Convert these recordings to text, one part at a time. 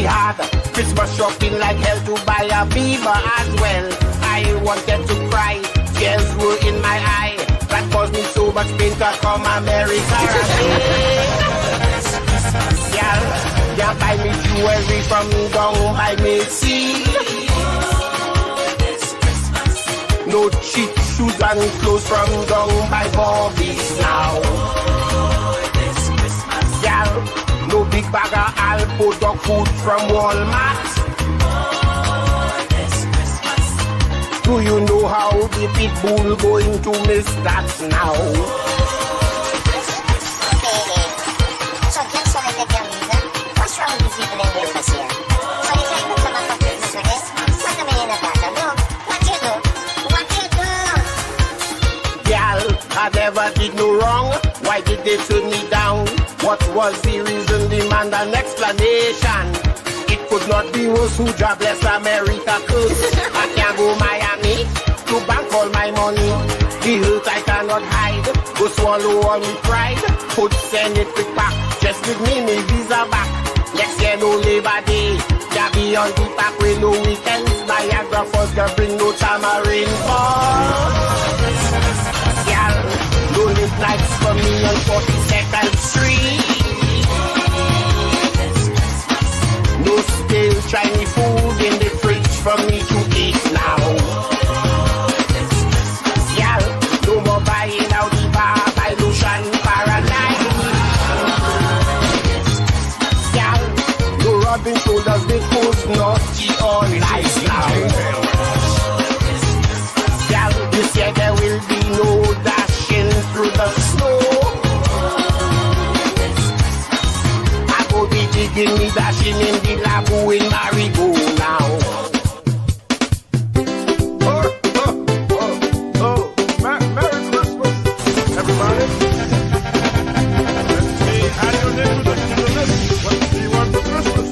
me hard. Christmas shopping like hell to buy a beaver as well. I wanted to cry, tears were in my eye. That caused me so much pain to come America. Yeah, buy me jewelry from down by me sea. No cheap shoes and clothes from down by Bobby's now. Yeah, no big bag of Alpo dog food from Walmart. Do you know how the pit bull going to miss that now? So just so I get your reason, what's wrong with these people in Christmas here? So you can't put some up for Christmas with this? What am I in the back of? What you do? What you do? Gal, I never did no wrong. Why did they turn me down? What was the reason? Demand an explanation. It could not be us who job bless America, cause I can't go Miami to bank all my money. The hurt I cannot hide, go swallow all my pride. Put send it quick back, just give me visa back. Next year no Labor Day, ya be on the back with no weekends. Niagara Falls can bring no tamarind fall. Girl, no live lights for me on 42nd Street. No stale Chinese food in the fridge for me to eat now. Girl, no more buying out the bar by Lucia Paradise. Girl, no rubbing shoulders because naughty or nice now. Girl, this year there will be no dashing through the snow. I go be digging me dashing in the labu in Marigo now. Merry Christmas, everybody. Let's see how your neighbors are doing this. What do you want for Christmas?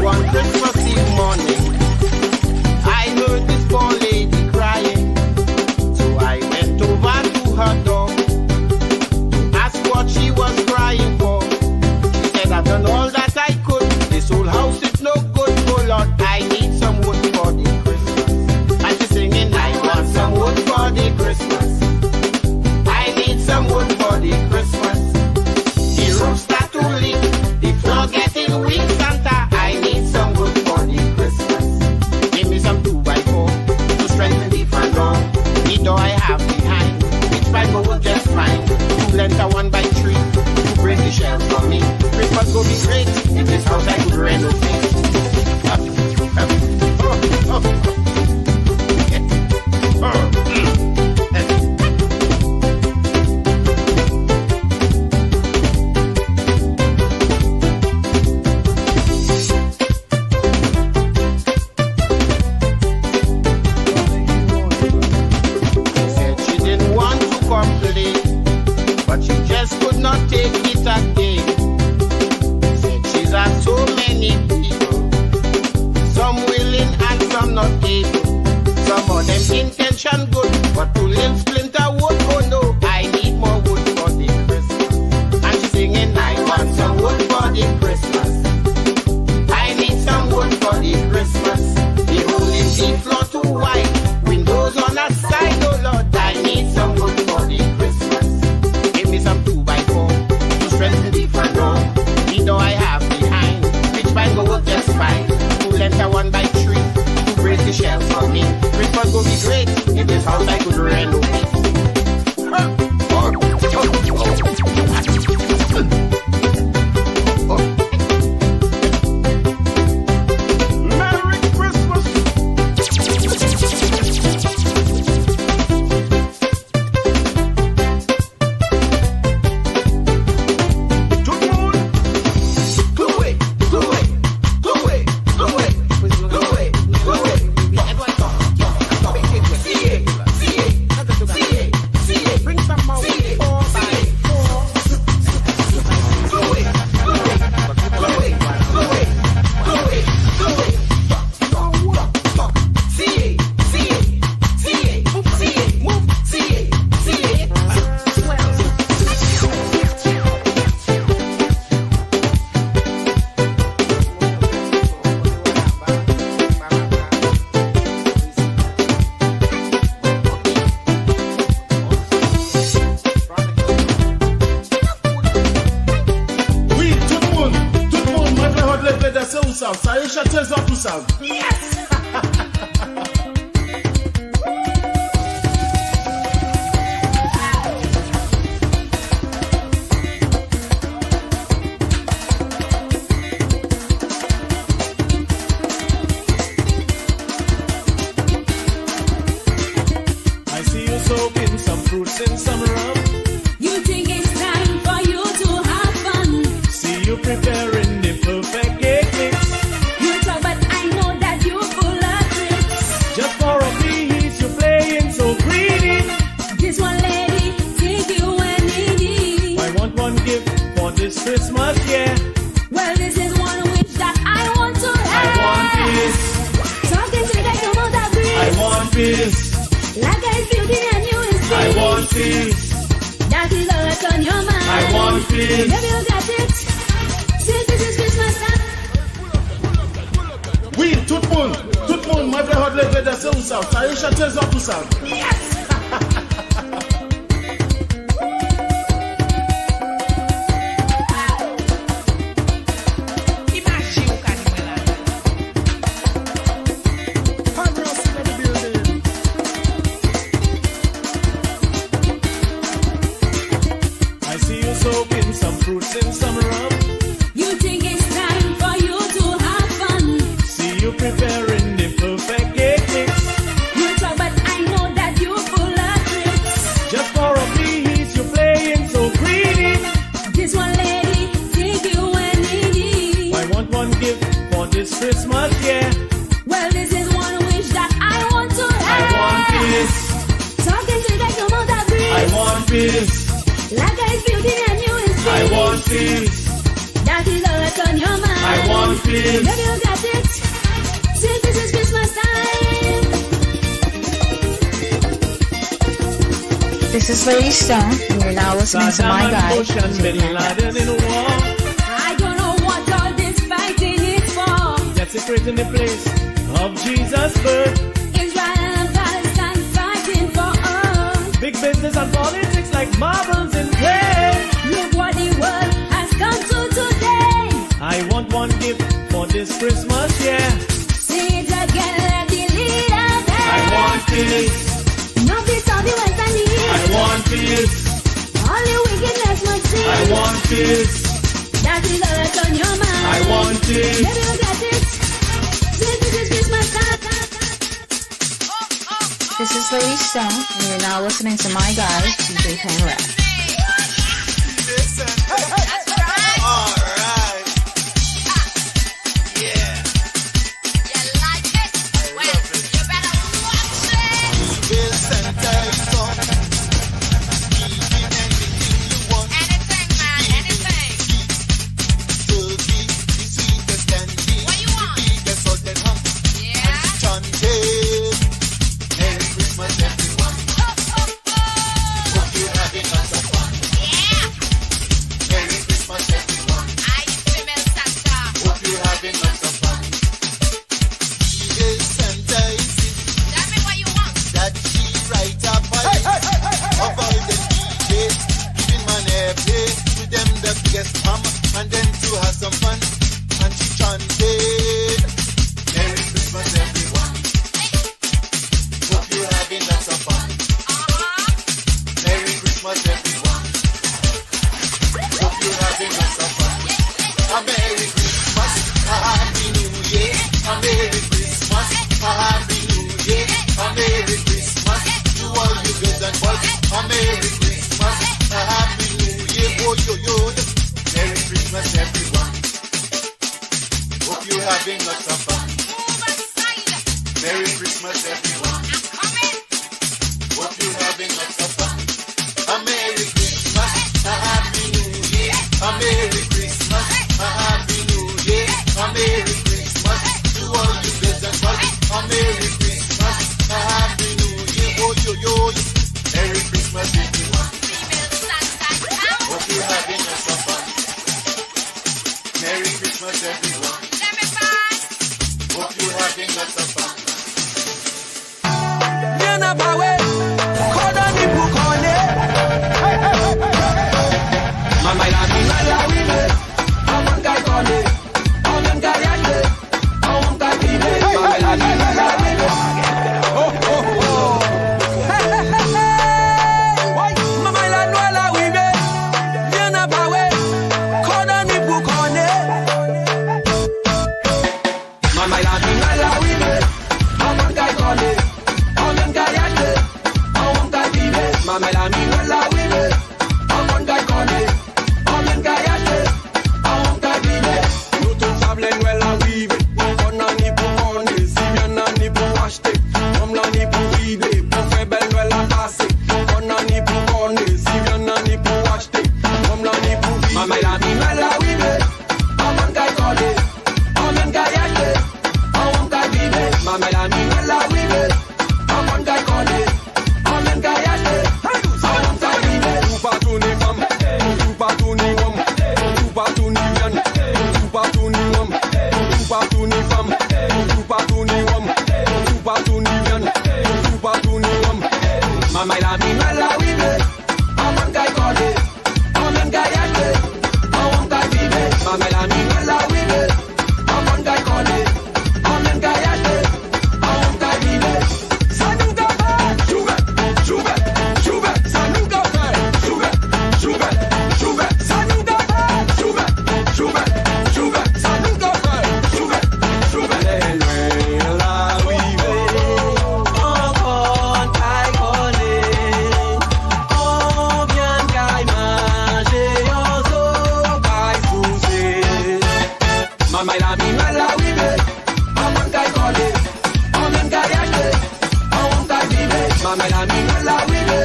One Christmas Eve morning, I heard this poor lady crying. So I went over to her door to ask what she was crying for. She said, I've done all that I could. This whole house is no good. Oh Lord, I need some wood for the Christmas. And she's singing, I want some wood for the Christmas. I need some wood for the Christmas. The roof start to leak, the floor getting weak, Santa. I need some wood for the Christmas. Give me some 2x4 to strengthen the front door. The door I have behind, which by go will just fine. 2 length 1x3 to break the shelves for me. Christmas will be great if this house I could renovate. Said she didn't want to complain, but she just could not take it again. Said she's had so many people, some willing and some not able. Some of them intention good, but to live splinter wood, oh no, I need more wood for the Christmas. And she's singing, I want some wood for the Christmas. I need some wood for the Christmas. The whole in the floor too wide, windows on that side, oh Lord, I need some wood for the Christmas. Give me some 2x4 to strengthen the front door. The door I have behind, which by go work just fine. 2 length 1x3 to break the shelf for me. Christmas will be great if this house I could renovate. Merry Christmas. Tout le monde. Bring some Christmas, yeah. Well, this is one wish that I want to have. I want peace. Talking to that you won't agree. I want peace. Like I feel the and you is peace. I want peace. That is all that's on your mind. I want peace. Maybe you got it. Since this is Christmas time. Oui, tout le monde, moi je vais lever de ce ou ça. Ça y est, chantez ça tout ça. Yes! I see you soaking some fruits in some rum. You think it's time for you to have fun. See you preparing the perfect cake mix. You talk, but I know that you're full of tricks. Just for a piece, you're playing so greedy. This one lady, think you and needy. I want one gift for this Christmas, yeah. Well, this is one wish that I want to I have. want peace. Talking to that you won't agree. I want peace. Like I feel the and you is peace. I want peace. That is all that's on your mind. I want peace. Maybe you got it. Since this is Christmas time. This is Lady Stone, and you're now listening to my guide, Bush and Bin Laden in war. I don't know what all this fighting is for. That's it right in the place of Jesus' birth. Israel and Palestine fighting for us. Big business and politics like marbles in clay. Look what the world has come to today. I want one gift for this Christmas, yeah. See it again, let the leader say. I want peace. No peace of the West and the East. I want peace. All the wickedness must cease. I want peace. That is all that's on your mind. I want peace. Maybe you got it. Since this is Christmas time. This is Lady Stone, and you're now listening to my guide, DJ Pan Rap. Mama, Mamma la mi mala wibe, awan kai kole, awan kai yate, awan kai vive. Mamma la mi mala wibe, awan kai kole, awan kai yate, awan kai vive. Sanunga fa, chuve, chuve, chuve, sanunga fa, chuve, chuve, chuve, sanunga fa, chuve, chuve, chuve, sanunga fa, chuve, chuve. La wibe, awan kai kole. Mamma la mi mala wibe, awan kai kole, awan kai yate, awan kai vive. Mamma la mi mala wibe,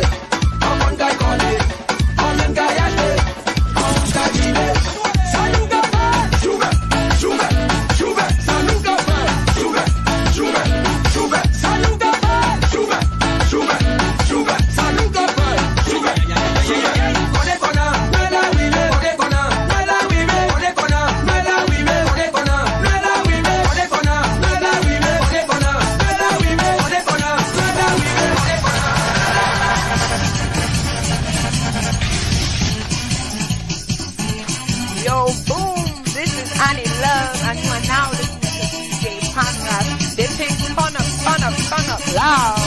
awan kai kole, awan kai yate, awan kai vive. Sanunga fa, chuve, chuve, chuve, sanunga fa, chuve, chuve, chuve, sanunga fa, chuve, chuve, chuve, sanunga fa, chuve, chuve. Kole kona, mala wibe, kole kona, mala wibe, kole kona, mala wibe. Yo, boom! This is Annie Love, and you are now listening to DJ Panras. They take turn up, loud.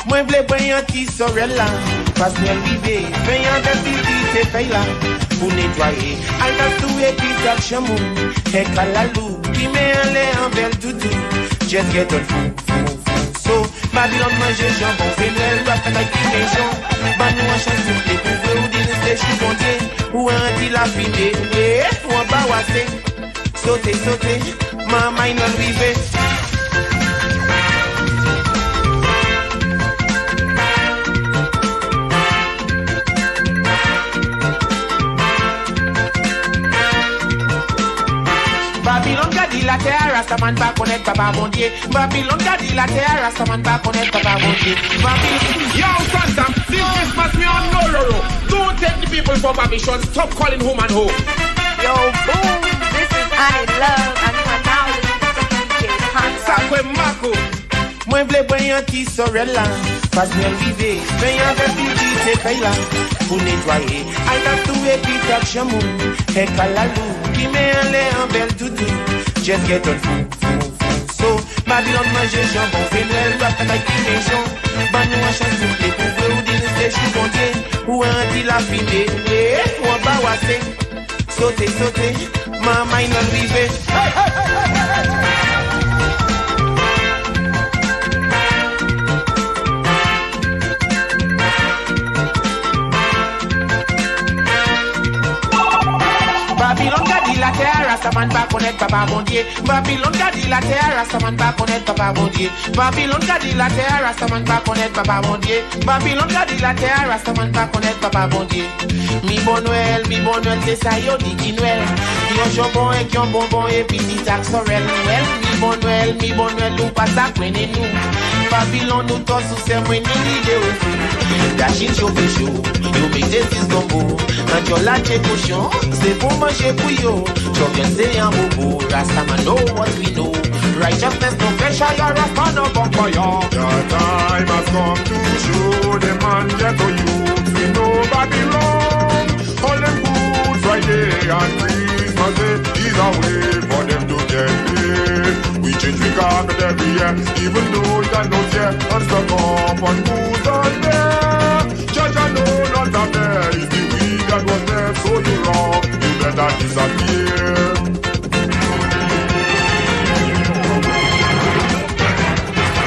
Mwen vle bwen yon ti sorella, pas mwen vive, ven yon desiti te fey la. pour nettoyer. I got to et puis t'as chamou, et calalou, qui met un lait en belle toutou. Just get on fou. So, Babylon manger jambon, fenel, rap avec qui maison. Bah nous en chance de pour ou dîner, je suis content. Ou un dit la fumée, ou un bawassé. Sauter, ma main non rivé. Babylon gadi la terre, Rastaman pas connaître papa mon Dieu. Babylon gadi la terre, Rastaman pas connaître papa mon Dieu. Babylon, Yo, Santa, this Christmas me on no loro. Don't take the people for Babylon. Stop calling home and home. Yo, boom, this is Annie Love, and you are now listening to DJ Conrad. Sakwe Mako, moi vle boyan ti sorella. Pas bien vive, ben avec petit c'est paila. Pour nettoyer, I got to et puis t'as chamou, et calalou, qui met un lait en belle toutou. Just get on fou. So, Babylon manger jambon, fenel, rap avec qui maison. Bah nous en chance de pour ou dîner, je suis content. Ou un dit la fumée, ou un bawassé. Sauter, ma main non rivé. Babylon gadi la terre, Rastaman pas connaître papa mon Dieu. Babylon gadi la terre, Rastaman pas connaître papa mon Dieu. Babylon gadi la terre, Rastaman pas connaître papa mon Dieu. Babylon gadi la terre, Rastaman pas connaître papa mon Dieu. Mi bon Noël, c'est ça yo dit qui Noël. Yon jambon et yon bonbon et puis dit taxorel Noël. Mi bon Noël, ou pas ça prenez nous. Babylon nous tous sous ces moines ni de Dashing chaud, you make this is gumbo. And your latte cochon, c'est pour manger pour yo. Chocolate c'est un bobo, Rastaman know what we know. Righteousness no pressure, you're a fan of bumper, yo. The time has come to show them and get to youth. We know Babylon, all them good Friday and Christmas Day is a way for them to get paid. We change the carpet every year, even though it ain't no fear. And stuck up on booze and beer. Judge I know not that there is the weed that was there, so you wrong, you better disappear.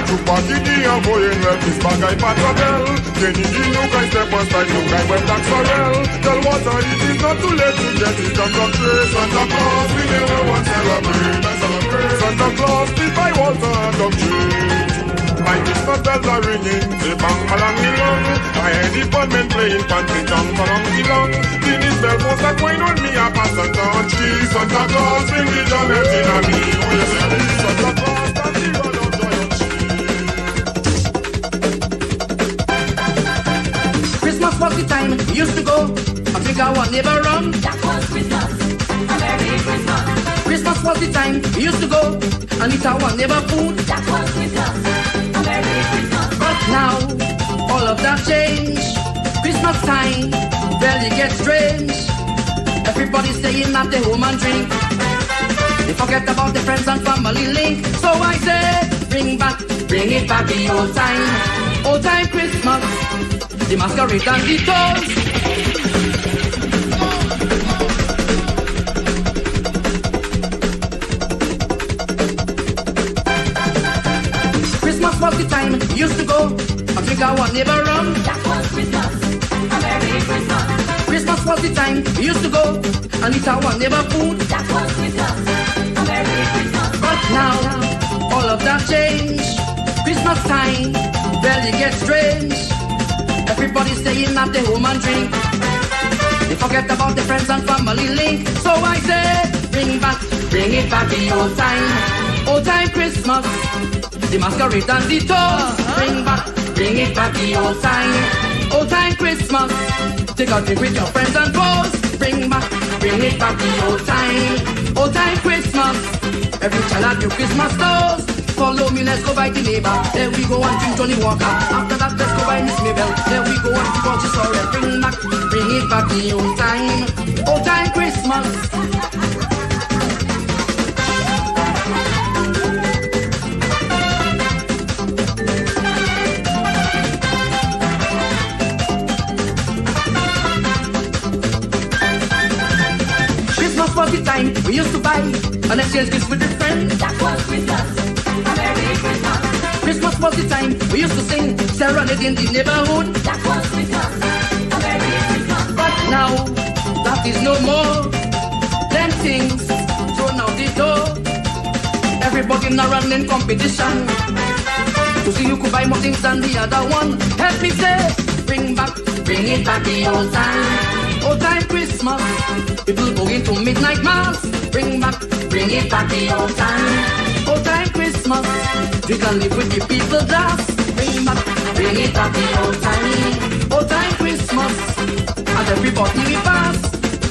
Chupakiki and going well, this bagay patrabel. Kenny you can step aside, you can wear tax sorrel. Tell water it is not too late to get it under trace. Santa Claus, we never want celebrate. Santa Claus, if I want a dog change. My Christmas bells are ringing, they bang along the long. I hear the bundmen playing country songs along the long. This bell was a coin when me a pass a touch. Santa Claus, bring the journey in a me. Santa Claus, that's the one of joy and cheese. Christmas was the time we used to go. I think I want never run. That was Christmas, a Merry Christmas. Christmas was the time we used to go and eat our neighbor food. That was Christmas, a Merry Christmas. But now, all of that changed. Christmas time, well it gets strange. Everybody's staying at the home and drink. They forget about the friends and family link. So I say, bring it back the old time Christmas. The masquerade and the toast. Christmas was the time we used to go. I think I want never run. That was Christmas, a Merry Christmas. Christmas was the time we used to go and eat our neighbor food. That was Christmas, a Merry Christmas. But now, all of that changed. Christmas time, well it gets strange. Everybody's staying at the home and drink. They forget about the friends and family link. So I say, bring it back the old time Christmas. The masquerade and the toast. Bring it back the old time Christmas. Take a drink with your friends and foes. Bring it back the old time Christmas. Every child have your Christmas toast. Follow me, let's go by the neighbor. There we go and drink Johnny Walker. After that, let's go by Miss Mabel. There we go and watch his story. Bring it back the old time Christmas. was the time we used to buy and exchange gifts with a friend. That was Christmas. A Merry Christmas. Christmas was the time we used to sing serenade in the neighborhood. That was Christmas. A Merry Christmas. But now that is no more. Them things thrown out the door. Everybody in a running competition to see who could buy more things than the other one. Help me say, bring it back the old time. Old time Christmas. People going to midnight mass. Bring it back the old time. Old time Christmas. We can live with the people glass. Bring it back the old time. Old time Christmas. And everybody we pass.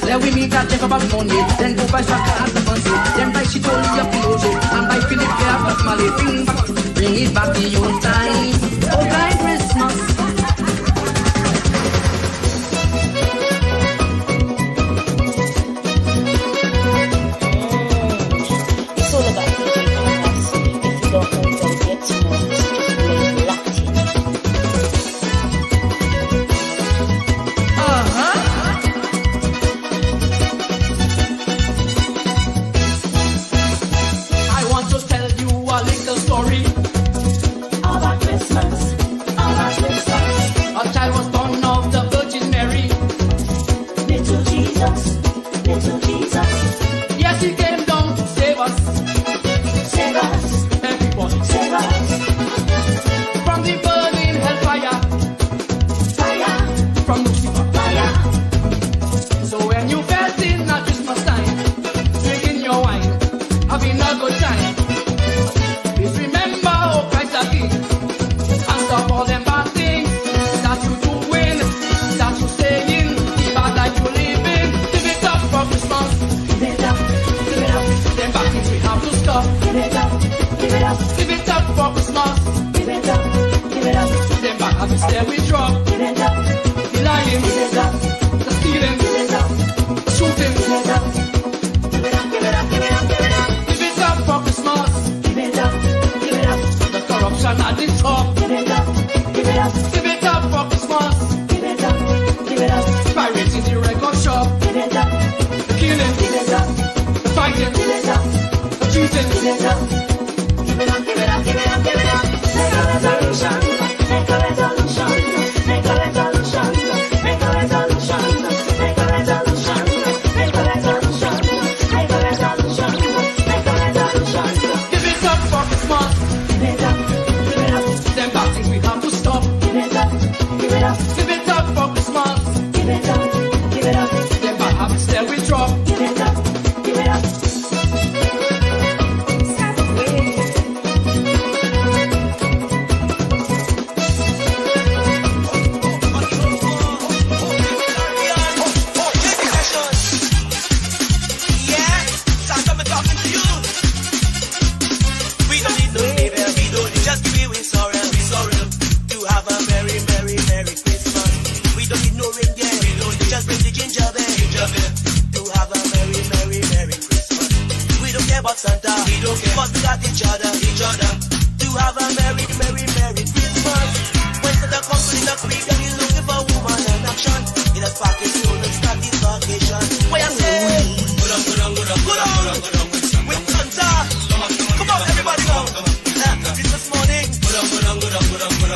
Then we meet at Jeff about money. Then go by Shaka at the fancy. Then buy Chitoli up Pinoche. And buy Philip Care at Mali. Bring it back the old time. Old time Christmas. It's all about DJ Thomas. If you don't know, you'll get to know. It's just plain Latin. I want to tell you a little story About Christmas. About Christmas. A child was born of the Virgin Mary. Little Jesus. Little Jesus. Yes, he came down to save us. Save us. Everybody. Save us. From the burning hellfire. Fire. From Lucifer. Fire. So when you felt in at Christmas time, drinking your wine, having a good time, please remember, oh Christ the King, and stop all them bad things that you doing, that you saying, the bad life you living. Give it up for Christmas. Give it up. Give it up. Them bad things we have to stop. Give it up. Give it up. Give it up for Christmas. Give it up. Give it up. Them bad habits there we drop. Give it up. The lying, Give it up. the stealing, Give it up. the shooting. Give it up. Give it up. Give it up. Give it up. Give it up. Give it up for Christmas. Give it up. Give it up. The corruption at the top. Give it up. Give it up. Give it up for Christmas. Give it up. Give it up. Pirates in the record shop. Give it up. The killing. Give it up. The fighting. Give it up. The cheating. Give it up. Give it up. Give it up. Give it up. Give it up. Make a resolution. Make a resolution. Make a resolution. Make a resolution. Make a resolution. Make a resolution. Make a resolution. Make a resolution. Give it up for Christmas. Give it up. Give it up. Them bad things we have to stop. Give it up. Give it up. Give it up for Christmas. Give it up. Give it up. Them bad habits there we drop. Give it up. Give it up. Santa, we don't care, but we got each other, to have a merry, merry, merry Christmas. When Santa comes to the creek and he's looking for a woman in action, in a pocket soon and start his vacation. Why I say, good on, with Santa. Come on, everybody go. Christmas morning.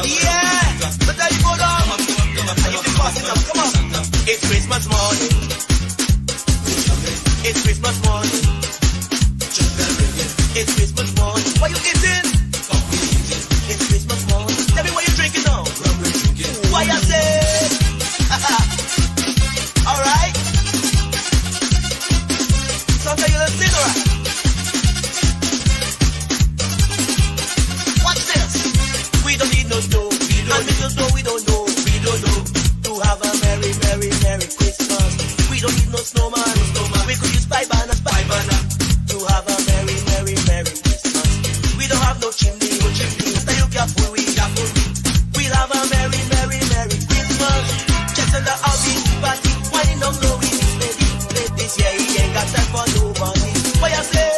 Yeah, but there you go down. And you can pass it up, come on. It's Christmas morning. It's Christmas morning. It's Christmas morning. What you eating? It's Christmas morning. Tell me what you drinking now. Why I say? Alright. Sometimes you listen, alright. Watch this. We don't need no snow. And little snow we don't know. To have a merry, merry, merry Christmas. We don't need no snowman. We could use spy banner. To have a merry, merry, merry Christmas. We don't have no chimney. After you careful, we'll have a merry, merry, merry Christmas. Just in the hobby party, winding down low with his lady. This year he ain't got time for nobody. What you say?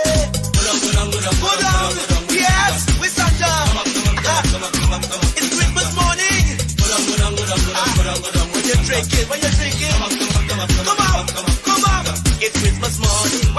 Good on. Yes, with Santa. It's Christmas morning. When you're drinking, come on. It's Christmas morning.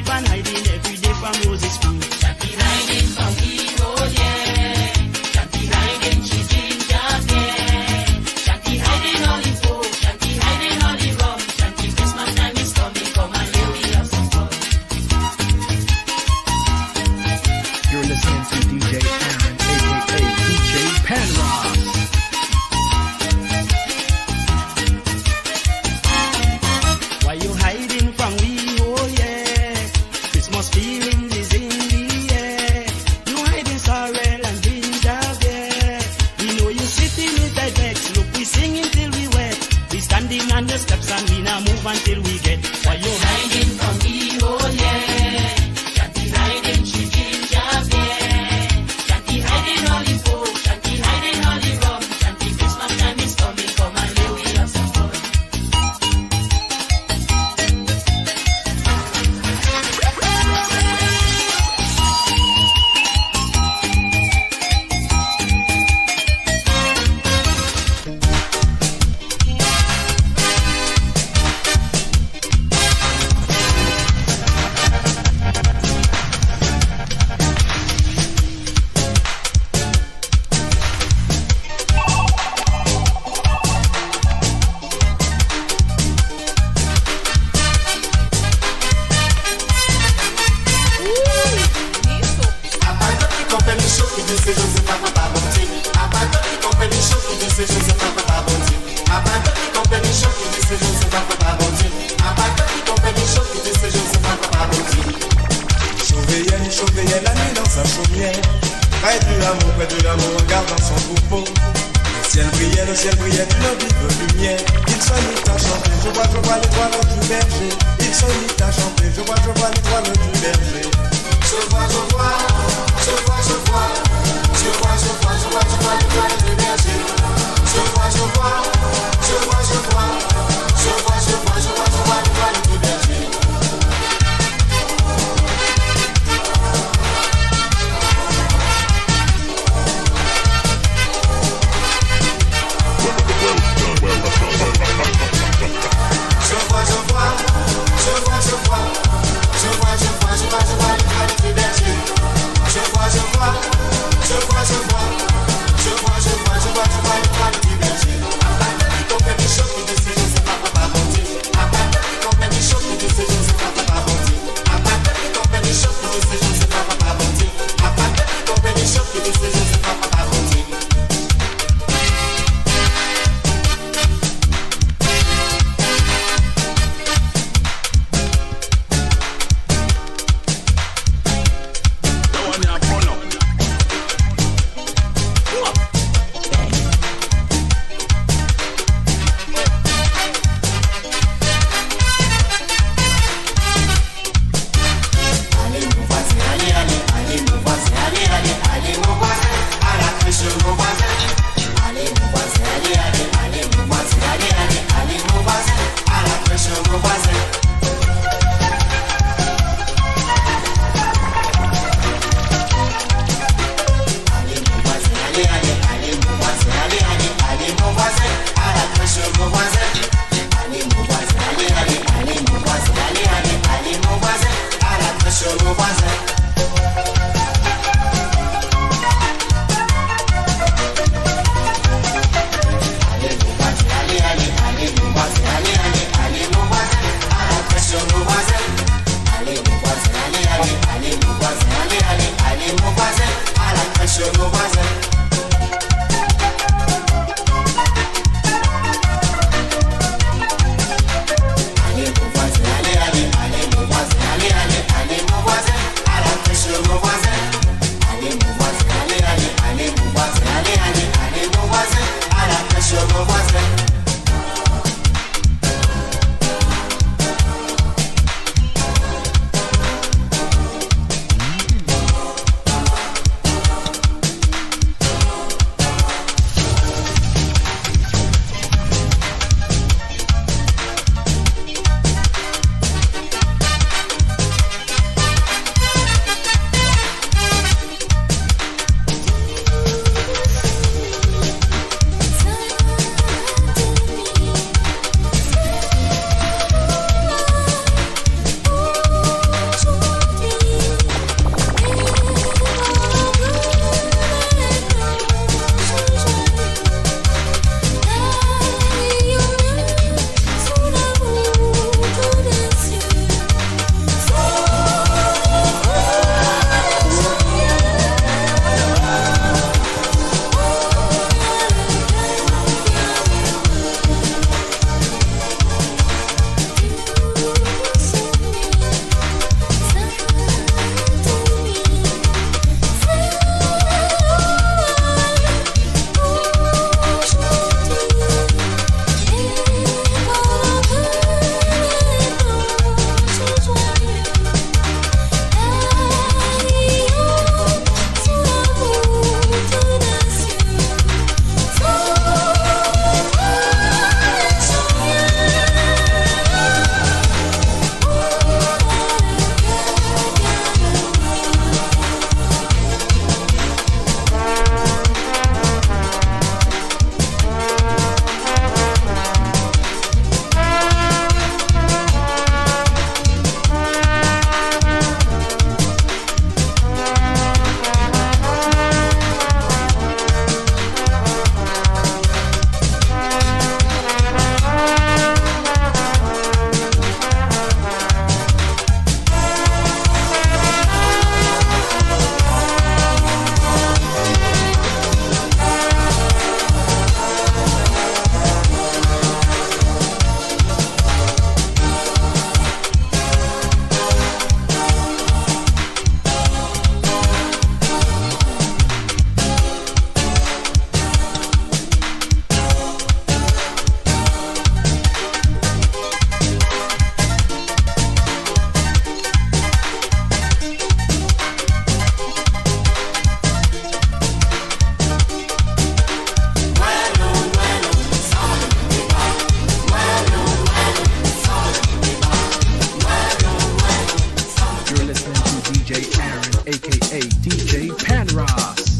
keep on hiding every day from Rose's food. Jackie hiding from evil, yeah. Jackie hiding, she ginger, yeah. Jackie hiding all the food, Jackie hiding all the rum. Jackie, Christmas time is coming, come and here we have some fun. You're listening to DJ Aaron, aka DJ Panross. Why you hiding from me? Oh yeah, Christmas feeling is in the air. You hiding sorrel and ginger beer. We know you sitting in the decks. Look, we singing till we wet. We standing on the steps and we now move until we get. Why you Hiding from me, oh yeah. Jackie hiding, she ginger beer. Jackie hiding all the food, Jackie hiding all the rum. Jackie, Christmas time is coming, come and here we have some fun. Surveillait la nuit dans sa chaumière. Près de l'amour, regarde dans son troupeau. Le ciel brillait d'une vive lumière. Il se mit à chanter, je vois l'étoile du berger. Il se mit à chanter, je vois l'étoile du berger. Je vois l'étoile du berger. Je vois l'étoile du berger. DJ Aaron, aka DJ Panross.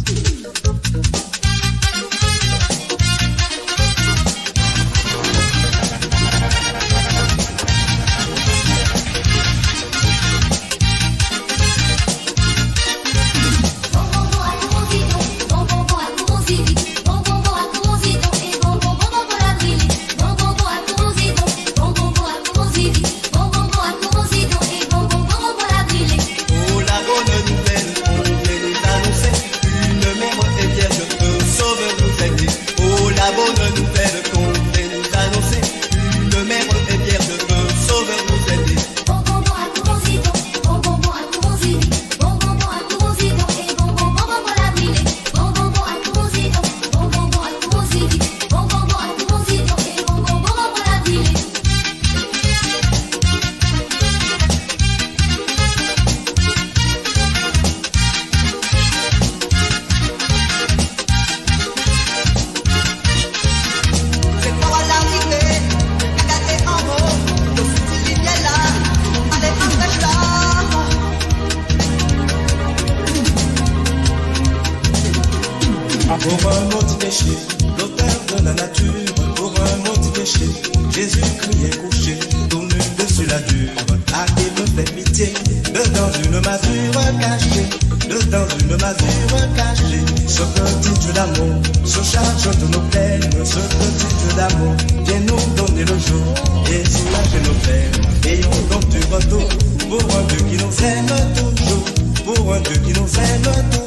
Pour un mot péché, l'auteur de la nature, pour un mot péché, Jésus criait couché, tourne dessus la dure, ah il me fait pitié, dedans une masure cachée, dedans une masure cachée, ce petit Dieu d'amour, se charge de nos peines, ce petit Dieu d'amour, viens nous donner le jour, et soulager nos peines, ayons donc du retour, pour un Dieu qui nous aime toujours, pour un Dieu qui nous aime toujours.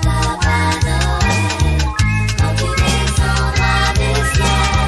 Papa Noël, quand tu descendras des cieux.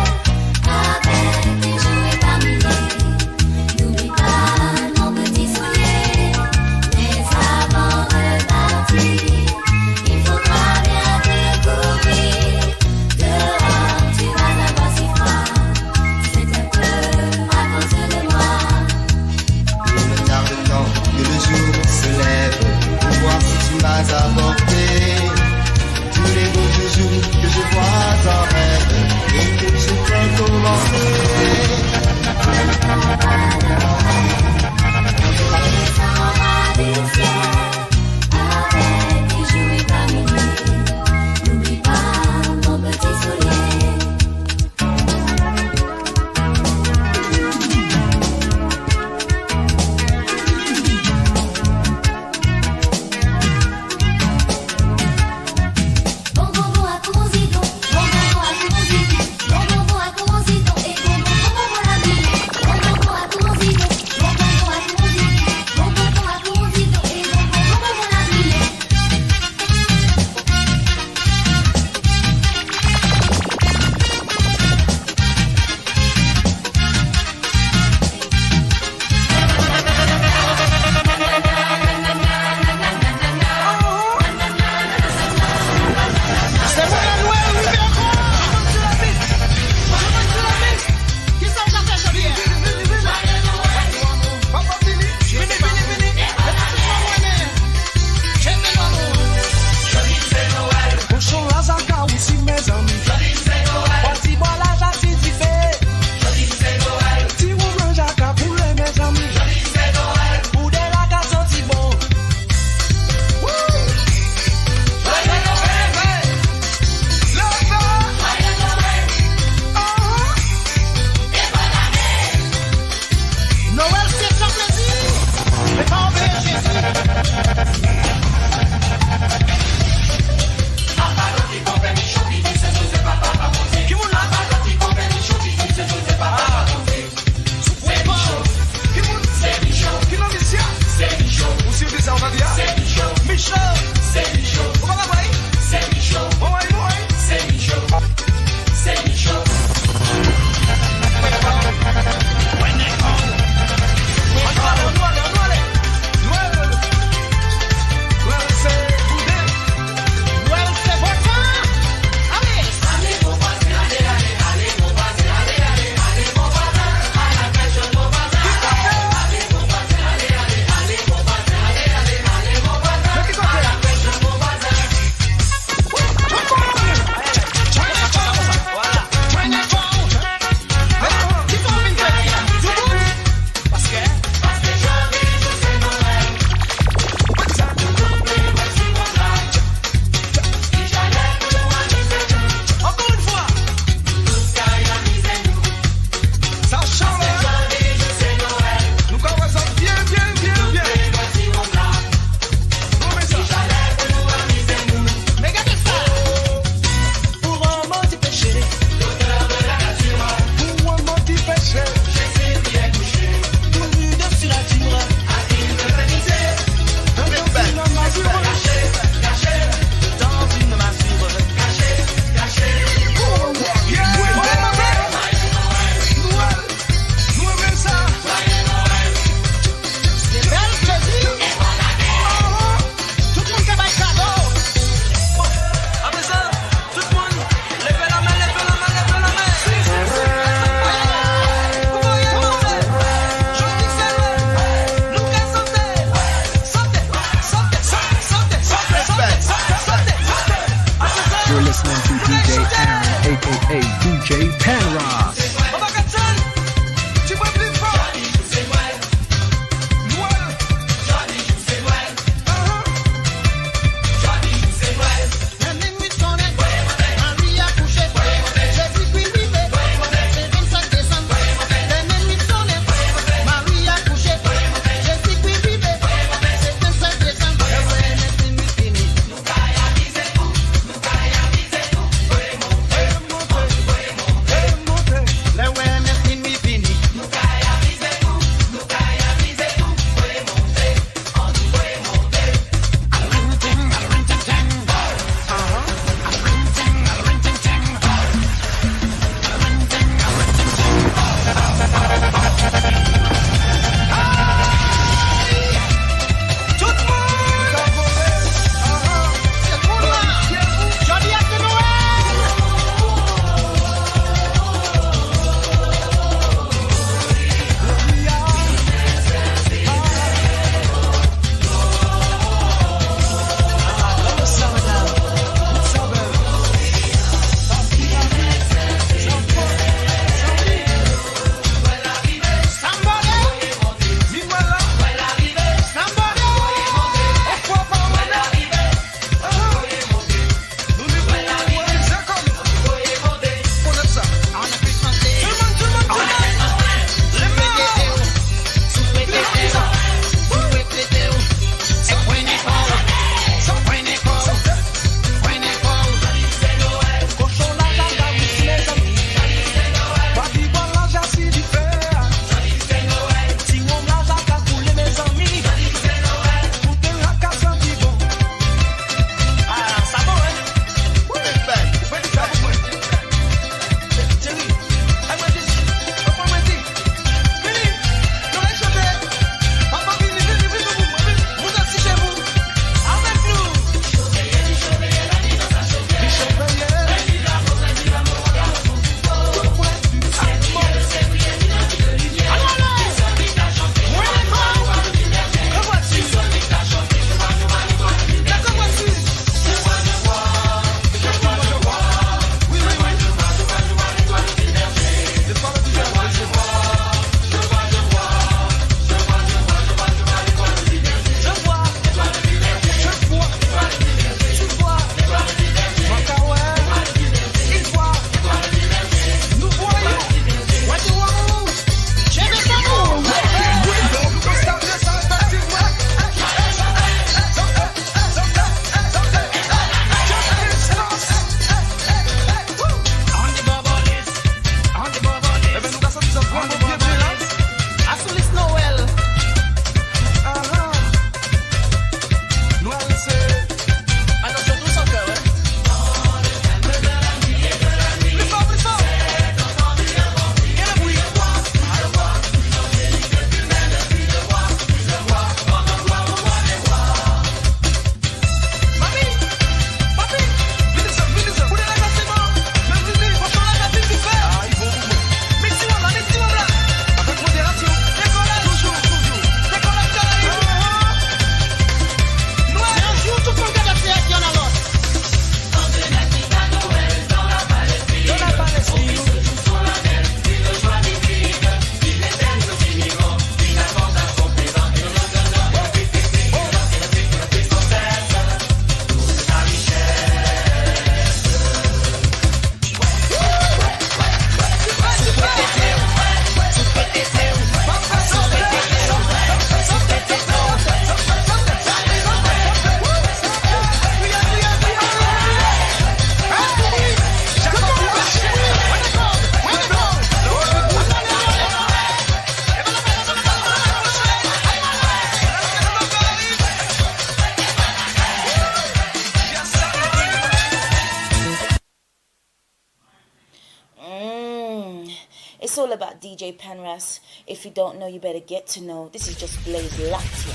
It's all about DJ Panras. If you don't know, you better get to know. This is just Blaze Latin.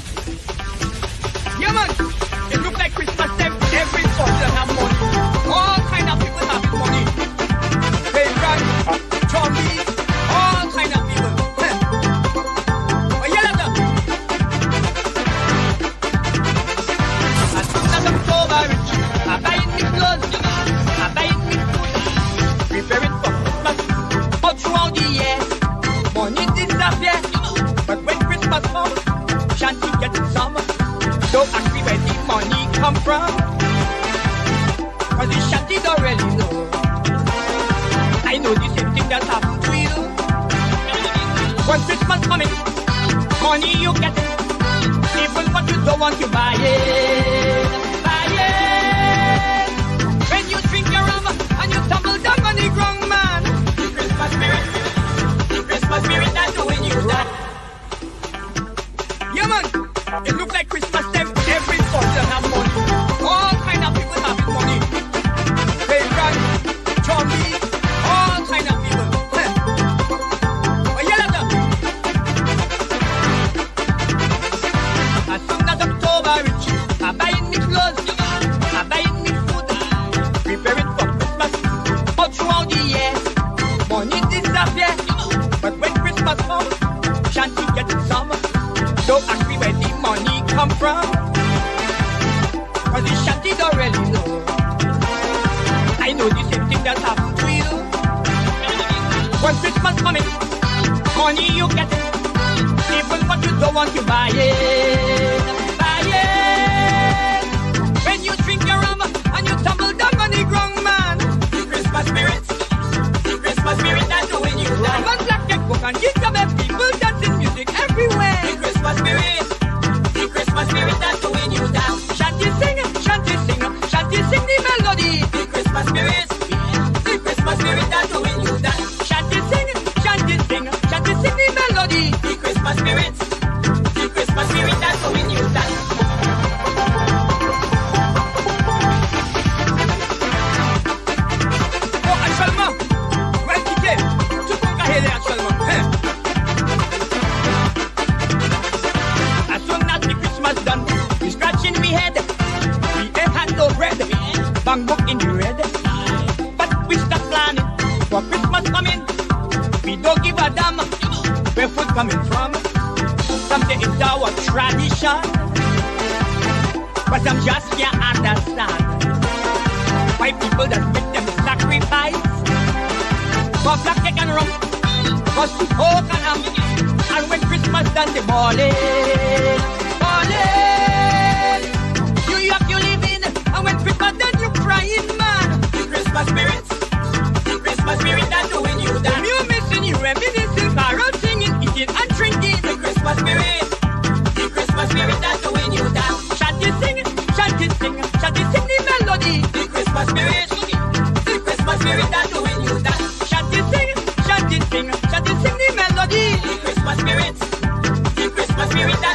Yeah, man. It look like Christmas time. Every person have money. All kind of people have money. Pagan, zombies, all kind of people. Oh, yeah, that's as soon as I'm sober rich, I'm buying me clothes, I'm buying me food, preparing for Christmas. All throughout the year, money disappear. But when Christmas comes, shanty gets some. Don't ask me where the money come from, cause the shanty don't really know. I know the same thing that happened to you. When Christmas coming, money you get, even what you don't want you buy it, buy it. When you drink your rum and you tumble down on the ground, man, the Christmas spirit that's doing you that. Yeah, man. It looks like Christmas time. Every person have money. All kind of people have money. Pagan, zombies, all kind of people. Oh, yeah, that's as soon as October rich, I'm buying me clothes, I'm buying me food, preparing for Christmas. All throughout the year, money disappear. But when Christmas comes, shanty getting some. Don't ask me where the money come from, cause the shanty don't really know. I know the same thing that happened to you. When Christmas coming, money you get, even what you don't want you buy it, buy it. When you drink your rum and you tumble down on the ground, man, the Christmas spirit that's doing you that. One black cake book and give some people dancing music everywhere. The Christmas spirit that's doing you down. Shanty sing, shanty sing, shanty sing the melody. The Christmas spirit that's doing you down. Shanty sing, shanty sing, shanty sing the melody. The Christmas spirit that's doing you down. Oh, actuellement, ouais, quittez, tout le monde va aller actuellement. Done. We scratching we head, we ain't had no bread, bang book in the red, but we start planning for Christmas coming. We don't give a damn where food coming from. Something is our tradition, but some just can't understand why people that make them sacrifice for black cake and rum, for smoke and ham, and when Christmas done the ballin'. New York you live in, and when Christmas then you crying, man. The Christmas spirit that's doing you that. You missing, you reminiscing, carol singing, eating and drinking. The Christmas spirit that's doing you that. Shanty sing, shanty sing, shanty sing the melody. The Christmas spirit that's doing you that. Shanty sing, shanty sing, shanty sing the melody. The Christmas spirit that's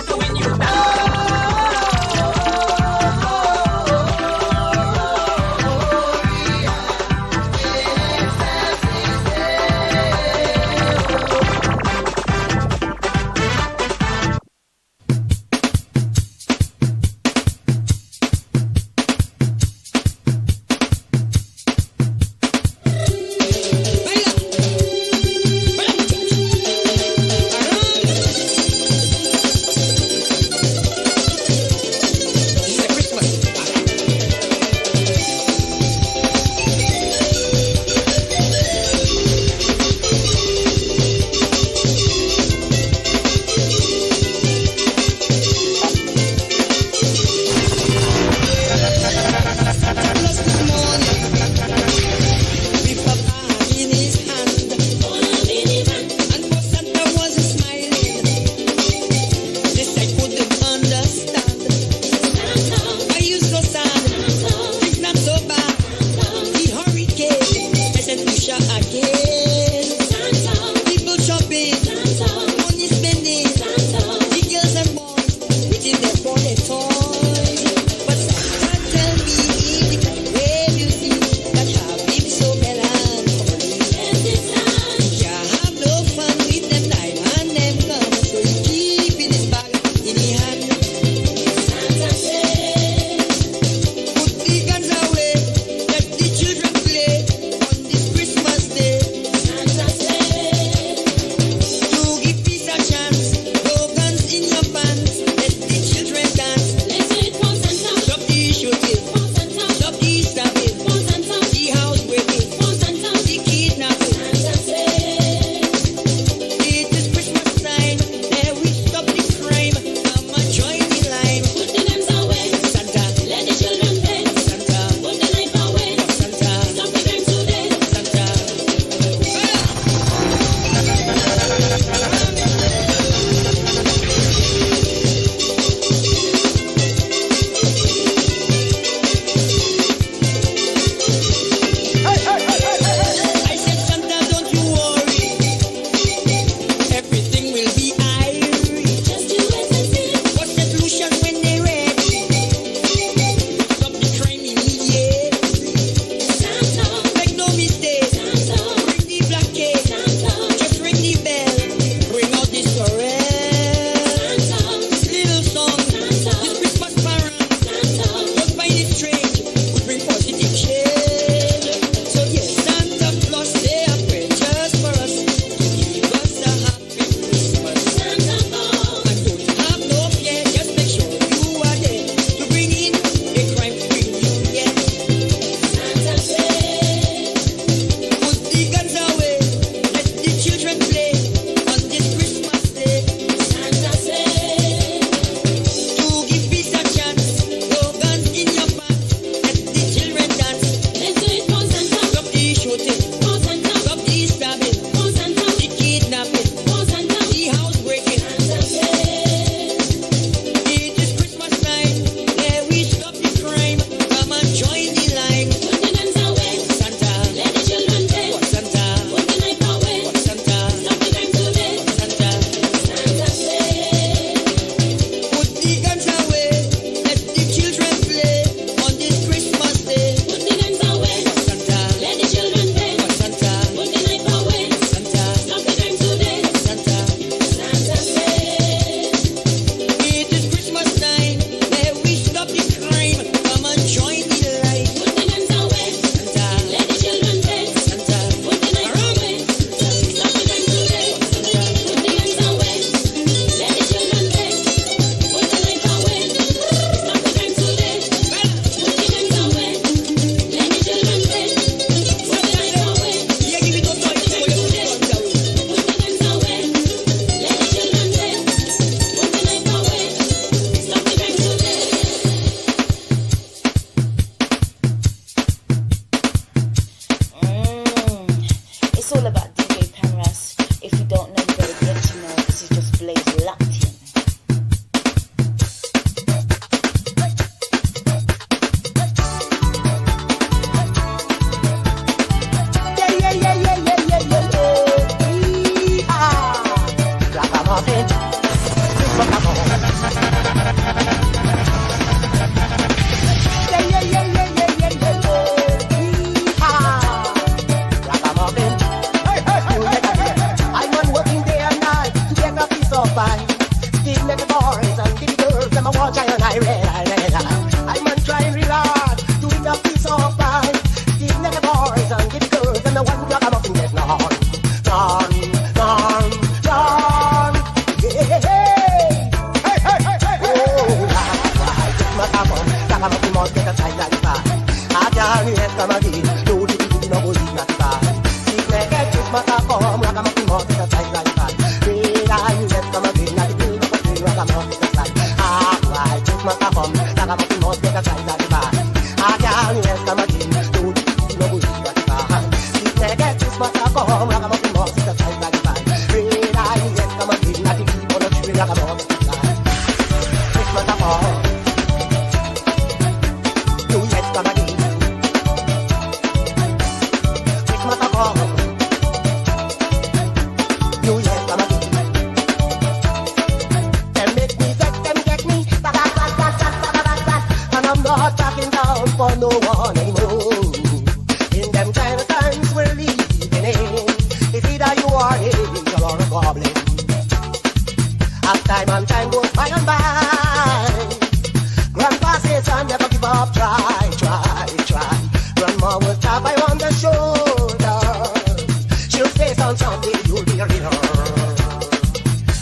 the rhythm.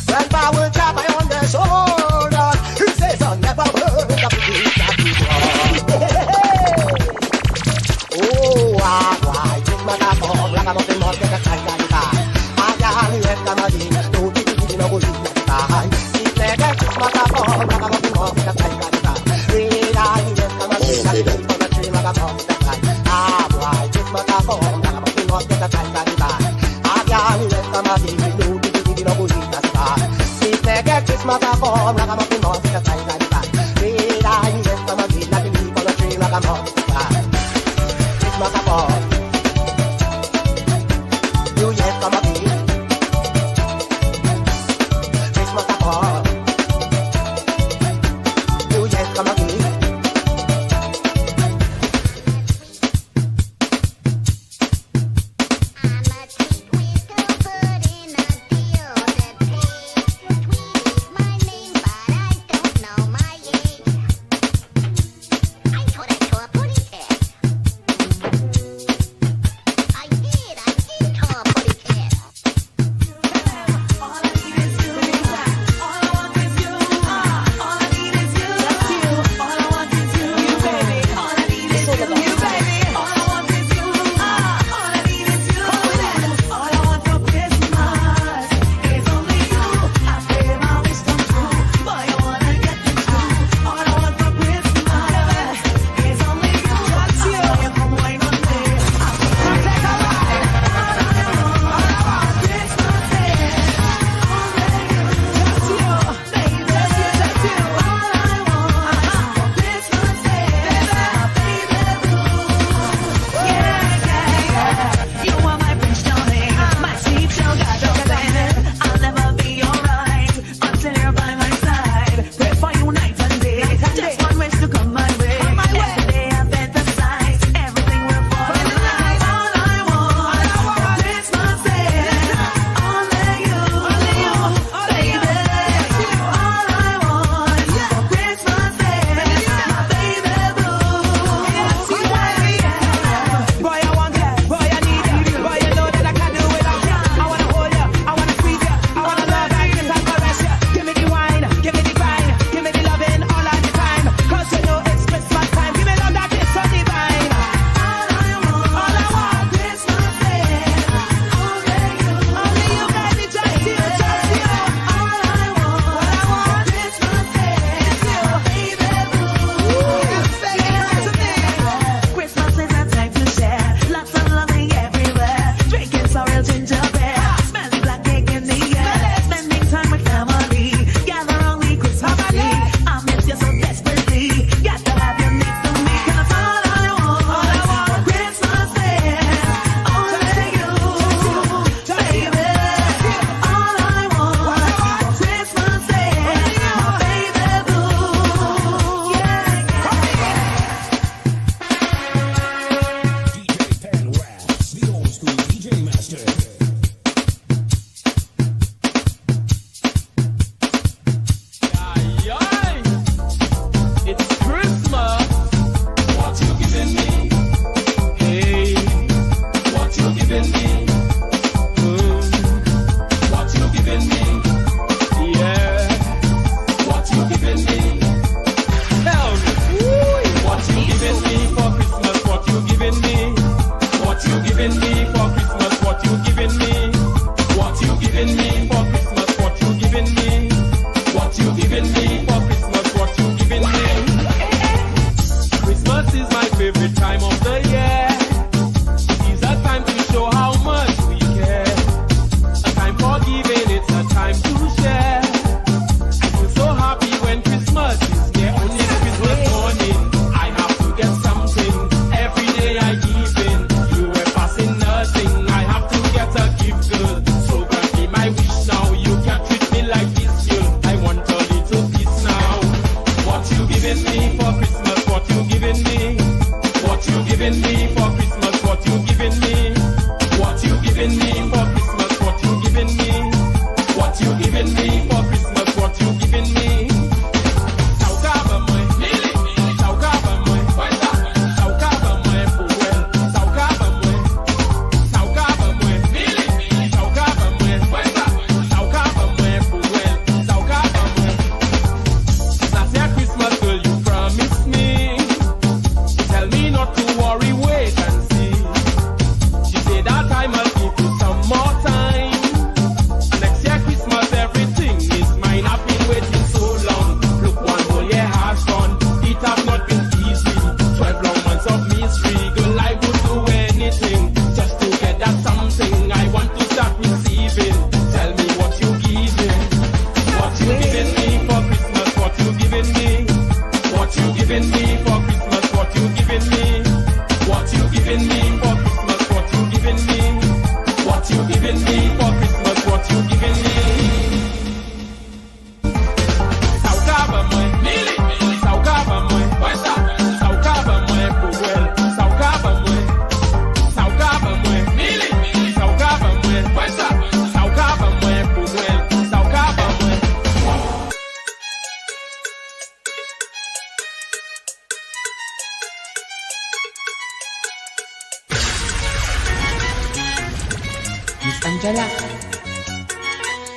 Grandpa will tap I on the shoulder. He says I never heard of the beat that you oh, why, take my lap on, like I'm up in my get a time like that. I got it, come on, no, you know, we'll leave that. It's like a Christmas lap on, like I'm up in my get a time like that. Read I, yes, come on, like a from a tree, like I'm up that time. Ah, why, take my lap on, like I'm up in my get a time like that. I got it, come on, no, you know, we'll leave that. It's like a Christmas lap on, like I'm up in my get a time like that. Read I, yes, come on, like a from a tree, like I'm up that time. Christmas apart. New Year's come again. Christmas apart. New Year's come again.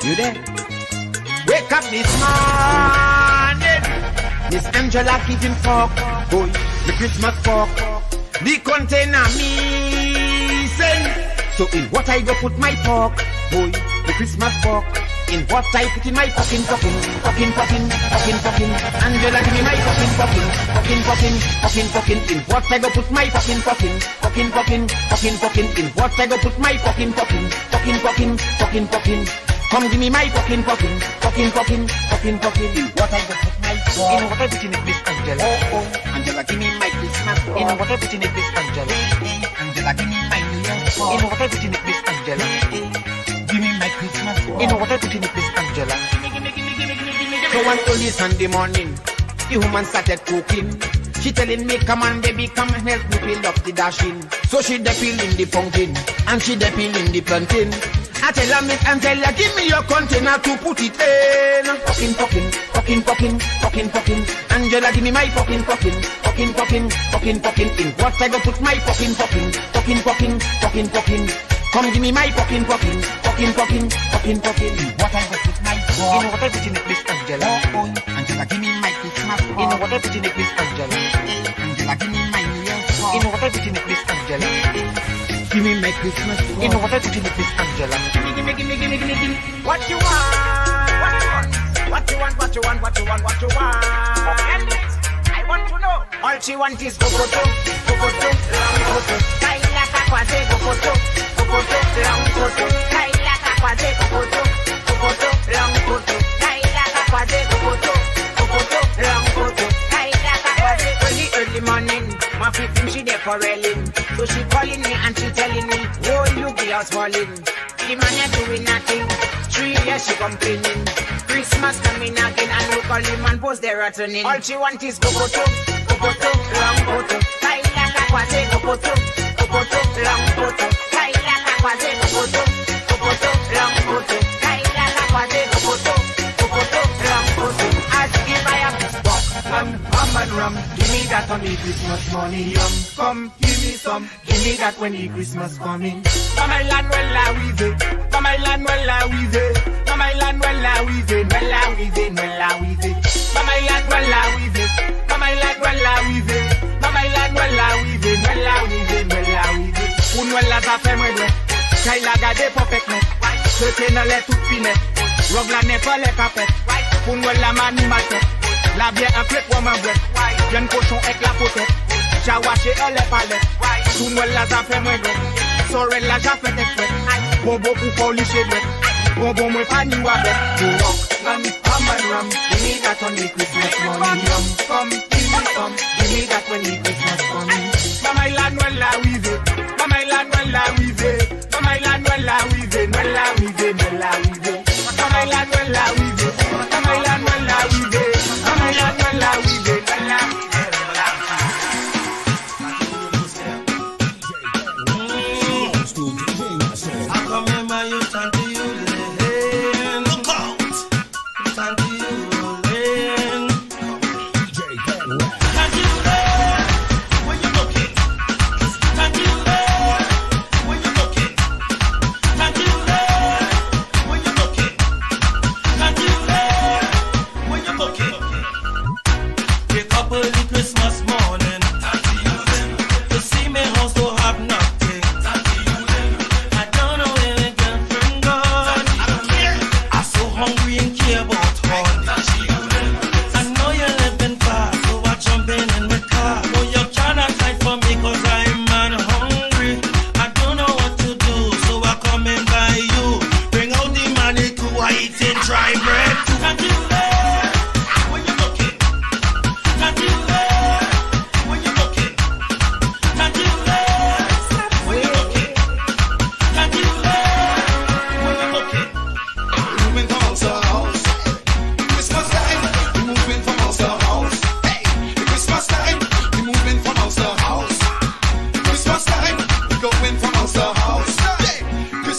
You there? Wake up this morning. Miss Angela giving fuck. Boy, the Christmas fuck. The container missing. So in what I go put my pork? Boy, the Christmas fuck. In what I put in my fucking. Angela give me my fucking. In what I go put my fucking. In what I go put my fucking. Come give me my fucking. In what I go put my. In what I put in it, Miss Angela. Angela give me my Christmas. In what I put in it, Miss Angela. Angela give me my New Year. In what I put in it, Miss Angela. Give me my Christmas. In what I put in it, Miss Angela. So one early Sunday morning, the woman started cooking. She telling me, come on baby, come and help me peel up the dashing. So she de peeling the pumpkin, and she de peeling the plantain. I tell her, Miss Angela, give me your container to put it in. Fucking. Angela, give me my fucking. In what I go put my fucking. Come give me my fucking. In what I go put my. In what I put in it, Miss Angela. Angela, give me my Christmas. In what I put in it, Miss Angela. Angela, give me my New Year. In what I put in it, Miss Angela. Give me my Christmas. In what I put in it, Miss Angela. Gimme. What you want? I want to know. All she want is go. Kaila kakwaze go. Long photo. Kaila kakwaze go. Long photo. Kaila kakwaze go. Long photo. Kaila kakwaze. Early morning, my flipping she decorating. So she calling me and she telling me, oh you girls falling. The man ain't doing nothing. 3 years she complaining. Christmas coming again and look all the man post they're returning. All she want is go. Long photo. Kaila kakwaze go. Long photo. Kaila kakwaze go. Long photo. Kaila kakwaze go. Long photo. Ask if I have this box. Ham and rum. Give me that on the Christmas morning. Yum. Come give me some. Give me that when the Christmas coming. Mama land well I weave it. Mama land well I weave it. Mama land well I weave it. Well I weave it. Mama land well I weave it. Mama land well I weave it. Mama land well I weave it. Well I weave it. Un well as a femme. Kaila gade popek net. Sote na le tout finet. Rog la ne pas le capet. Un well la mani matet. La bien un crêpe ou un bread. Jeune cochon avec la potette. J'ai waché les palettes. Un well as a femme. Sorel la ja fait exprès. Bonbon pour policher bête. Bonbon moi pas ni wa bête. Go rock, ram, ham and ram. Give me that on the Christmas morning. Yum, come, give me some. Give me that when the Christmas coming. Mama land well I weave it. Mama land well I weave it. Mama land well I weave it. Well I weave it. Mama land well I weave it. Mama land well I weave it. Mama land well I weave it.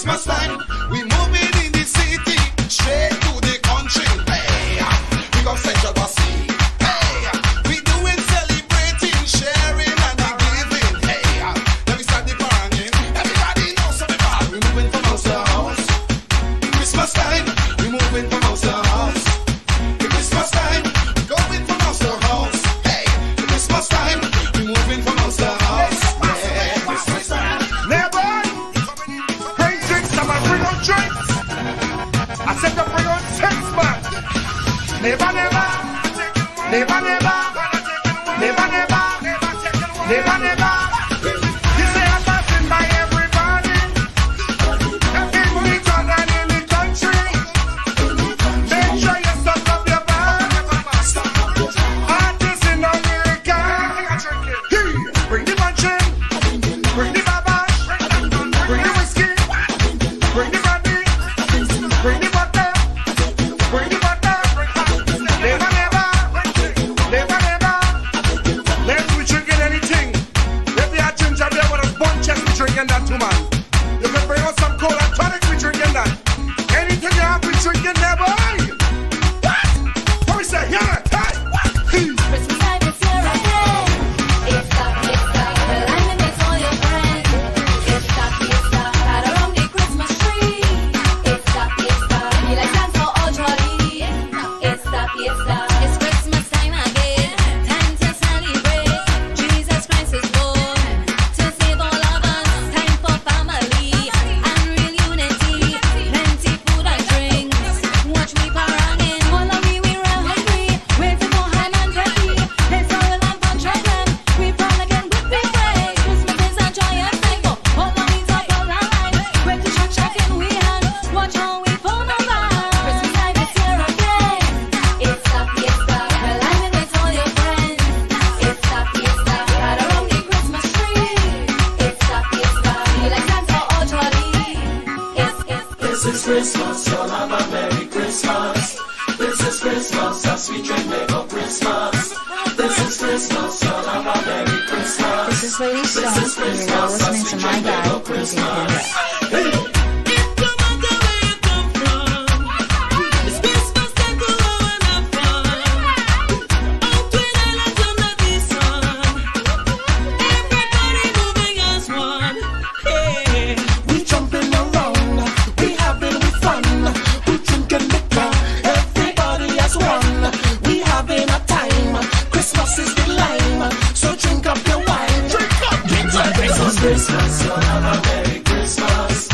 Christmas time, we moving in the city, straight to the country. Hey. moving from house to house. The Christmas time, going from house to house. Hey, the Christmas time, we moving from house to house. Yeah, Christmas time. Neighbor, bring drinks, someone bring on drinks. I said to bring on sex, man. Never, never, never, never, never, never, never, never. You say I'm passing by everybody, in Britain and in the country. Make sure you suck up your bag. Artists in America, bring the punching, bring the babash, bring the whiskey, bring the brandy, bring the butter, bring the butter. Never, never, never, never. Let's we drinking anything. If we are ginger beer with a sponge chest, we drinking that too, man. You can bring us some cola tonic, we drinking that. Anything you have, we drinking there, boy. What? What we say? Yeah, hey. Christmas time is here again. It's the and it's all your friends. It's the right around the Christmas tree. It's the we like dance for all jolly. It's the it's Christmas time again. Time to celebrate. Jesus Christ is born to save all of us. Time for family and real unity. Plenty food and drinks. Watch me parangin'. All of we real hungry. Waiting for ham and turkey. It's all a lamp and chocolate. We frolicking with big way. Christmas is a joyous time for all of we top of our life. With the check in we hand. Watch how we pull them back. Christmas time is here again. It's the well, I mean it's all your friends. It's the right around the Christmas tree. It's the we like dance for all jolly. This is Christmas, y'all have a Merry Christmas. This is Christmas, a sweet drink make up Christmas. This is Christmas, y'all have a Merry Christmas. This is Lady Stone, and you're now listening to my guy, DJ Panda. We jumping around, we having fun, we drinking liquor, everybody as one. We having a time, Christmas is the lime, so drink up your wine. Drink up, Christmas, Christmas, you'll have a Merry Christmas.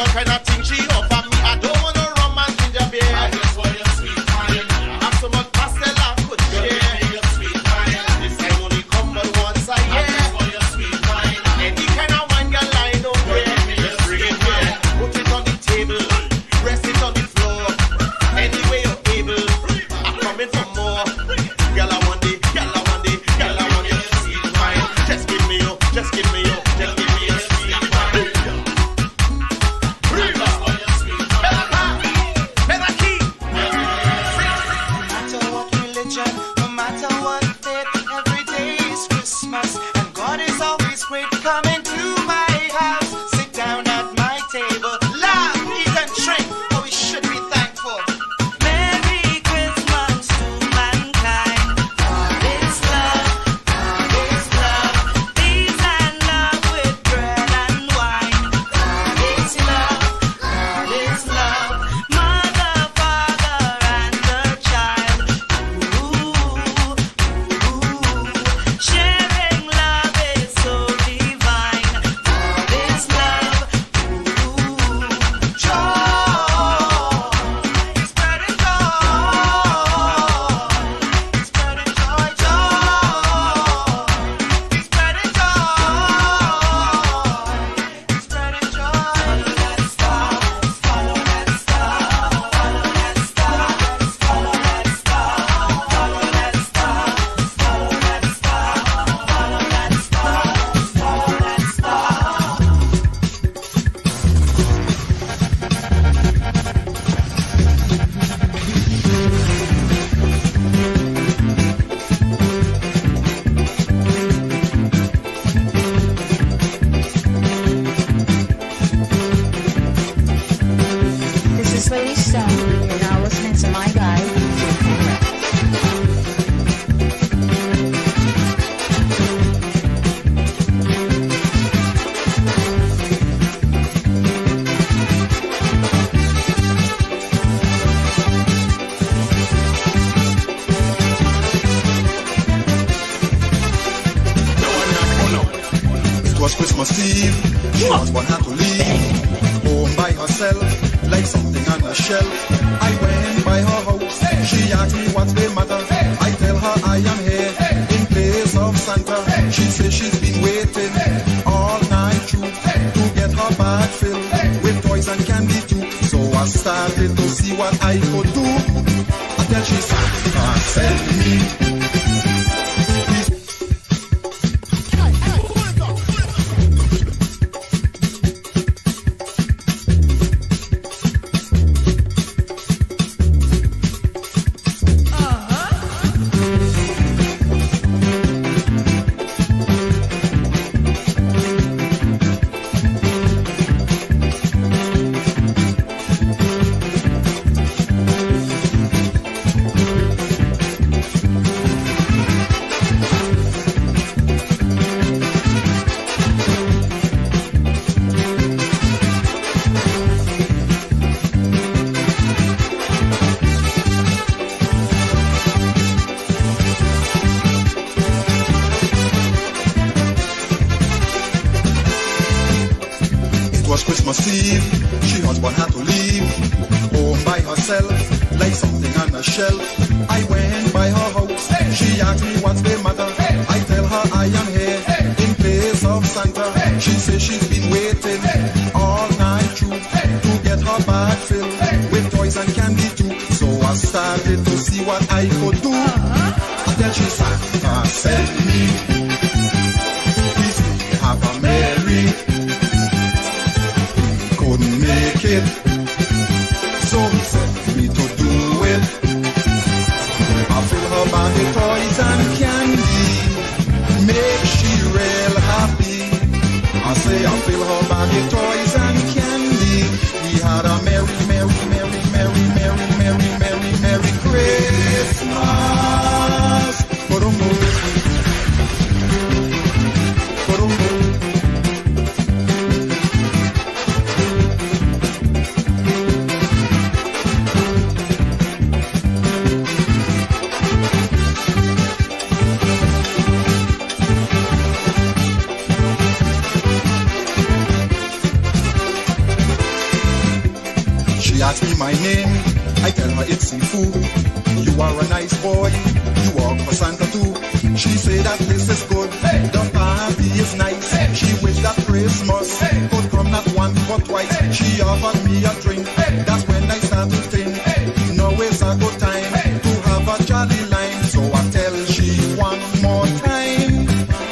all kind of things she offer me. I don't want no rum and ginger beer. I just want your sweet wine. Have so much pastel I could share. Give me your sweet wine. This time only come but once a year. I just want your sweet wine. Any kind of wine you line up there. Give me your sweet wine. Put it on the table, rest it on the floor. Any way you're able, I'm coming for more. Girl, I want it, girl, I want it, girl, I want your sweet wine. Just give me your, just give me your, just give me your sweet wine. No matter what faith, every day is Christmas, and God is always great. Coming to my house, sit down at my table, laugh, eat and drink, but we should be thankful. Merry Christmas to mankind. God is love, God is love. Peace and love with bread and wine. God is love, God is love. Mother, father, and the child. Sharing love is so divine. God is love. Joy. Spreading joy. Spreading joy. Joy. Spreading joy. Spreading joy. Follow that star. Follow that star. Follow that star. Follow that star. Follow that star. Follow that star. Follow that star. Follow that star. This is Lady Stone. You're now listening to my guy, DJ Penrith. It was Christmas Eve, she was one had to leave home by herself, like something on a shelf. I went by her house, she asked me what's the matter. I tell her I am here in place of Santa. She says she's been waiting all night through to get her bag filled with toys and candy too. So I started to see what I could do until she sent me. It was Christmas Eve, she husband had to leave home by herself, like something on a shelf. I went by her house, she asked me what's the matter. I tell her I am here in place of Santa. She says she's been waiting all night through to get her bag filled with toys and candy too. So I started to see what I could do until she Santa sent me. Please have a merry. Couldn't make it, so he sent me to do it. I fill her bag with toys and candy, make she real happy. I say I fill her bag with toys and candy. We had a merry, merry, merry, merry, merry, merry, merry, merry Christmas. asks me my name, I tell her it's Sifu. You are a nice boy, you walk for Santa too. She say that this is good, the party is nice. She wish that Christmas could come not once but twice. She offered me a drink, that's when I start to think. No, it's a good time to have a jolly line. So I tell she one more time,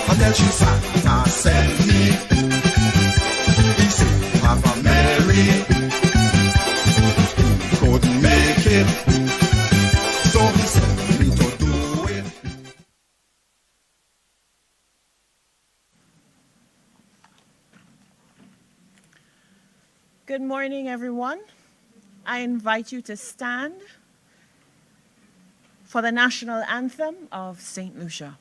I tell she Santa sent me. He said have a merry, couldn't make it. So he sent me to do it. Good morning, everyone. I invite you to stand for the national anthem of St. Lucia.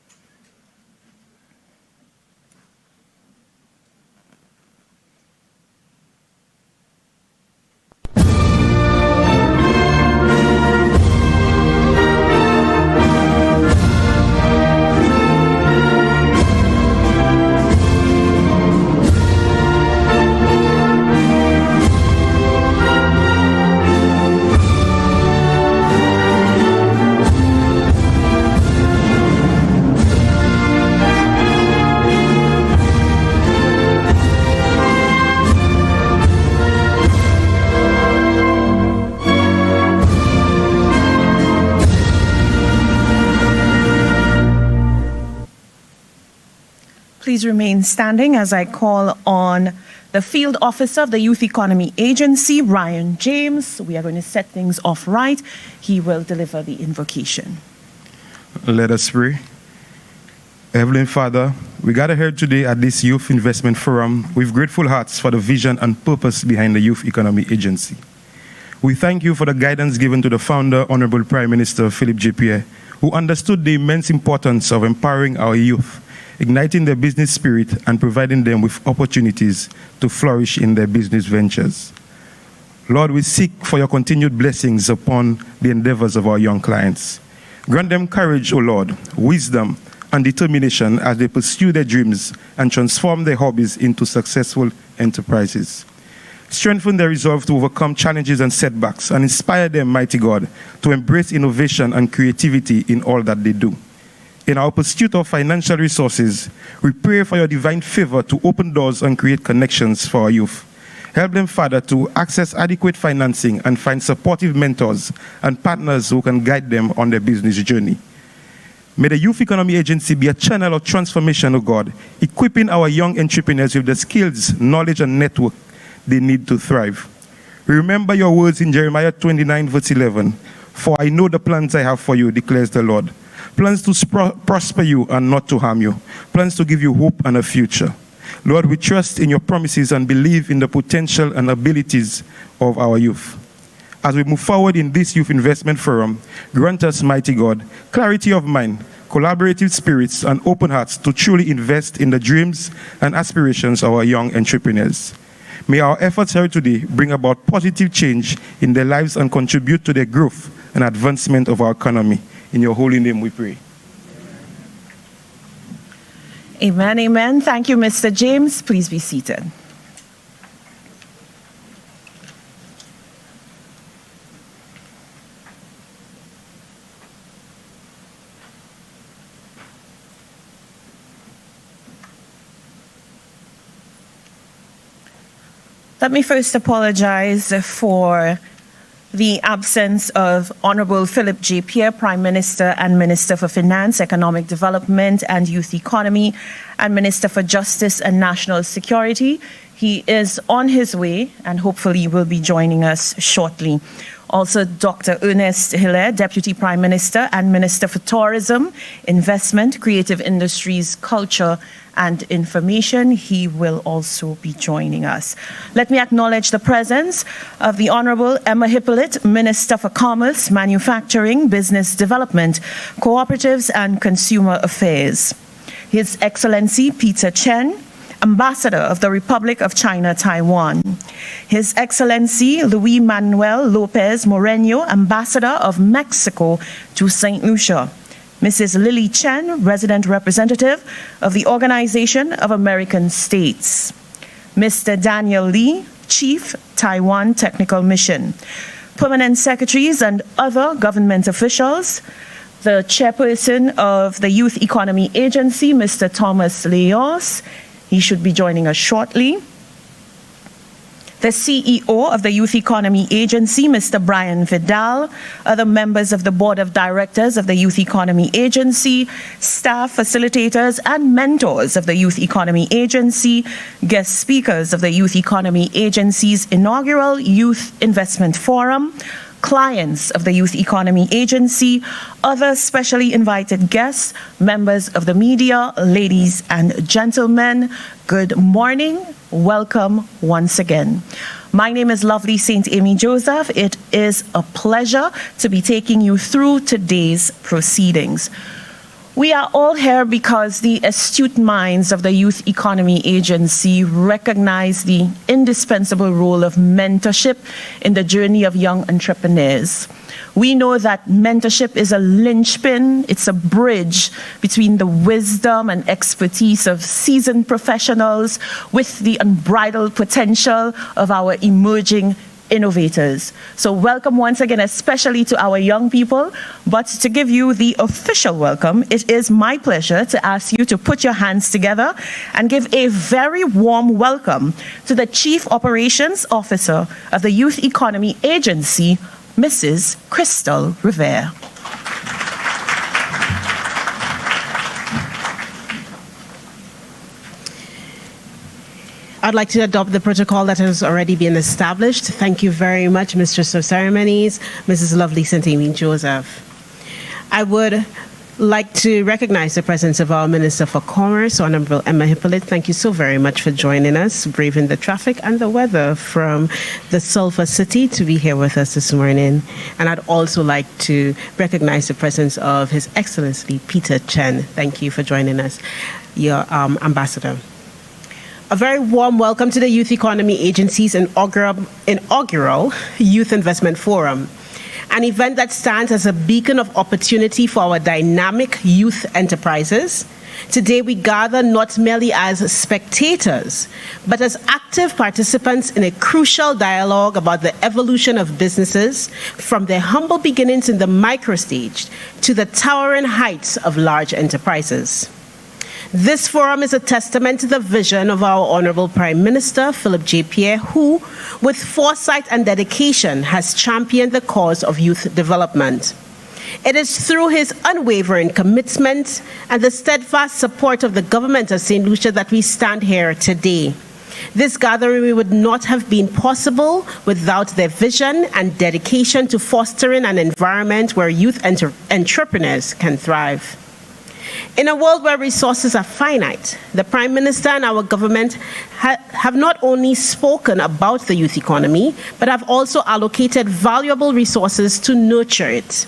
Please remain standing as I call on the Field Officer of the Youth Economy Agency, Ryan James. We are going to set things off right. He will deliver the invocation. Let us pray. Heavenly Father, we gather here today at this Youth Investment Forum with grateful hearts for the vision and purpose behind the Youth Economy Agency. We thank you for the guidance given to the founder, Honorable Prime Minister Philip J. Pierre, who understood the immense importance of empowering our youth, igniting their business spirit and providing them with opportunities to flourish in their business ventures. Lord, we seek for your continued blessings upon the endeavors of our young clients. Grant them courage, O Lord, wisdom, and determination as they pursue their dreams and transform their hobbies into successful enterprises. Strengthen their resolve to overcome challenges and setbacks and inspire them, mighty God, to embrace innovation and creativity in all that they do. In our pursuit of financial resources, we pray for your divine favor to open doors and create connections for our youth. Help them, Father, to access adequate financing and find supportive mentors and partners who can guide them on their business journey. May the Youth Economy Agency be a channel of transformation, O God, equipping our young entrepreneurs with the skills, knowledge, and network they need to thrive. Remember your words in Jeremiah 29, verse 11. For I know the plans I have for you, declares the Lord. Plans to prosper you and not to harm you. Plans to give you hope and a future. Lord, we trust in your promises and believe in the potential and abilities of our youth. As we move forward in this Youth Investment Forum, grant us, mighty God, clarity of mind, collaborative spirits, and open hearts to truly invest in the dreams and aspirations of our young entrepreneurs. May our efforts here today bring about positive change in their lives and contribute to the growth and advancement of our economy. In your holy name we pray. Amen, amen. Thank you, Mr. James. Please be seated. Let me first apologize for the absence of Honorable Philip J. Pierre, Prime Minister and Minister for Finance, Economic Development and Youth Economy, and Minister for Justice and National Security. He is on his way and hopefully will be joining us shortly. Also, Dr. Ernest Hilaire, Deputy Prime Minister and Minister for Tourism, Investment, Creative Industries, Culture and Information. He will also be joining us. Let me acknowledge the presence of the Honorable Emma Hippolyte, Minister for Commerce, Manufacturing, Business Development, Cooperatives and Consumer Affairs. His Excellency Peter Chen, Ambassador of the Republic of China, Taiwan. His Excellency Luis Manuel Lopez Moreno, Ambassador of Mexico to St. Lucia. Mrs. Lily Chen, Resident Representative of the Organization of American States. Mr. Daniel Lee, Chief, Taiwan Technical Mission. Permanent secretaries and other government officials, the chairperson of the Youth Economy Agency, Mr. Thomas Leos, he should be joining us shortly. The CEO of the Youth Economy Agency, Mr. Brian Vidal, other members of the Board of Directors of the Youth Economy Agency, staff, facilitators, and mentors of the Youth Economy Agency, guest speakers of the Youth Economy Agency's inaugural Youth Investment Forum, clients of the Youth Economy Agency, other specially invited guests, members of the media, ladies and gentlemen, good morning. Welcome once again. My name is Lovely St. Amy Joseph. It is a pleasure to be taking you through today's proceedings. We are all here because the astute minds of the Youth Economy Agency recognize the indispensable role of mentorship in the journey of young entrepreneurs. We know that mentorship is a linchpin, it's a bridge between the wisdom and expertise of seasoned professionals with the unbridled potential of our emerging innovators. So welcome once again, especially to our young people. But to give you the official welcome, it is my pleasure to ask you to put your hands together and give a very warm welcome to the Chief Operations Officer of the Youth Economy Agency, Mrs. Crystal Rivera. I'd like to adopt the protocol that has already been established. Thank you very much, Mistress of Ceremonies, Mrs. Lovely St. Amy Joseph. I would like to recognize the presence of our Minister for Commerce, Honorable Emma Hippolyte. Thank you so very much for joining us, braving the traffic and the weather from the Sulphur City to be here with us this morning. And I'd also like to recognize the presence of His Excellency Peter Chen. Thank you for joining us, your Ambassador. A very warm welcome to the Youth Economy Agency's inaugural Youth Investment Forum, an event that stands as a beacon of opportunity for our dynamic youth enterprises. Today we gather not merely as spectators, but as active participants in a crucial dialogue about the evolution of businesses from their humble beginnings in the micro stage to the towering heights of large enterprises. This forum is a testament to the vision of our Honorable Prime Minister, Philip J. Pierre, who, with foresight and dedication, has championed the cause of youth development. It is through his unwavering commitment and the steadfast support of the government of St. Lucia that we stand here today. This gathering would not have been possible without their vision and dedication to fostering an environment where youth entrepreneurs can thrive. In a world where resources are finite, the Prime Minister and our government have not only spoken about the youth economy, but have also allocated valuable resources to nurture it.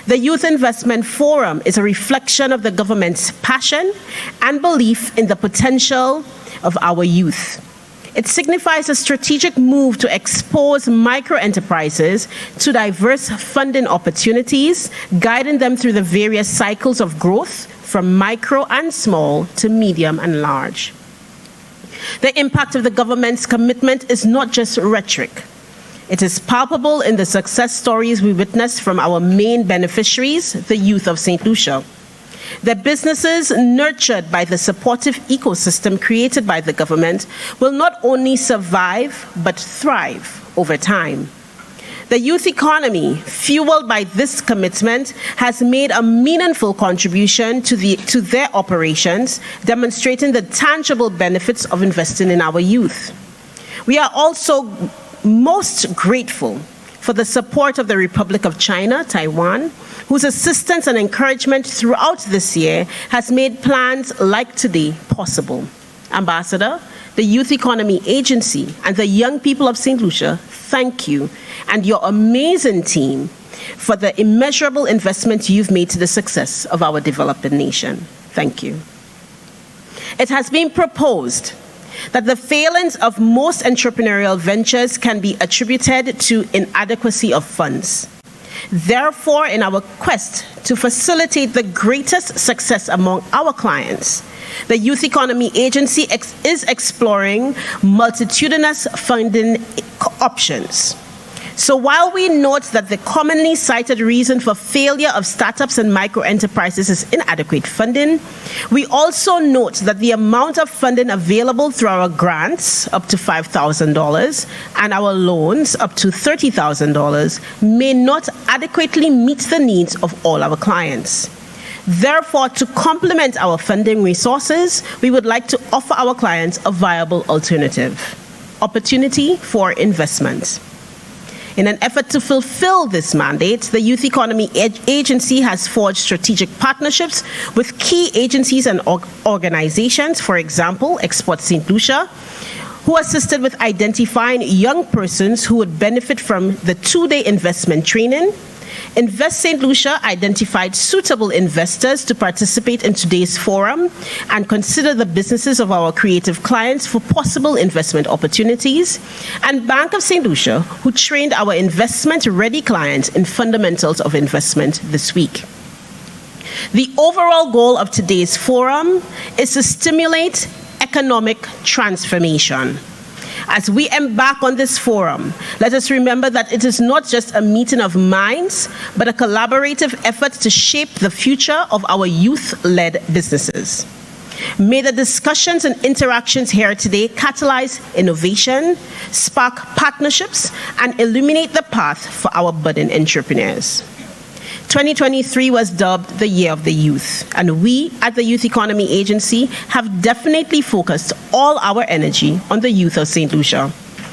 The Youth Investment Forum is a reflection of the government's passion and belief in the potential of our youth. It signifies a strategic move to expose micro-enterprises to diverse funding opportunities, guiding them through the various cycles of growth from micro and small to medium and large. The impact of the government's commitment is not just rhetoric. It is palpable in the success stories we witness from our main beneficiaries, the youth of St. Lucia. Their businesses, nurtured by the supportive ecosystem created by the government, will not only survive, but thrive over time. The youth economy, fueled by this commitment, has made a meaningful contribution to their operations, demonstrating the tangible benefits of investing in our youth. We are also most grateful for the support of the Republic of China, Taiwan, whose assistance and encouragement throughout this year has made plans like today possible. Ambassador, the Youth Economy Agency, and the young people of St. Lucia, thank you, and your amazing team for the immeasurable investment you've made to the success of our developing nation. Thank you. It has been proposed that the failings of most entrepreneurial ventures can be attributed to inadequacy of funds. Therefore, in our quest to facilitate the greatest success among our clients, the Youth Economy Agency is exploring multitudinous funding options. So while we note that the commonly cited reason for failure of startups and micro-enterprises is inadequate funding, we also note that the amount of funding available through our grants, up to $5,000, and our loans, up to $30,000, may not adequately meet the needs of all our clients. Therefore, to complement our funding resources, we would like to offer our clients a viable alternative: opportunity for investment. In an effort to fulfill this mandate, the Youth Economy Agency has forged strategic partnerships with key agencies and organizations, for example, Export St. Lucia, who assisted with identifying young persons who would benefit from the 2-day investment training. Invest St. Lucia identified suitable investors to participate in today's forum and consider the businesses of our creative clients for possible investment opportunities. And Bank of St. Lucia, who trained our investment-ready clients in fundamentals of investment this week. The overall goal of today's forum is to stimulate economic transformation. As we embark on this forum, let us remember that it is not just a meeting of minds, but a collaborative effort to shape the future of our youth-led businesses. May the discussions and interactions here today catalyze innovation, spark partnerships, and illuminate the path for our budding entrepreneurs. 2023 was dubbed the Year of the Youth, and we at the Youth Economy Agency have definitely focused all our energy on the youth of St. Lucia.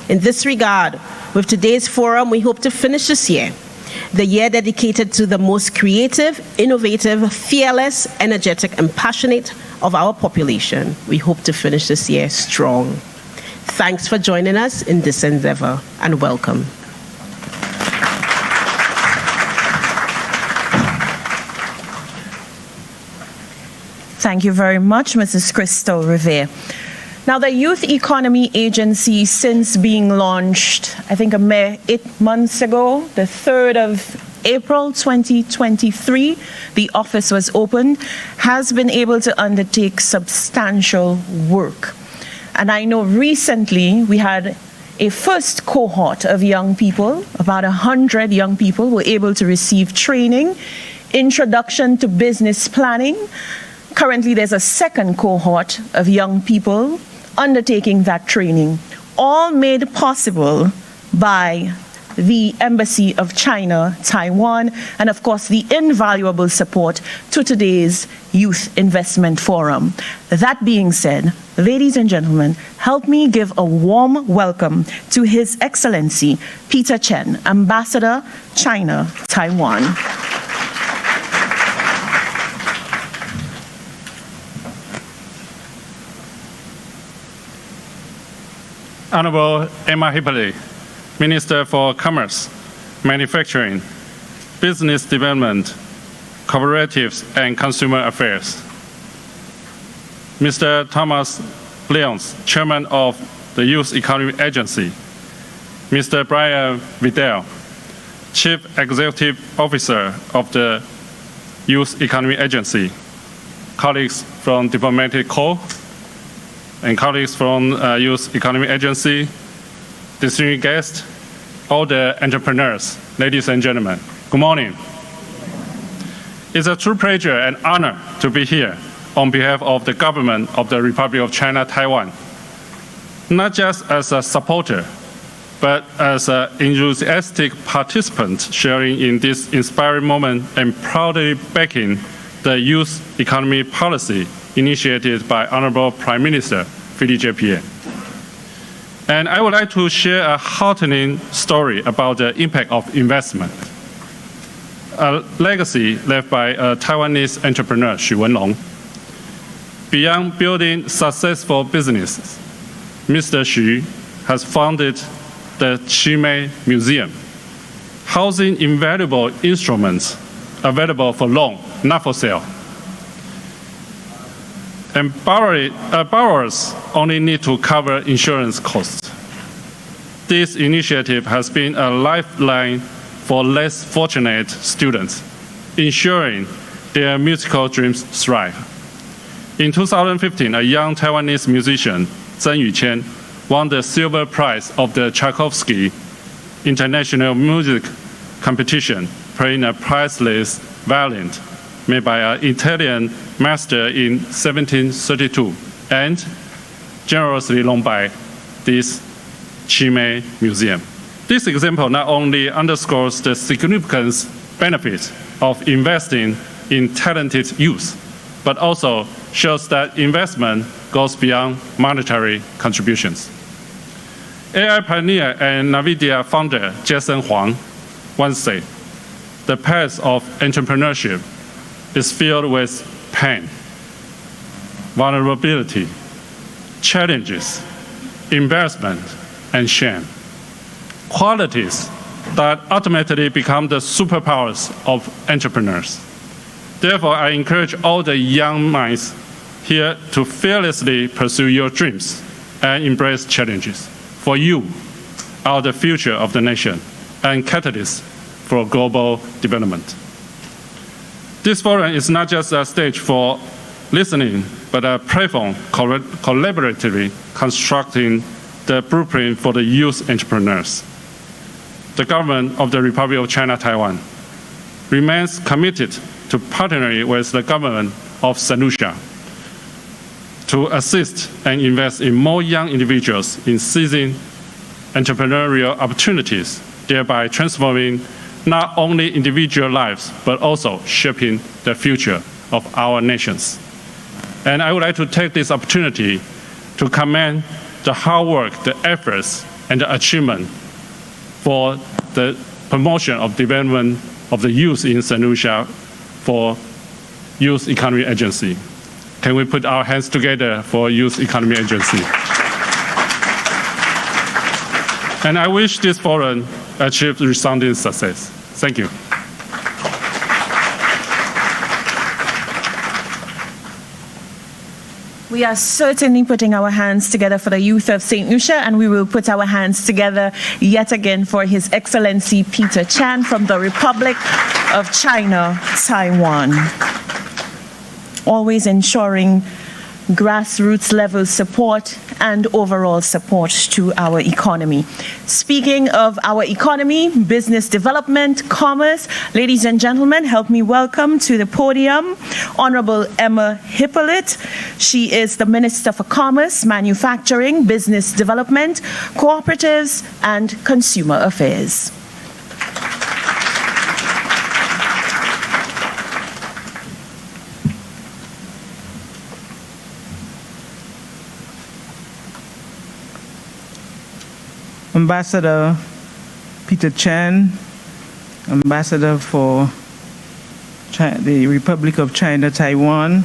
In this regard, with today's forum, we hope to finish this year, the year dedicated to the most creative, innovative, fearless, energetic, and passionate of our population. We hope to finish this year strong. Thanks for joining us in this endeavor, and welcome. Thank you very much, Mrs. Crystal Revere. Now, the Youth Economy Agency, since being launched, I think a mere 8 months ago, the 3rd of April 2023, the office was opened, has been able to undertake substantial work. And I know recently we had a first cohort of young people, about 100 young people were able to receive training, introduction to business planning. Currently, there's a second cohort of young people undertaking that training, all made possible by the Embassy of China, Taiwan, and of course, the invaluable support to today's Youth Investment Forum. That being said, ladies and gentlemen, help me give a warm welcome to His Excellency Peter Chen, Ambassador, China, Taiwan. Honorable Emma Hippoly, Minister for Commerce, Manufacturing, Business Development, Cooperatives and Consumer Affairs. Mr. Thomas Lyons, Chairman of the Youth Economy Agency. Mr. Brian Vidal, Chief Executive Officer of the Youth Economy Agency. Colleagues from Diplomatic Corps, and colleagues from Youth Economy Agency, distinguished guests, all the entrepreneurs, ladies and gentlemen, good morning. It's a true pleasure and honor to be here on behalf of the government of the Republic of China, Taiwan, not just as a supporter, but as an enthusiastic participant sharing in this inspiring moment and proudly backing the youth economy policy initiated by Honorable Prime Minister Philippe JPA. And I would like to share a heartening story about the impact of investment. A legacy left by a Taiwanese entrepreneur, Xu Wenlong. Beyond building successful businesses, Mr. Xu has founded the Qimei Museum, housing invaluable instruments available for loan, not for sale. And borrowers only need to cover insurance costs. This initiative has been a lifeline for less fortunate students, ensuring their musical dreams thrive. In 2015, a young Taiwanese musician, Zheng Yuqian, won the silver prize of the Tchaikovsky International Music Competition, playing a priceless violin made by an Italian master in 1732 and generously loaned by this Chimay Museum. This example not only underscores the significant benefits of investing in talented youth, but also shows that investment goes beyond monetary contributions. AI pioneer and NVIDIA founder Jason Huang once said, "The path of entrepreneurship is filled with pain, vulnerability, challenges, embarrassment, and shame, qualities that ultimately become the superpowers of entrepreneurs." Therefore, I encourage all the young minds here to fearlessly pursue your dreams and embrace challenges. For you are the future of the nation and catalysts for global development. This forum is not just a stage for listening, but a platform collaboratively constructing the blueprint for the youth entrepreneurs. The government of the Republic of China, Taiwan remains committed to partnering with the government of St. Lucia to assist and invest in more young individuals in seizing entrepreneurial opportunities, thereby transforming not only individual lives, but also shaping the future of our nations. And I would like to take this opportunity to commend the hard work, the efforts, and the achievement for the promotion of development of the youth in St. Lucia for Youth Economy Agency. Can we put our hands together for Youth Economy Agency? And I wish this forum achieves resounding success. Thank you. We are certainly putting our hands together for the youth of St. Lucia, and we will put our hands together yet again for His Excellency Peter Chan from the Republic of China, Taiwan. Always ensuring grassroots level support and overall support to our economy. Speaking of our economy, business development, commerce, ladies and gentlemen, help me welcome to the podium Honorable Emma Hippolyte. She is the Minister for Commerce, Manufacturing, Business Development, Cooperatives, and Consumer Affairs. Ambassador Peter Chan, Ambassador for the Republic of China, Taiwan.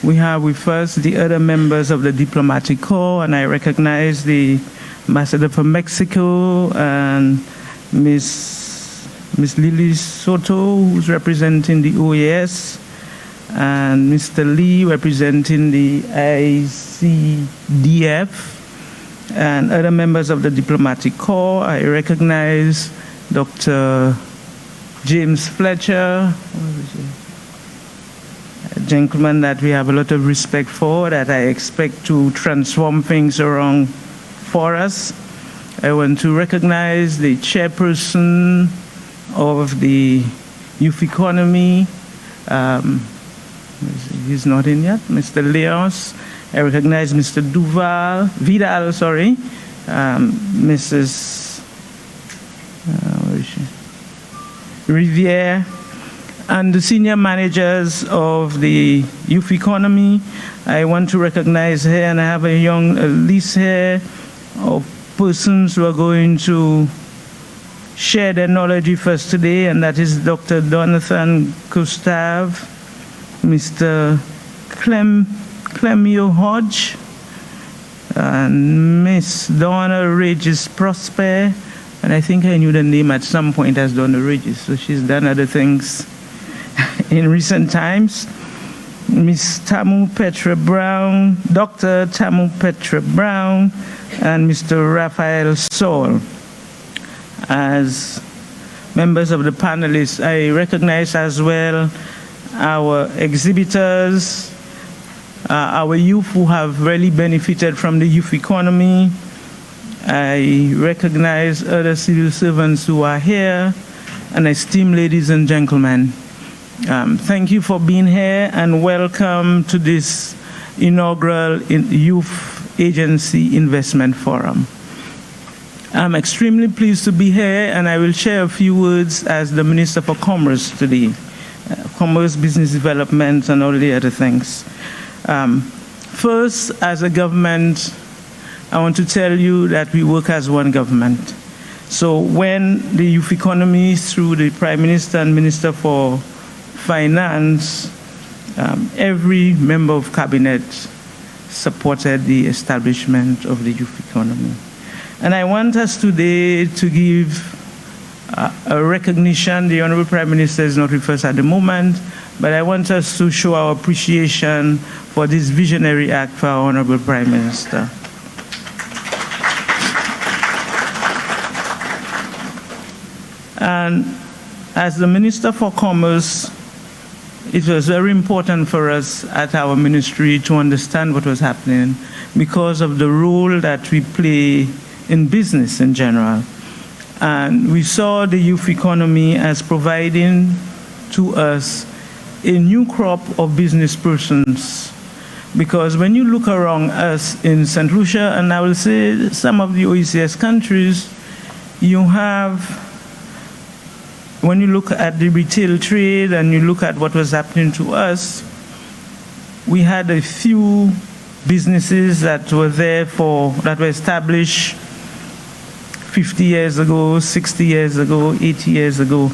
We have with us the other members of the Diplomatic Corps, and I recognize the Ambassador for Mexico and Miss Lily Soto, who's representing the OAS, and Mr. Lee representing the ICDF, and other members of the Diplomatic Corps. I recognize Dr. James Fletcher, a gentleman that we have a lot of respect for, that I expect to transform things around for us. I want to recognize the chairperson of the Youth Economy. He's not in yet, Mr. Leos. I recognize Mr. Vidal, Mrs. Where is she? Riviere, and the senior managers of the Youth Economy. I want to recognize here, and I have a young list here of persons who are going to share their knowledge with us today, and that is Dr. Donathan Gustave, Mr. Clemio Hodge, and Miss Donna Regis Prosper, and I think I knew the name at some point as Donna Regis, so she's done other things in recent times. Miss Tamu Petra Brown, Dr. Tamu Petra Brown, and Mr. Raphael Saul. As members of the panelists. I recognize as well our exhibitors, our youth who have really benefited from the youth economy. I recognize other civil servants who are here, and esteemed ladies and gentlemen. Thank you for being here and welcome to this inaugural Youth Agency Investment Forum. I'm extremely pleased to be here, and I will share a few words as the Minister for Commerce today. Commerce, business development, and all the other things. First, as a government, I want to tell you that we work as one government. So when the youth economy, through the Prime Minister and Minister for Finance, every member of cabinet supported the establishment of the youth economy. And I want us today to give a recognition. The Honorable Prime Minister is not with us at the moment, but I want us to show our appreciation for this visionary act for our Honorable Prime Minister. And as the Minister for Commerce, it was very important for us at our ministry to understand what was happening because of the role that we play in business in general. And we saw the youth economy as providing to us a new crop of business persons. Because when you look around us in St. Lucia, and I will say some of the OECS countries, you have, when you look at the retail trade and you look at what was happening to us, we had a few businesses that were there that were established 50 years ago, 60 years ago, 80 years ago.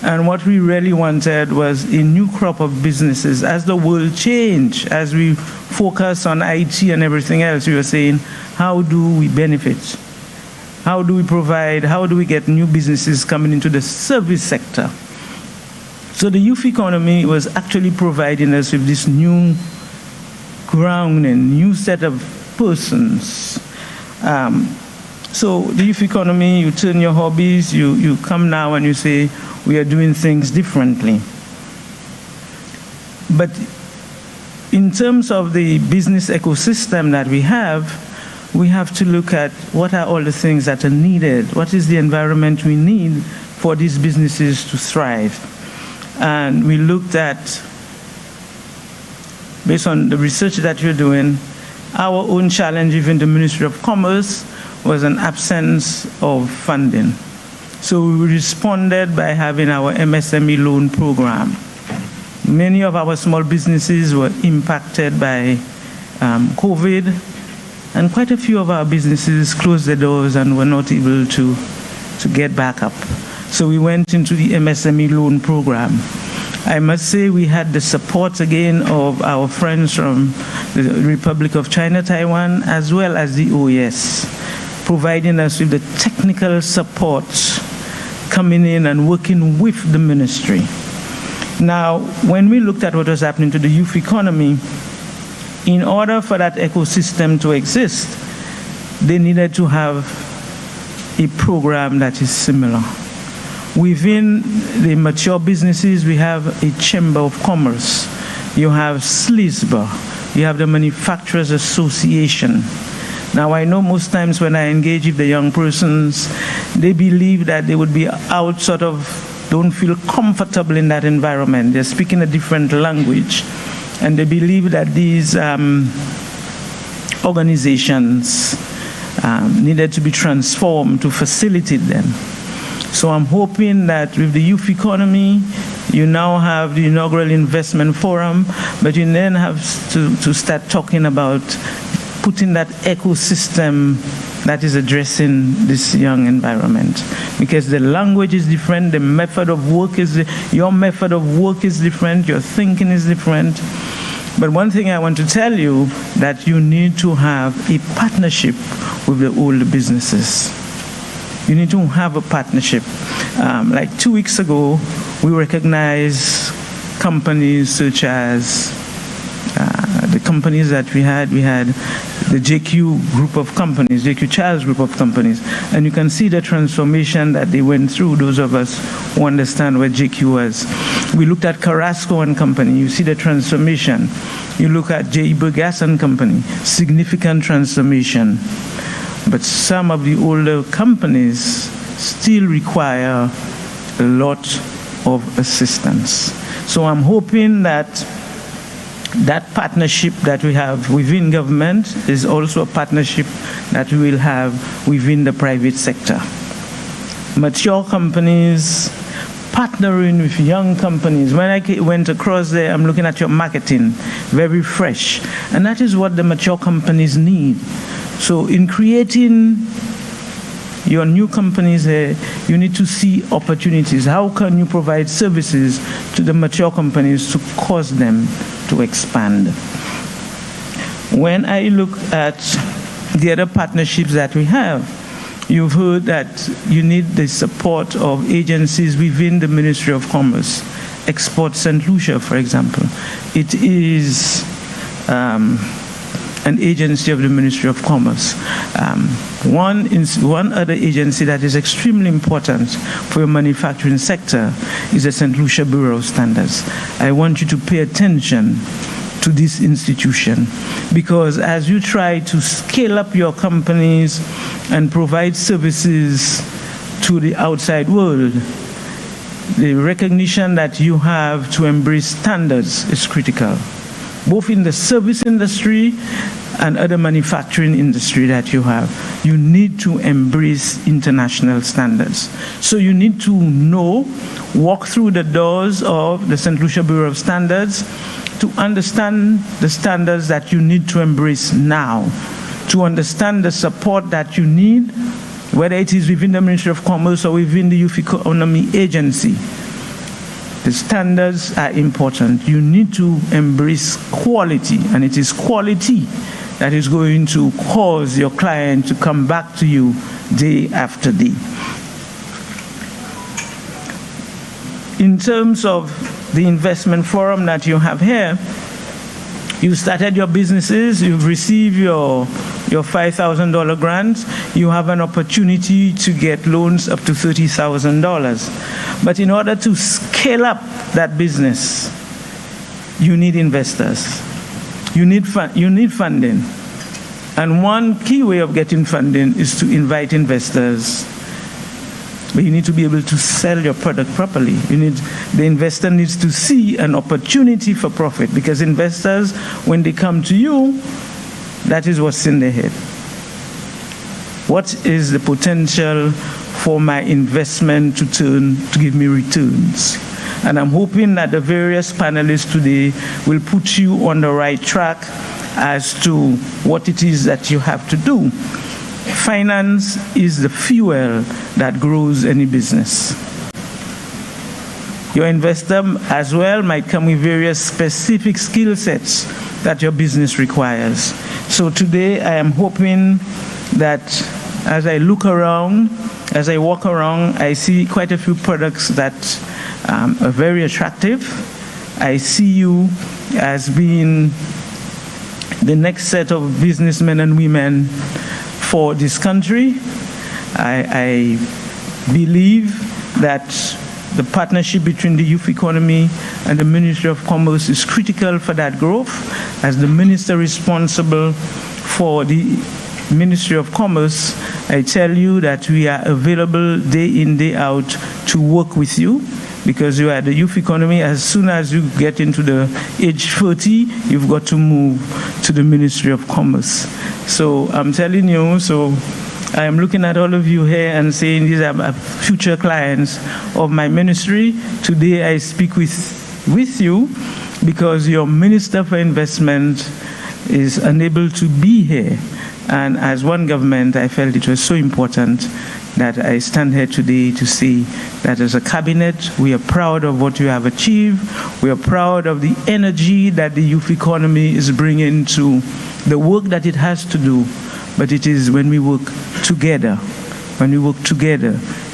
And what we really wanted was a new crop of businesses. As the world changed, as we focus on IT and everything else, we were saying, how do we benefit? How do we provide, how do we get new businesses coming into the service sector? So the youth economy was actually providing us with this new ground and new set of persons. So the youth economy, you turn your hobbies, you come now and you say, we are doing things differently. But in terms of the business ecosystem that we have to look at what are all the things that are needed, what is the environment we need for these businesses to thrive. And we looked at, based on the research that you're doing, our own challenge within the Ministry of Commerce was an absence of funding. So we responded by having our MSME loan program. Many of our small businesses were impacted by COVID, and quite a few of our businesses closed their doors and were not able to get back up. So we went into the MSME loan program. I must say we had the support again of our friends from the Republic of China, Taiwan, as well as the OES, providing us with the technical support, coming in and working with the ministry. Now, when we looked at what was happening to the youth economy, in order for that ecosystem to exist, they needed to have a program that is similar. Within the mature businesses, we have a Chamber of Commerce. You have SLISBA. You have the Manufacturers Association. Now, I know most times when I engage with the young persons, they believe that they would be out, don't feel comfortable in that environment. They're speaking a different language. And they believe that these organizations needed to be transformed to facilitate them. So I'm hoping that with the youth economy, you now have the inaugural investment forum, but you then have to start talking about putting that ecosystem that is addressing this young environment. Because the language is different, the method of work your method of work is different, your thinking is different. But one thing I want to tell you, that you need to have a partnership with the older businesses. You need to have a partnership. Like 2 weeks ago, we recognized companies such as the companies that we had the JQ group of companies, JQ Childs group of companies, and you can see the transformation that they went through, those of us who understand what JQ was. We looked at Carrasco and Company, you see the transformation. You look at J. Gas and Company, significant transformation. But some of the older companies still require a lot of assistance. So I'm hoping that that partnership that we have within government is also a partnership that we will have within the private sector. Mature companies partnering with young companies. When I went across there, I'm looking at your marketing, very fresh. And that is what the mature companies need. So in creating your new companies here, you need to see opportunities. How can you provide services to the mature companies to cause them to expand? When I look at the other partnerships that we have, you've heard that you need the support of agencies within the Ministry of Commerce. Export St. Lucia, for example. It is an agency of the Ministry of Commerce. One other agency that is extremely important for your manufacturing sector is the St. Lucia Bureau of Standards. I want you to pay attention to this institution, because as you try to scale up your companies and provide services to the outside world, the recognition that you have to embrace standards is critical, both in the service industry and other manufacturing industry that you have. You need to embrace international standards. So you need to know, walk through the doors of the St. Lucia Bureau of Standards to understand the standards that you need to embrace now, to understand the support that you need, whether it is within the Ministry of Commerce or within the Youth Economy Agency. The standards are important. You need to embrace quality, and it is quality that is going to cause your client to come back to you day after day. In terms of the investment forum that you have here, you started your businesses, you've received your $5,000 grant, you have an opportunity to get loans up to $30,000. But in order to scale up that business, you need investors. You need funding. And one key way of getting funding is to invite investors. But you need to be able to sell your product properly. The investor needs to see an opportunity for profit, because investors, when they come to you, that is what's in their head. What is the potential for my investment to give me returns? And I'm hoping that the various panelists today will put you on the right track as to what it is that you have to do. Finance is the fuel that grows any business. Your investor as well might come with various specific skill sets that your business requires. So today I am hoping that as I look around, as I walk around, I see quite a few products that are very attractive. I see you as being the next set of businessmen and women for this country. I believe that the partnership between the youth economy and the Ministry of Commerce is critical for that growth. As the minister responsible for the Ministry of Commerce, I tell you that we are available day in, day out to work with you, because you are the youth economy. As soon as you get into the age 30, you've got to move to the Ministry of Commerce. So I'm telling you, so I am looking at all of you here and saying these are future clients of my ministry. Today I speak with you because your Minister for Investment is unable to be here. And as one government, I felt it was so important that I stand here today to say that as a cabinet, we are proud of what you have achieved. We are proud of the energy that the youth economy is bringing to the work that it has to do. But it is when we work together,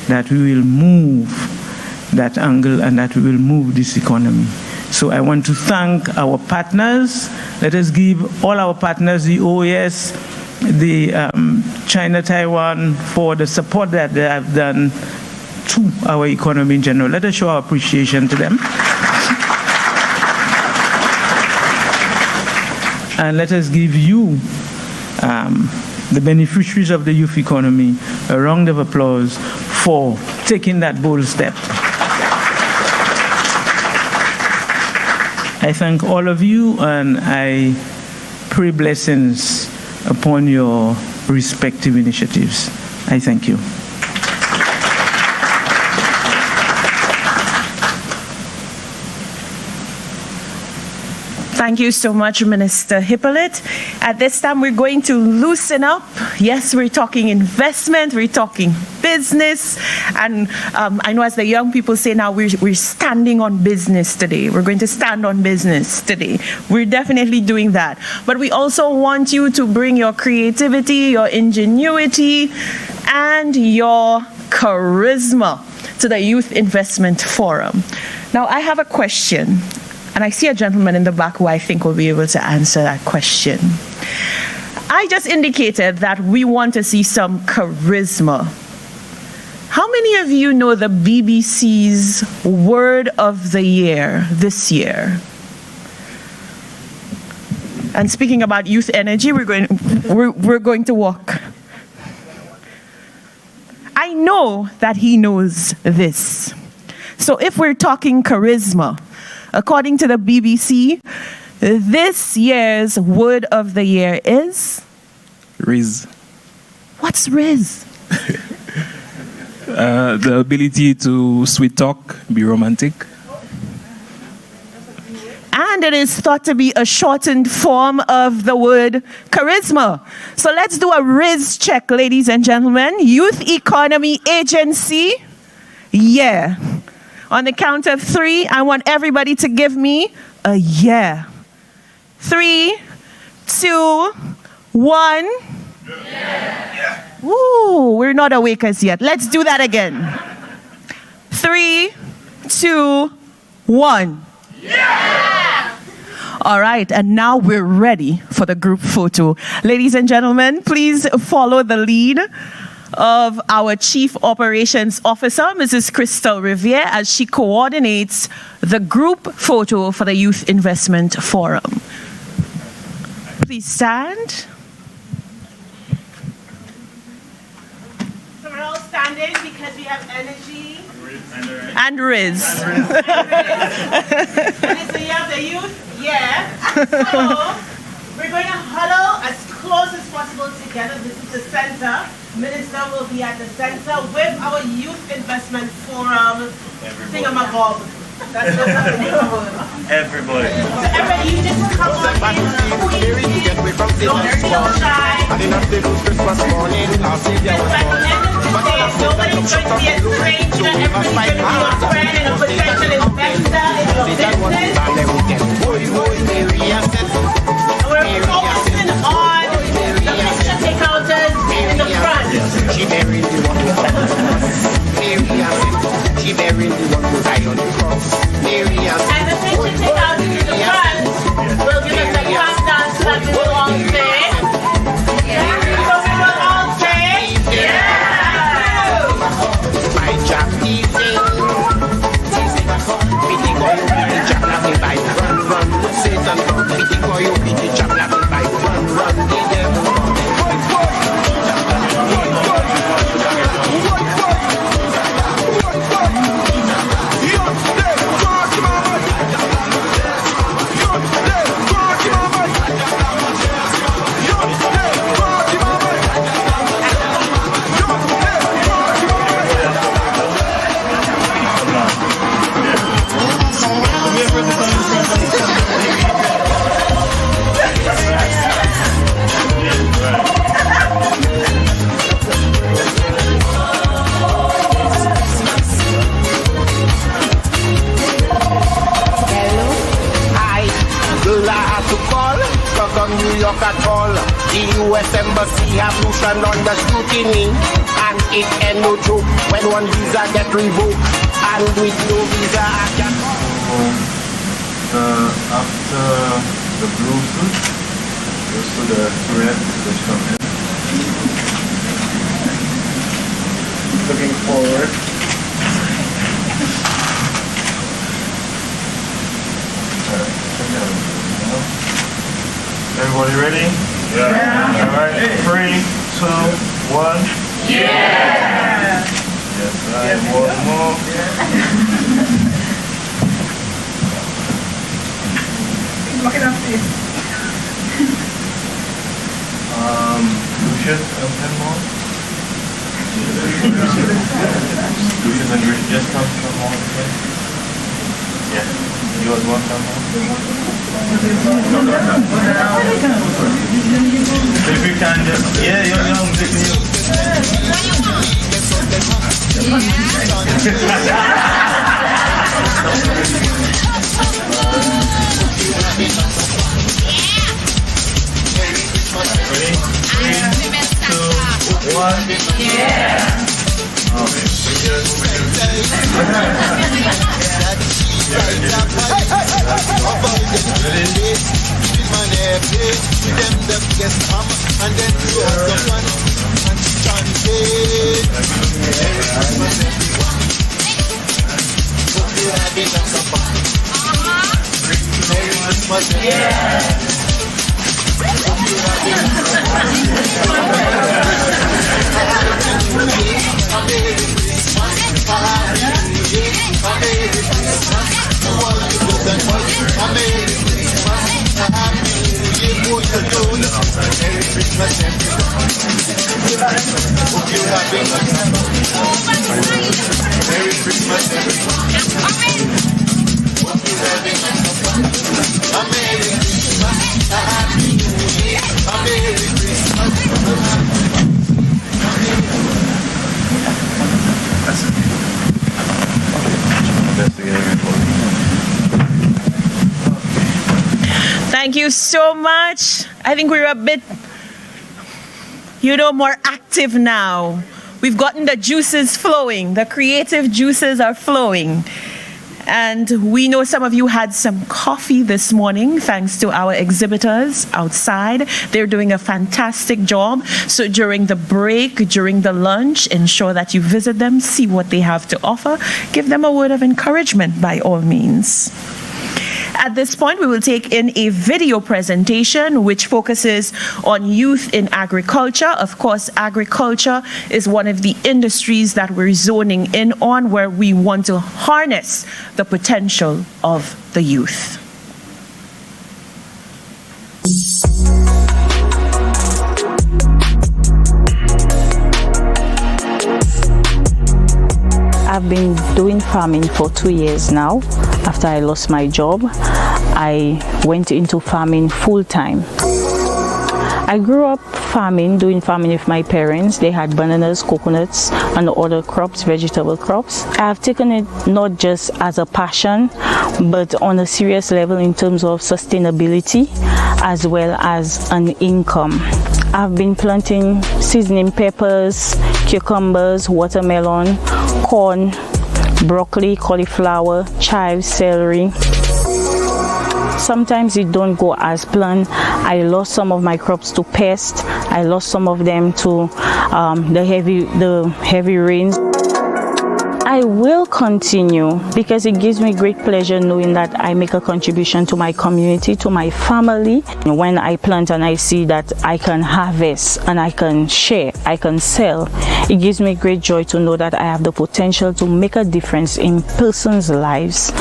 that we will move that angle and that we will move this economy. So I want to thank our partners. Let us give all our partners, the OAS, the China, Taiwan, for the support that they have done to our economy in general. Let us show our appreciation to them. And let us give you, the beneficiaries of the youth economy, a round of applause for taking that bold step. I thank all of you, and I pray blessings upon your respective initiatives. I thank you. Thank you so much, Minister Hippolyte. At this time, we're going to loosen up. Yes, we're talking investment, we're talking business, and I know as the young people say now, we're standing on business today. We're going to stand on business today. We're definitely doing that. But we also want you to bring your creativity, your ingenuity, and your charisma to the Youth Investment Forum. Now, I have a question. And I see a gentleman in the back who I think will be able to answer that question. I just indicated that we want to see some charisma. How many of you know the BBC's Word of the Year this year? And speaking about youth energy, we're going to walk. I know that he knows this. So if we're talking charisma, according to the BBC, this year's word of the year is? Riz. What's Riz? The ability to sweet talk, be romantic. And it is thought to be a shortened form of the word charisma. So let's do a Riz check, ladies and gentlemen. Youth Economy Agency. Yeah. On the count of 3, I want everybody to give me a yeah. 3, 2, 1. Yeah. Ooh, we're not awake as yet. Let's do that again. 3, 2, 1. Yeah. All right, and now we're ready for the group photo. Ladies and gentlemen, please follow the lead of our Chief Operations Officer, Mrs. Crystal Riviere, as she coordinates the group photo for the Youth Investment Forum. Please stand. So we're all standing because we have energy and Riz. And it's the year of the youth? Yeah. So we're going to huddle as close as possible together. This is the center. Minister will be at the center with our Youth Investment Forum thingamabob. That's the name of it. Everybody. So everybody, you just come on in. Don't feel shy. Christmas morning, I'll see you. Nobody's going to be a stranger. Everybody's going to be your friend and a potential investor in your business. We're focusing on the picture takeouters in the front. She buried the one who she buried the one who died on the cross. And the picture takeouters in the front will give us a countdown so that we will all say. So we will all say. Yeah. My job teasing. Pity for you, pity job laughing by run, Satan. Pity for you, pity job laughing by run, the devil. New York at all. The U.S. Embassy have Lucia under scrutiny, and it ain't no joke when one visa get revoked, and with no visa I can. After the blue suit goes to the red, which come in. Looking forward. Everybody ready? Yeah. All right. 3, 2, 1. Yeah. Yes, one more. Walking up this. Lucia, 10 more. Lucia's and Rich just come more. Okay. Yeah. You guys want some more? If you can just, yeah, I'm taking you. Ready? 3, 2, 1. Yeah. Thank you so much. I think we're a bit, more active now. We've gotten the juices flowing. The creative juices are flowing. And we know some of you had some coffee this morning, thanks to our exhibitors outside. They're doing a fantastic job. So during the break, during the lunch, ensure that you visit them, see what they have to offer. Give them a word of encouragement by all means. At this point, we will take in a video presentation which focuses on youth in agriculture. Of course, agriculture is one of the industries that we're zoning in on, where we want to harness the potential of the youth. I've been doing farming for 2 years now. After I lost my job, I went into farming full-time. I grew up doing farming with my parents. They had bananas, coconuts, and other crops, vegetable crops. I've taken it not just as a passion, but on a serious level in terms of sustainability, as well as an income. I've been planting seasoning peppers, cucumbers, watermelon, corn, broccoli, cauliflower, chives, celery. Sometimes it don't go as planned. I lost some of my crops to pests. I lost some of them to the heavy rains. I will continue because it gives me great pleasure knowing that I make a contribution to my community, to my family. When I plant and I see that I can harvest and I can share, I can sell, it gives me great joy to know that I have the potential to make a difference in persons' lives.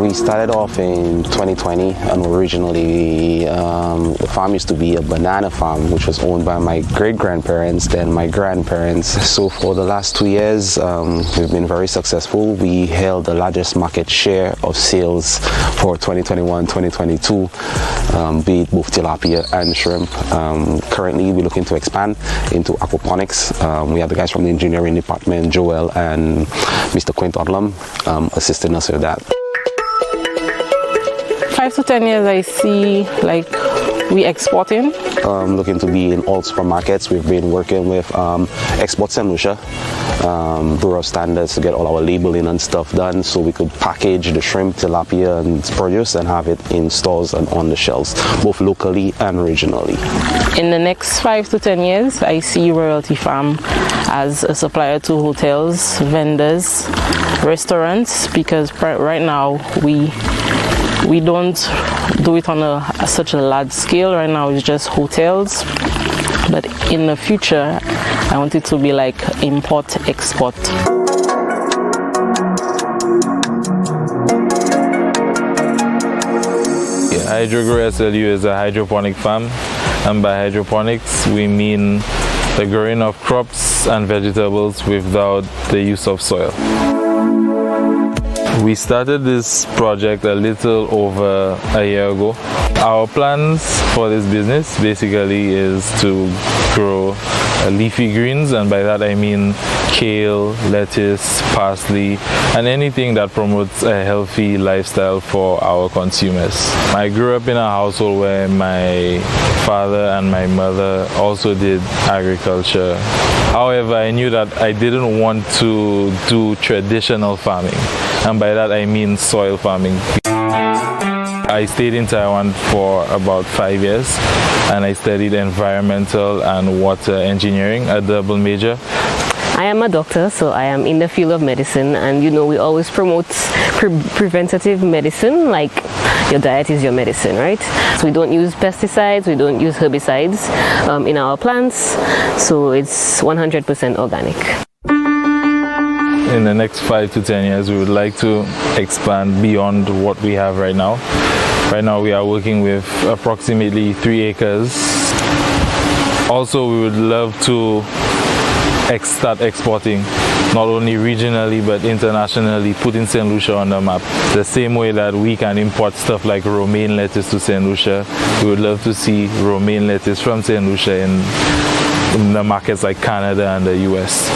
We started off in 2020, and originally the farm used to be a banana farm, which was owned by my great-grandparents, then my grandparents. So for the last 2 years, we've been very successful. We held the largest market share of sales for 2021-2022, be it both tilapia and shrimp. Currently, we're looking to expand into aquaponics. We have the guys from the engineering department, Joel and Mr. Quint Odlum, assisting us with that. 5 to 10 years, I see we exporting. Looking to be in all supermarkets. We've been working with Export St. Lucia, Bureau standards to get all our labeling and stuff done, so we could package the shrimp, tilapia, and produce and have it in stores and on the shelves, both locally and regionally. In the next 5 to 10 years, I see Royalty Farm as a supplier to hotels, vendors, restaurants, because right now we don't do it on such a large scale. Right now it's just hotels, but in the future I want it to be like import-export. HydroGrow SLU is a hydroponic farm, and by hydroponics we mean the growing of crops and vegetables without the use of soil. We started this project a little over a year ago. Our plans for this business basically is to grow leafy greens, and by that I mean kale, lettuce, parsley, and anything that promotes a healthy lifestyle for our consumers. I grew up in a household where my father and my mother also did agriculture. However, I knew that I didn't want to do traditional farming, and by that I mean soil farming. I stayed in Taiwan for about 5 years, and I studied environmental and water engineering, a double major. I am a doctor, so I am in the field of medicine, and you know we always promote preventative medicine, like your diet is your medicine, right? So we don't use pesticides, we don't use herbicides in our plants, so it's 100% organic. In the next 5 to 10 years, we would like to expand beyond what we have right now. Right now we are working with approximately 3 acres. Also, we would love to start exporting, not only regionally but internationally, putting St. Lucia on the map. The same way that we can import stuff like romaine lettuce to St. Lucia, we would love to see romaine lettuce from St. Lucia in the markets like Canada and the US.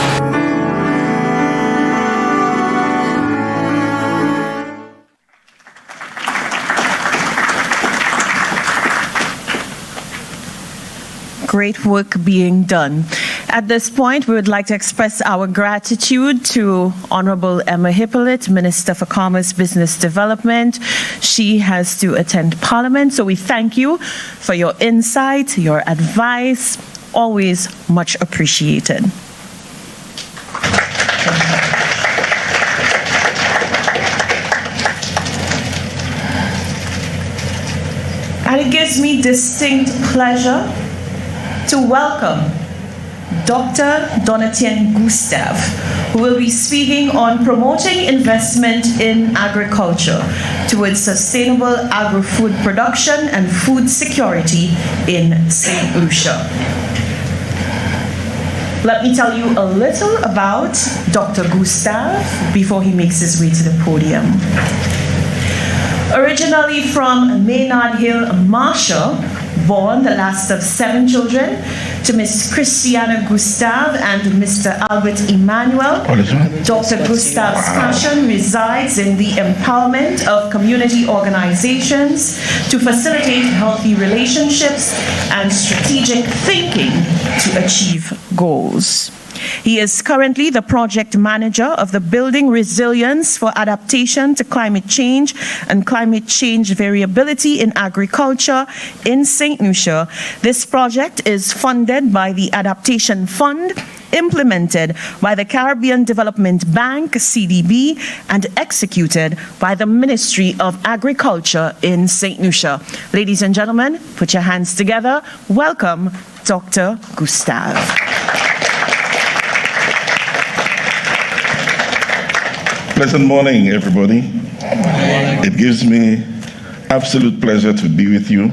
Great work being done. At this point, we would like to express our gratitude to Honorable Emma Hippolyte, Minister for Commerce, Business Development. She has to attend Parliament, so we thank you for your insight, your advice, always much appreciated. And it gives me distinct pleasure to welcome Dr. Donatien Gustave, who will be speaking on promoting investment in agriculture towards sustainable agri-food production and food security in St. Lucia. Let me tell you a little about Dr. Gustave before he makes his way to the podium. Originally from Maynard Hill, Marshall, born the last of 7 children to Miss Christiana Gustave and Mr. Albert Emmanuel, Dr. Gustave's passion resides in the empowerment of community organizations to facilitate healthy relationships and strategic thinking to achieve goals. He is currently the project manager of the Building Resilience for Adaptation to Climate Change and Climate Change Variability in Agriculture in St. Lucia. This project is funded by the Adaptation Fund, implemented by the Caribbean Development Bank, CDB, and executed by the Ministry of Agriculture in St. Lucia. Ladies and gentlemen, put your hands together. Welcome, Dr. Gustave. Pleasant morning, everybody. It gives me absolute pleasure to be with you.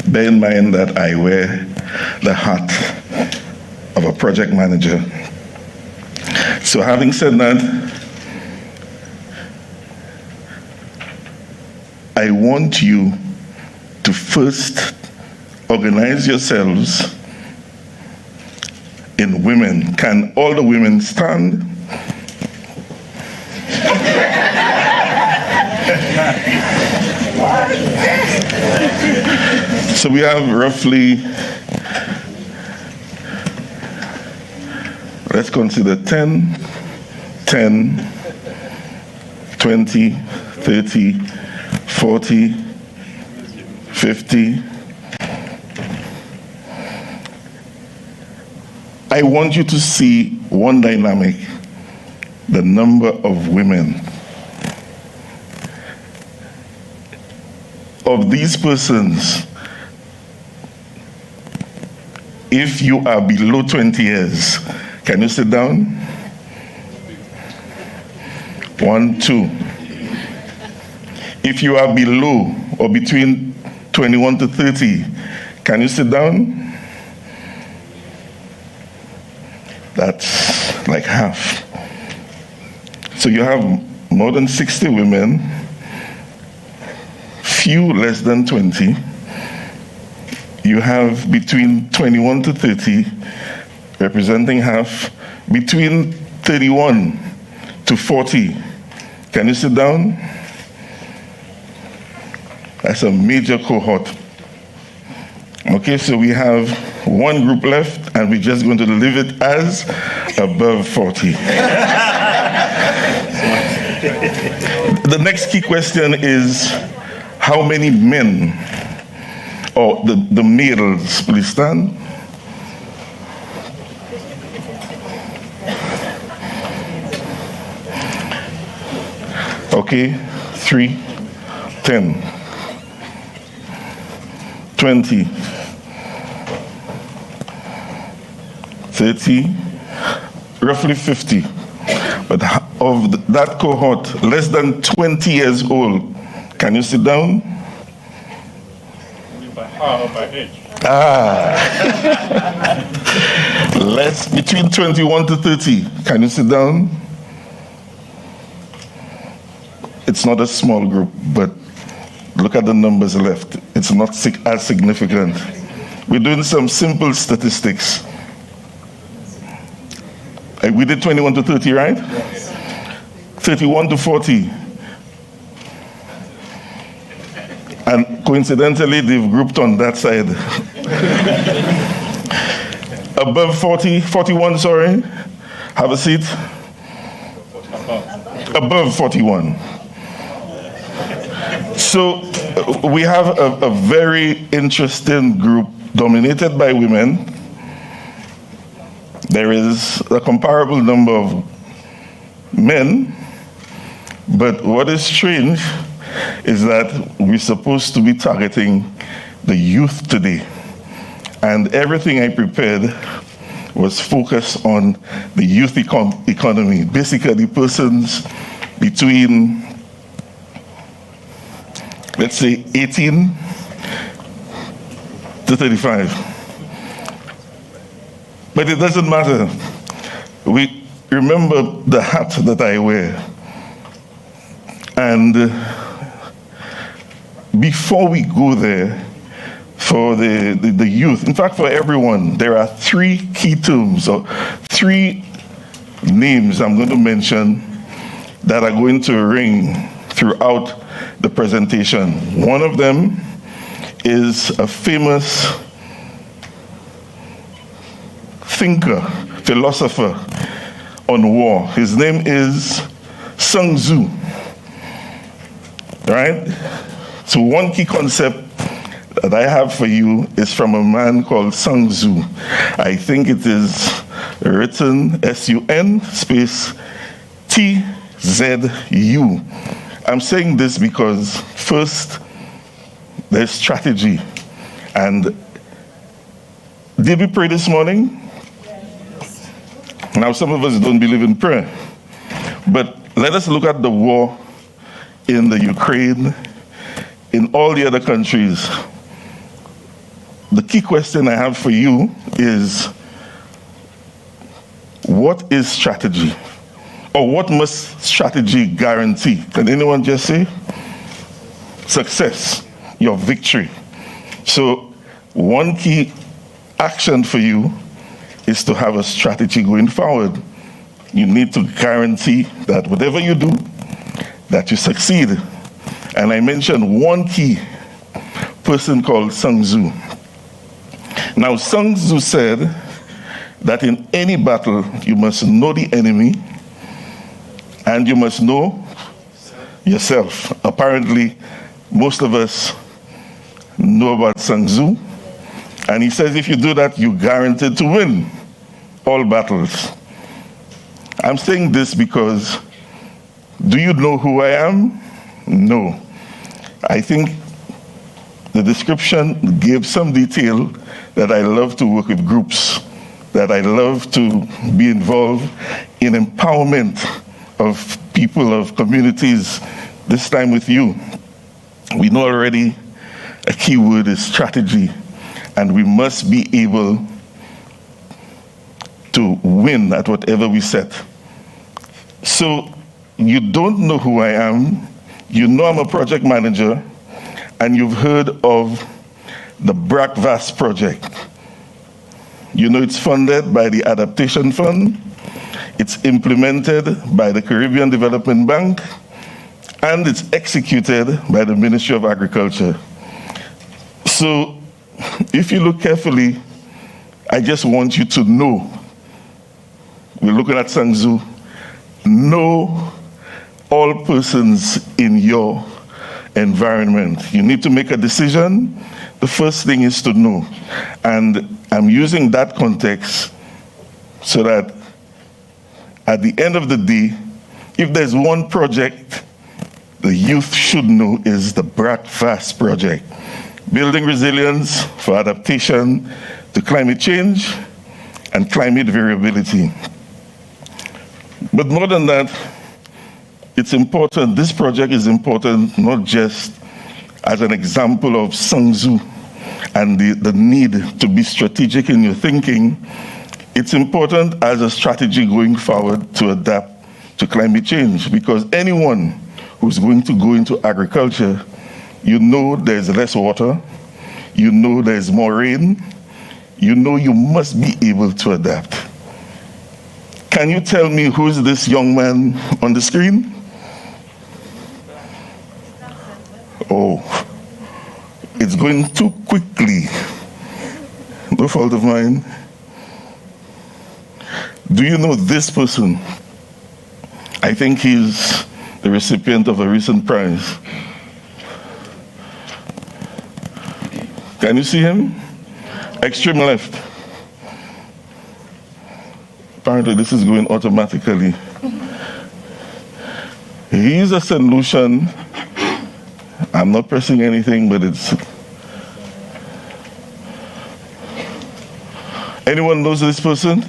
Bear in mind that I wear the hat of a project manager. So having said that, I want you to first organize yourselves in women. Can all the women stand? So we have roughly Let's consider 10, 10, 20, 30, 40, 50. I want you to see one dynamic, the number of women. Of these persons, if you are below 20 years, can you sit down? 1, 2. If you are below or between 21 to 30, can you sit down? That's like half. So you have more than 60 women, few less than 20. You have between 21 to 30, representing half, between 31 to 40. Can you sit down? That's a major cohort. Okay, so we have one group left, and we're just going to leave it as above 40. The next key question is, how many men, or the males, please stand. Okay, 3, 10, 20, 30, roughly 50. But of that cohort, less than 20 years old, can you sit down? By age. Between 21 to 30, can you sit down? It's not a small group, but look at the numbers left. It's not as significant. We're doing some simple statistics. We did 21 to 30, right? Yes. 31 to 40. And coincidentally, they've grouped on that side. Above 40, 41, sorry. Have a seat. Above 41. So we have a very interesting group dominated by women. There is a comparable number of men, but what is strange is that we're supposed to be targeting the youth today. And everything I prepared was focused on the youth economy, basically persons between, let's say, 18 to 35. But it doesn't matter. We remember the hat that I wear. And before we go there, for the youth, in fact for everyone, there are 3 key terms, or 3 names I'm going to mention that are going to ring throughout the presentation. One of them is a famous thinker, philosopher on war. His name is Sun Tzu, right? So one key concept that I have for you is from a man called Sun Tzu. I think it is written S-U-N space T-Z-U. I'm saying this because first, there's strategy. And did we pray this morning? Now, some of us don't believe in prayer, but let us look at the war in the Ukraine, in all the other countries. The key question I have for you is, what is strategy? Or what must strategy guarantee? Can anyone just say? Success, your victory. So, one key action for you is to have a strategy going forward. You need to guarantee that whatever you do, that you succeed. And I mentioned one key person called Sun Tzu. Now, Sun Tzu said that in any battle you must know the enemy and you must know yourself. Apparently, most of us know about Sun Tzu, and he says if you do that, you're guaranteed to win all battles. I'm saying this because, do you know who I am? No. I think the description gave some detail that I love to work with groups, that I love to be involved in empowerment of people, of communities, this time with you. We know already a key word is strategy, and we must be able to win at whatever we set. So you don't know who I am, you know I'm a project manager, and you've heard of the BRAC-VAS project. You know it's funded by the Adaptation Fund, it's implemented by the Caribbean Development Bank, and it's executed by the Ministry of Agriculture. So if you look carefully, I just want you to know, we're looking at Sun Tzu, know all persons in your environment. You need to make a decision. The first thing is to know. And I'm using that context so that at the end of the day, if there's one project the youth should know is the BRAC-VAS project, building resilience for adaptation to climate change and climate variability. But more than that, it's important, this project is important not just as an example of Sun Tzu and the need to be strategic in your thinking. It's important as a strategy going forward to adapt to climate change, because anyone who's going to go into agriculture, you know there's less water, you know there's more rain, you know you must be able to adapt. Can you tell me who's this young man on the screen? Oh, it's going too quickly. No fault of mine. Do you know this person? I think he's the recipient of a recent prize. Can you see him? Extreme left. Apparently this is going automatically. He's a St. Lucian. I'm not pressing anything, but it's... Anyone knows this person?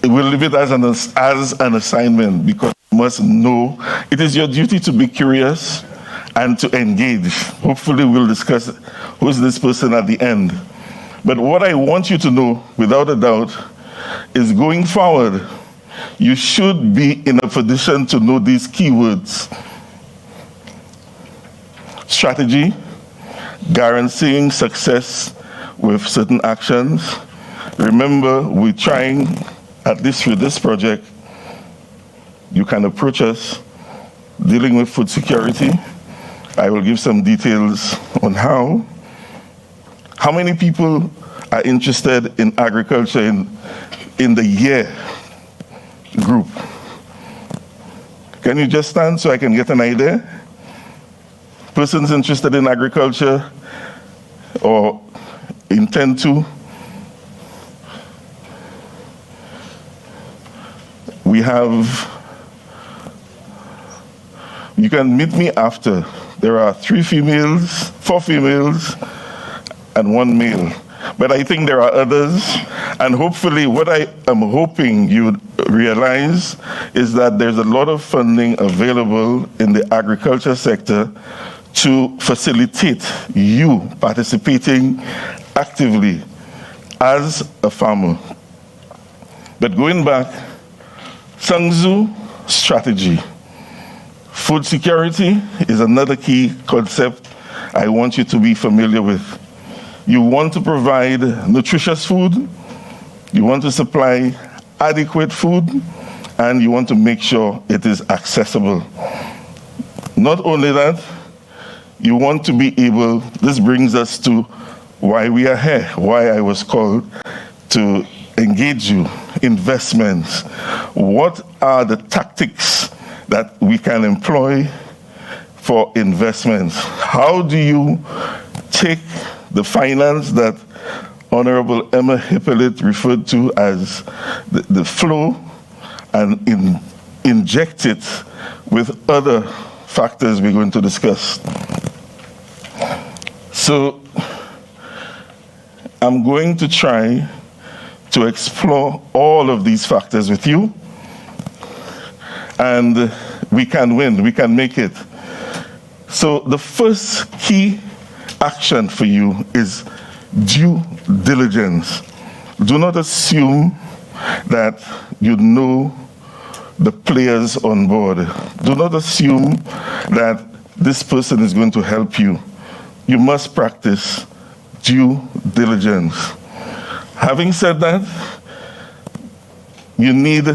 We'll leave it as an assignment, because you must know. It is your duty to be curious and to engage. Hopefully we'll discuss who's this person at the end. But what I want you to know, without a doubt, is going forward, you should be in a position to know these keywords. Strategy, guaranteeing success with certain actions. Remember, we're trying, at least with this project, you can approach us dealing with food security. I will give some details on how. How many people are interested in agriculture in the year group? Can you just stand so I can get an idea? Persons interested in agriculture or intend to? We have, you can meet me after. There are 4 females, and 1 male. But I think there are others, and hopefully what I am hoping you realize is that there's a lot of funding available in the agriculture sector to facilitate you participating actively as a farmer. But going back, Sun Tzu strategy. Food security is another key concept I want you to be familiar with. You want to provide nutritious food, you want to supply adequate food, and you want to make sure it is accessible. Not only that, you want to be able, this brings us to why we are here, why I was called to engage you, investments. What are the tactics that we can employ for investments? How do you take the finance that Honorable Emma Hippolyte referred to as the flow and inject it with other factors we're going to discuss? So I'm going to try to explore all of these factors with you, and we can win, we can make it. So the first key action for you is due diligence. Do not assume that you know the players on board. Do not assume that this person is going to help you. You must practice due diligence. Having said that, you need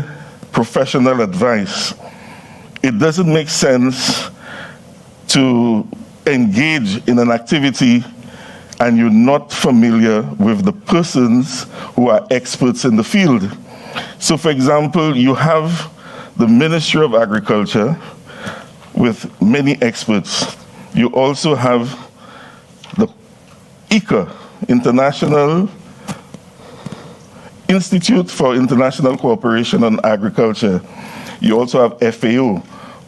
professional advice. It doesn't make sense to engage in an activity and you're not familiar with the persons who are experts in the field. So for example, you have the Ministry of Agriculture with many experts. You also have the ICA, International Institute for International Cooperation on Agriculture. You also have FAO.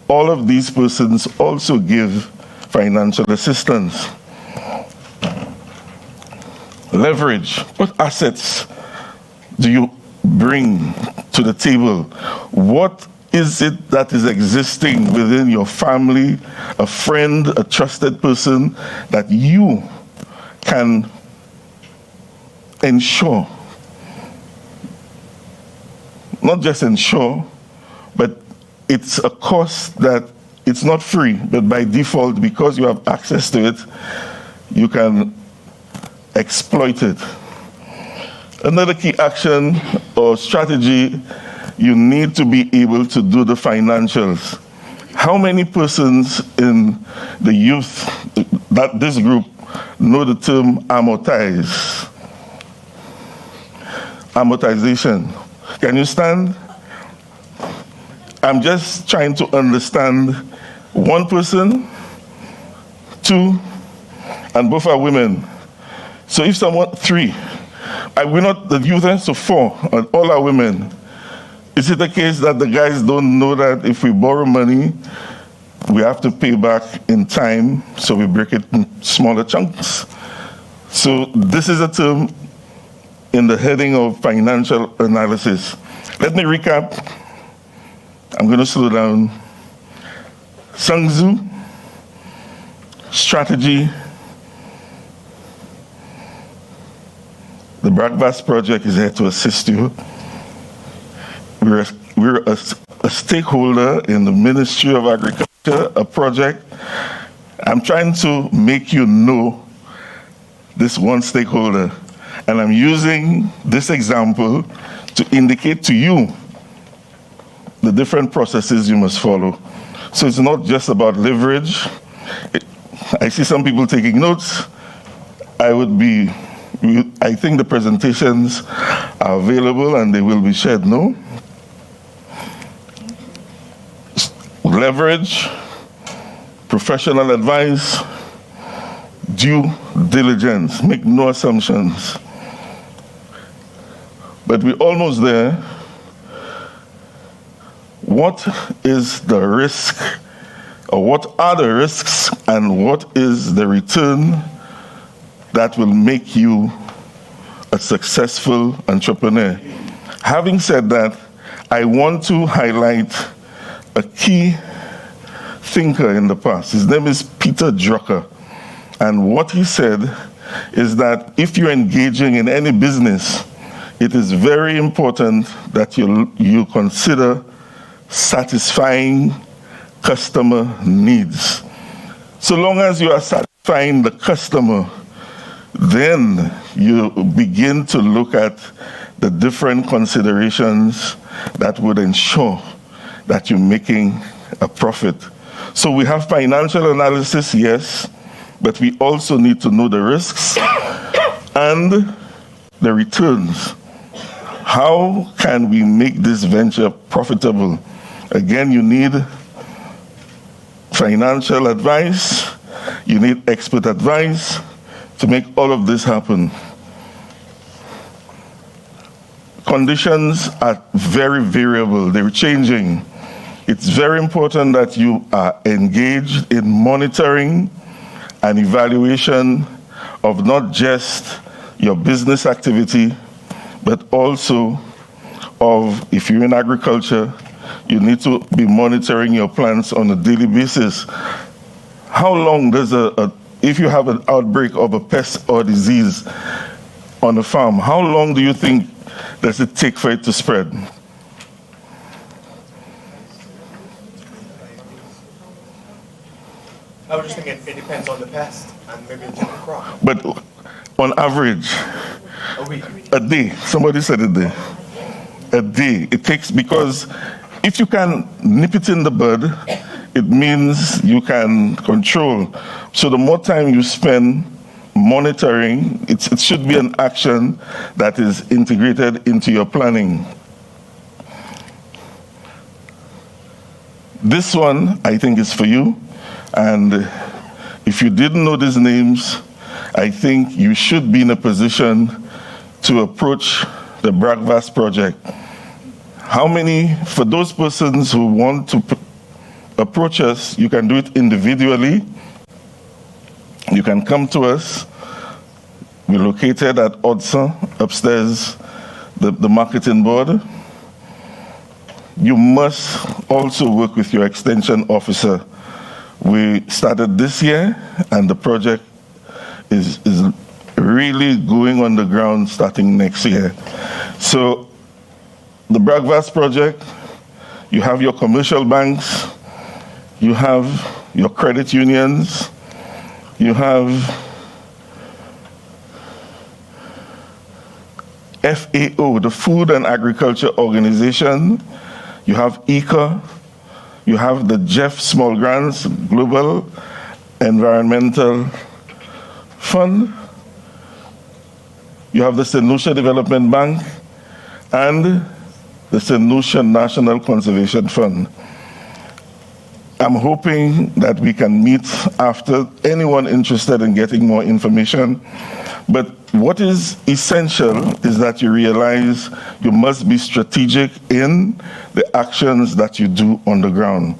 All of these persons also give financial assistance. Leverage. What assets do you bring to the table? What is it that is existing within your family, a friend, a trusted person that you can ensure? Not just ensure, but it's a cost that it's not free, but by default, because you have access to it, you can exploit it. Another key action or strategy, you need to be able to do the financials. How many persons in the youth, that this group, know the term amortize? Amortization. Can you stand? I'm just trying to understand one person, two, and both are women. So if someone, three, we're not the youth, so four, and all are women. Is it the case that the guys don't know that if we borrow money, we have to pay back in time, so we break it in smaller chunks? So this is a term in the heading of financial analysis. Let me recap. I'm going to slow down. Sun Tzu, strategy. The Breakfast Project is here to assist you. We're a stakeholder in the Ministry of Agriculture, a project. I'm trying to make you know this one stakeholder. And I'm using this example to indicate to you the different processes you must follow. So it's not just about leverage. I see some people taking notes. I think the presentations are available and they will be shared, no? Leverage, professional advice, due diligence. Make no assumptions. But we're almost there. What is the risk, or what are the risks, and what is the return that will make you a successful entrepreneur? Having said that, I want to highlight a key thinker in the past. His name is Peter Drucker. And what he said is that if you're engaging in any business, it is very important that you consider satisfying customer needs. So long as you are satisfying the customer, then you begin to look at the different considerations that would ensure that you're making a profit. So we have financial analysis, yes, but we also need to know the risks and the returns. How can we make this venture profitable? Again, you need financial advice, you need expert advice to make all of this happen. Conditions are very variable, they're changing. It's very important that you are engaged in monitoring and evaluation of not just your business activity, but also of, if you're in agriculture, you need to be monitoring your plants on a daily basis. How long does if you have an outbreak of a pest or disease on a farm, how long do you think does it take for it to spread? I was just thinking it depends on the pest and maybe the general crop. But on average, a day, somebody said a day. A day, it takes, because if you can nip it in the bud, it means you can control. So the more time you spend monitoring, it should be an action that is integrated into your planning. This one, I think, is for you. And if you didn't know these names, I think you should be in a position to approach the Breakfast Project. How many, for those persons who want to approach us, you can do it individually. You can come to us. We're located at Odson, upstairs, the marketing board. You must also work with your extension officer. We started this year, and the project is really going on the ground starting next year. So the Breakfast Project, you have your commercial banks, you have your credit unions, you have FAO, the Food and Agriculture Organization, you have ECA, you have the Jeff Small Grants Global Environmental Fund, you have the St. Lucia Development Bank, and the St. Lucia National Conservation Fund. I'm hoping that we can meet after, anyone interested in getting more information. But what is essential is that you realize you must be strategic in the actions that you do on the ground.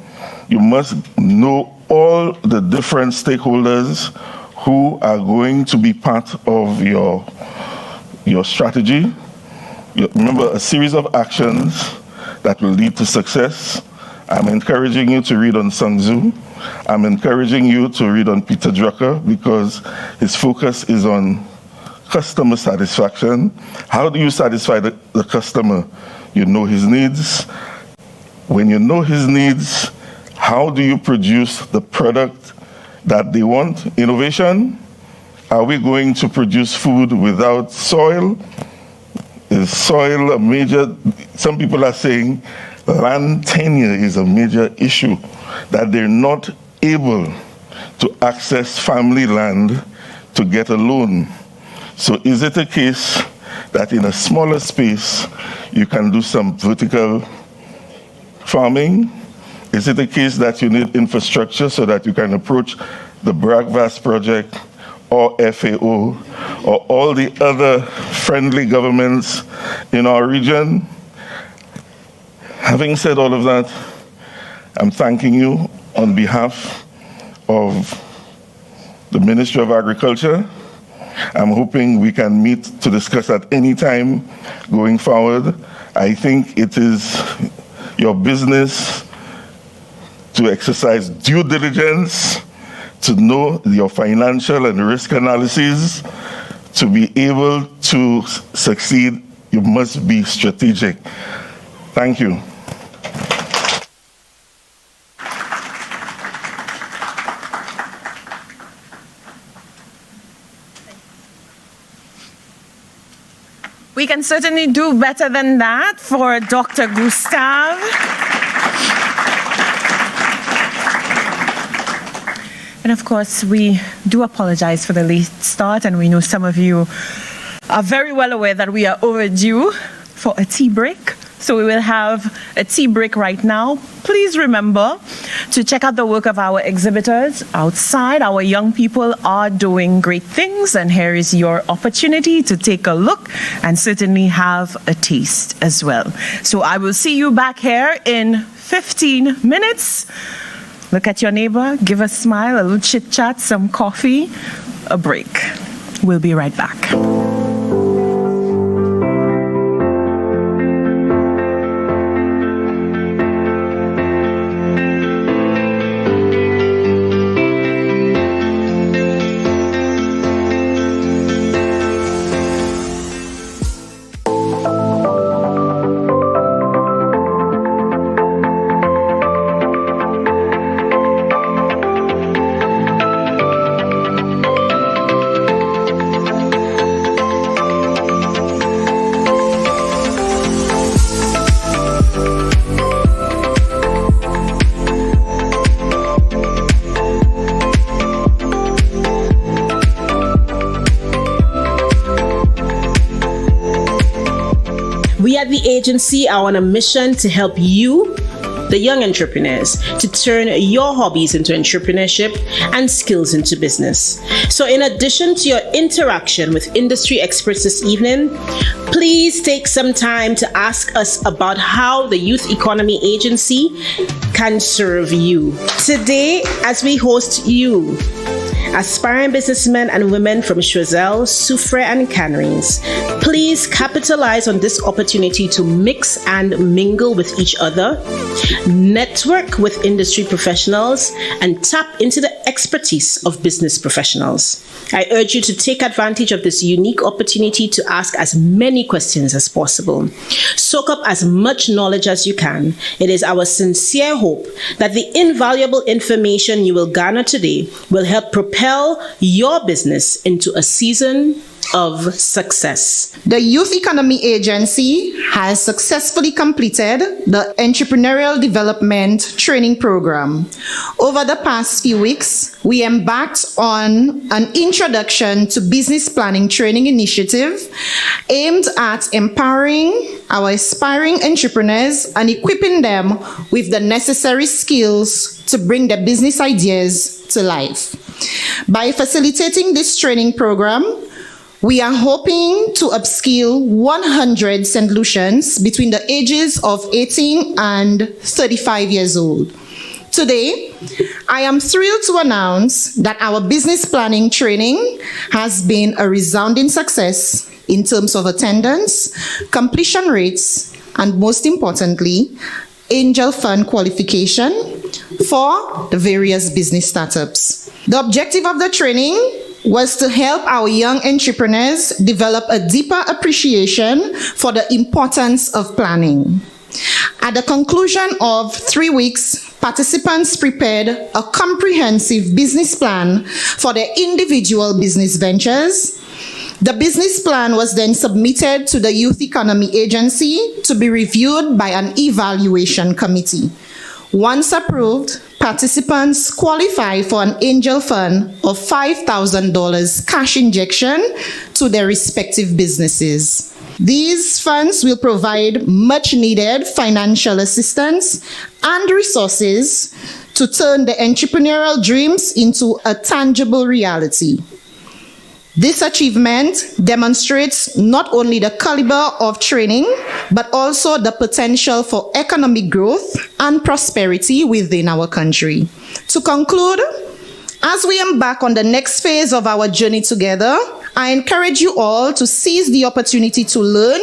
You must know all the different stakeholders who are going to be part of your strategy. Remember, a series of actions that will lead to success. I'm encouraging you to read on Sun Tzu. I'm encouraging you to read on Peter Drucker, because his focus is on customer satisfaction. How do you satisfy the customer? You know his needs. When you know his needs, how do you produce the product that they want? Innovation. Are we going to produce food without soil? Is soil a major? Some people are saying land tenure is a major issue, that they're not able to access family land to get a loan. So is it a case that in a smaller space you can do some vertical farming? Is it a case that you need infrastructure so that you can approach the Breakfast Project or FAO or all the other friendly governments in our region? Having said all of that, I'm thanking you on behalf of the Ministry of Agriculture. I'm hoping we can meet to discuss at any time going forward. I think it is your business to exercise due diligence, to know your financial and risk analysis. To be able to succeed, you must be strategic. Thank you. We We can certainly do better than that for Dr. Gustav. And of course, we do apologize for the late start, and we know some of you are very well aware that we are overdue for a tea break. So we will have a tea break right now. Please remember to check out the work of our exhibitors outside. Our young people are doing great things, and here is your opportunity to take a look and certainly have a taste as well. So I will see you back here in 15 minutes. Look at your neighbor, give a smile, a little chit chat, some coffee, a break. We'll be right back. We at the agency are on a mission to help you, the young entrepreneurs, to turn your hobbies into entrepreneurship and skills into business. So in addition to your interaction with industry experts this evening, please take some time to ask us about how the Youth Economy Agency can serve you. Today, as we host you, aspiring businessmen and women from Choiseul, Soufrière, and Canarines, please capitalize on this opportunity to mix and mingle with each other, network with industry professionals, and tap into the expertise of business professionals. I urge you to take advantage of this unique opportunity to ask as many questions as possible. Soak up as much knowledge as you can. It is our sincere hope that the invaluable information you will garner today will help propel your business into a season of success. The Youth Economy Agency has successfully completed the Entrepreneurial Development Training Program. Over the past few weeks, we embarked on an Introduction to Business Planning training initiative aimed at empowering our aspiring entrepreneurs and equipping them with the necessary skills to bring their business ideas to life. By facilitating this training program, we are hoping to upskill 100 St. Lucians between the ages of 18 and 35 years old. Today, I am thrilled to announce that our business planning training has been a resounding success in terms of attendance, completion rates, and most importantly, angel fund qualification for the various business startups. The objective of the training was to help our young entrepreneurs develop a deeper appreciation for the importance of planning. At the conclusion of 3 weeks, participants prepared a comprehensive business plan for their individual business ventures. The business plan was then submitted to the Youth Economy Agency to be reviewed by an evaluation committee. Once approved, participants qualify for an angel fund of $5,000 cash injection to their respective businesses. These funds will provide much needed financial assistance and resources to turn the entrepreneurial dreams into a tangible reality. This achievement demonstrates not only the caliber of training, but also the potential for economic growth and prosperity within our country. To conclude, as we embark on the next phase of our journey together, I encourage you all to seize the opportunity to learn,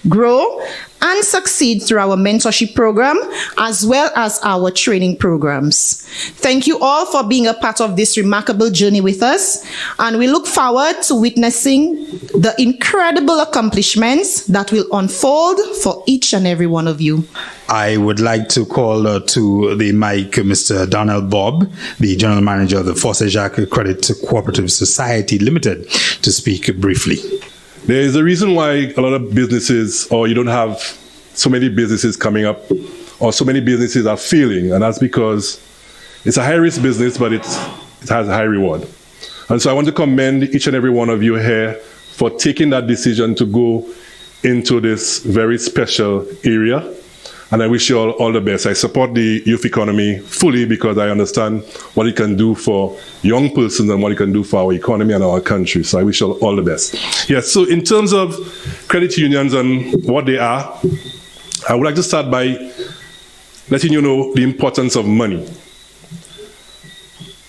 grow, and succeed through our mentorship program, as well as our training programs. Thank you all for being a part of this remarkable journey with us, and we look forward to witnessing the incredible accomplishments that will unfold for each and every one of you. I would like to call to the mic Mr. Donald Bob, the General Manager of the Force Jacques Credit Cooperative Society Limited, to speak briefly. There is a reason why a lot of businesses, or you don't have so many businesses coming up, or so many businesses are failing, and that's because it's a high-risk business, but it has a high reward. And so I want to commend each and every one of you here for taking that decision to go into this very special area. And I wish you all the best. I support the youth economy fully because I understand what it can do for young persons and what it can do for our economy and our country. So I wish you all the best. Yes, so in terms of credit unions and what they are, I would like to start by letting you know the importance of money.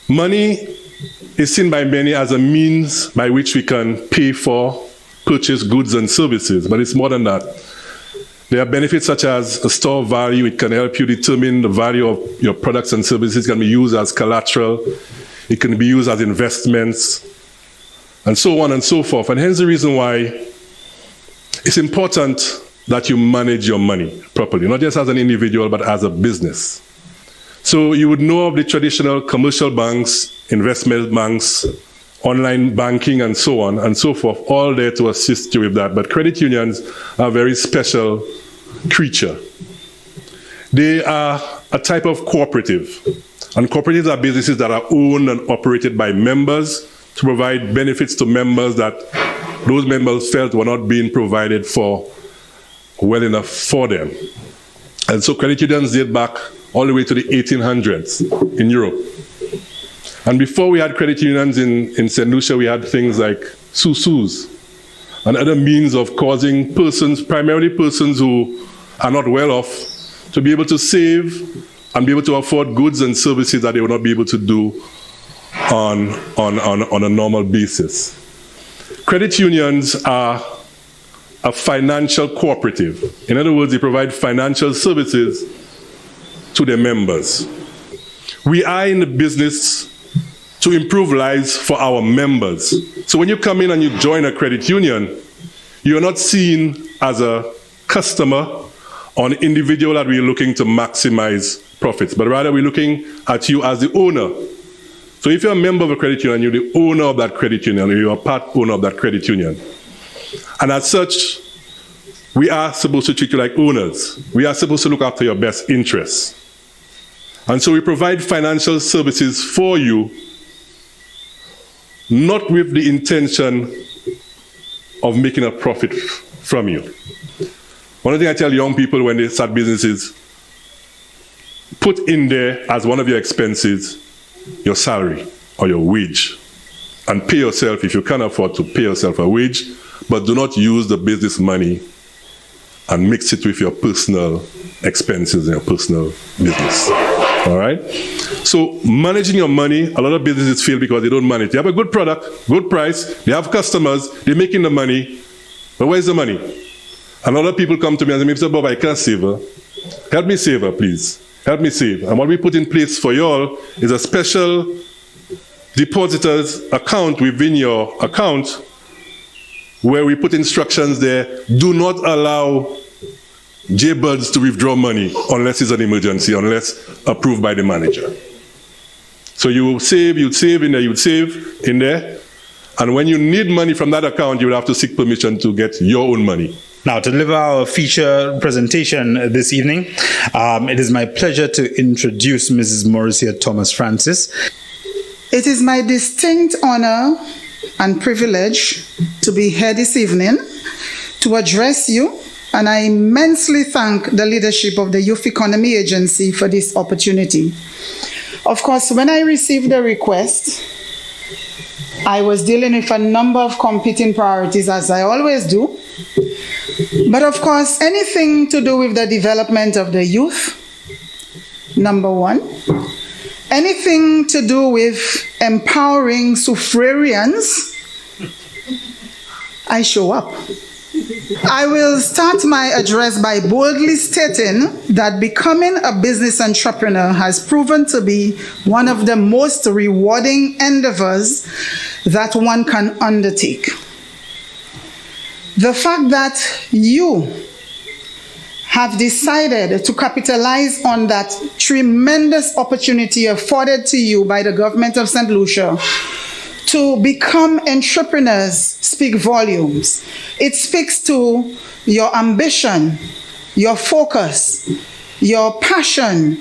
Money is seen by many as a means by which we can pay for, purchase goods and services, but it's more than that. There are benefits such as a store of value. It can help you determine the value of your products and services. It can be used as collateral. It can be used as investments, and so on and so forth. And hence the reason why it's important that you manage your money properly, not just as an individual, but as a business. So you would know of the traditional commercial banks, investment banks, online banking, and so on and so forth, all there to assist you with that. But credit unions are a very special creature. They are a type of cooperative. And cooperatives are businesses that are owned and operated by members to provide benefits to members that those members felt were not being provided for well enough for them. And so credit unions date back all the way to the 1800s in Europe. And before we had credit unions in St. Lucia, we had things like susus and other means of causing persons, primarily persons who are not well off, to be able to save and be able to afford goods and services that they would not be able to do on a normal basis. Credit unions are a financial cooperative. In other words, they provide financial services to their members. We are in the business to improve lives for our members. So when you come in and you join a credit union, you're not seen as a customer or an individual that we're looking to maximize profits, but rather we're looking at you as the owner. So if you're a member of a credit union, you're the owner of that credit union, or you're a part owner of that credit union. And as such, we are supposed to treat you like owners. We are supposed to look after your best interests. And so we provide financial services for you, not with the intention of making a profit from you. One of the things I tell young people when they start businesses, put in there as one of your expenses your salary or your wage, and pay yourself, if you can afford to pay yourself a wage, but do not use the business money and mix it with your personal expenses and your personal business. All right? So managing your money, a lot of businesses fail because they don't manage. They have a good product, good price, they have customers, they're making the money, but where's the money? And a lot of people come to me and say, Mr. Bob, I can't save her. Help me save her, please. Help me save. And what we put in place for y'all is a special depositor's account within your account where we put instructions there. Do not allow J-Buds to withdraw money unless it's an emergency, unless approved by the manager. So you will save, you'd save in there, and when you need money from that account, you will have to seek permission to get your own money. Now, to deliver our feature presentation this evening, it is my pleasure to introduce Mrs. Mauricia Thomas Francis. It is my distinct honor and privilege to be here this evening to address you, and I immensely thank the leadership of the Youth Economy Agency for this opportunity. Of course, when I received the request, I was dealing with a number of competing priorities, as I always do. But of course, anything to do with the development of the youth, number one. Anything to do with empowering suffragans, I show up. I will start my address by boldly stating that becoming a business entrepreneur has proven to be one of the most rewarding endeavors that one can undertake. The fact that you have decided to capitalize on that tremendous opportunity afforded to you by the government of St. Lucia to become entrepreneurs speak volumes. It speaks to your ambition, your focus, your passion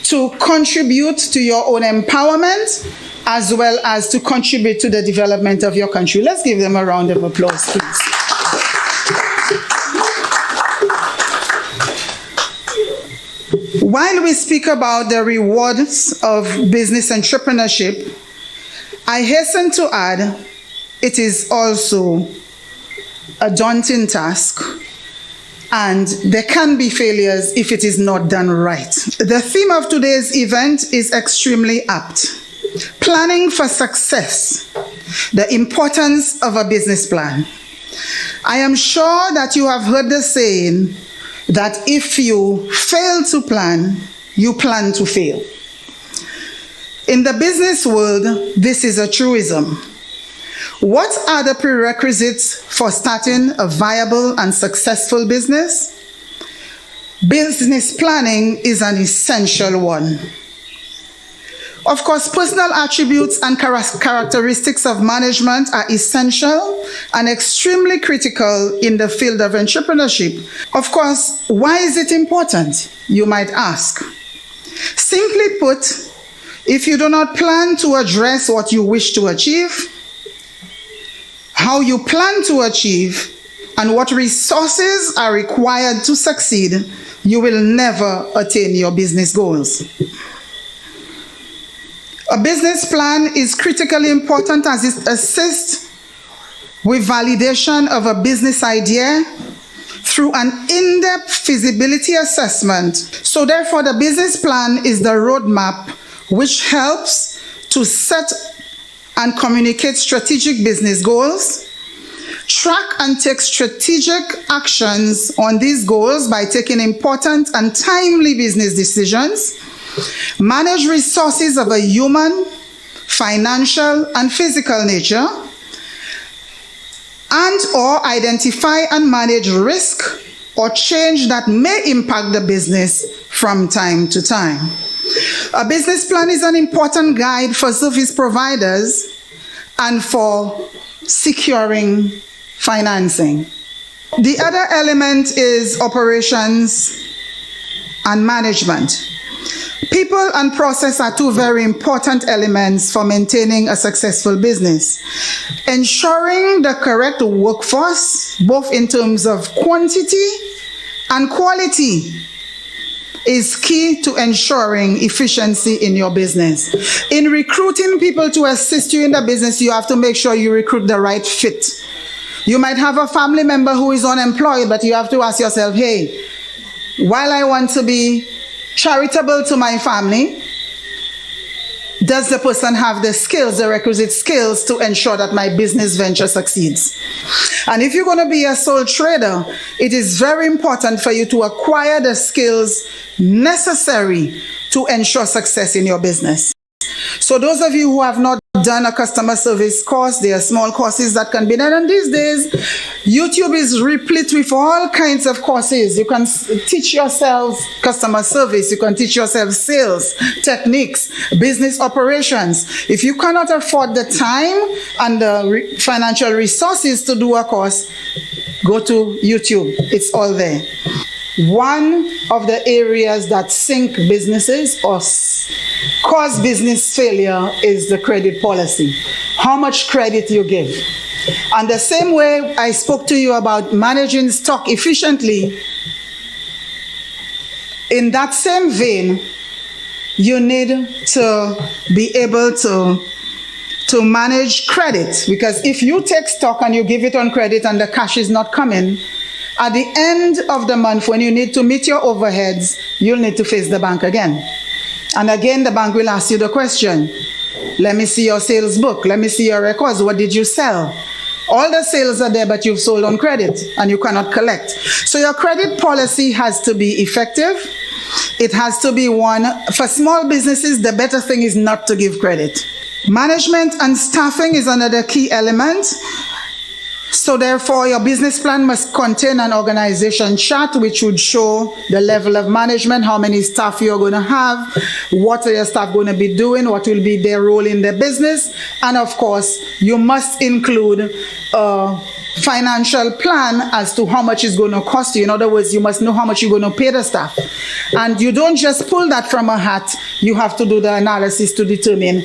to contribute to your own empowerment as well as to contribute to the development of your country. Let's give them a round of applause, please. While we speak about the rewards of business entrepreneurship, I hasten to add it is also a daunting task, and there can be failures if it is not done right. The theme of today's event is extremely apt. Planning for success, the importance of a business plan. I am sure that you have heard the saying that if you fail to plan, you plan to fail. In the business world, this is a truism. What are the prerequisites for starting a viable and successful business? Business planning is an essential one. Of course, personal attributes and characteristics of management are essential and extremely critical in the field of entrepreneurship. Of course, why is it important, you might ask? Simply put, if you do not plan to address what you wish to achieve, how you plan to achieve, and what resources are required to succeed, you will never attain your business goals. A business plan is critically important as it assists with validation of a business idea through an in-depth feasibility assessment. So therefore, the business plan is the roadmap which helps to set and communicate strategic business goals, track and take strategic actions on these goals by taking important and timely business decisions, manage resources of a human, financial, and physical nature, and/or identify and manage risk or change that may impact the business from time to time. A business plan is an important guide for service providers and for securing financing. The other element is operations and management. People and process are two very important elements for maintaining a successful business. Ensuring the correct workforce, both in terms of quantity and quality, is key to ensuring efficiency in your business. In recruiting people to assist you in the business, you have to make sure you recruit the right fit. You might have a family member who is unemployed, but you have to ask yourself, hey, while I want to be charitable to my family, does the person have the skills, the requisite skills to ensure that my business venture succeeds? And if you're going to be a sole trader, it is very important for you to acquire the skills necessary to ensure success in your business. So those of you who have not done a customer service course, there are small courses that can be done. And these days, YouTube is replete with all kinds of courses. You can teach yourself customer service. You can teach yourself sales, techniques, business operations. If you cannot afford the time and the financial resources to do a course, go to YouTube. It's all there. One of the areas that sink businesses or cause business failure is the credit policy. How much credit you give. And the same way I spoke to you about managing stock efficiently, in that same vein, you need to be able to manage credit. Because if you take stock and you give it on credit and the cash is not coming, at the end of the month, when you need to meet your overheads, you'll need to face the bank again. And again, the bank will ask you the question, let me see your sales book, let me see your records, what did you sell? All the sales are there, but you've sold on credit and you cannot collect. So your credit policy has to be effective. It has to be one. For small businesses, the better thing is not to give credit. Management and staffing is another key element. So therefore, your business plan must contain an organization chart which would show the level of management, how many staff you're going to have, what are your staff going to be doing, what will be their role in the business, and of course, you must include a financial plan as to how much it's going to cost you. In other words, you must know how much you're going to pay the staff. And you don't just pull that from a hat, you have to do the analysis to determine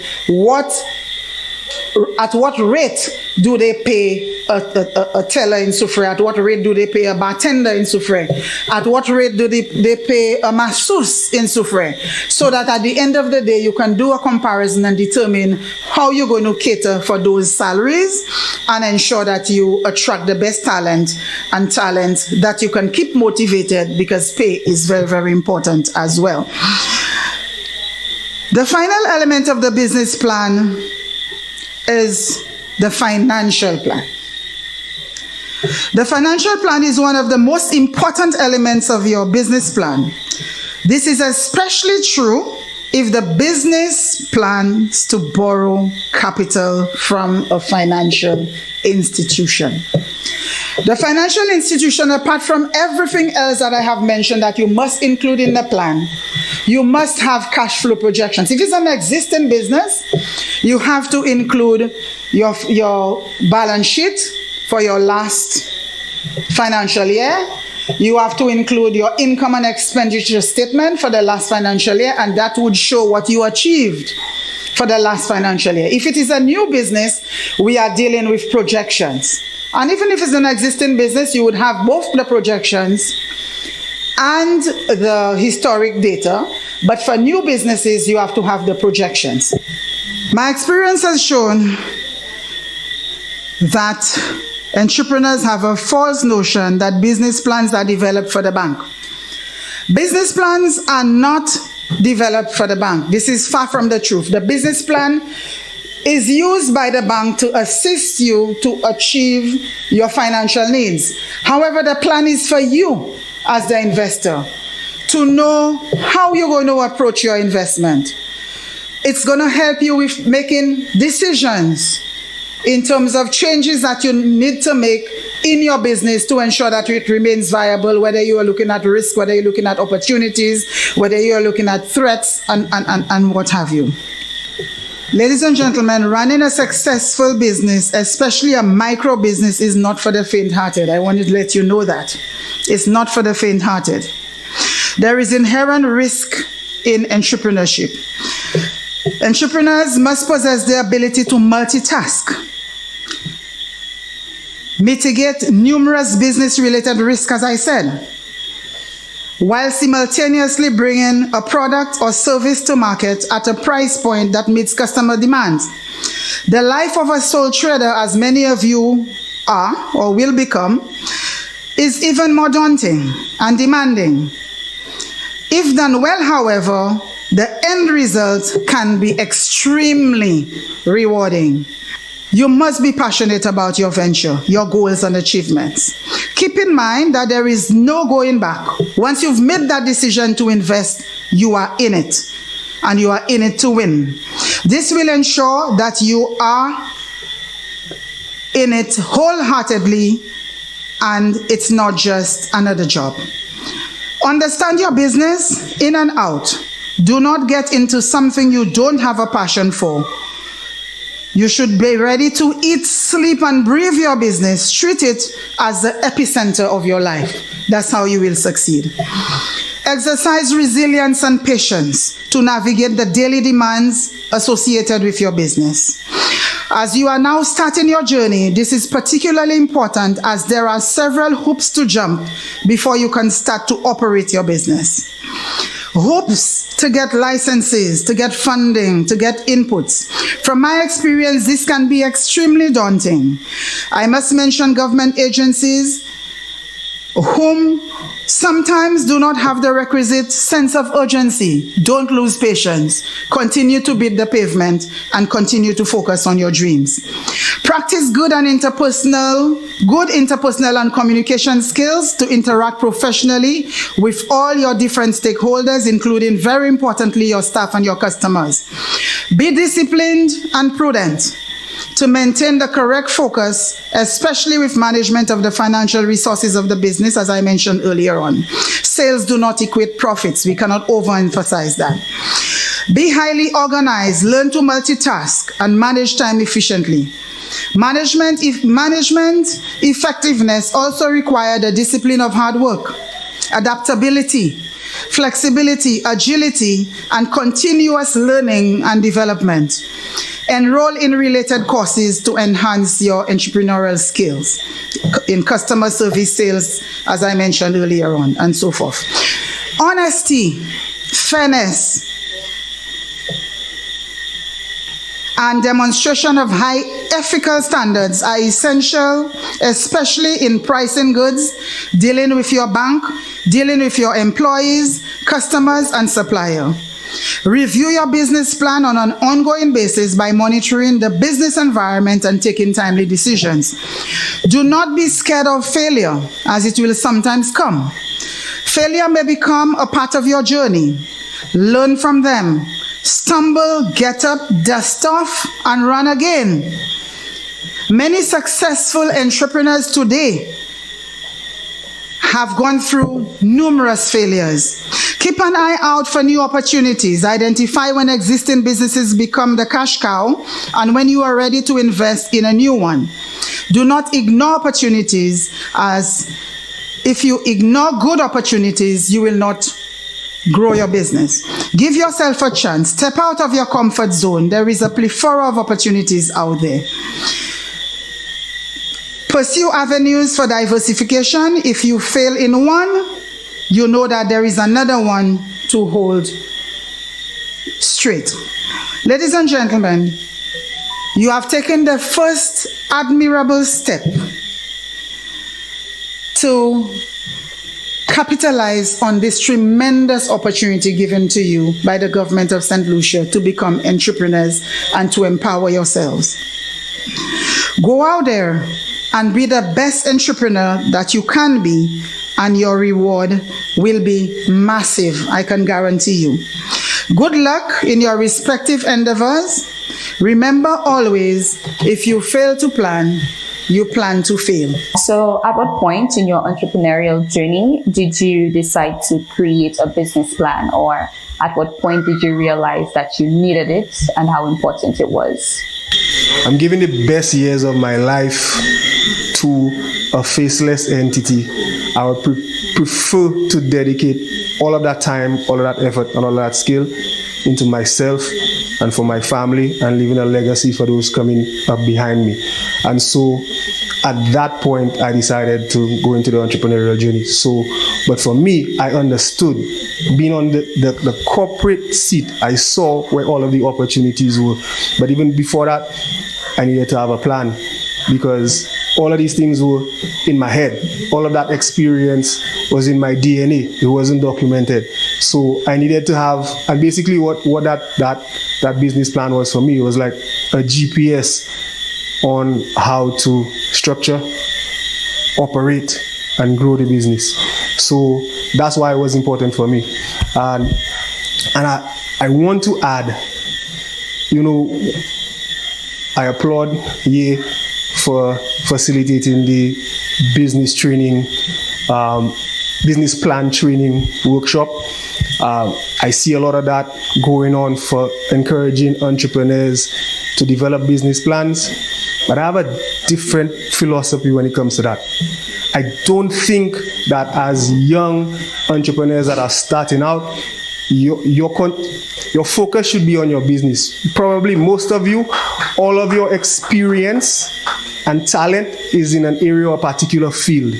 at what rate do they pay a teller in Soufrière? At what rate do they pay a bartender in Soufrière? At what rate do they pay a masseuse in Soufrière? So that at the end of the day, you can do a comparison and determine how you're going to cater for those salaries and ensure that you attract the best talent and talent that you can keep motivated, because pay is very, very important as well. The final element of the business plan is the financial plan. The financial plan is one of the most important elements of your business plan. This is especially true if the business plans to borrow capital from a financial institution. The financial institution, apart from everything else that I have mentioned that you must include in the plan, you must have cash flow projections. If it's an existing business, you have to include your balance sheet for your last financial year. You have to include your income and expenditure statement for the last financial year, and that would show what you achieved for the last financial year. If it is a new business, we are dealing with projections. And even if it's an existing business, you would have both the projections and the historic data. But for new businesses, you have to have the projections. My experience has shown that entrepreneurs have a false notion that business plans are developed for the bank. Business plans are not developed for the bank. This is far from the truth. The business plan is used by the bank to assist you to achieve your financial needs. However, the plan is for you as the investor to know how you're going to approach your investment. It's going to help you with making decisions in terms of changes that you need to make in your business to ensure that it remains viable, whether you are looking at risk, whether you're looking at opportunities, whether you're looking at threats, and what have you. Ladies and gentlemen, running a successful business, especially a micro business, is not for the faint-hearted. I want to let you know that. It's not for the faint-hearted. There is inherent risk in entrepreneurship. Entrepreneurs must possess the ability to multitask, mitigate numerous business-related risks, as I said, while simultaneously bringing a product or service to market at a price point that meets customer demands. The life of a sole trader, as many of you are or will become, is even more daunting and demanding. If done well, however, the end result can be extremely rewarding. You must be passionate about your venture, your goals and achievements. Keep in mind that there is no going back. Once you've made that decision to invest, you are in it, and you are in it to win. This will ensure that you are in it wholeheartedly, and it's not just another job. Understand your business in and out. Do not get into something you don't have a passion for. You should be ready to eat, sleep, and breathe your business. Treat it as the epicenter of your life. That's how you will succeed. Exercise resilience and patience to navigate the daily demands associated with your business. As you are now starting your journey, this is particularly important as there are several hoops to jump before you can start to operate your business. Hoops to get licenses, to get funding, to get inputs. From my experience, this can be extremely daunting. I must mention government agencies whom sometimes do not have the requisite sense of urgency. Don't lose patience. Continue to beat the pavement and continue to focus on your dreams. Practice good interpersonal and communication skills to interact professionally with all your different stakeholders, including, very importantly, your staff and your customers. Be disciplined and prudent. to maintain the correct focus, especially with management of the financial resources of the business, as I mentioned earlier on. Sales do not equate profits. We cannot overemphasize that. Be highly organized, learn to multitask, and manage time efficiently. Management effectiveness also requires the discipline of hard work, adaptability, flexibility, agility, and continuous learning and development. Enroll in related courses to enhance your entrepreneurial skills in customer service, sales, as I mentioned earlier on, and so forth. Honesty, fairness, and demonstration of high ethical standards are essential, especially in pricing goods, dealing with your bank, dealing with your employees, customers, and suppliers. Review your business plan on an ongoing basis by monitoring the business environment and taking timely decisions. Do not be scared of failure, as it will sometimes come. Failure may become a part of your journey. Learn from them. Stumble, get up, dust off, and run again. Many successful entrepreneurs today have gone through numerous failures. Keep an eye out for new opportunities. Identify when existing businesses become the cash cow and when you are ready to invest in a new one. Do not ignore opportunities, as if you ignore good opportunities, you will not grow your business. Give yourself a chance. Step out of your comfort zone. There is a plethora of opportunities out there. Pursue avenues for diversification. If you fail in one, you know that there is another one to hold straight. Ladies and gentlemen, you have taken the first admirable step to capitalize on this tremendous opportunity given to you by the government of St. Lucia to become entrepreneurs and to empower yourselves. Go out there and be the best entrepreneur that you can be, and your reward will be massive, I can guarantee you. Good luck in your respective endeavors. Remember always, if you fail to plan, you plan to fail. So at what point in your entrepreneurial journey did you decide to create a business plan, or at what point did you realize that you needed it and how important it was? I'm giving the best years of my life to a faceless entity. I would prefer to dedicate all of that time, all of that effort, and all of that skill into myself and for my family, and leaving a legacy for those coming up behind me. And so at that point, I decided to go into the entrepreneurial journey. But for me, I understood, being on the corporate seat, I saw where all of the opportunities were. But even before that, I needed to have a plan, because all of these things were in my head. All of that experience was in my DNA. It wasn't documented. So I needed to have, and basically what that business plan was for me, it was like a GPS on how to structure, operate, and grow the business. So that's why it was important for me. And I want to add, I applaud Ye for facilitating the business training, business plan training workshop. I see a lot of that going on for encouraging entrepreneurs to develop business plans, but I have a different philosophy when it comes to that. I don't think that as young entrepreneurs that are starting out, your focus should be on your business. Probably most of you, all of your experience and talent is in an area or a particular field.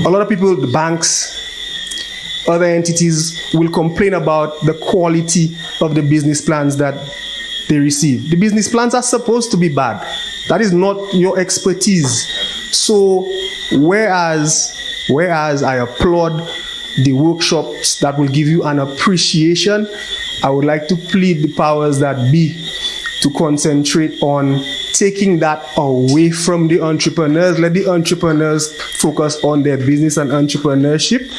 A lot of people, the banks, other entities will complain about the quality of the business plans that they receive. The business plans are supposed to be bad. That is not your expertise. So whereas I applaud the workshops that will give you an appreciation, I would like to plead the powers that be to concentrate on taking that away from the entrepreneurs. Let the entrepreneurs focus on their business and entrepreneurship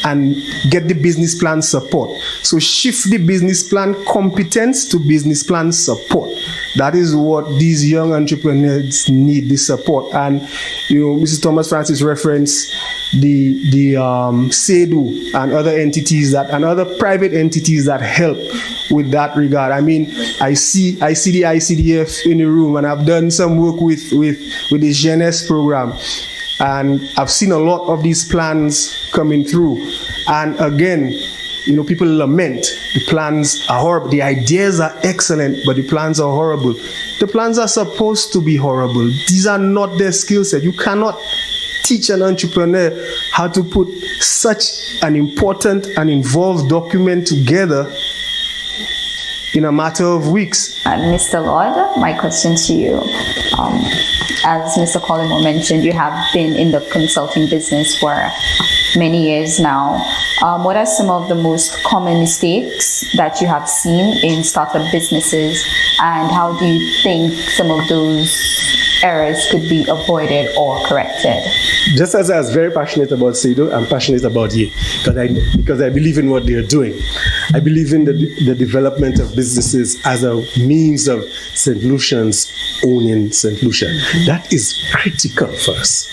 and get the business plan support. So shift the business plan competence to business plan support. That is what these young entrepreneurs need, the support. And Mrs. Thomas Francis referenced the SEDU and other entities and other private entities that help with that regard. I mean, I see the ICDF in the room, and I've done some work with the Jeunesse program, and I've seen a lot of these plans coming through. And again, people lament the plans are horrible. The ideas are excellent, but the plans are horrible. The plans are supposed to be horrible. These are not their skill set. You cannot teach an entrepreneur how to put such an important and involved document together in a matter of weeks. Mr. Lord, my question to you. As Mr. Collimo mentioned, you have been in the consulting business for many years now. What are some of the most common mistakes that you have seen in startup businesses, and how do you think some of those errors could be avoided or corrected? Just as I was very passionate about SEDO, I'm passionate about Ye, because I believe in what they're doing. I believe in the development of businesses as a means of St. Lucians owning St. Lucia. That is critical for us,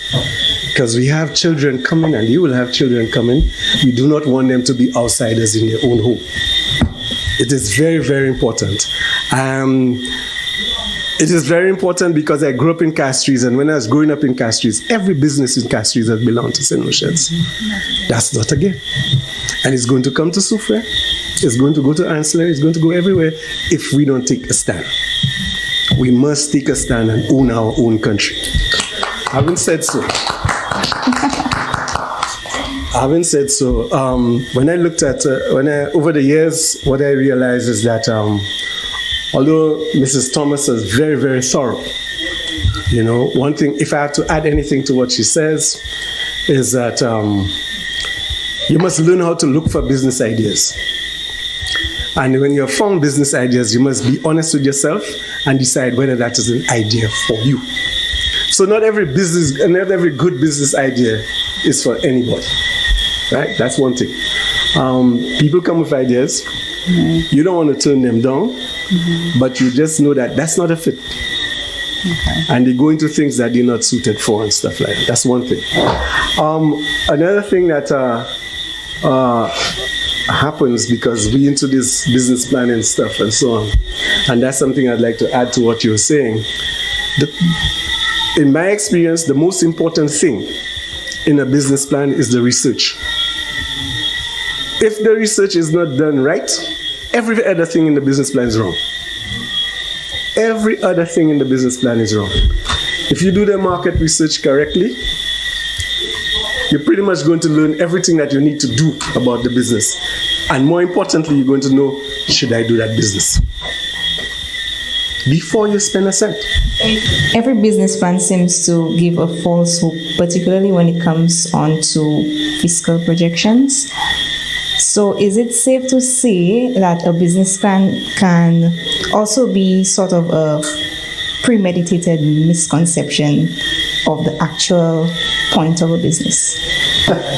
because we have children coming, and you will have children coming. We do not want them to be outsiders in their own home. It is very, very important. It is very important because I grew up in Castries, and when I was growing up in Castries, every business in Castries has belonged to St. Lucians. That's not a game. And it's going to come to Soufrière, it's going to go to Ancillary, it's going to go everywhere if we don't take a stand. We must take a stand and own our own country. Having said so, when I looked at, over the years, what I realized is that although Mrs. Thomas is very, very thorough, one thing, if I have to add anything to what she says, is that you must learn how to look for business ideas. And when you have found business ideas, you must be honest with yourself and decide whether that is an idea for you. So not every good business idea is for anybody, right? That's one thing. People come with ideas. You don't want to turn them down, but you just know that that's not a fit. Okay. And they go into things that they're not suited for and stuff like that. That's one thing. Another thing that happens, because we into this business planning stuff and so on, and that's something I'd like to add to what you're saying. In my experience, the most important thing in a business plan is the research. If the research is not done right, every other thing in the business plan is wrong. Every other thing in the business plan is wrong. If you do the market research correctly, you're pretty much going to learn everything that you need to do about the business. And more importantly, you're going to know, should I do that business? Before you spend a cent. Every business plan seems to give a false hope, particularly when it comes on to fiscal projections. So is it safe to say that a business plan can also be sort of a premeditated misconception of the actual point of a business?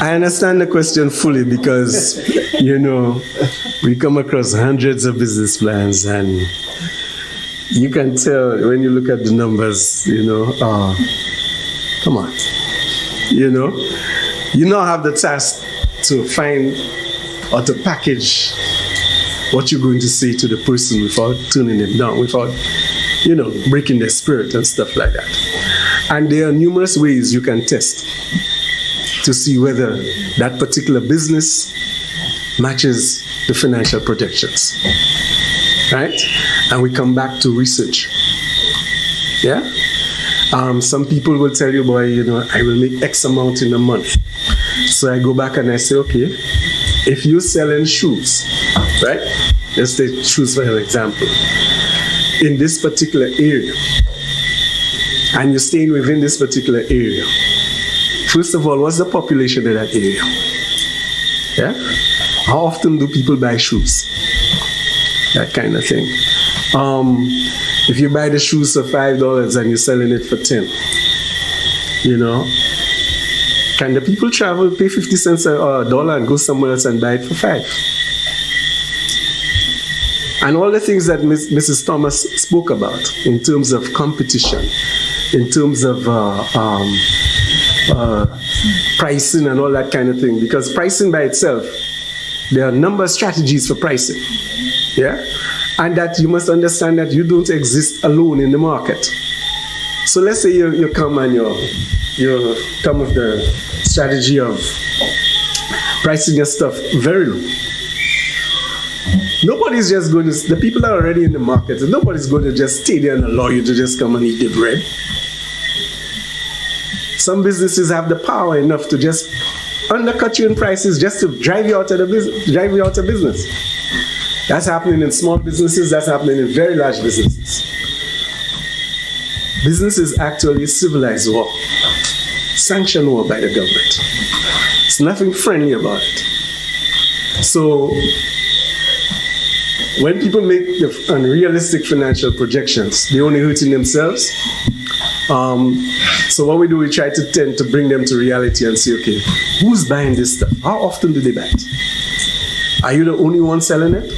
I understand the question fully, because, we come across hundreds of business plans, and you can tell when you look at the numbers, come on. You now have the task to find or to package what you're going to say to the person without turning them down, without, breaking their spirit and stuff like that. And there are numerous ways you can test to see whether that particular business matches the financial projections, right? And we come back to research. Yeah? Some people will tell you, boy, I will make X amount in a month. So I go back and I say, okay, if you're selling shoes, right? Let's take shoes for an example. In this particular area, and you're staying within this particular area, first of all, what's the population of that area? Yeah? How often do people buy shoes? That kind of thing. If you buy the shoes for $5 and you're selling it for $10, can the people travel, pay 50 cents or $1 and go somewhere else and buy it for $5? And all the things that Mrs. Thomas spoke about in terms of competition, in terms of pricing and all that kind of thing. Because pricing by itself, there are a number of strategies for pricing. Yeah? And that you must understand that you don't exist alone in the market. So let's say you come and you come with the strategy of pricing your stuff very low. Nobody's just going to, the people are already in the market, and nobody's going to just stay there and allow you to just come and eat the bread. Some businesses have the power enough to just undercut you in prices just to drive you out of business. That's happening in small businesses, that's happening in very large businesses. Business is actually civilized war, sanctioned war by the government. It's nothing friendly about it. So when people make the unrealistic financial projections, they're only hurting themselves. So what we do, we try to tend to bring them to reality and say, okay, who's buying this stuff? How often do they buy it? Are you the only one selling it?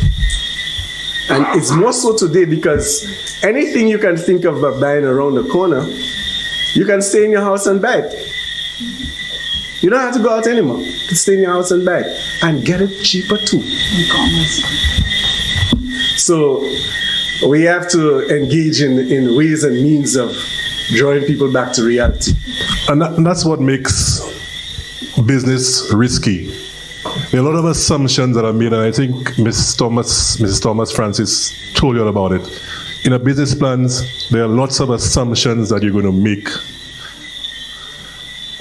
And it's more so today because anything you can think of buying around the corner, you can stay in your house and buy it. You don't have to go out anymore. You can stay in your house and buy it. And get it cheaper too. So we have to engage in ways and means of drawing people back to reality. And that's what makes business risky. There are a lot of assumptions that are made, and I think Mrs. Thomas Francis told you all about it. In a business plans, there are lots of assumptions that you're going to make.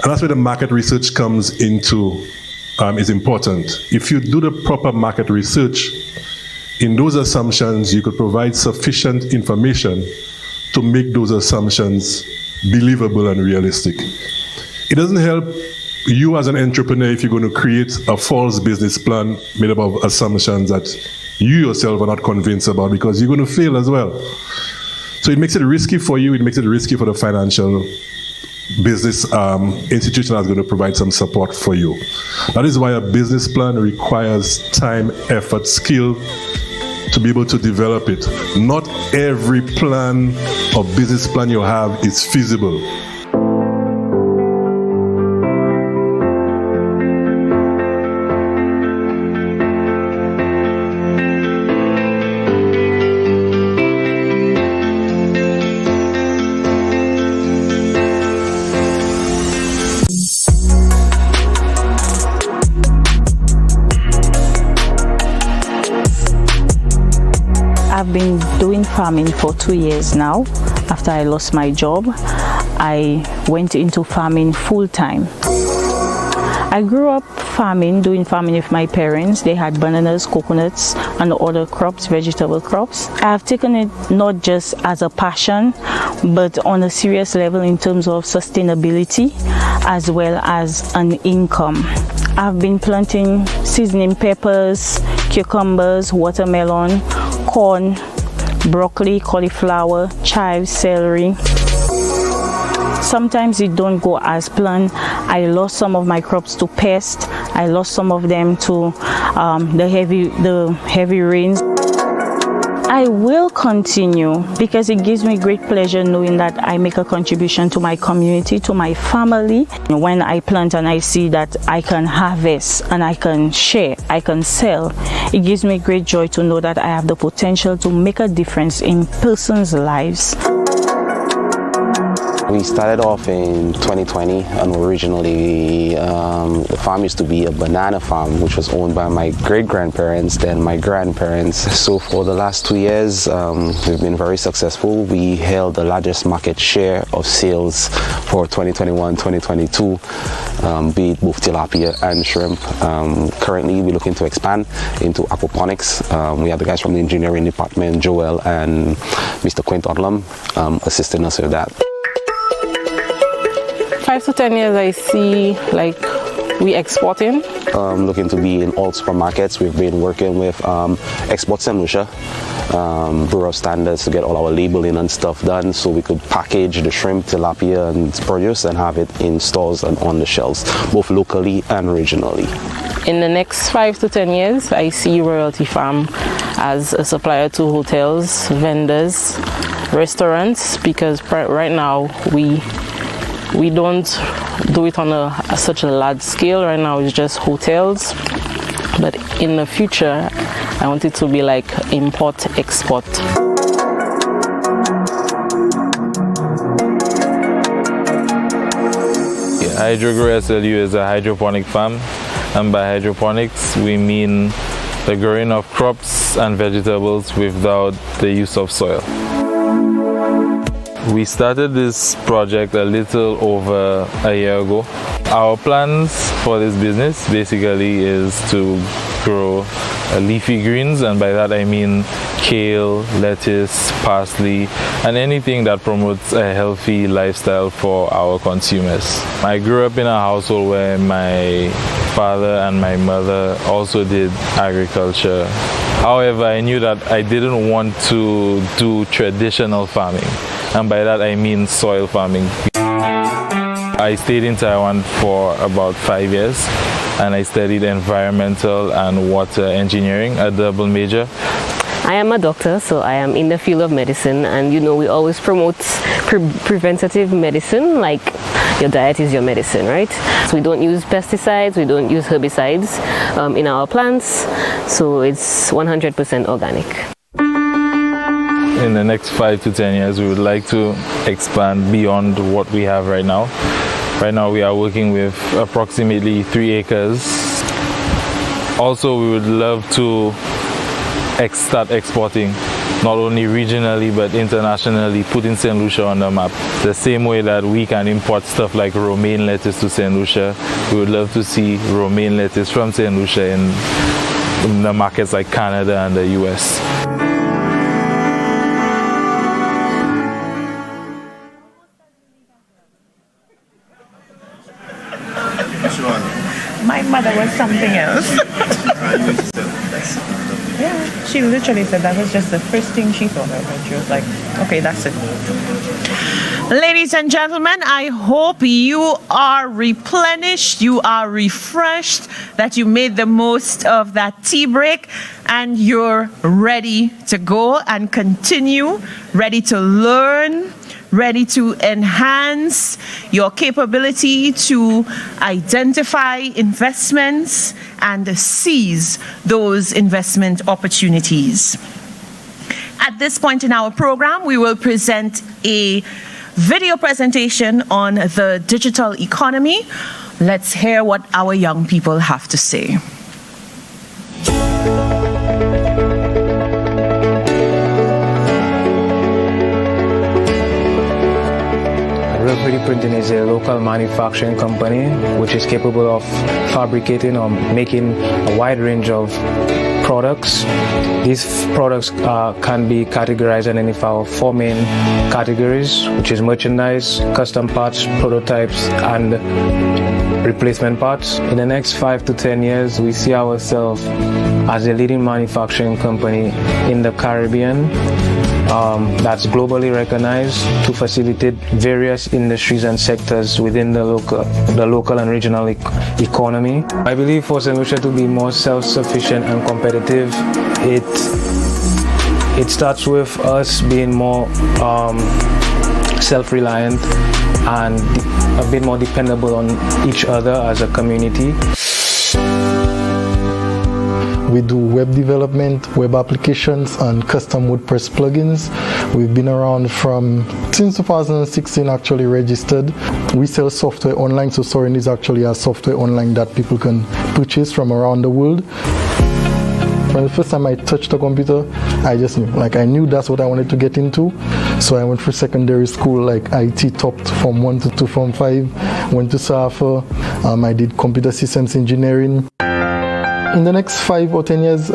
And that's where the market research comes into, is important. If you do the proper market research, in those assumptions, you could provide sufficient information to make those assumptions believable and realistic. It doesn't help you as an entrepreneur if you're going to create a false business plan made up of assumptions that you yourself are not convinced about, because you're going to fail as well. So it makes it risky for you, it makes it risky for the financial business institution that's going to provide some support for you. That is why a business plan requires time, effort, skill to be able to develop it. Not every plan or business plan you have is feasible. I've been doing farming for 2 years now. After I lost my job, I went into farming full time. I grew up doing farming with my parents. They had bananas, coconuts, and other crops, vegetable crops. I have taken it not just as a passion, but on a serious level in terms of sustainability, as well as an income. I've been planting seasoning peppers, cucumbers, watermelon, corn, broccoli, cauliflower, chives, celery. Sometimes it don't go as planned. I lost some of my crops to pests. I lost some of them to the heavy rains. I will continue because it gives me great pleasure knowing that I make a contribution to my community, to my family. When I plant and I see that I can harvest and I can share, I can sell, it gives me great joy to know that I have the potential to make a difference in persons' lives. We started off in 2020, and originally the farm used to be a banana farm, which was owned by my great-grandparents, then my grandparents. So for the last 2 years, we've been very successful. We held the largest market share of sales for 2021-2022, be it both tilapia and shrimp. Currently, we're looking to expand into aquaponics. We have the guys from the engineering department, Joel and Mr. Quint Odlum, assisting us with that. 5 to 10 years, I see like we exporting. Looking to be in all supermarkets. We've been working with Exports and Lucia, Bureau of Standards, to get all our labeling and stuff done so we could package the shrimp, tilapia and produce and have it in stores and on the shelves, both locally and regionally. In the next 5 to 10 years, I see Royalty Farm as a supplier to hotels, vendors, restaurants, because right now we don't do it on such a large scale. Right now it's just hotels, but in the future I want it to be like import-export. HydroGrow SLU is a hydroponic farm, and by hydroponics we mean the growing of crops and vegetables without the use of soil. We started this project a little over a year ago. Our plans for this business basically is to grow leafy greens, and by that I mean kale, lettuce, parsley, and anything that promotes a healthy lifestyle for our consumers. I grew up in a household where my father and my mother also did agriculture. However, I knew that I didn't want to do traditional farming, and by that I mean soil farming. I stayed in Taiwan for about 5 years, and I studied environmental and water engineering, a double major. I am a doctor, so I am in the field of medicine, and we always promote preventative medicine, like your diet is your medicine, right? So we don't use pesticides, we don't use herbicides in our plants, so it's 100% organic. In the next 5 to 10 years, we would like to expand beyond what we have right now. Right now we are working with approximately 3 acres. Also, we would love to start exporting, not only regionally but internationally, putting St. Lucia on the map. The same way that we can import stuff like romaine lettuce to St. Lucia, we would love to see romaine lettuce from St. Lucia in the markets like Canada and the US. My mother was something else. Yeah, she literally said that was just the first thing she thought of, and she was like, okay, that's it. Ladies and gentlemen, I hope you are replenished, you are refreshed, that you made the most of that tea break, and you're ready to go and continue, ready to learn, ready to enhance your capability to identify investments and seize those investment opportunities. At this point in our program, we will present a video presentation on the digital economy. Let's hear what our young people have to say. Real Pretty Printing is a local manufacturing company which is capable of fabricating or making a wide range of products. These products can be categorized in any of our 4 main categories, which is merchandise, custom parts, prototypes, and replacement parts. In the next 5 to 10 years, we see ourselves as a leading manufacturing company in the Caribbean that's globally recognized to facilitate various industries and sectors within the local and regional economy. I believe for St. Lucia to be more self-sufficient and competitive, it starts with us being more self-reliant and a bit more dependable on each other as a community. We do web development, web applications, and custom WordPress plugins. We've been around since 2016, actually registered. We sell software online, so Sorin is actually a software online that people can purchase from around the world. When the first time I touched a computer, I just knew, I knew that's what I wanted to get into. So I went for secondary school, IT topped from 1 to 2, from 5, went to SAFA. I did computer systems engineering. In the next 5 or 10 years,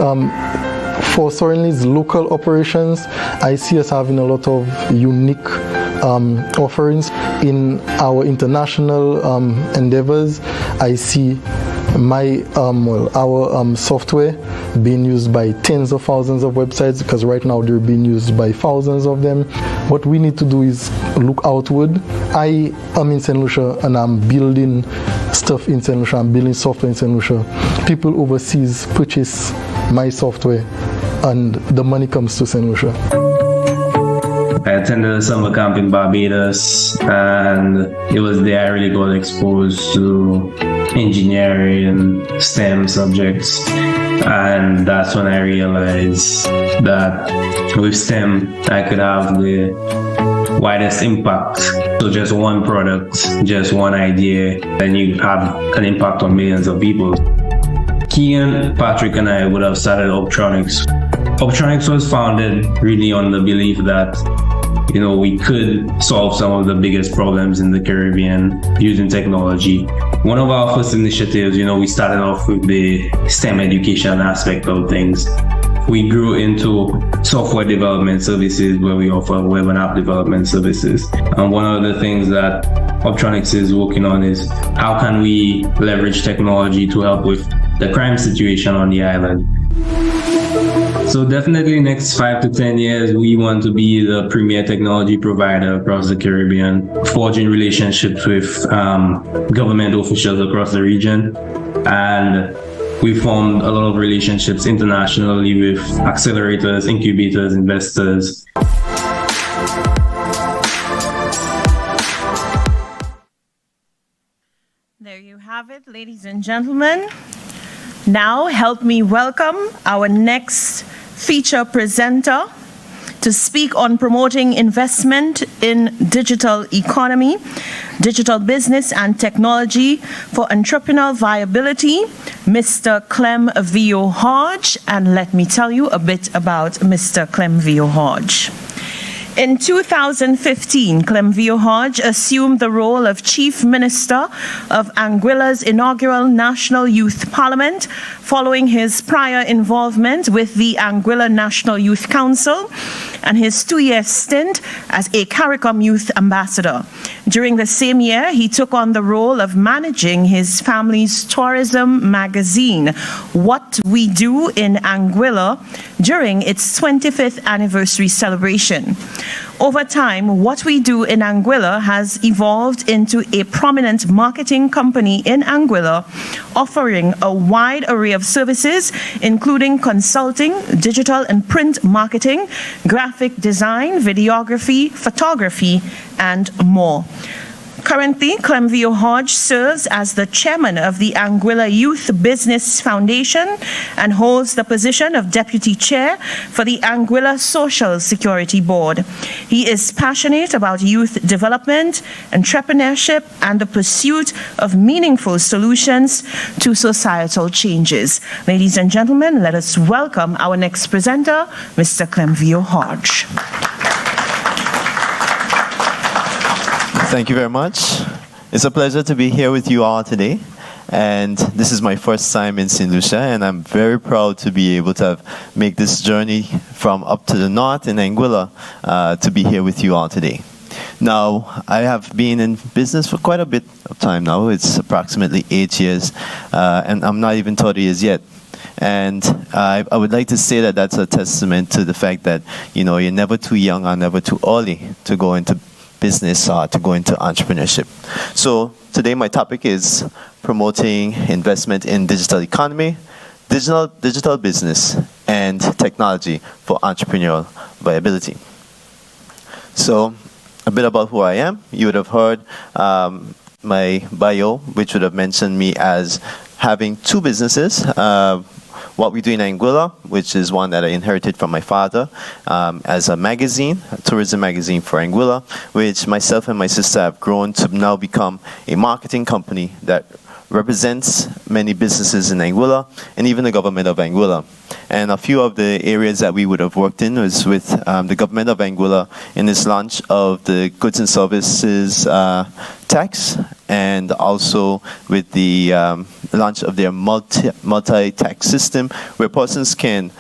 for Sorin's local operations, I see us having a lot of unique offerings. In our international endeavors, I see our software being used by tens of thousands of websites, because right now they're being used by thousands of them. What we need to do is look outward. I am in St. Lucia and I'm building stuff in St. Lucia. I'm building software in St. Lucia. People overseas purchase my software and the money comes to St. Lucia. I attended a summer camp in Barbados, and it was there I really got exposed to engineering, STEM subjects, and that's when I realized that with STEM I could have the widest impact. So just one product, just one idea, and you have an impact on millions of people. Keegan, Patrick, and I would have started Optronics. Optronics was founded really on the belief that we could solve some of the biggest problems in the Caribbean using technology. One of our first initiatives, we started off with the STEM education aspect of things. We grew into software development services where we offer web and app development services. And one of the things that Optronics is working on is how can we leverage technology to help with the crime situation on the island. So definitely next 5 to 10 years, we want to be the premier technology provider across the Caribbean, forging relationships with government officials across the region. And we formed a lot of relationships internationally with accelerators, incubators, investors. There you have it, ladies and gentlemen. Now help me welcome our next feature presenter to speak on promoting investment in digital economy, digital business and technology for entrepreneurial viability, Mr. Clem Vio Hodge. And let me tell you a bit about Mr. Clem Vio Hodge. In 2015, Clem Vio Hodge assumed the role of Chief Minister of Anguilla's inaugural National Youth Parliament, following his prior involvement with the Anguilla National Youth Council and his 2-year stint as a CARICOM Youth Ambassador. During the same year, he took on the role of managing his family's tourism magazine, What We Do in Anguilla, during its 25th anniversary celebration. Over time, What We Do in Anguilla has evolved into a prominent marketing company in Anguilla, offering a wide array of services, including consulting, digital and print marketing, graphic design, videography, photography, and more. Currently, Clem Vio Hodge serves as the chairman of the Anguilla Youth Business Foundation and holds the position of deputy chair for the Anguilla Social Security Board. He is passionate about youth development, entrepreneurship, and the pursuit of meaningful solutions to societal changes. Ladies and gentlemen, let us welcome our next presenter, Mr. Clem Vio Hodge. Thank you very much. It's a pleasure to be here with you all today. And this is my first time in St. Lucia, and I'm very proud to be able to make this journey from up to the north in Anguilla to be here with you all today. Now, I have been in business for quite a bit of time now. It's approximately 8 years, and I'm not even 30 years yet. And I would like to say that that's a testament to the fact that, you're never too young or never too early to go into business or to go into entrepreneurship. So today my topic is promoting investment in digital economy, digital business, and technology for entrepreneurial viability. So a bit about who I am. You would have heard my bio, which would have mentioned me as having 2 businesses. What We Do in Anguilla, which is one that I inherited from my father, as a magazine, a tourism magazine for Anguilla, which myself and my sister have grown to now become a marketing company that represents many businesses in Anguilla and even the government of Anguilla. And a few of the areas that we would have worked in was with the government of Anguilla in this launch of the goods and services tax, and also with the launch of their multi-tax system, where persons can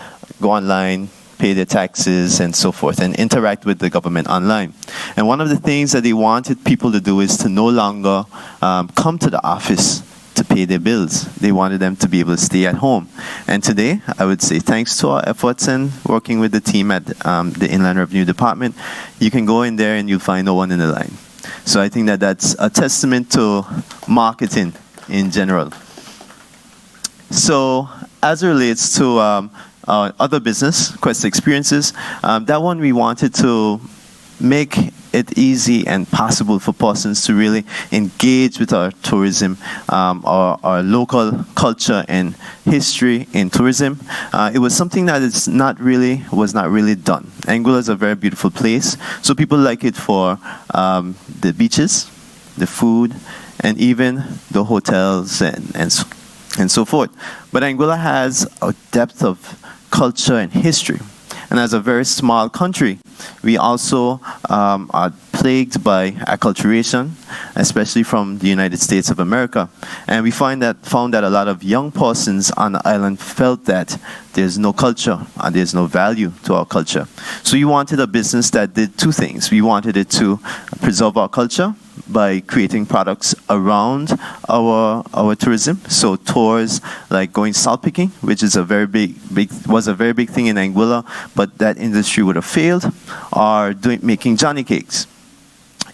go online, pay their taxes and so forth, and interact with the government online. And one of the things that they wanted people to do is to no longer come to the office to pay their bills. They wanted them to be able to stay at home. And today, I would say, thanks to our efforts and working with the team at the Inland Revenue Department, you can go in there and you'll find no one in the line. So I think that that's a testament to marketing in general. So as it relates to our other business, Quest Experiences, that one we wanted to make it easy and possible for persons to really engage with our tourism, our local culture and history in tourism. It was something that was not really done. Anguilla is a very beautiful place, so people like it for the beaches, the food, and even the hotels and so forth. But Anguilla has a depth of culture and history. And as a very small country, we also are plagued by acculturation, especially from the United States of America. And we found that a lot of young persons on the island felt that there's no culture and there's no value to our culture. So we wanted a business that did two things. We wanted it to preserve our culture by creating products around our tourism. So tours like going salt picking, which is was a very big thing in Anguilla, but that industry would have failed, or making Johnny cakes.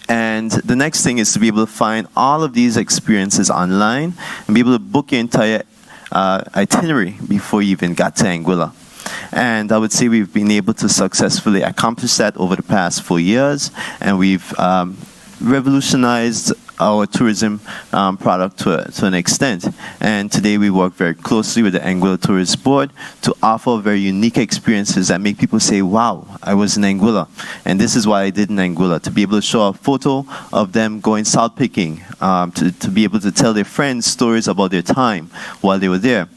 And the next thing is to be able to find all of these experiences online and be able to book your entire itinerary before you even got to Anguilla. And I would say we've been able to successfully accomplish that over the past 4 years, and we've revolutionized our tourism product to an extent. And today we work very closely with the Anguilla Tourist Board to offer very unique experiences that make people say, wow, I was in Anguilla. And this is why I did in Anguilla, to be able to show a photo of them going salt picking, to be able to tell their friends stories about their time while they were there.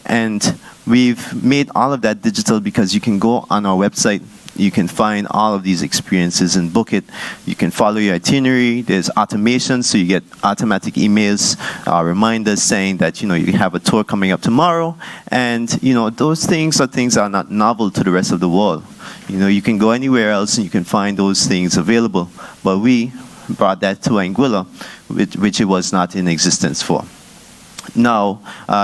And we've made all of that digital because you can go on our website, you can find all of these experiences and book it. You can follow your itinerary. There's automation, so you get automatic emails, reminders saying that you have a tour coming up tomorrow. And those things are not novel to the rest of the world. You can go anywhere else and you can find those things available. But we brought that to Anguilla, which it was not in existence for. Now,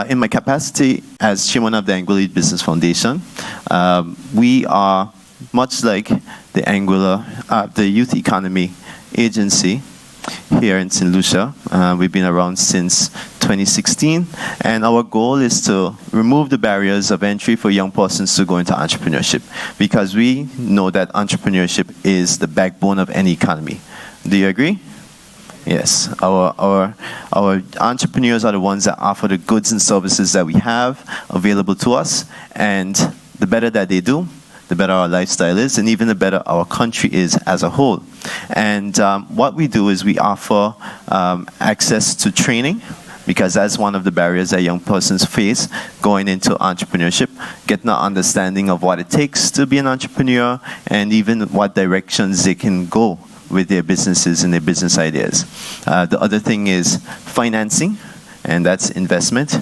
in my capacity as chairman of the Anguilla Business Foundation, we are much like the Anguilla, the Youth Economy Agency here in St. Lucia. We've been around since 2016, and our goal is to remove the barriers of entry for young persons to go into entrepreneurship, because we know that entrepreneurship is the backbone of any economy. Do you agree? Yes, our entrepreneurs are the ones that offer the goods and services that we have available to us, and the better that they do, the better our lifestyle is, and even the better our country is as a whole. And what we do is we offer access to training, because that's one of the barriers that young persons face going into entrepreneurship, getting an understanding of what it takes to be an entrepreneur and even what directions they can go with their businesses and their business ideas. The other thing is financing, and that's investment.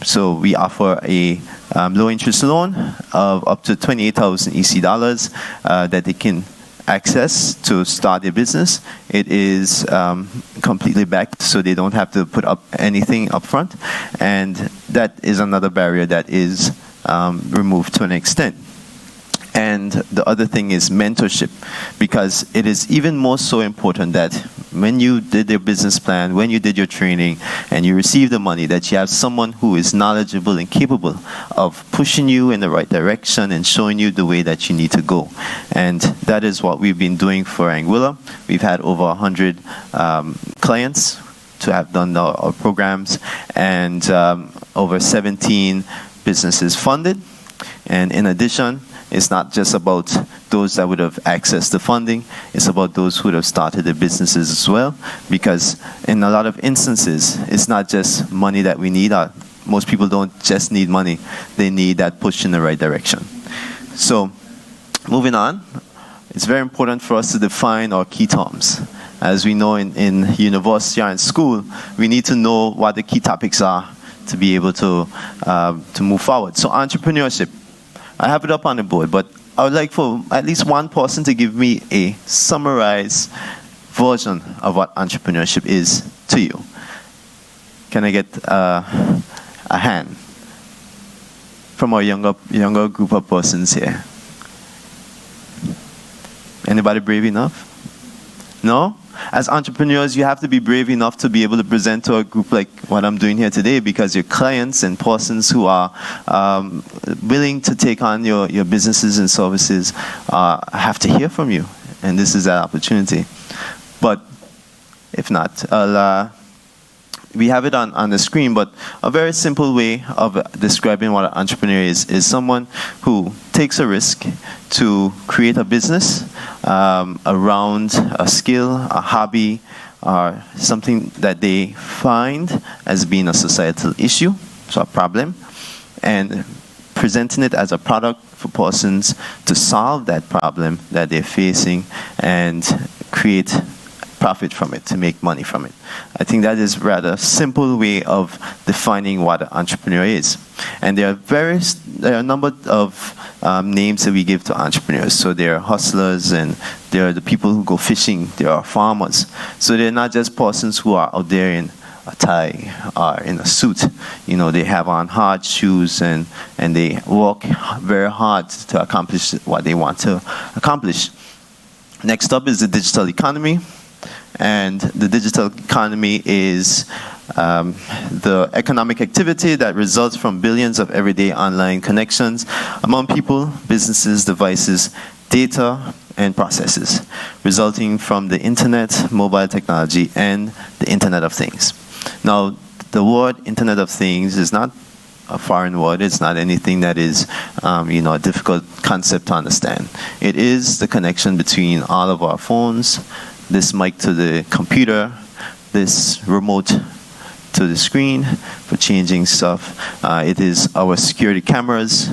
So we offer a low interest loan of up to 28,000 EC dollars that they can access to start their business. It is completely backed, so they don't have to put up anything up front. And that is another barrier that is removed to an extent. And the other thing is mentorship, because it is even more so important that when you did your business plan, when you did your training, and you receive the money, that you have someone who is knowledgeable and capable of pushing you in the right direction and showing you the way that you need to go. And that is what we've been doing for Anguilla. We've had over 100 clients to have done our programs, and over 17 businesses funded. And in addition, it's not just about those that would have accessed the funding, it's about those who would have started their businesses as well, because in a lot of instances, it's not just money that we need. Most people don't just need money, they need that push in the right direction. So, moving on, it's very important for us to define our key terms. As we know in university or in school, we need to know what the key topics are to be able to move forward. So entrepreneurship, I have it up on the board, but I would like for at least one person to give me a summarized version of what entrepreneurship is to you. Can I get a hand from our younger group of persons here? Anybody brave enough? No? As entrepreneurs, you have to be brave enough to be able to present to a group like what I'm doing here today, because your clients and persons who are willing to take on your businesses and services have to hear from you. And this is that opportunity. But if not, we have it on the screen, but a very simple way of describing what an entrepreneur is someone who takes a risk to create a business around a skill, a hobby, or something that they find as being a societal issue, so a problem, and presenting it as a product for persons to solve that problem that they're facing and create profit from it, to make money from it. I think that is a rather simple way of defining what an entrepreneur is. And there are a number of names that we give to entrepreneurs. So there are hustlers, and there are the people who go fishing, there are farmers. So they're not just persons who are out there in a tie or in a suit. You know, they have on hard shoes and they work very hard to accomplish what they want to accomplish. Next up is the digital economy. And the digital economy is the economic activity that results from billions of everyday online connections among people, businesses, devices, data, and processes, resulting from the internet, mobile technology, and the Internet of Things. Now, the word Internet of Things is not a foreign word. It's not anything that is, a difficult concept to understand. It is the connection between all of our phones, this mic to the computer, this remote to the screen for changing stuff. It is our security cameras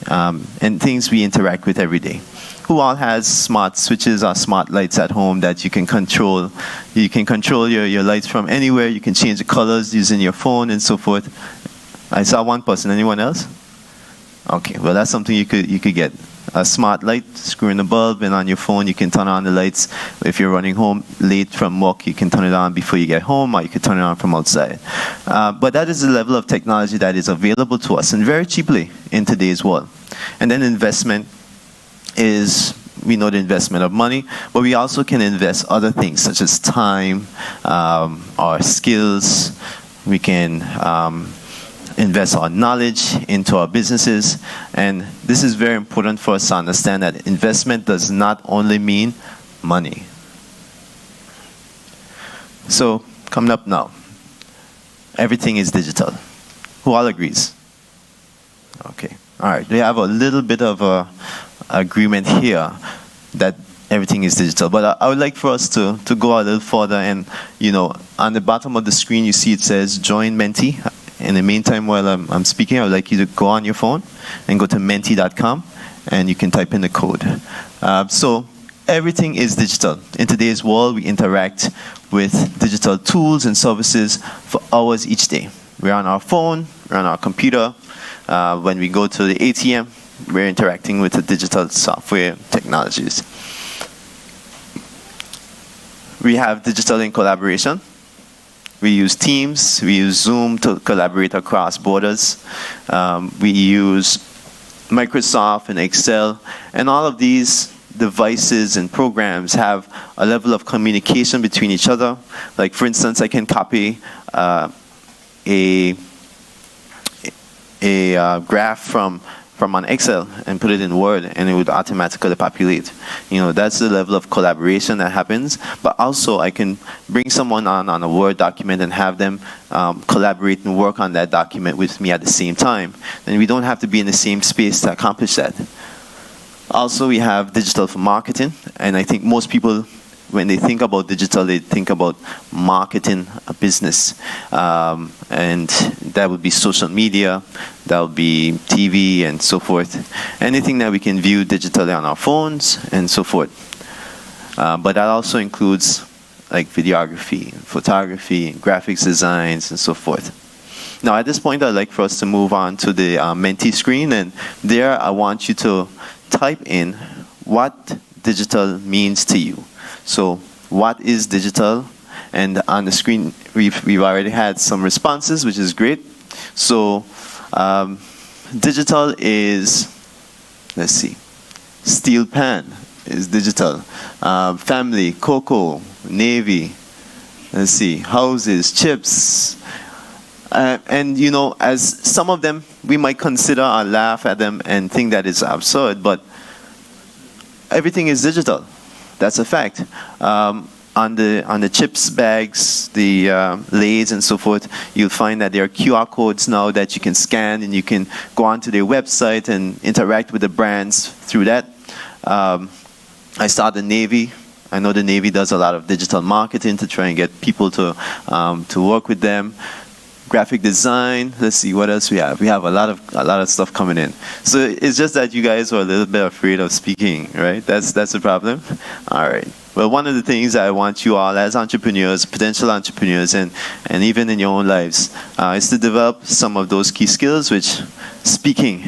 and things we interact with every day. Who all has smart switches or smart lights at home that you can control? You can control your lights from anywhere. You can change the colors using your phone and so forth. I saw one person. Anyone else? Okay, well, that's something you could get. A smart light, screw in the bulb, and on your phone you can turn on the lights. If you're running home late from work, you can turn it on before you get home, or you can turn it on from outside. But that is the level of technology that is available to us, and very cheaply in today's world. And then investment is, we know the investment of money, but we also can invest other things such as time, our skills. We can invest our knowledge into our businesses. And this is very important for us to understand, that investment does not only mean money. So, coming up now, everything is digital. Who all agrees? Okay. All right. We have a little bit of a agreement here that everything is digital. But I would like for us to go a little further. And, on the bottom of the screen, you see it says Join Menti. In the meantime, while I'm speaking, I would like you to go on your phone and go to menti.com, and you can type in the code. So everything is digital. In today's world, we interact with digital tools and services for hours each day. We're on our phone, we're on our computer. When we go to the ATM, we're interacting with the digital software technologies. We have digital in collaboration. We use Teams, we use Zoom to collaborate across borders. We use Microsoft and Excel, and all of these devices and programs have a level of communication between each other. Like, for instance, I can copy a graph from on Excel and put it in Word, and it would automatically populate. That's the level of collaboration that happens. But also, I can bring someone on a Word document and have them collaborate and work on that document with me at the same time. And we don't have to be in the same space to accomplish that. Also, we have digital for marketing, and I think most people, when they think about digital, they think about marketing a business. And that would be social media, that would be TV and so forth. Anything that we can view digitally on our phones and so forth. But that also includes like videography, photography, graphics designs, and so forth. Now, at this point, I'd like for us to move on to the Menti screen. And there, I want you to type in what digital means to you. So, what is digital, And on the screen, we've already had some responses, which is great. So digital is, let's see, steel pan is digital. Family, cocoa, navy, let's see, houses, chips. And you know, as some of them we might consider or laugh at them and think that it's absurd, but everything is digital. That's a fact. On the chips bags, the Lay's and so forth, you'll find that there are QR codes now that you can scan, and you can go onto their website and interact with the brands through that. I started Navy. I know the Navy does a lot of digital marketing to try and get people to work with them. Graphic design. Let's see what else we have. We have a lot of stuff coming in. So it's just that you guys are a little bit afraid of speaking, right? That's the problem. All right. Well, one of the things I want you all as entrepreneurs, potential entrepreneurs, and even in your own lives, is to develop some of those key skills, which speaking,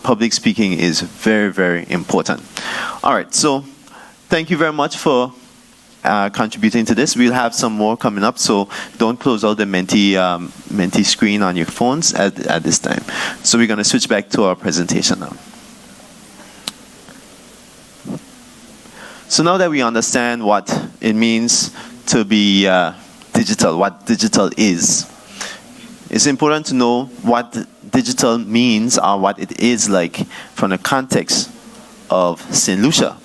public speaking, is very, very important. All right. So thank you very much for contributing to this. We'll have some more coming up, so don't close out the Menti screen on your phones at this time. So we're going to switch back to our presentation now. So now that we understand what it means to be digital, what digital is, it's important to know what digital means or what it is like from the context of St. Lucia.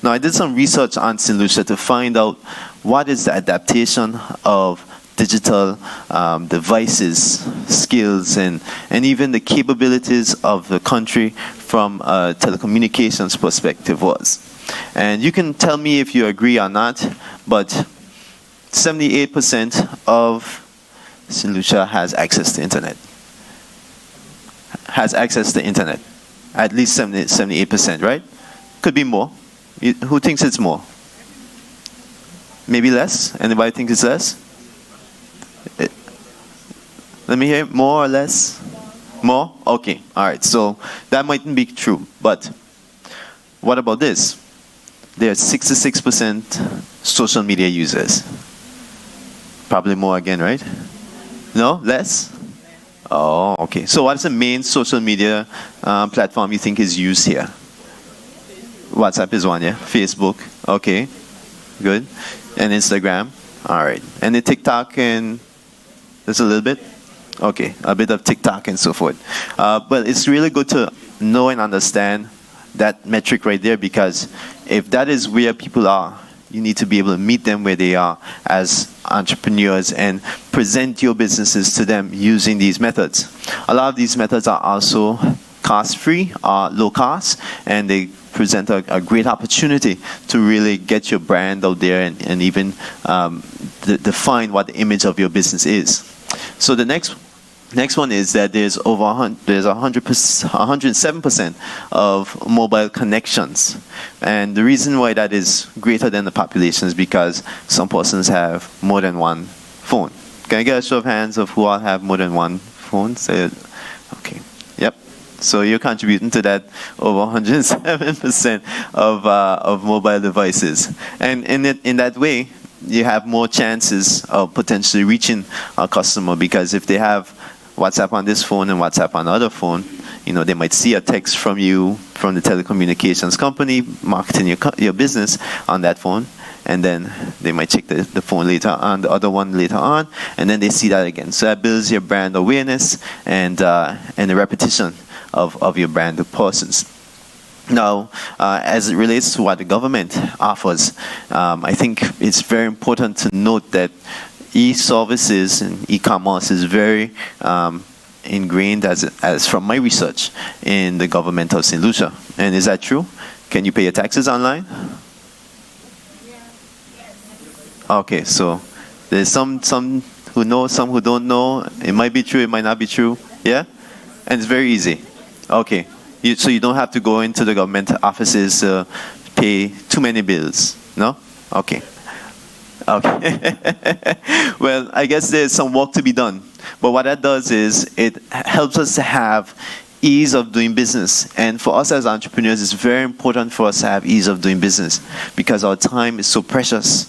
Now, I did some research on St. Lucia to find out what is the adaptation of digital devices, skills, and even the capabilities of the country from a telecommunications perspective was. And you can tell me if you agree or not, but 78% of St. Lucia has access to internet. Has access to internet. At least 78%, right? Could be more. Who thinks it's more? Maybe less? Anybody think it's less? Let me hear, more or less? More? Okay, all right. So that mightn't be true, but what about this? There are 66% social media users. Probably more again, right? No? Less? Oh, okay. So what's the main social media platform you think is used here? WhatsApp is one, yeah? Facebook, okay. Good. And Instagram, all right. And the TikTok and just a little bit? Okay, a bit of TikTok and so forth. But it's really good to know and understand that metric right there, because if that is where people are, you need to be able to meet them where they are as entrepreneurs and present your businesses to them using these methods. A lot of these methods are also cost-free, low cost, and they present a great opportunity to really get your brand out there and even define what the image of your business is. So the next one is that there's 107% of mobile connections, and the reason why that is greater than the population is because some persons have more than one phone. Can I get a show of hands of who all have more than one phone? Say, okay, yep. So you're contributing to that over 107% of mobile devices, and in that way, you have more chances of potentially reaching a customer, because if they have WhatsApp on this phone and WhatsApp on the other phone, you know, they might see a text from you, from the telecommunications company, marketing your business on that phone, and then they might check the phone later on, the other one later on, and then they see that again. So that builds your brand awareness and the repetition of your brand to persons. Now, as it relates to what the government offers, I think it's very important to note that e-services and e-commerce is very ingrained, as from my research, in the government of St. Lucia. And is that true? Can you pay your taxes online? Okay, so there's some who know, some who don't know. It might be true, it might not be true. Yeah? And it's very easy. Okay. So you don't have to go into the government offices to pay too many bills. No? Okay. Okay. Well, I guess there's some work to be done. But what that does is it helps us to have ease of doing business. And for us as entrepreneurs, it's very important for us to have ease of doing business, because our time is so precious.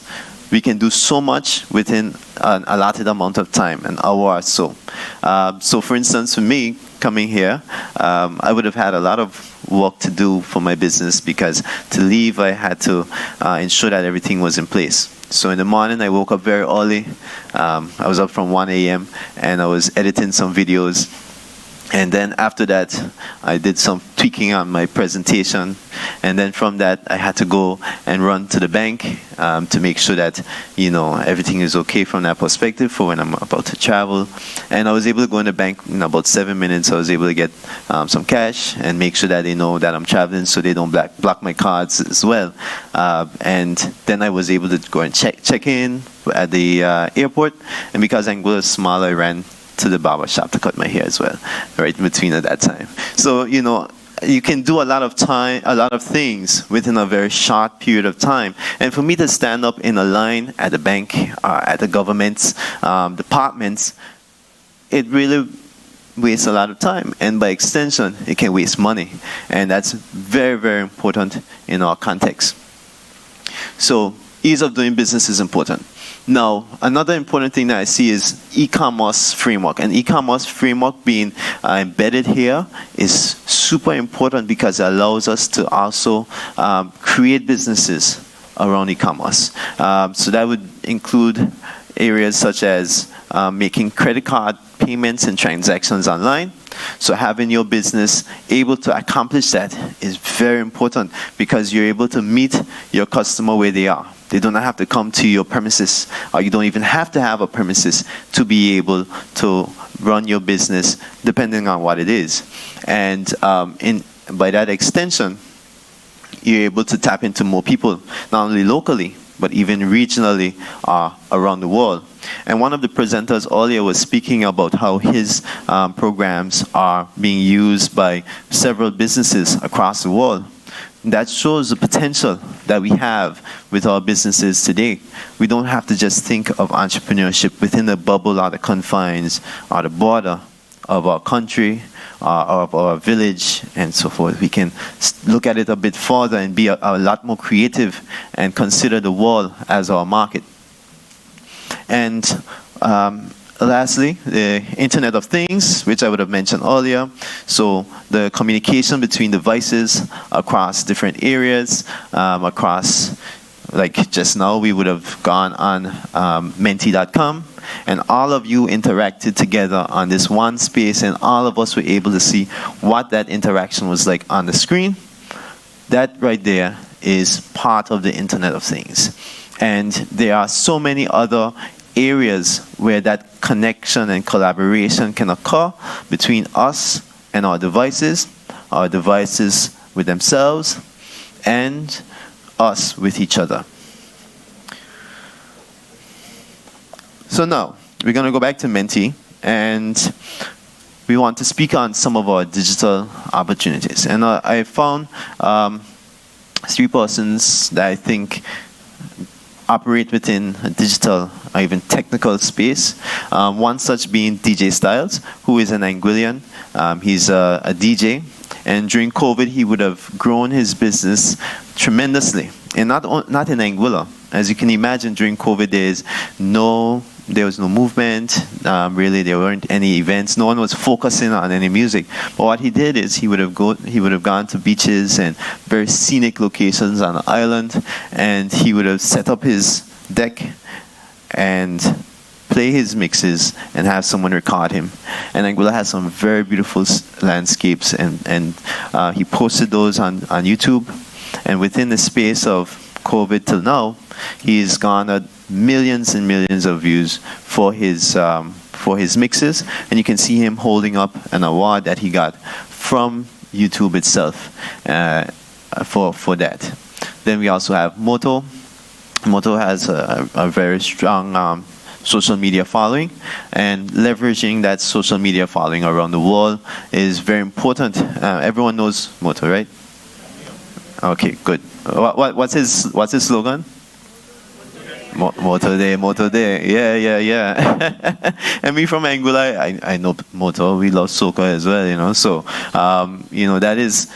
we can do so much within an allotted amount of time, an hour or so. So for instance, for me, coming here, I would have had a lot of work to do for my business, because to leave, I had to ensure that everything was in place. So in the morning, I woke up very early. I was up from 1 a.m. and I was editing some videos. And then after that, I did some tweaking on my presentation. And then from that, I had to go and run to the bank to make sure that, everything is okay from that perspective for when I'm about to travel. And I was able to go in the bank in about 7 minutes. I was able to get some cash and make sure that they know that I'm traveling, so they don't block my cards as well. And then I was able to go and check in at the airport. And because Anguilla is small, I ran to the barber shop to cut my hair as well, right in between at that time. So, you can do a lot of things within a very short period of time. And for me to stand up in a line at the bank, at the government's departments, it really wastes a lot of time. And by extension, it can waste money. And that's very, very important in our context. So ease of doing business is important. Now, another important thing that I see is e-commerce framework. And e-commerce framework being embedded here is super important, because it allows us to also create businesses around e-commerce. So that would include areas such as making credit card payments and transactions online. So having your business able to accomplish that is very important, because you're able to meet your customer where they are. They do not have to come to your premises, or you don't even have to have a premises to be able to run your business, depending on what it is. And by that extension, you're able to tap into more people, not only locally, but even regionally around the world. And one of the presenters earlier was speaking about how his programs are being used by several businesses across the world. That shows the potential that we have with our businesses today. We don't have to just think of entrepreneurship within the bubble or the confines or the border of our country or of our village and so forth. We can look at it a bit further and be a lot more creative and consider the world as our market. And lastly, the Internet of Things, which I would have mentioned earlier. So the communication between devices across different areas, across, like just now, we would have gone on menti.com, and all of you interacted together on this one space, and all of us were able to see what that interaction was like on the screen. That right there is part of the Internet of Things. And there are so many other areas where that connection and collaboration can occur between us and our devices with themselves, and us with each other. So now, we're going to go back to Menti, and we want to speak on some of our digital opportunities. And I found 3 persons that I think operate within a digital or even technical space. One such being DJ Styles, who is an Anguillian. He's a DJ, and during COVID he would have grown his business tremendously, and not in Anguilla. As you can imagine, during COVID there was no movement, really there weren't any events, no one was focusing on any music. But what he did is he would have gone to beaches and very scenic locations on the island, and he would have set up his deck and play his mixes and have someone record him. And Anguilla has some very beautiful landscapes, and he posted those on YouTube, and within the space of COVID till now, he's garnered millions and millions of views for his mixes, and you can see him holding up an award that he got from YouTube itself for that. Then we also have Moto. Moto has a very strong social media following, and leveraging that social media following around the world is very important. Everyone knows Moto, right? Okay, good. What's his slogan? Motor day. Yeah. And me from Anguilla, I know motor. We love soccer as well, you know. So, you know, that is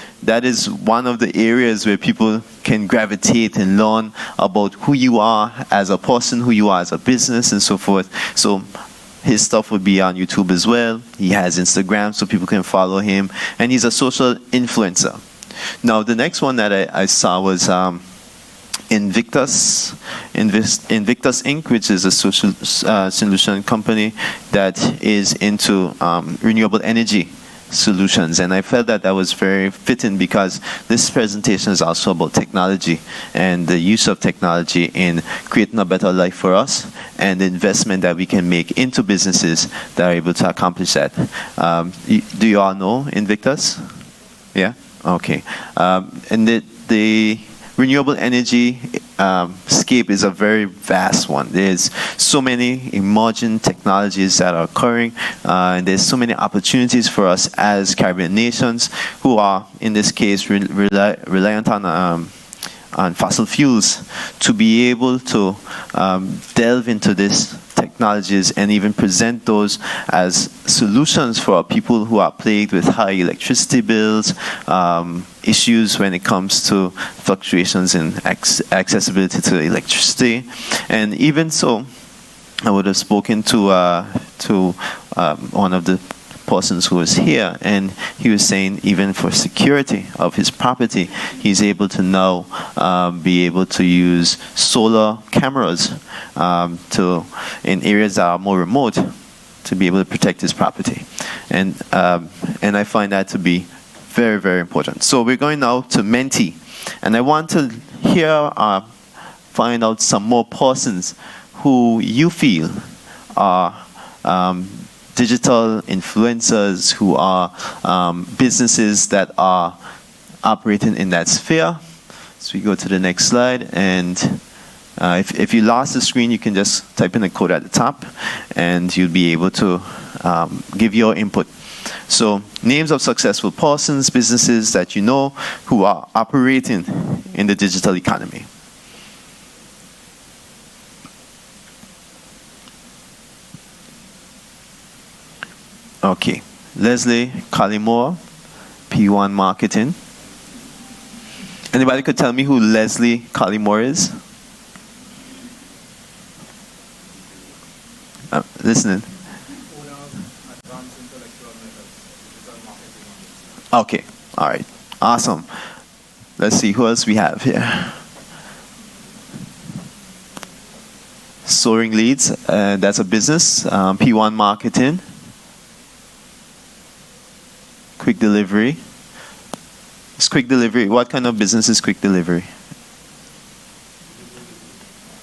one of the areas where people can gravitate and learn about who you are as a person, who you are as a business, and so forth. So his stuff would be on YouTube as well. He has Instagram, so people can follow him. And he's a social influencer. Now, the next one that I saw was Invictus Inc., which is a social solution company that is into renewable energy solutions. And I felt that was very fitting because this presentation is also about technology and the use of technology in creating a better life for us and the investment that we can make into businesses that are able to accomplish that. Do you all know Invictus? Yeah? Okay. And the renewable energy scape is a very vast one. There's so many emerging technologies that are occurring, and there's so many opportunities for us as Caribbean nations who are, in this case, reliant on fossil fuels to be able to delve into this technologies and even present those as solutions for people who are plagued with high electricity bills, issues when it comes to fluctuations in accessibility to electricity. And even so, I would have spoken to one of the persons who was here, and he was saying even for security of his property, he's able to now be able to use solar cameras in areas that are more remote to be able to protect his property. And I find that to be very, very important. So we're going now to Menti, and I want to find out some more persons who you feel are digital influencers, who are businesses that are operating in that sphere. So we go to the next slide, and if you lost the screen, you can just type in the code at the top, and you'll be able to give your input. So names of successful persons, businesses that you know who are operating in the digital economy. Okay, Leslie Collymore, P1 Marketing. Anybody could tell me who Leslie Collymore is? Listening. Okay, all right, awesome. Let's see who else we have here. Soaring Leads, that's a business. P1 Marketing. Quick Delivery. It's Quick Delivery. What kind of business is Quick Delivery?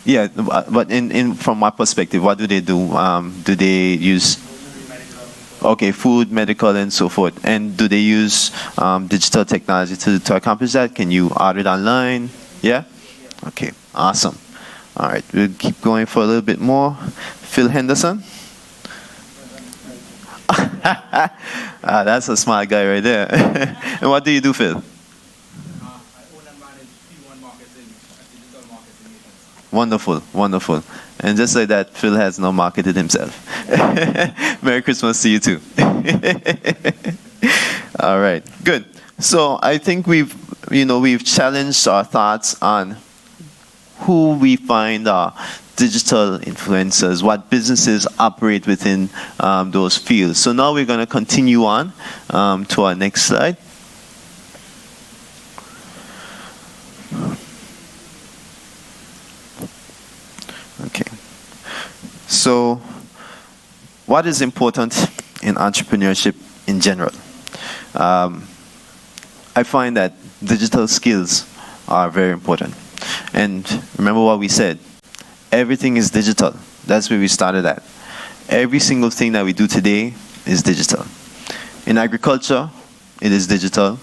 Yeah, but from my perspective, what do they do? Do they use food, medical, and so forth? And do they use digital technology to accomplish that? Can you order it online? Yeah? Okay, awesome. All right, we'll keep going for a little bit more. Phil Henderson. That's a smart guy right there. And what do you do, Phil? Wonderful, wonderful. And just like that, Phil has now marketed himself. Merry Christmas to you too. All right, good. So I think we've challenged our thoughts on who we find are digital influencers, what businesses operate within those fields. So now we're going to continue on to our next slide. Okay. So what is important in entrepreneurship in general? I find that digital skills are very important. And remember what we said. Everything is digital. That's where we started at. Every single thing that we do today is digital. In agriculture, it is digital.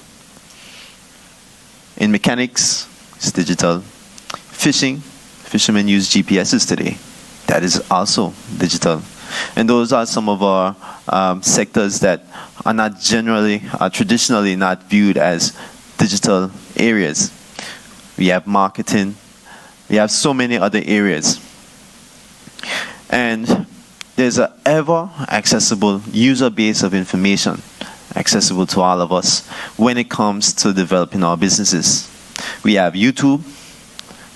In mechanics, it's digital. Fishing, fishermen use GPSs today. That is also digital. And those are some of our sectors that are not traditionally not viewed as digital areas. We have marketing. We have so many other areas. And there's an ever accessible user base of information accessible to all of us when it comes to developing our businesses. We have YouTube.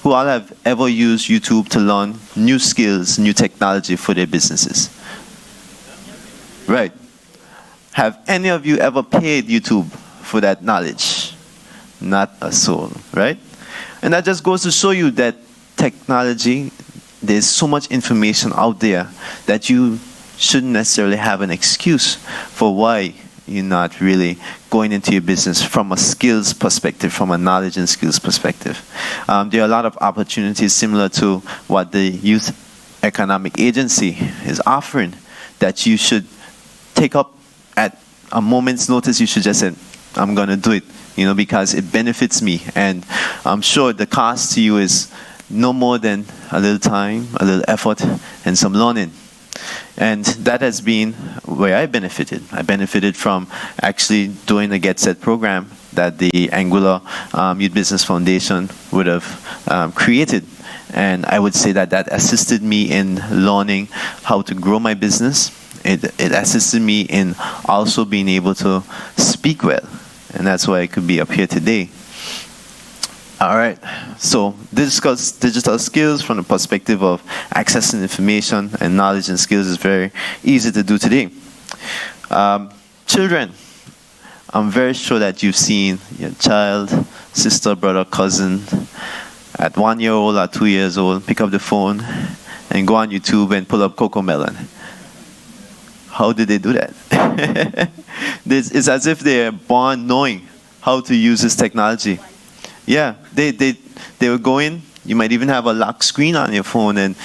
Who all have ever used YouTube to learn new skills, new technology for their businesses? Right. Have any of you ever paid YouTube for that knowledge? Not a soul, right? And that just goes to show you that technology, there's so much information out there that you shouldn't necessarily have an excuse for why you're not really going into your business from a skills perspective, from a knowledge and skills perspective. There are a lot of opportunities similar to what the Youth Economic Agency is offering that you should take up at a moment's notice. You should just say, I'm going to do it, because it benefits me. And I'm sure the cost to you is no more than a little time, a little effort, and some learning. And that has been where I benefited. I benefited from actually doing the Get Set program that the Angular Youth Business Foundation would have created. And I would say that assisted me in learning how to grow my business. It assisted me in also being able to speak well. And that's why I could be up here today. All right, so discuss digital skills from the perspective of accessing information and knowledge and skills is very easy to do today. Children, I'm very sure that you've seen your child, sister, brother, cousin, at 1 year old or 2 years old, pick up the phone and go on YouTube and pull up Cocomelon. How did they do that? It's as if they're born knowing how to use this technology. Yeah, they will go in. You might even have a lock screen on your phone, and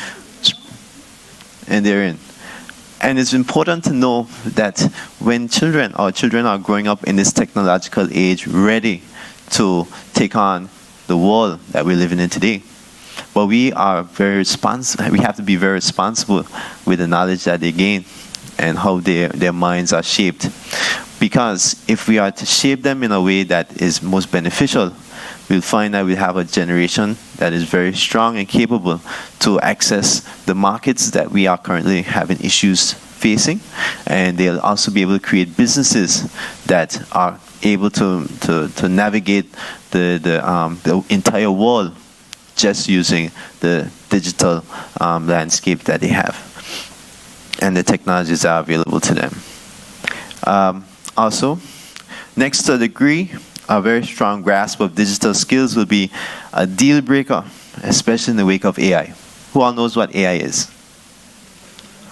they're in. And it's important to know that when our children are growing up in this technological age, ready to take on the world that we're living in today, but we are very responsible. We have to be very responsible with the knowledge that they gain and how their minds are shaped. Because if we are to shape them in a way that is most beneficial, we'll find that we have a generation that is very strong and capable to access the markets that we are currently having issues facing, and they'll also be able to create businesses that are able to navigate the entire world just using the digital landscape that they have and the technologies that are available to them. Also, next to the degree, a very strong grasp of digital skills will be a deal breaker, especially in the wake of AI. Who all knows what AI is?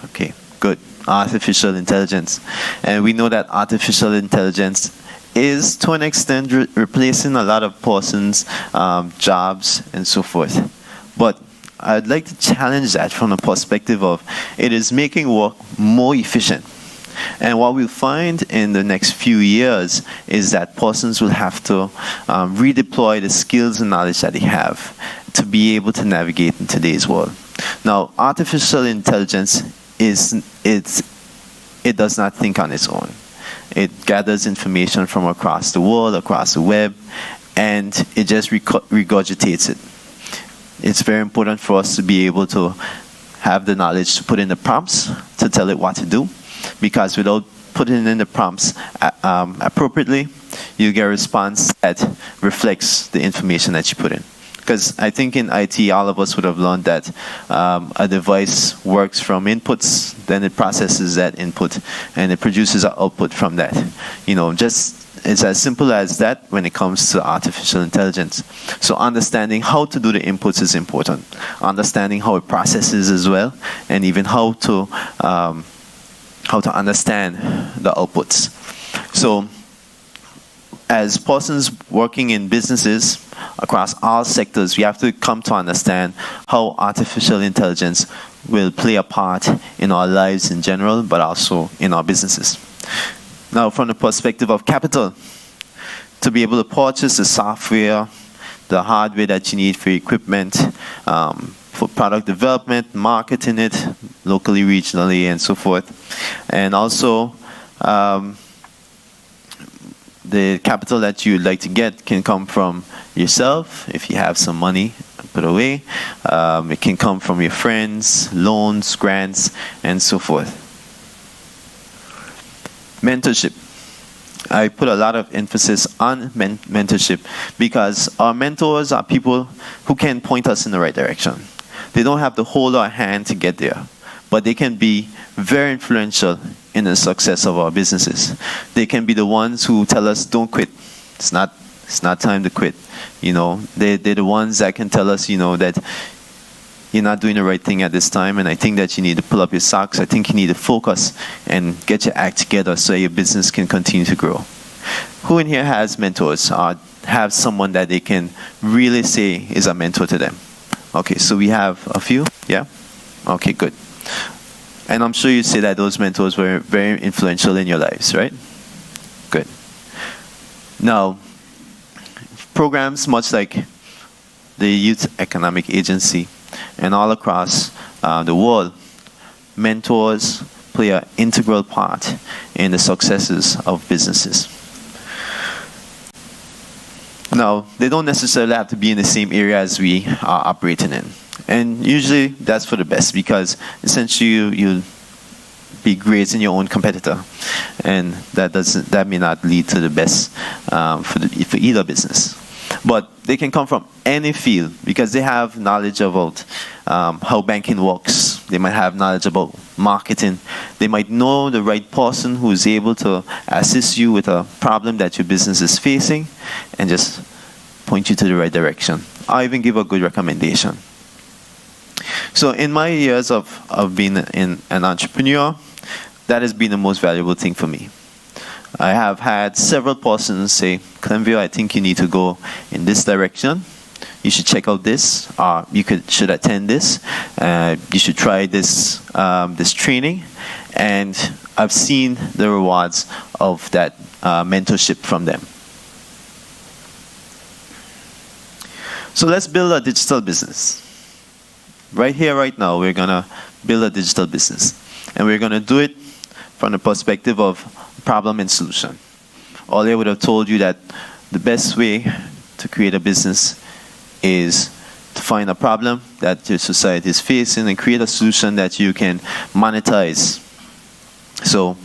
Okay, good. Artificial intelligence. And we know that artificial intelligence is, to an extent, replacing a lot of persons' jobs and so forth. But I'd like to challenge that from the perspective of it is making work more efficient. And what we'll find in the next few years is that persons will have to redeploy the skills and knowledge that they have to be able to navigate in today's world. Now, artificial intelligence it does not think on its own. It gathers information from across the world, across the web, and it just regurgitates it. It's very important for us to be able to have the knowledge to put in the prompts to tell it what to do, because without putting in the prompts appropriately, you get a response that reflects the information that you put in. Because I think in IT, all of us would have learned that a device works from inputs, then it processes that input, and it produces an output from that. It's as simple as that when it comes to artificial intelligence. So understanding how to do the inputs is important. Understanding how it processes as well, and even how to understand the outputs. So as persons working in businesses across all sectors, we have to come to understand how artificial intelligence will play a part in our lives in general, but also in our businesses. Now, from the perspective of capital, to be able to purchase the software, the hardware that you need for equipment, for product development, marketing it locally, regionally, and so forth. And also, the capital that you'd like to get can come from yourself, if you have some money, put away. It can come from your friends, loans, grants, and so forth. Mentorship. I put a lot of emphasis on mentorship because our mentors are people who can point us in the right direction. They don't have to hold our hand to get there, but they can be very influential in the success of our businesses. They can be the ones who tell us, don't quit. It's not time to quit. You know, they're the ones that can tell us, you know, that you're not doing the right thing at this time, and I think that you need to pull up your socks. I think you need to focus and get your act together so your business can continue to grow. Who in here has mentors or have someone that they can really say is a mentor to them? Okay, so we have a few, yeah? Okay, good. And I'm sure you say that those mentors were very influential in your lives, right? Good. Now, programs much like the Youth Economic Agency and all across the world, mentors play an integral part in the successes of businesses. Now, they don't necessarily have to be in the same area as we are operating in. And usually that's for the best because essentially you'll be great in your own competitor. And that may not lead to the best for either business. But they can come from any field because they have knowledge about how banking works. They might have knowledge about marketing. They might know the right person who is able to assist you with a problem that your business is facing and just point you to the right direction. I'll even give a good recommendation. So in my years of being an entrepreneur, that has been the most valuable thing for me. I have had several persons say, Clemvio, I think you need to go in this direction. You should check out this. Should attend this. You should try this this training. And I've seen the rewards of that mentorship from them. So let's build a digital business. Right here, right now, we're going to build a digital business. And we're going to do it from the perspective of problem and solution. All I would have told you that the best way to create a business is to find a problem that your society is facing and create a solution that you can monetize. So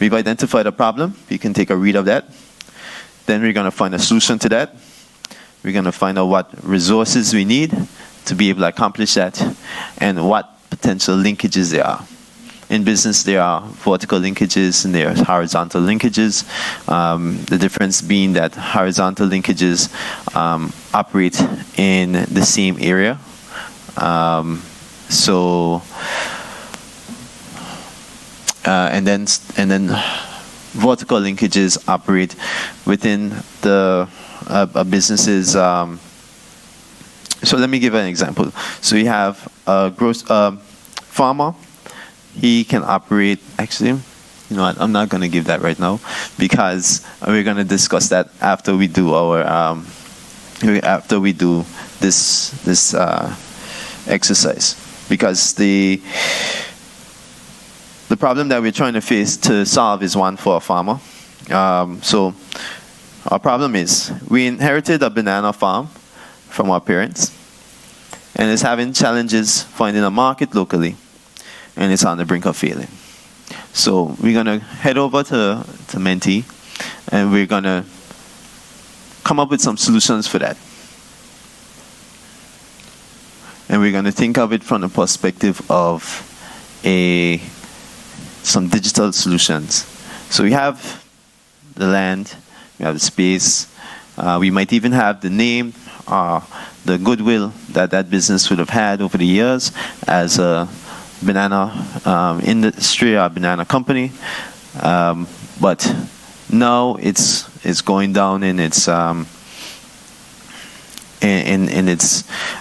we've identified a problem. You can take a read of that. Then we're going to find a solution to that. We're going to find out what resources we need to be able to accomplish that and what potential linkages there are. In business, there are vertical linkages and there are horizontal linkages. The difference being that horizontal linkages operate in the same area. And then vertical linkages operate within the businesses. So let me give an example. So you have a farmer. He can operate, actually, you know what, I'm not going to give that right now because we're going to discuss that after we do our, this exercise. Because the problem that we're trying to solve is one for a farmer. So our problem is we inherited a banana farm from our parents and is having challenges finding a market locally. And it's on the brink of failing. So we're going to head over to Menti and we're going to come up with some solutions for that. And we're going to think of it from the perspective of some digital solutions. So we have the land, we have the space, we might even have the name, the goodwill that business would have had over the years as a banana industry or banana company, but now it's going down in its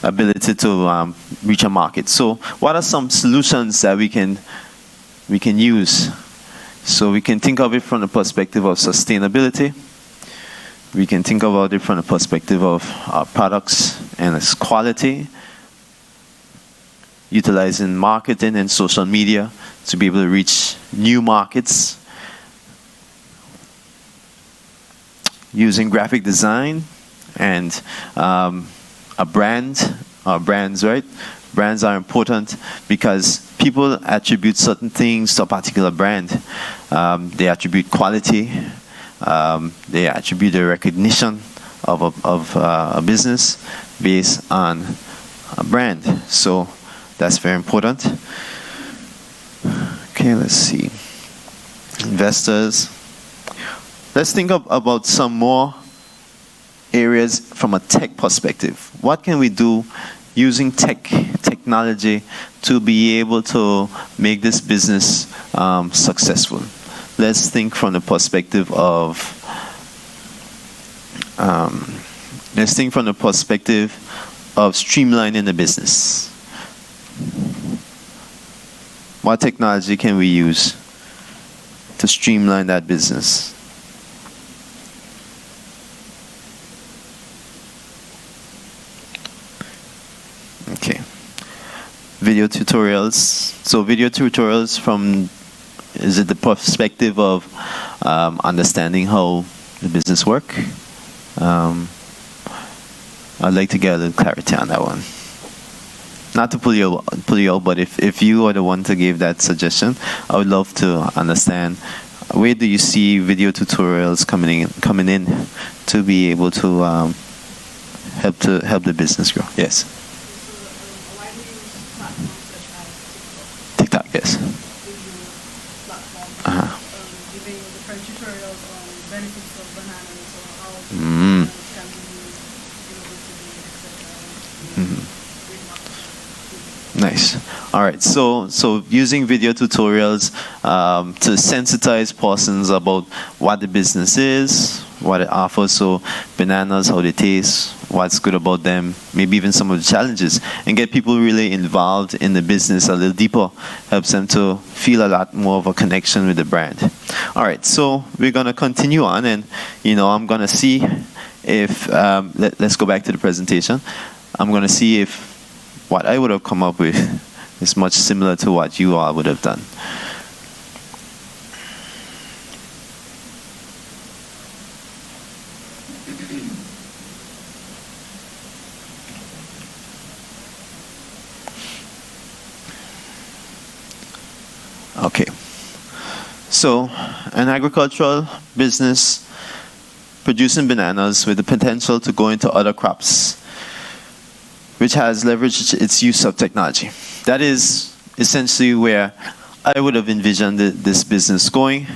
ability to reach a market. So what are some solutions that we can use? So we can think of it from the perspective of sustainability. We can think about it from the perspective of our products and its quality, utilizing marketing and social media to be able to reach new markets, using graphic design and a brand our brands, right? Brands are important because people attribute certain things to a particular brand. They attribute quality. They attribute a recognition of a business based on a brand. So that's very important. Okay, let's see. Investors. Let's think about some more areas from a tech perspective. What can we do using technology to be able to make this business successful? Let's think from the perspective of streamlining the business. What technology can we use to streamline that business? Okay. Video tutorials. So video tutorials is it the perspective of understanding how the business work? I'd like to get a little clarity on that one. Not to pull you out, but if you are the one to give that suggestion, I would love to understand where do you see video tutorials coming in to be able to help the business grow? Yes. TikTok, yes. Nice. All right. So using video tutorials to sensitize persons about what the business is, what it offers. So bananas, how they taste, what's good about them, maybe even some of the challenges, and get people really involved in the business a little deeper. Helps them to feel a lot more of a connection with the brand. All right. So we're gonna continue on, and I'm gonna see if let's go back to the presentation. I'm gonna see if what I would have come up with is much similar to what you all would have done. Okay. So, an agricultural business producing bananas with the potential to go into other crops, which has leveraged its use of technology. That is essentially where I would have envisioned this business going,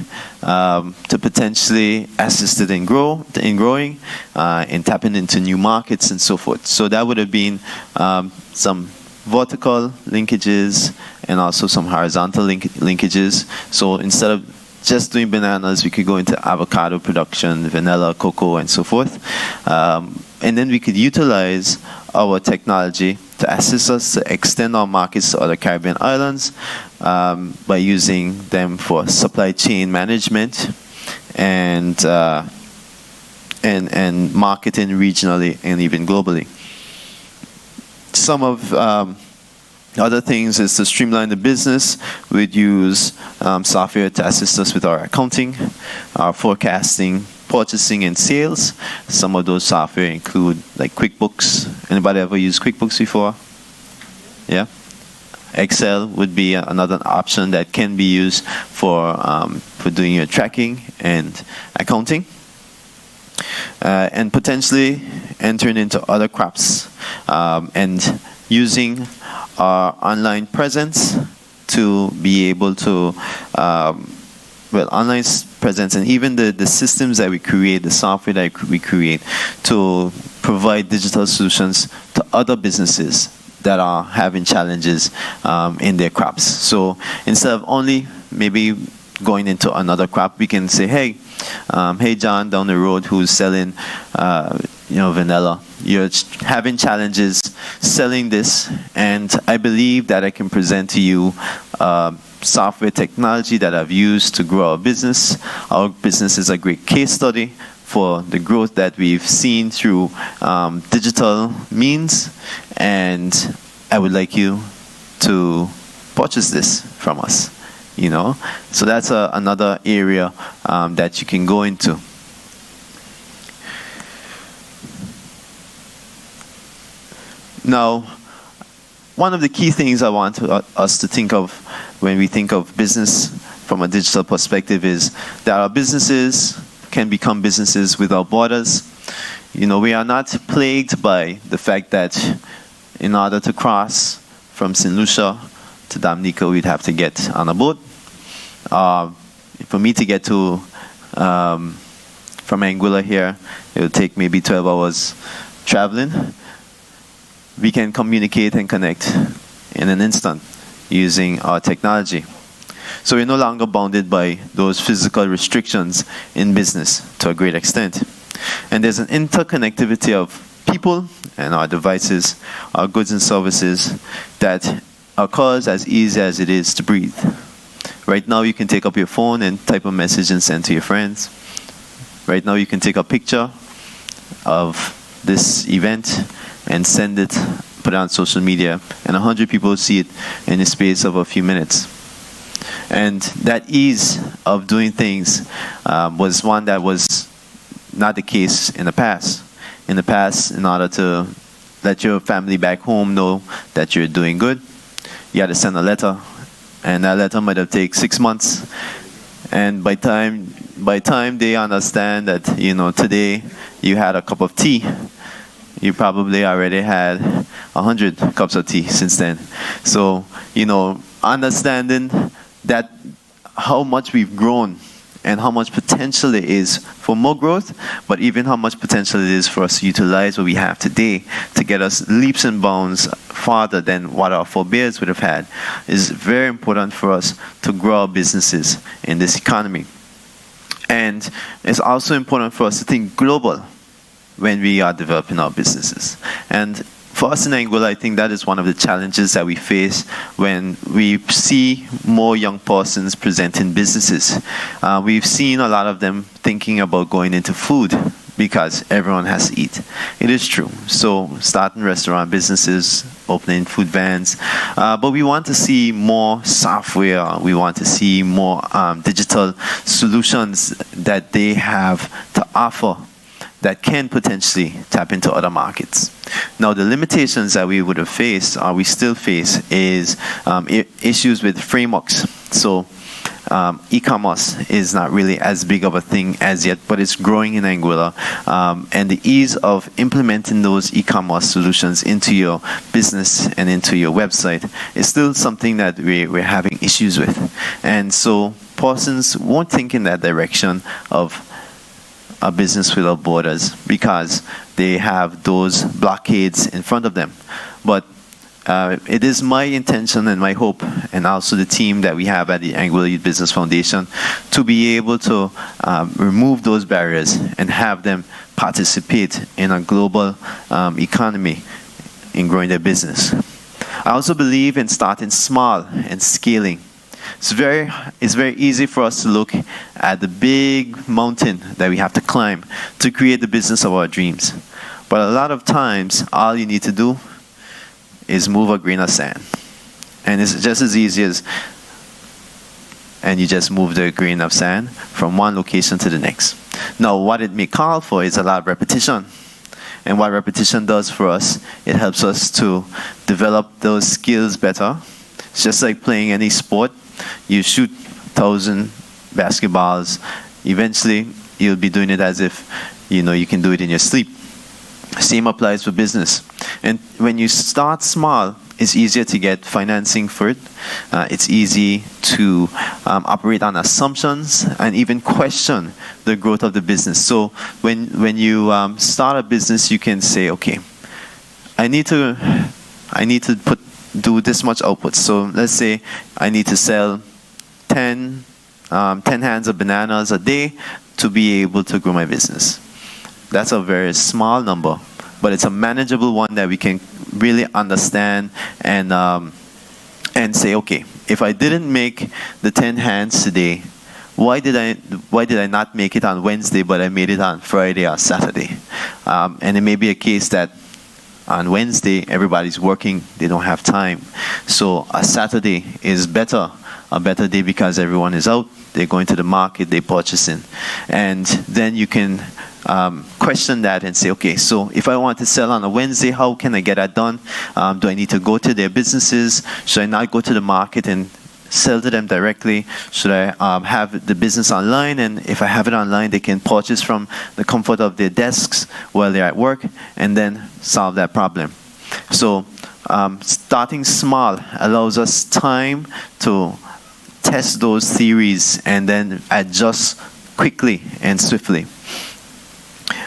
to potentially assist it in growing, and tapping into new markets and so forth. So that would have been some vertical linkages and also some horizontal linkages. So instead of just doing bananas, we could go into avocado production, vanilla, cocoa, and so forth. And then we could utilize our technology to assist us to extend our markets to other Caribbean islands by using them for supply chain management and marketing regionally and even globally. Some of other things is to streamline the business. We'd use software to assist us with our accounting, our forecasting, purchasing, and sales. Some of those software include like QuickBooks. Anybody ever used QuickBooks before? Yeah. Excel would be another option that can be used for doing your tracking and accounting. And potentially entering into other crops and using our online presence to be able to, online presence and even the systems that we create, the software that we create to provide digital solutions to other businesses that are having challenges in their crops. So instead of only maybe going into another crop, we can say, hey John down the road who's selling vanilla, you're having challenges selling this, and I believe that I can present to you software technology that I've used to grow our business. Our business is a great case study for the growth that we've seen through digital means, and I would like you to purchase this from us. So that's another area that you can go into. Now, one of the key things I want us to think of when we think of business from a digital perspective is that our businesses can become businesses without borders. We are not plagued by the fact that in order to cross from St. Lucia to Dominica, we'd have to get on a boat. For me to get to from Anguilla here, it would take maybe 12 hours traveling. We can communicate and connect in an instant using our technology. So we're no longer bounded by those physical restrictions in business to a great extent. And there's an interconnectivity of people and our devices, our goods and services that occurs as easy as it is to breathe. Right now you can take up your phone and type a message and send to your friends. Right now you can take a picture of this event and send it, put it on social media, and 100 people see it in the space of a few minutes. And that ease of doing things was one that was not the case in the past. In the past, in order to let your family back home know that you're doing good, you had to send a letter, and that letter might have taken 6 months. And by time they understand that today you had a cup of tea, you probably already had 100 cups of tea since then. So understanding that how much we've grown and how much potential there is for more growth, but even how much potential it is for us to utilize what we have today to get us leaps and bounds farther than what our forebears would have had, is very important for us to grow our businesses in this economy. And it's also important for us to think global when we are developing our businesses. And for us in Anguilla, I think that is one of the challenges that we face when we see more young persons presenting businesses. We've seen a lot of them thinking about going into food because everyone has to eat. It is true. So starting restaurant businesses, opening food vans, but we want to see more software. We want to see more digital solutions that they have to offer that can potentially tap into other markets. Now, the limitations that we would have faced, or we still face, is issues with frameworks. So e-commerce is not really as big of a thing as yet, but it's growing in Anguilla. And the ease of implementing those e-commerce solutions into your business and into your website is still something that we're having issues with. And so persons won't think in that direction of a business without borders because they have those blockades in front of them. But it is my intention and my hope, and also the team that we have at the Anguilla Youth Business Foundation, to be able to remove those barriers and have them participate in a global economy in growing their business. I also believe in starting small and scaling. It's very easy for us to look at the big mountain that we have to climb to create the business of our dreams. But a lot of times, all you need to do is move a grain of sand. And it's just as easy as, and you just move the grain of sand from one location to the next. Now, what it may call for is a lot of repetition. And what repetition does for us, it helps us to develop those skills better. It's just like playing any sport. You shoot 1,000 basketballs. Eventually, you'll be doing it as if you can do it in your sleep. Same applies for business. And when you start small, it's easier to get financing for it. It's easy to operate on assumptions and even question the growth of the business. So when you start a business, you can say, okay, I need to do this much output. So let's say I need to sell 10 hands of bananas a day to be able to grow my business. That's a very small number, but it's a manageable one that we can really understand and say, okay, if I didn't make the 10 hands today, why did I not make it on Wednesday, but I made it on Friday or Saturday? And it may be a case that on Wednesday, everybody's working, they don't have time. So a Saturday is a better day because everyone is out, they're going to the market, they're purchasing. And then you can question that and say, okay, so if I want to sell on a Wednesday, how can I get that done? Do I need to go to their businesses? Should I not go to the market and sell to them directly? Should I have the business online? And if I have it online, they can purchase from the comfort of their desks while they're at work and then solve that problem. So starting small allows us time to test those theories and then adjust quickly and swiftly.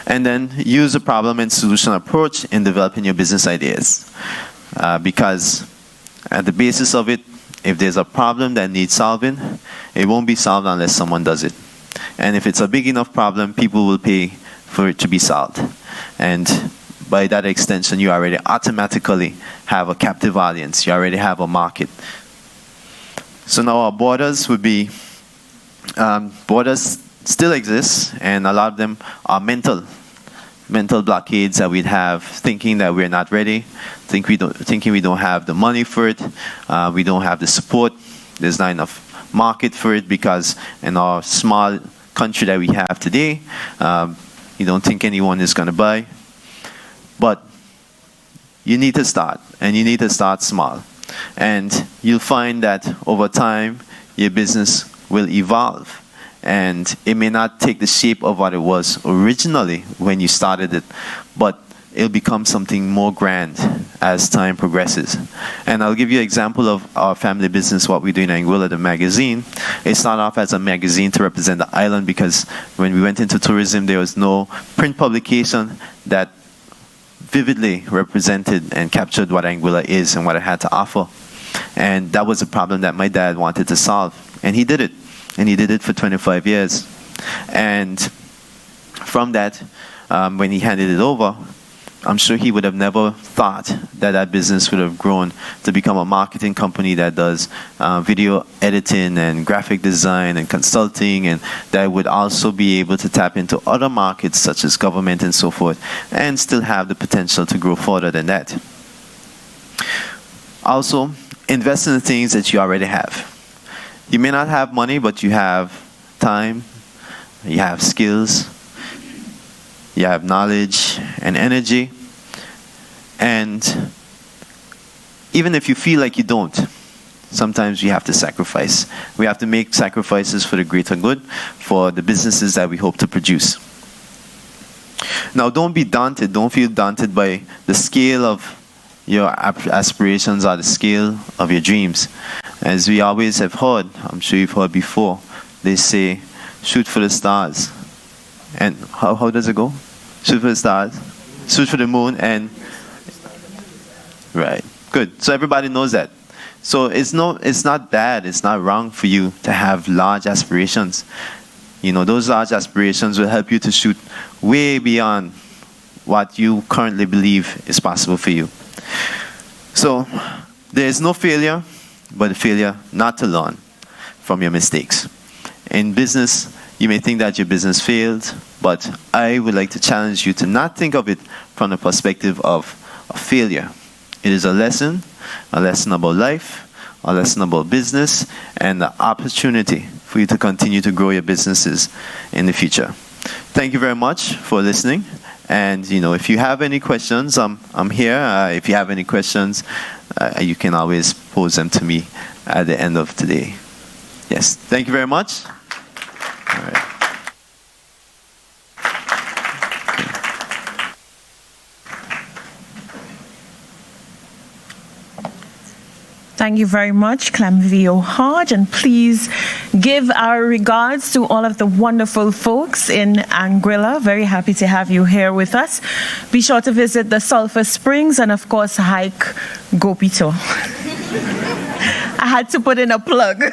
And then use a problem and solution approach in developing your business ideas. Because at the basis of it, if there's a problem that needs solving, it won't be solved unless someone does it. And if it's a big enough problem, people will pay for it to be solved. And by that extension, you already automatically have a captive audience. You already have a market. So now our borders would be, borders still exist, and a lot of them are mental blockades that we'd have, thinking that we're not ready, thinking we don't have the money for it, we don't have the support, there's not enough market for it, because in our small country that we have today, you don't think anyone is going to buy. But you need to start, and you need to start small. And you'll find that over time, your business will evolve. And it may not take the shape of what it was originally when you started it, but it'll become something more grand as time progresses. And I'll give you an example of our family business, what we do in Anguilla, the magazine. It started off as a magazine to represent the island, because when we went into tourism, there was no print publication that vividly represented and captured what Anguilla is and what it had to offer. And that was a problem that my dad wanted to solve. And he did it. And he did it for 25 years. And from that, when he handed it over, I'm sure he would have never thought that that business would have grown to become a marketing company that does video editing and graphic design and consulting, and that would also be able to tap into other markets such as government and so forth, and still have the potential to grow further than that. Also, invest in the things that you already have. You may not have money, but you have time, you have skills, you have knowledge and energy. And even if you feel like you don't, sometimes we have to sacrifice. We have to make sacrifices for the greater good, for the businesses that we hope to produce. Now, don't be daunted. Don't feel daunted by the scale of your aspirations or the scale of your dreams. As we always have heard, I'm sure you've heard before, they say, shoot for the stars. And how does it go? Shoot for the stars, shoot for the moon, and right, good. So everybody knows that. So it's not bad, it's not wrong for you to have large aspirations. You know, those large aspirations will help you to shoot way beyond what you currently believe is possible for you. So there is no failure, but a failure not to learn from your mistakes. In business, you may think that your business failed, but I would like to challenge you to not think of it from the perspective of a failure. It is a lesson about life, a lesson about business, and the opportunity for you to continue to grow your businesses in the future. Thank you very much for listening. And, you know, if you have any questions, I'm here. If you have any questions, you can always pose them to me at the end of today. Yes, thank you very much. All right. Thank you very much, Clamvio Hodge, and please give our regards to all of the wonderful folks in Anguilla. Very happy to have you here with us. Be sure to visit the Sulphur Springs and, of course, hike Gopito. I had to put in a plug.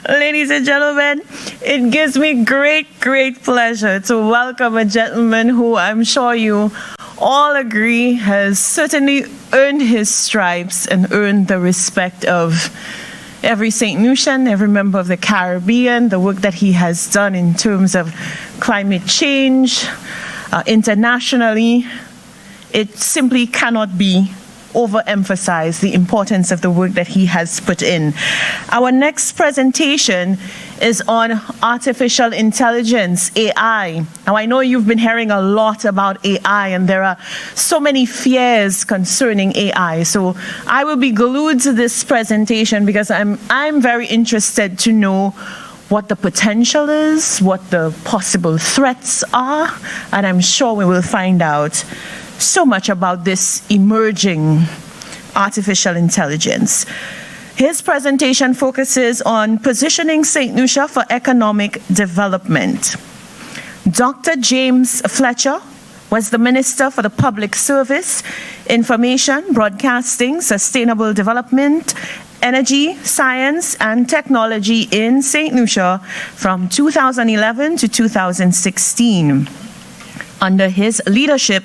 Ladies and gentlemen, it gives me great pleasure to welcome a gentleman who I'm sure you all agree has certainly earned his stripes and earned the respect of every St. Lucian, every member of the Caribbean, the work that he has done in terms of climate change internationally. It simply cannot be overemphasized, the importance of the work that he has put in. Our next presentation is on artificial intelligence, AI. Now, I know you've been hearing a lot about AI, and there are so many fears concerning AI. So I will be glued to this presentation because I'm very interested to know what the potential is, what the possible threats are, and I'm sure we will find out so much about this emerging artificial intelligence. His presentation focuses on positioning St. Lucia for economic development. Dr. James Fletcher was the Minister for the Public Service, Information, Broadcasting, Sustainable Development, Energy, Science, and Technology in St. Lucia from 2011 to 2016. Under his leadership,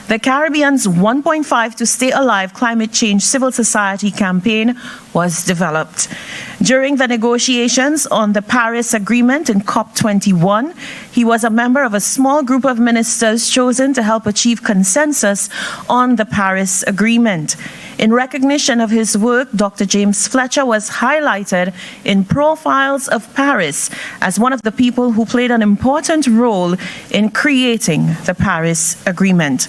the Caribbean's 1.5 to Stay Alive Climate Change Civil Society campaign was developed. During the negotiations on the Paris Agreement in COP21, he was a member of a small group of ministers chosen to help achieve consensus on the Paris Agreement. In recognition of his work, Dr. James Fletcher was highlighted in Profiles of Paris as one of the people who played an important role in creating the Paris Agreement.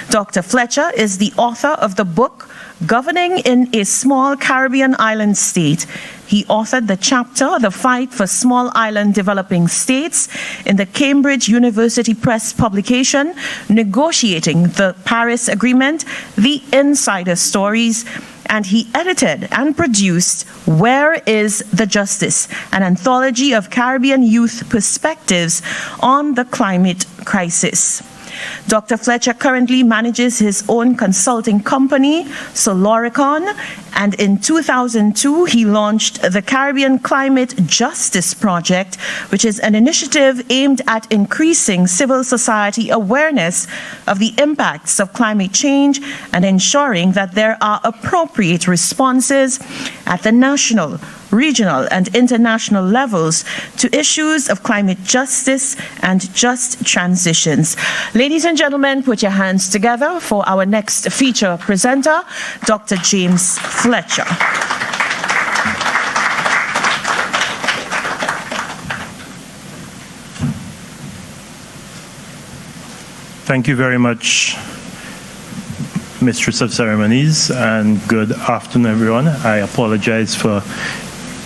Dr. Fletcher is the author of the book Governing in a Small Caribbean Island State. He authored the chapter, The Fight for Small Island Developing States, in the Cambridge University Press publication, Negotiating the Paris Agreement, The Insider Stories, and he edited and produced Where is the Justice?, an anthology of Caribbean youth perspectives on the climate crisis. Dr. Fletcher currently manages his own consulting company, Soloricon, and in 2002 he launched the Caribbean Climate Justice Project, which is an initiative aimed at increasing civil society awareness of the impacts of climate change and ensuring that there are appropriate responses at the national, regional, and international levels to issues of climate justice and just transitions. Ladies and gentlemen, put your hands together for our next feature presenter, Dr. James Fletcher. Thank you very much, Mistress of Ceremonies, and good afternoon, everyone. I apologize for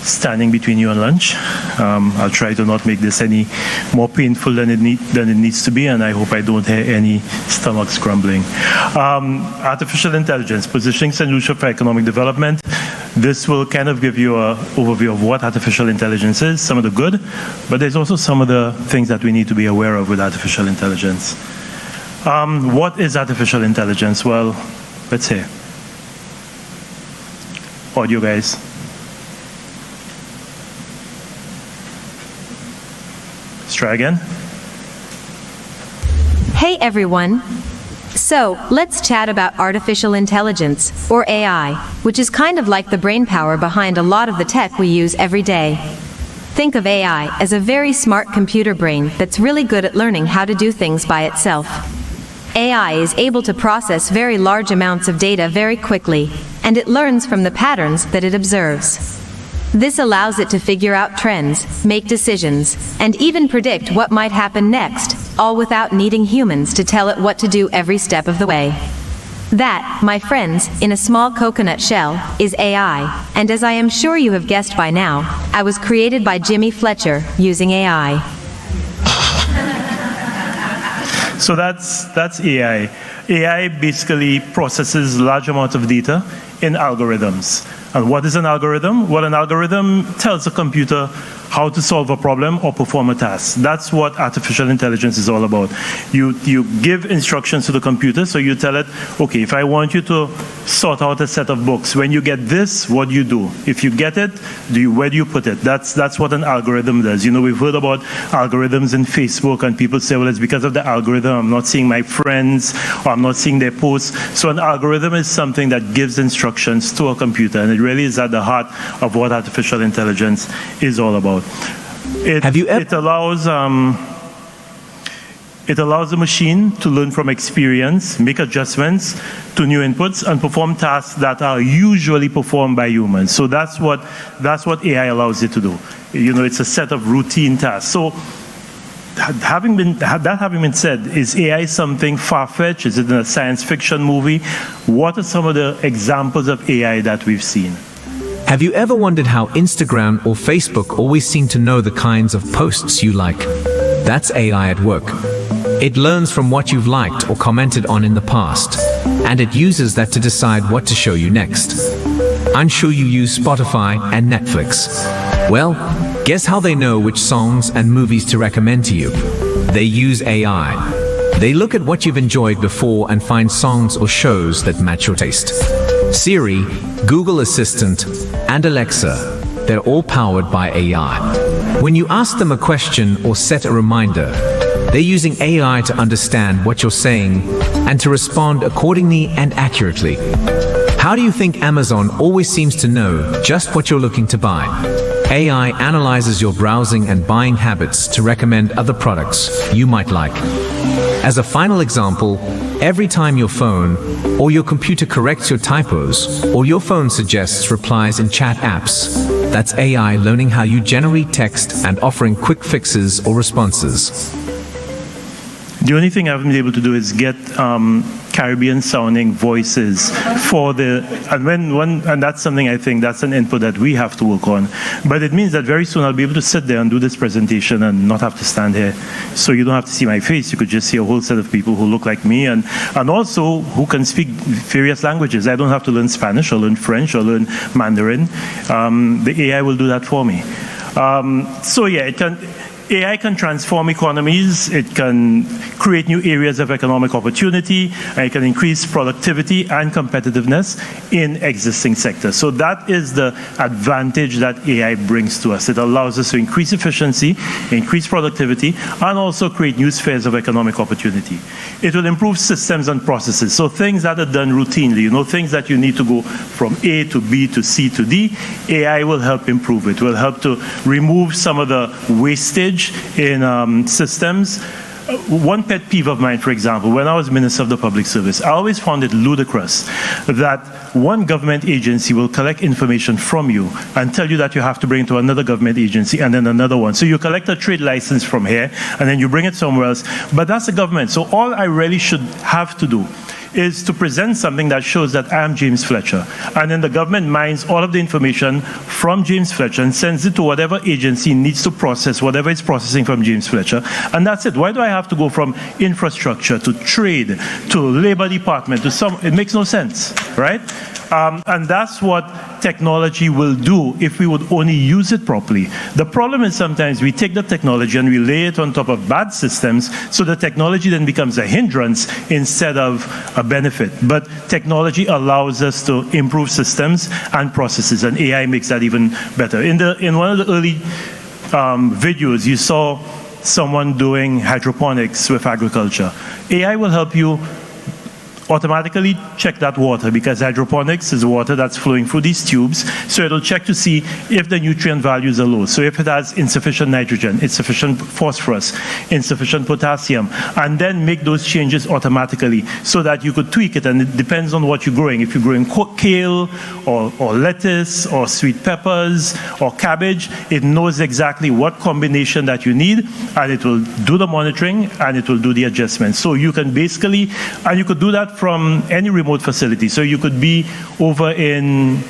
standing between you and lunch. I'll try to not make this any more painful than it needs to be, and I hope I don't hear any stomachs grumbling. Artificial intelligence, positioning St. Lucia for economic development. This will kind of give you an overview of what artificial intelligence is, some of the good, but there's also some of the things that we need to be aware of with artificial intelligence. What is artificial intelligence? Well, let's see. Audio, guys. Let's try again. Hey everyone. So, let's chat about artificial intelligence, or AI, which is kind of like the brainpower behind a lot of the tech we use every day. Think of AI as a very smart computer brain that's really good at learning how to do things by itself. AI is able to process very large amounts of data very quickly, and it learns from the patterns that it observes. This allows it to figure out trends, make decisions, and even predict what might happen next, all without needing humans to tell it what to do every step of the way. That, my friends, in a small coconut shell, is AI, and as I am sure you have guessed by now, I was created by Jimmy Fletcher using AI. So that's AI. AI basically processes large amounts of data in algorithms. And what is an algorithm? Well, an algorithm tells a computer how to solve a problem or perform a task. That's what artificial intelligence is all about. You give instructions to the computer, so you tell it, okay, if I want you to sort out a set of books, when you get this, what do you do? If you get it, where do you put it? That's what an algorithm does. You know, we've heard about algorithms in Facebook, and people say, well, it's because of the algorithm, I'm not seeing my friends, or I'm not seeing their posts. So an algorithm is something that gives instructions to a computer, and it really is at the heart of what artificial intelligence is all about. It allows It allows the machine to learn from experience, make adjustments to new inputs, and perform tasks that are usually performed by humans. So that's what AI allows it to do. It's a set of routine tasks. So that having been said, is AI something far-fetched? Is it in a science fiction movie? What are some of the examples of AI that we've seen? Have you ever wondered how Instagram or Facebook always seem to know the kinds of posts you like? That's AI at work. It learns from what you've liked or commented on in the past, and it uses that to decide what to show you next. I'm sure you use Spotify and Netflix. Well, guess how they know which songs and movies to recommend to you? They use AI. They look at what you've enjoyed before and find songs or shows that match your taste. Siri, Google Assistant, and Alexa, they're all powered by AI. When you ask them a question or set a reminder, they're using AI to understand what you're saying and to respond accordingly and accurately. How do you think Amazon always seems to know just what you're looking to buy? AI analyzes your browsing and buying habits to recommend other products you might like. As a final example, every time your phone or your computer corrects your typos or your phone suggests replies in chat apps, that's AI learning how you generate text and offering quick fixes or responses. The only thing I haven't been able to do is get Caribbean-sounding voices for and that's something I think that's an input that we have to work on. But it means that very soon I'll be able to sit there and do this presentation and not have to stand here. So you don't have to see my face. You could just see a whole set of people who look like me and also who can speak various languages. I don't have to learn Spanish or learn French or learn Mandarin. The AI will do that for me. So yeah, AI can transform economies, it can create new areas of economic opportunity, and it can increase productivity and competitiveness in existing sectors. So that is the advantage that AI brings to us. It allows us to increase efficiency, increase productivity, and also create new spheres of economic opportunity. It will improve systems and processes. So things that are done routinely, things that you need to go from A to B to C to D, AI will help improve it. It will help to remove some of the wastage in systems. One pet peeve of mine, for example, when I was Minister of the Public Service, I always found it ludicrous that one government agency will collect information from you and tell you that you have to bring it to another government agency and then another one. So you collect a trade license from here and then you bring it somewhere else. But that's the government. So all I really should have to do is to present something that shows that I am James Fletcher. And then the government mines all of the information from James Fletcher and sends it to whatever agency needs to process whatever it's processing from James Fletcher. And that's it. Why do I have to go from infrastructure to trade to labor department to it makes no sense, right? And that's what technology will do if we would only use it properly. The problem is sometimes we take the technology and we lay it on top of bad systems, so the technology then becomes a hindrance instead of a benefit. But technology allows us to improve systems and processes, and AI makes that even better. In one of the early videos, you saw someone doing hydroponics with agriculture. AI will help you automatically check that water, because hydroponics is water that's flowing through these tubes. So it'll check to see if the nutrient values are low. So if it has insufficient nitrogen, insufficient phosphorus, insufficient potassium, and then make those changes automatically so that you could tweak it. And it depends on what you're growing. If you're growing kale or lettuce or sweet peppers or cabbage, it knows exactly what combination that you need, and it will do the monitoring and it will do the adjustments. So you can basically, and you could do that from any remote facility. So you could be over in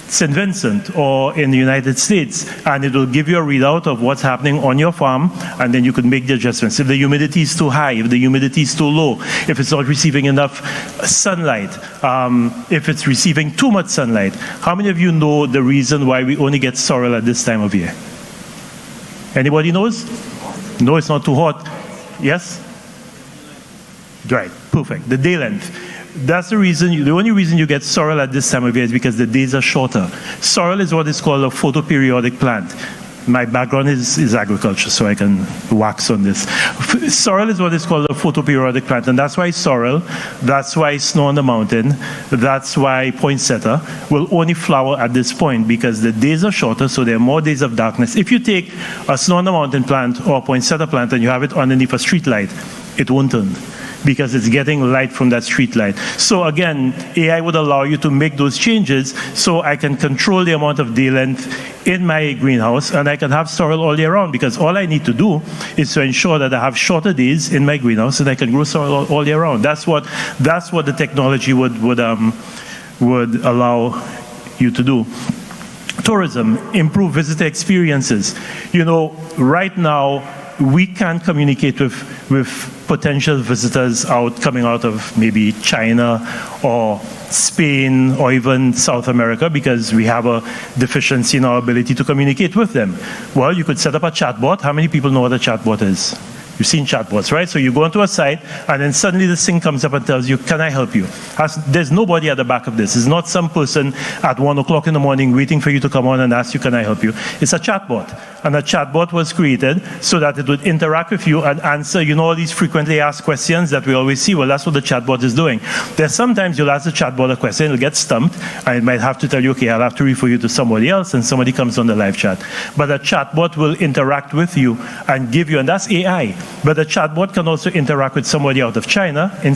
St. Vincent or in the United States, and it will give you a readout of what's happening on your farm, and then you could make the adjustments. If the humidity is too high, if the humidity is too low, if it's not receiving enough sunlight, if it's receiving too much sunlight. How many of you know the reason why we only get sorrel at this time of year? Anybody knows? No, it's not too hot. Yes? Right, perfect. The day length. That's the reason, the only reason you get sorrel at this time of year is because the days are shorter. Sorrel is what is called a photoperiodic plant. My background is agriculture, so I can wax on this. Sorrel is what is called a photoperiodic plant, and that's why sorrel, that's why snow on the mountain, that's why poinsettia will only flower at this point, because the days are shorter, so there are more days of darkness. If you take a snow on the mountain plant or a poinsettia plant and you have it underneath a street light, it won't turn, because it's getting light from that street light. So again, AI would allow you to make those changes so I can control the amount of day length in my greenhouse, and I can have sorrel all year round, because all I need to do is to ensure that I have shorter days in my greenhouse and I can grow sorrel all year round. That's what the technology would allow you to do. Tourism, improve visitor experiences. You know, right now, we can't communicate with potential visitors coming out of maybe China or Spain or even South America, because we have a deficiency in our ability to communicate with them. Well, you could set up a chatbot. How many people know what a chatbot is? You've seen chatbots, right? So you go onto a site, and then suddenly this thing comes up and tells you, can I help you? There's nobody at the back of this. It's not some person at 1 o'clock in the morning waiting for you to come on and ask you, can I help you? It's a chatbot. And a chatbot was created so that it would interact with you and answer, all these frequently asked questions that we always see. Well, that's what the chatbot is doing. There's sometimes you'll ask the chatbot a question, it'll get stumped, and it might have to tell you, okay, I'll have to refer you to somebody else, and somebody comes on the live chat. But a chatbot will interact with you and give you, and that's AI. But the chatbot can also interact with somebody out of China in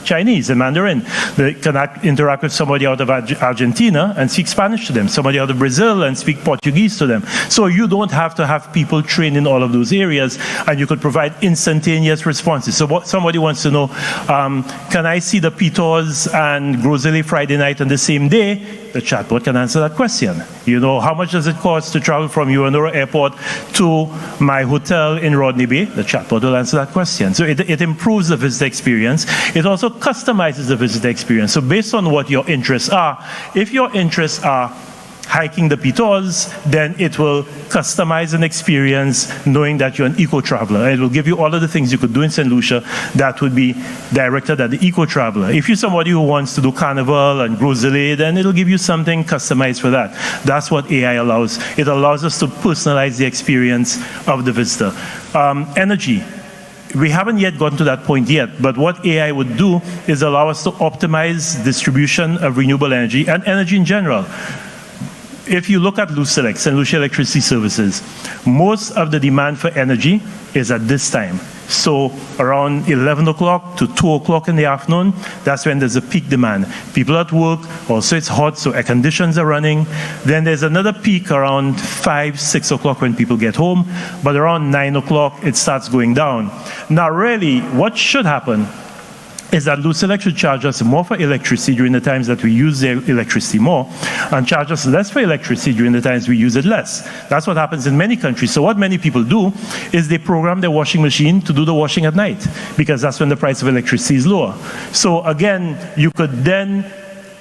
Chinese, in Mandarin. They can interact with somebody out of Argentina and speak Spanish to them, somebody out of Brazil and speak Portuguese to them. So you don't have to have people trained in all of those areas, and you could provide instantaneous responses. So somebody wants to know, can I see the Pitos and Groseley Friday night on the same day? The chatbot can answer that question. How much does it cost to travel from Uronoro Airport to my hotel in Rodney Bay? The chatbot will answer that question. So it improves the visitor experience. It also customizes the visitor experience. So based on what your interests are, if your interests are hiking the Pitos, then it will customize an experience knowing that you're an eco-traveler. It will give you all of the things you could do in St. Lucia that would be directed at the eco-traveler. If you're somebody who wants to do Carnival and Groseley, then it'll give you something customized for that. That's what AI allows. It allows us to personalize the experience of the visitor. Energy. We haven't yet gotten to that point yet, but what AI would do is allow us to optimize distribution of renewable energy and energy in general. If you look at Lucia, St. Lucia Electricity Services, most of the demand for energy is at this time. So around 11 o'clock to 2 o'clock in the afternoon, that's when there's a peak demand. People at work, also it's hot, so air conditions are running. Then there's another peak around 5, 6 o'clock when people get home, but around 9 o'clock it starts going down. Now really, what should happen is that Lucia should charge us more for electricity during the times that we use their electricity more, and charge us less for electricity during the times we use it less. That's what happens in many countries. So what many people do is they program their washing machine to do the washing at night, because that's when the price of electricity is lower. So again, you could then,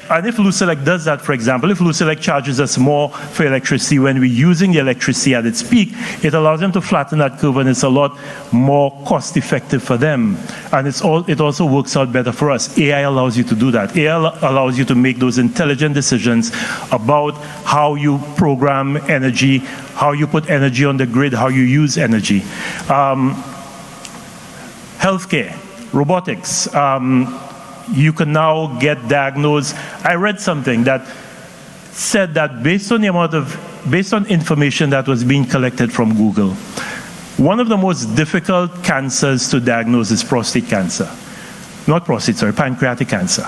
and if Lucia does that, for example, if Lucia charges us more for electricity when we're using the electricity at its peak, it allows them to flatten that curve, and it's a lot more cost effective for them. And it also works out better for us. AI allows you to do that. AI allows you to make those intelligent decisions about how you program energy, how you put energy on the grid, how you use energy. Healthcare, robotics. You can now get diagnosed. I read something that said that based on information that was being collected from Google, one of the most difficult cancers to diagnose is prostate cancer. Not prostate, sorry, pancreatic cancer.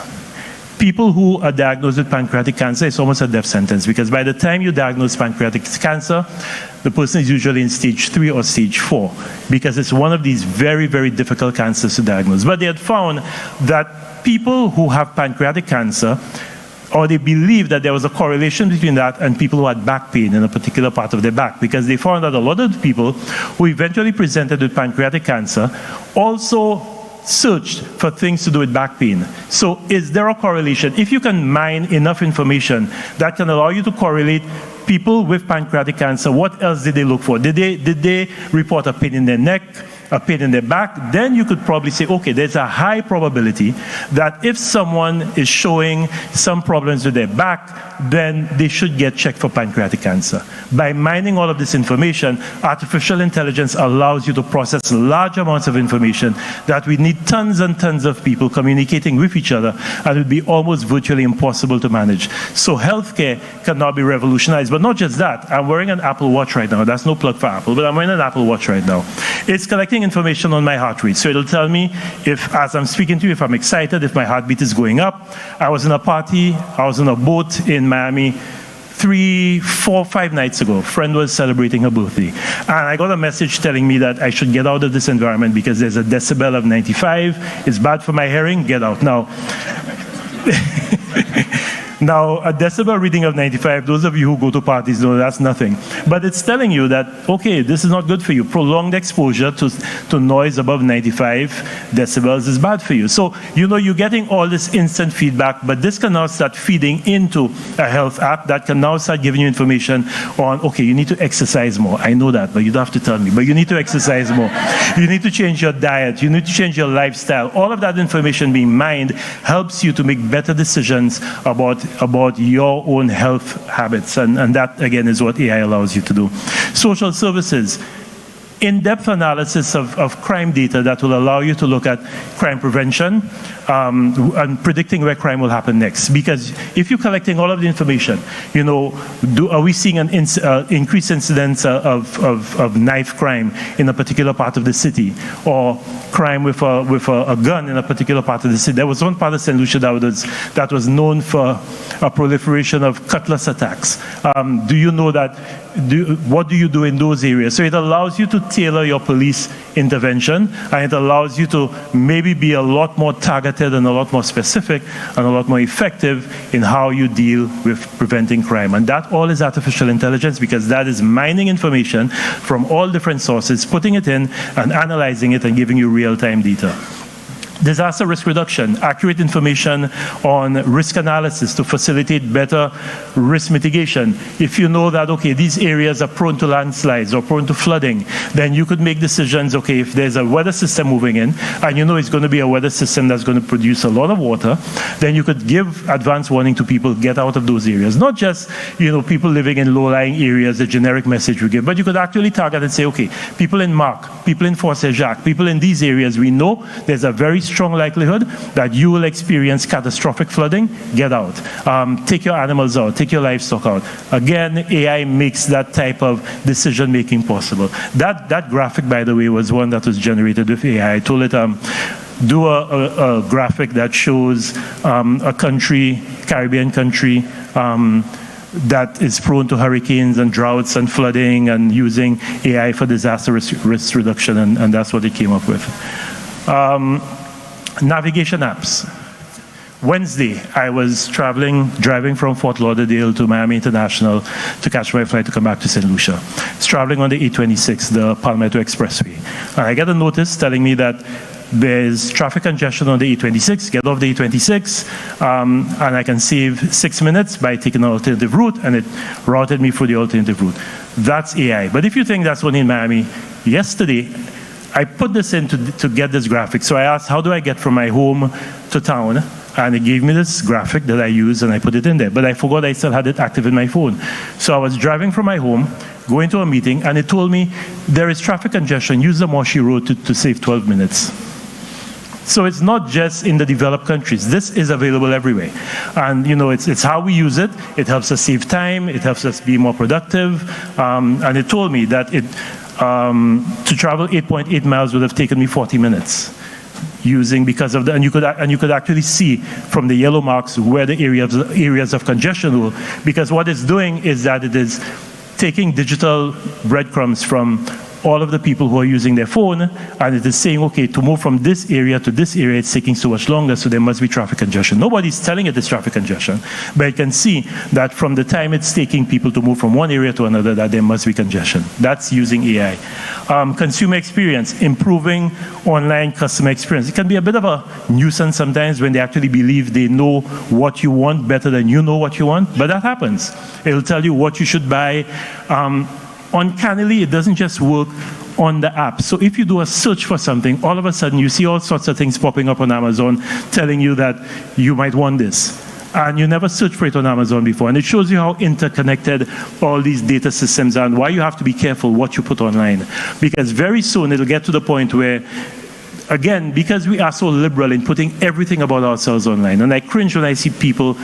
People who are diagnosed with pancreatic cancer, it's almost a death sentence, because by the time you diagnose pancreatic cancer, the person is usually in stage 3 or stage 4, because it's one of these very, very difficult cancers to diagnose. But they had found that people who have pancreatic cancer, or they believe that there was a correlation between that and people who had back pain in a particular part of their back, because they found that a lot of the people who eventually presented with pancreatic cancer also searched for things to do with back pain. So is there a correlation? If you can mine enough information that can allow you to correlate people with pancreatic cancer, what else did they look for? Did they report a pain in their neck? a pain in their back, then you could probably say, okay, there's a high probability that if someone is showing some problems with their back, then they should get checked for pancreatic cancer. By mining all of this information, artificial intelligence allows you to process large amounts of information that we need tons and tons of people communicating with each other, and it would be almost virtually impossible to manage. So healthcare can now be revolutionized. But not just that. I'm wearing an Apple Watch right now. That's no plug for Apple, but I'm wearing an Apple Watch right now. It's collecting information on my heart rate. So it'll tell me if, as I'm speaking to you, if I'm excited, if my heartbeat is going up. I was in a party, I was on a boat in Miami 3, 4, 5 nights ago. A friend was celebrating her birthday. And I got a message telling me that I should get out of this environment because there's a decibel of 95. It's bad for my hearing, get out. Now, a decibel reading of 95, those of you who go to parties know that's nothing. But it's telling you that, okay, this is not good for you. Prolonged exposure to noise above 95 decibels is bad for you. So, you're getting all this instant feedback, but this can now start feeding into a health app that can now start giving you information on, okay, you need to exercise more. I know that, but you don't have to tell me. But you need to exercise more. You need to change your diet. You need to change your lifestyle. All of that information being mined helps you to make better decisions about your own health habits. And that, again, is what AI allows you to do. Social services. In-depth analysis of crime data that will allow you to look at crime prevention and predicting where crime will happen next. Because if you're collecting all of the information, are we seeing an increased incidence of knife crime in a particular part of the city, or crime with a gun in a particular part of the city? There was one part of St. Lucia that was known for a proliferation of cutlass attacks. Do you know that? What do you do in those areas? So it allows you to tailor your police intervention, and it allows you to maybe be a lot more targeted and a lot more specific and a lot more effective in how you deal with preventing crime. And that all is artificial intelligence, because that is mining information from all different sources, putting it in and analyzing it and giving you real-time data. Disaster risk reduction, accurate information on risk analysis to facilitate better risk mitigation. If you know that, okay, these areas are prone to landslides or prone to flooding, then you could make decisions, okay, if there's a weather system moving in, and you know it's going to be a weather system that's going to produce a lot of water, then you could give advance warning to people, get out of those areas. Not just, people living in low-lying areas, the generic message we give, but you could actually target and say, okay, people in Marc, people in Fort Saint-Jacques, people in these areas, we know there's a very strong likelihood that you will experience catastrophic flooding. Get out. Take your animals out. Take your livestock out. Again, AI makes that type of decision making possible. That graphic, by the way, was one that was generated with AI. I told it, do a graphic that shows a country, Caribbean country, that is prone to hurricanes and droughts and flooding, and using AI for disaster risk reduction, and that's what it came up with. Navigation apps. Wednesday, I was driving from Fort Lauderdale to Miami International to catch my flight to come back to St. Lucia. I was traveling on the 826, the Palmetto Expressway. And I get a notice telling me that there's traffic congestion on the 826, get off the 826, and I can save 6 minutes by taking an alternative route, and it routed me through the alternative route. That's AI. But if you think that's only in Miami, yesterday, I put this in to get this graphic. So I asked, how do I get from my home to town? And it gave me this graphic that I used, and I put it in there. But I forgot I still had it active in my phone. So I was driving from my home, going to a meeting, and it told me, there is traffic congestion, use the Moshi Road to save 12 minutes. So it's not just in the developed countries. This is available everywhere. And it's how we use it. It helps us save time. It helps us be more productive. And it told me that to travel 8.8 miles would have taken me 40 minutes. Because of and you could actually see from the yellow marks where the areas of congestion were, because what it's doing is that it is taking digital breadcrumbs from all of the people who are using their phone, and it is saying, okay, to move from this area to this area, it's taking so much longer, so there must be traffic congestion. Nobody's telling it it's traffic congestion, but it can see that from the time it's taking people to move from one area to another, that there must be congestion. That's using AI. Consumer experience, improving online customer experience. It can be a bit of a nuisance sometimes when they actually believe they know what you want better than you know what you want, but that happens. It'll tell you what you should buy. uncannily, it doesn't just work on the app. So if you do a search for something, all of a sudden you see all sorts of things popping up on Amazon telling you that you might want this. And you never searched for it on Amazon before. And it shows you how interconnected all these data systems are and why you have to be careful what you put online. Because very soon it'll get to the point where, again, because we are so liberal in putting everything about ourselves online, and I cringe when I see people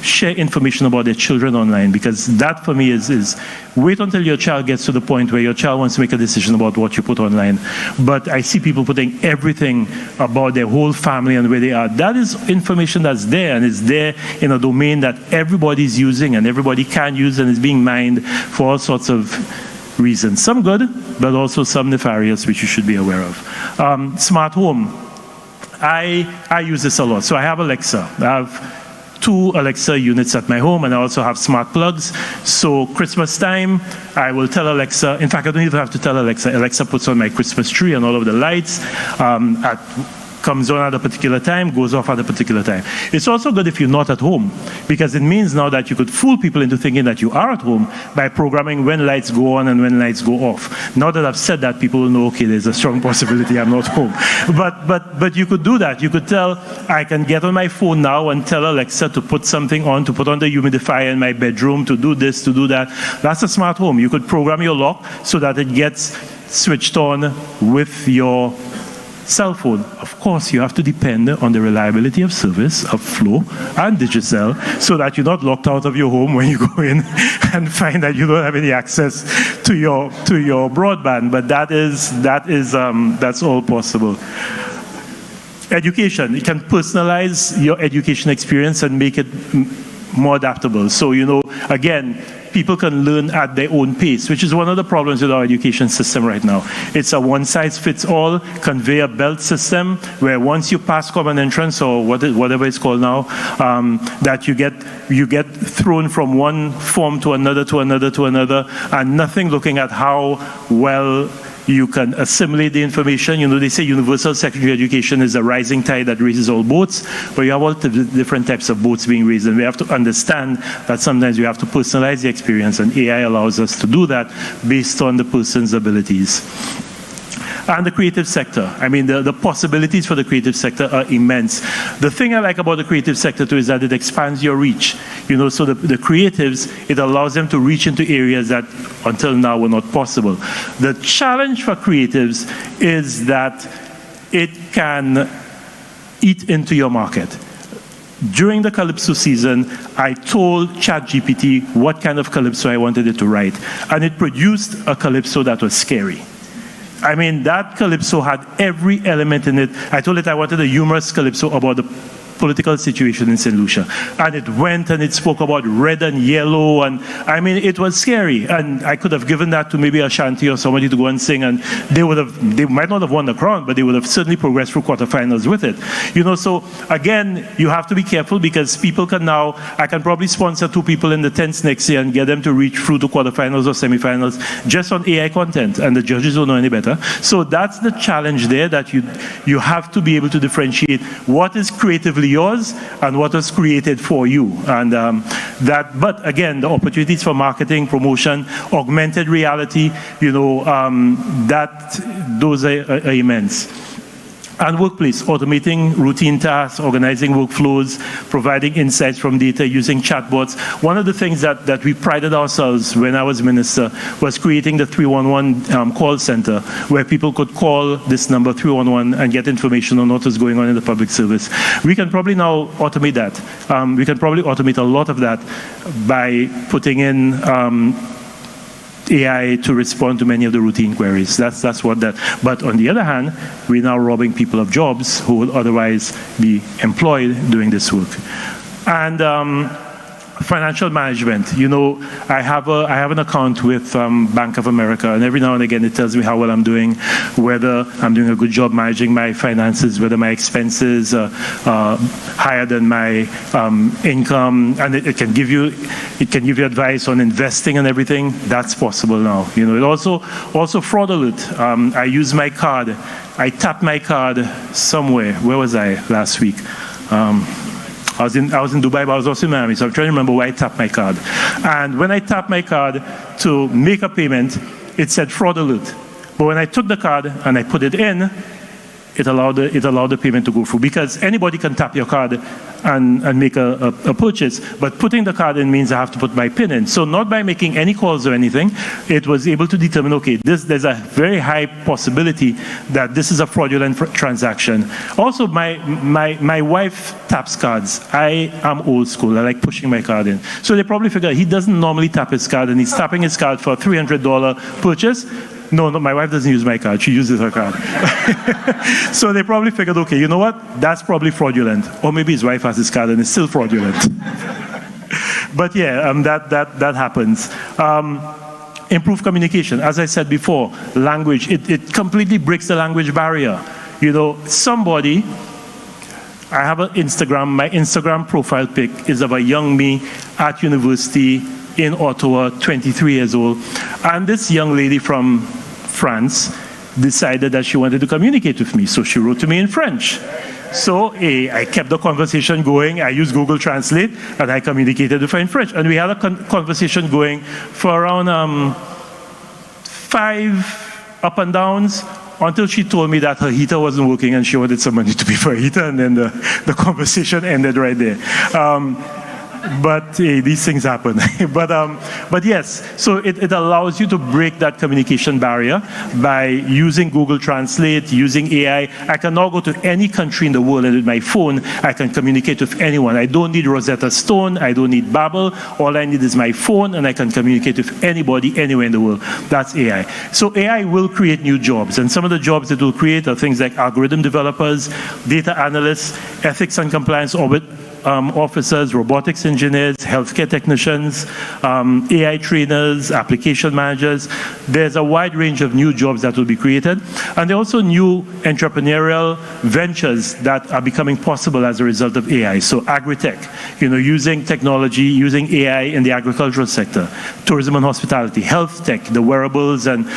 share information about their children online, because that for me is wait until your child gets to the point where your child wants to make a decision about what you put online. But I see people putting everything about their whole family and where they are. That is information that's there, and it's there in a domain that everybody's using and everybody can use, and is being mined for all sorts of reasons. Some good, but also some nefarious, which you should be aware of. Smart home. I use this a lot. So I have Alexa. I have 2 Alexa units at my home, and I also have smart plugs. So Christmas time, I will tell Alexa, in fact, I don't even have to tell Alexa. Alexa puts on my Christmas tree and all of the lights. Comes on at a particular time, goes off at a particular time. It's also good if you're not at home, because it means now that you could fool people into thinking that you are at home by programming when lights go on and when lights go off. Now that I've said that, people will know, okay, there's a strong possibility I'm not home. But you could do that. You could tell, I can get on my phone now and tell Alexa to put something on, to put on the humidifier in my bedroom, to do this, to do that. That's a smart home. You could program your lock so that it gets switched on with your cell phone. Of course, you have to depend on the reliability of service of Flow and Digicel so that you're not locked out of your home when you go in and find that you don't have any access to your broadband. But that's all possible. Education. You can personalize your education experience and make it more adaptable. So, again, people can learn at their own pace, which is one of the problems with our education system right now. It's a one-size-fits-all conveyor belt system where once you pass common entrance, or whatever it's called now, that you get thrown from one form to another, and nothing looking at how well you can assimilate the information. They say universal secondary education is a rising tide that raises all boats, but you have all the different types of boats being raised, and we have to understand that sometimes you have to personalize the experience, and AI allows us to do that based on the person's abilities. And the creative sector. I mean, the possibilities for the creative sector are immense. The thing I like about the creative sector too is that it expands your reach. So the creatives, it allows them to reach into areas that until now were not possible. The challenge for creatives is that it can eat into your market. During the Calypso season, I told ChatGPT what kind of Calypso I wanted it to write, and it produced a Calypso that was scary. I mean, that Calypso had every element in it. I told it I wanted a humorous Calypso about the political situation in St. Lucia. And it went and it spoke about red and yellow, and I mean, it was scary. And I could have given that to maybe Ashanti or somebody to go and sing, and they might not have won the crown, but they would have certainly progressed through quarterfinals with it. So again, you have to be careful, because people can now, I can probably sponsor 2 people in the tents next year and get them to reach through to quarterfinals or semifinals just on AI content, and the judges don't know any better. So that's the challenge there, that you have to be able to differentiate what is creatively yours and what was created for you. And but again, the opportunities for marketing, promotion, augmented reality, those are immense. And workplace, automating routine tasks, organizing workflows, providing insights from data, using chatbots. One of the things that we prided ourselves when I was minister was creating the 311 call center, where people could call this number 311 and get information on what is going on in the public service. We can probably now automate that. We can probably automate a lot of that by putting in AI to respond to many of the routine queries. That's what that. But on the other hand, we're now robbing people of jobs who would otherwise be employed doing this work. And financial management. I have an account with Bank of America, and every now and again it tells me how well I'm doing, whether I'm doing a good job managing my finances, whether my expenses are higher than my income, and it can give you advice on investing and everything. That's possible now. It also fraud alert. I use my card. I tapped my card somewhere. Where was I last week? I was in Dubai, but I was also in Miami, so I'm trying to remember where I tapped my card. And when I tapped my card to make a payment, it said fraud alert. But when I took the card and I put it in, it allowed the payment to go through, because anybody can tap your card and make a purchase, but putting the card in means I have to put my PIN in. So not by making any calls or anything, it was able to determine, okay, there's a very high possibility that this is a fraudulent transaction. Also, my wife taps cards. I am old school. I like pushing my card in. So they probably figured he doesn't normally tap his card, and he's tapping his card for a $300 purchase. No, my wife doesn't use my card. She uses her card. So they probably figured, okay, you know what? That's probably fraudulent. Or maybe his wife has his card and it's still fraudulent. But yeah, that happens. Improve communication. As I said before, language, it completely breaks the language barrier. You know, somebody, I have an Instagram, my Instagram profile pic is of a young me at university in Ottawa, 23 years old. And this young lady from France decided that she wanted to communicate with me. So she wrote to me in French. So I kept the conversation going. I used Google Translate, and I communicated with her in French. And we had a conversation going for around 5 up and downs, until she told me that her heater wasn't working and she wanted some money to pay for a heater, and then the conversation ended right there. But these things happen. But yes, so it allows you to break that communication barrier by using Google Translate, using AI. I can now go to any country in the world, and with my phone, I can communicate with anyone. I don't need Rosetta Stone. I don't need Babbel. All I need is my phone, and I can communicate with anybody, anywhere in the world. That's AI. So AI will create new jobs, and some of the jobs it will create are things like algorithm developers, data analysts, ethics and compliance officers, robotics engineers, healthcare technicians, AI trainers, application managers. There's a wide range of new jobs that will be created. And there are also new entrepreneurial ventures that are becoming possible as a result of AI. So agri-tech, using technology, using AI in the agricultural sector, tourism and hospitality, health tech, the wearables and,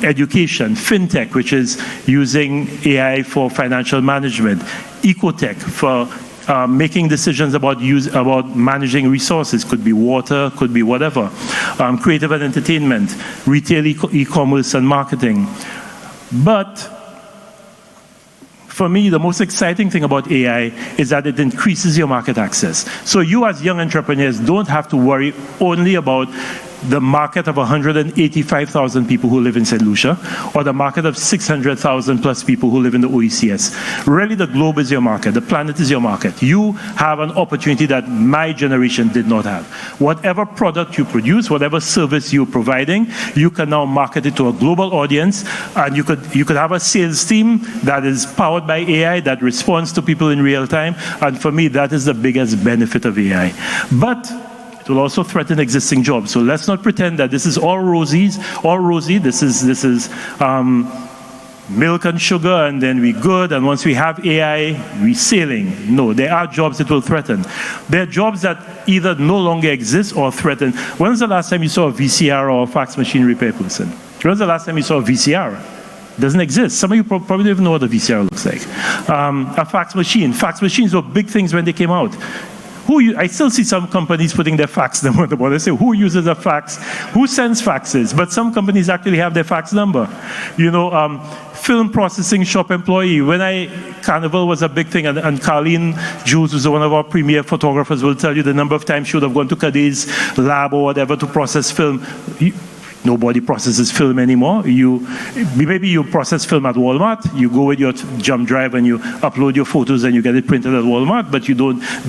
education, fintech, which is using AI for financial management, ecotech for making decisions about managing resources, could be water, could be whatever. Creative and entertainment, retail, e-commerce and marketing. But for me, the most exciting thing about AI is that it increases your market access. So you as young entrepreneurs don't have to worry only about the market of 185,000 people who live in St. Lucia, or the market of 600,000 plus people who live in the OECS. Really, the globe is your market. The planet is your market. You have an opportunity that my generation did not have. Whatever product you produce, whatever service you're providing, you can now market it to a global audience, and you could have a sales team that is powered by AI that responds to people in real time. And for me, that is the biggest benefit of AI. But it will also threaten existing jobs. So let's not pretend that this is all rosy. This is milk and sugar, and then we're good. And once we have AI, we're sailing. No, there are jobs it will threaten. There are jobs that either no longer exist or threaten. When was the last time you saw a VCR or a fax machine repair person? When was the last time you saw a VCR? It doesn't exist. Some of you probably don't even know what a VCR looks like. A fax machine. Fax machines were big things when they came out. I still see some companies putting their fax number on the board. They say, who uses a fax? Who sends faxes? But some companies actually have their fax number. Film processing shop employee. Carnival was a big thing, and Carleen Jules, who's one of our premier photographers, will tell you the number of times she would have gone to Cadiz lab or whatever to process film. Nobody processes film anymore. Maybe you process film at Walmart. You go with your jump drive and you upload your photos and you get it printed at Walmart, but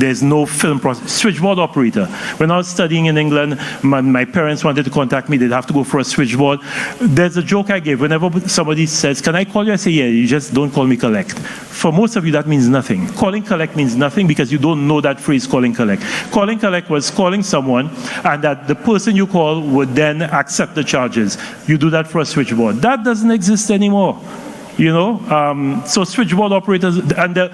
there's no film process. Switchboard operator. When I was studying in England, my parents wanted to contact me. They'd have to go for a switchboard. There's a joke I give. Whenever somebody says, can I call you? I say, yeah, you just don't call me collect. For most of you, that means nothing. Calling collect means nothing because you don't know that phrase, calling collect. Calling collect was calling someone, and that the person you call would then accept the charges. You do that for a switchboard. That doesn't exist anymore. So switchboard operators and the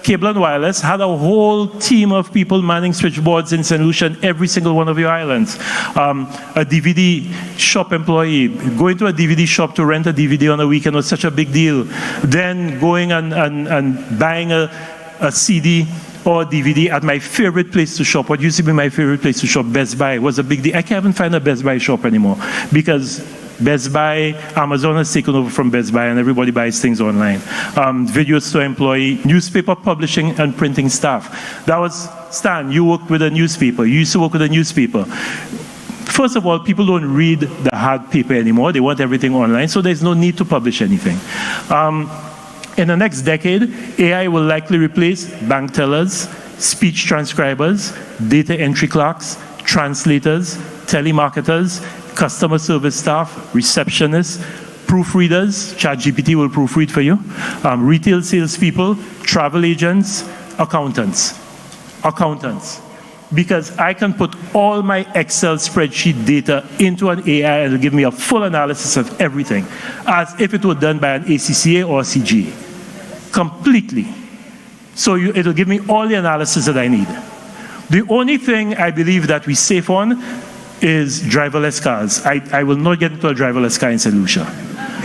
Cable and Wireless had a whole team of people manning switchboards in St. Lucia and every single one of your islands. A DVD shop employee, going to a DVD shop to rent a DVD on a weekend was such a big deal. Then going and buying a CD or DVD at my favorite place to shop. What used to be my favorite place to shop, Best Buy, was a big deal. I can't even find a Best Buy shop anymore because Best Buy, Amazon has taken over from Best Buy and everybody buys things online. Video store employee, newspaper publishing and printing staff. That was Stan, you worked with a newspaper. You used to work with a newspaper. First of all, people don't read the hard paper anymore. They want everything online, so there's no need to publish anything. In the next decade, AI will likely replace bank tellers, speech transcribers, data entry clerks, translators, telemarketers, customer service staff, receptionists, proofreaders. ChatGPT will proofread for you. Retail salespeople, travel agents, accountants. Because I can put all my Excel spreadsheet data into an AI and it'll give me a full analysis of everything, as if it were done by an ACCA or a CGA. Completely. So it'll give me all the analysis that I need. The only thing I believe that we're safe on is driverless cars. I will not get into a driverless car in St. Lucia.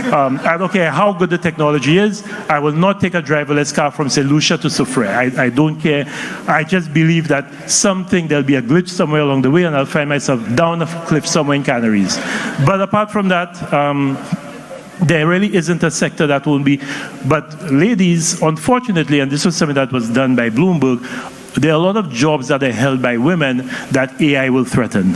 I don't care how good the technology is. I will not take a driverless car from St. Lucia to Soufrière. I don't care. I just believe that there'll be a glitch somewhere along the way and I'll find myself down a cliff somewhere in Canaries. But apart from that, there really isn't a sector that won't be. But ladies, unfortunately, and this was something that was done by Bloomberg, there are a lot of jobs that are held by women that AI will threaten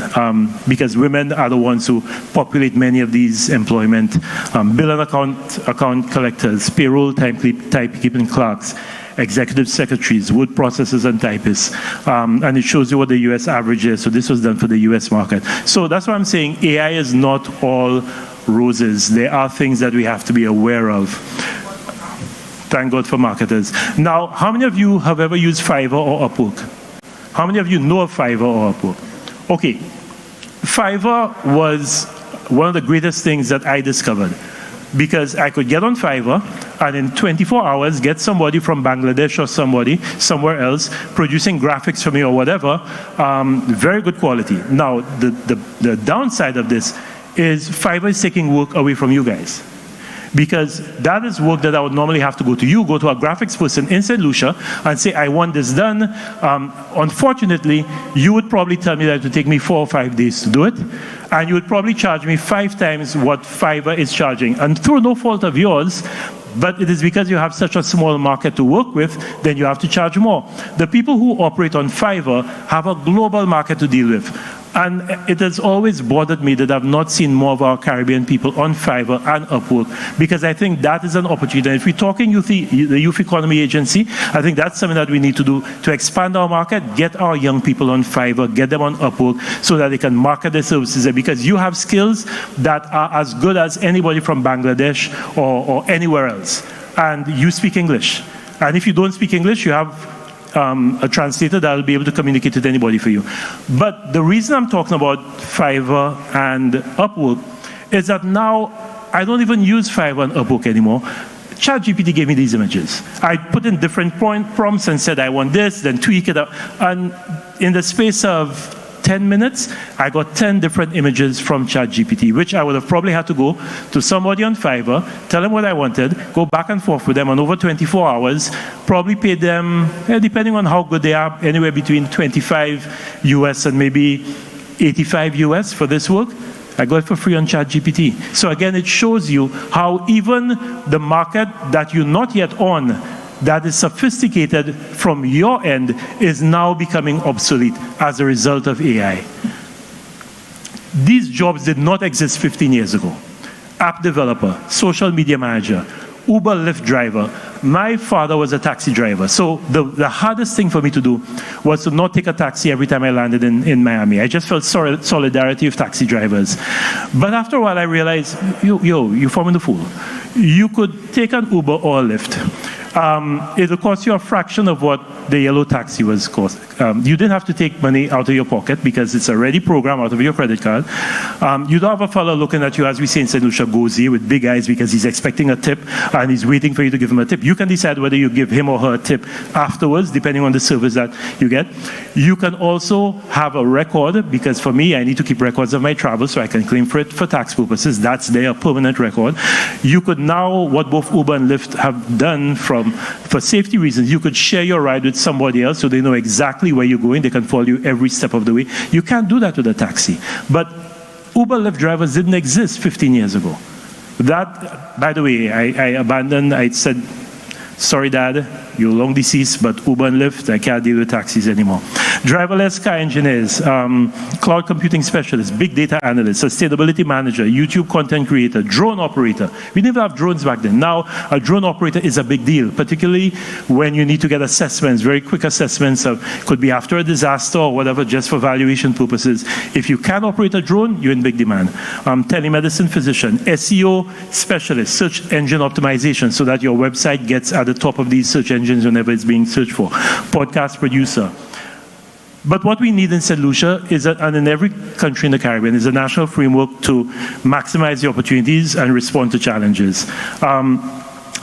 because women are the ones who populate many of these employment. Bill and account collectors, payroll typekeeping clerks, executive secretaries, word processors and typists. And it shows you what the US average is. So this was done for the US market. So that's why I'm saying AI is not all roses. There are things that we have to be aware of. Thank God for marketers. Now, how many of you have ever used Fiverr or Upwork? How many of you know of Fiverr or Upwork? Okay, Fiverr was one of the greatest things that I discovered because I could get on Fiverr and in 24 hours get somebody from Bangladesh or somebody somewhere else producing graphics for me or whatever, very good quality. Now, the downside of this is Fiverr is taking work away from you guys. Because that is work that I would normally have to go to a graphics person in St. Lucia and say, I want this done. Unfortunately, you would probably tell me that it would take me 4 or 5 days to do it. And you would probably charge me 5 times what Fiverr is charging. And through no fault of yours, but it is because you have such a small market to work with, then you have to charge more. The people who operate on Fiverr have a global market to deal with. And it has always bothered me that I've not seen more of our Caribbean people on Fiverr and Upwork, because I think that is an opportunity. And if we're talking the Youth Economy Agency, I think that's something that we need to do to expand our market, get our young people on Fiverr, get them on Upwork, so that they can market their services there, because you have skills that are as good as anybody from Bangladesh or anywhere else. And you speak English. And if you don't speak English, you have a translator that will be able to communicate with anybody for you. But the reason I'm talking about Fiverr and Upwork is that now I don't even use Fiverr and Upwork anymore. ChatGPT gave me these images. I put in different prompts and said I want this, then tweak it up. And in the space of 10 minutes, I got 10 different images from ChatGPT, which I would have probably had to go to somebody on Fiverr, tell them what I wanted, go back and forth with them, and over 24 hours, probably pay them, depending on how good they are, anywhere between 25 US and maybe 85 US for this work. I got it for free on ChatGPT. So again, it shows you how even the market that you're not yet on, that is sophisticated from your end, is now becoming obsolete as a result of AI. These jobs did not exist 15 years ago. App developer, social media manager, Uber, Lyft driver. My father was a taxi driver, so the hardest thing for me to do was to not take a taxi every time I landed in Miami. I just felt solidarity with taxi drivers. But after a while I realized, you're forming the fool. You could take an Uber or a Lyft. It'll cost you a fraction of what the yellow taxi was cost. You didn't have to take money out of your pocket because it's already programmed out of your credit card. You don't have a fellow looking at you, as we say in St. Lucia, gozy with big eyes because he's expecting a tip and he's waiting for you to give him a tip. You can decide whether you give him or her a tip afterwards, depending on the service that you get. You can also have a record, because for me, I need to keep records of my travel so I can claim for it for tax purposes. That's their permanent record. You could now, what both Uber and Lyft have done from for safety reasons, you could share your ride with somebody else so they know exactly where you're going. They can follow you every step of the way. You can't do that with a taxi. But Uber Lyft drivers didn't exist 15 years ago. That, by the way, I said, sorry, Dad, you're long deceased, but Uber and Lyft, I can't deal with taxis anymore. Driverless car engineers, cloud computing specialists, big data analysts, sustainability manager, YouTube content creator, drone operator. We didn't even have drones back then. Now, a drone operator is a big deal, particularly when you need to get assessments, very quick assessments of, could be after a disaster or whatever, just for valuation purposes. If you can operate a drone, you're in big demand. Telemedicine physician, SEO specialist, search engine optimization, so that your website gets at the top of these search engines whenever it's being searched for. Podcast producer. But what we need in St. Lucia is, and in every country in the Caribbean, is a national framework to maximize the opportunities and respond to challenges.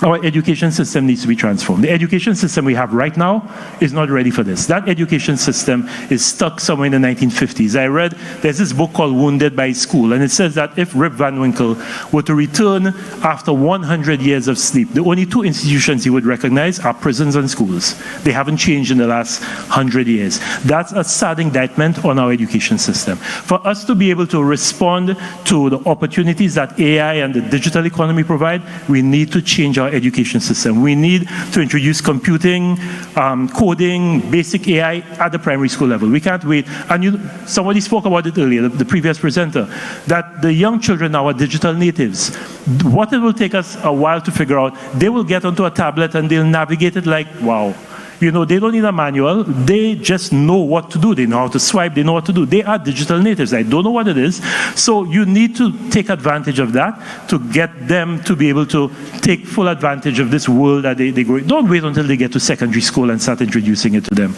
Our education system needs to be transformed. The education system we have right now is not ready for this. That education system is stuck somewhere in the 1950s. I read, there's this book called Wounded by School, and it says that if Rip Van Winkle were to return after 100 years of sleep, the only two institutions he would recognize are prisons and schools. They haven't changed in the last 100 years. That's a sad indictment on our education system. For us to be able to respond to the opportunities that AI and the digital economy provide, we need to change our education system. We need to introduce computing, coding, basic AI at the primary school level. We can't wait. And somebody spoke about it earlier, the previous presenter, that the young children now are digital natives. What it will take us a while to figure out, they will get onto a tablet and they'll navigate it like, wow. You know, they don't need a manual. They just know what to do. They know how to swipe. They know what to do. They are digital natives. I don't know what it is. So you need to take advantage of that to get them to be able to take full advantage of this world that they grow. Don't wait until they get to secondary school and start introducing it to them.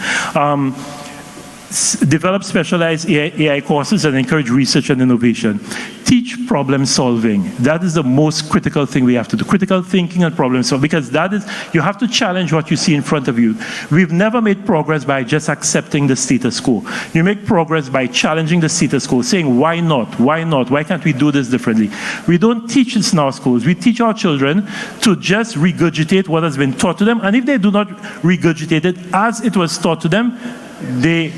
Develop specialized AI courses and encourage research and innovation. Teach problem solving. That is the most critical thing we have to do. Critical thinking and problem solving, because that is, you have to challenge what you see in front of you. We've never made progress by just accepting the status quo. You make progress by challenging the status quo, saying, why not? Why not? Why can't we do this differently? We don't teach this in our schools. We teach our children to just regurgitate what has been taught to them, and if they do not regurgitate it as it was taught to them, they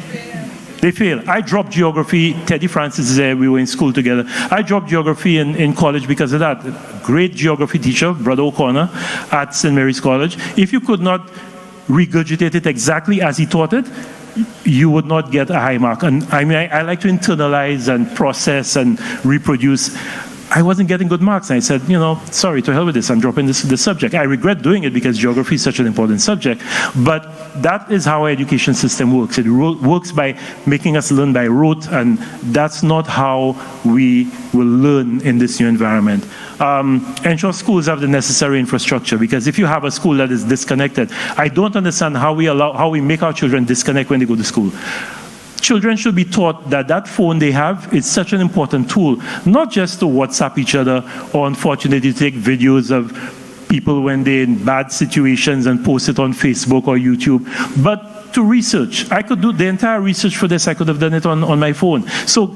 fail. I dropped geography. Teddy Francis is there. We were in school together. I dropped geography in college because of that. Great geography teacher, Brother O'Connor, at St. Mary's College. If you could not regurgitate it exactly as he taught it, you would not get a high mark. And I mean, I like to internalize and process and reproduce. I wasn't getting good marks, and I said, sorry, to hell with this, I'm dropping this subject. I regret doing it because geography is such an important subject, but that is how our education system works. It works by making us learn by rote, and that's not how we will learn in this new environment. Ensure schools have the necessary infrastructure, because if you have a school that is disconnected, I don't understand how we make our children disconnect when they go to school. Children should be taught that that phone they have is such an important tool, not just to WhatsApp each other or, unfortunately, take videos of people when they're in bad situations and post it on Facebook or YouTube, but to research. I could do the entire research for this. I could have done it on my phone. So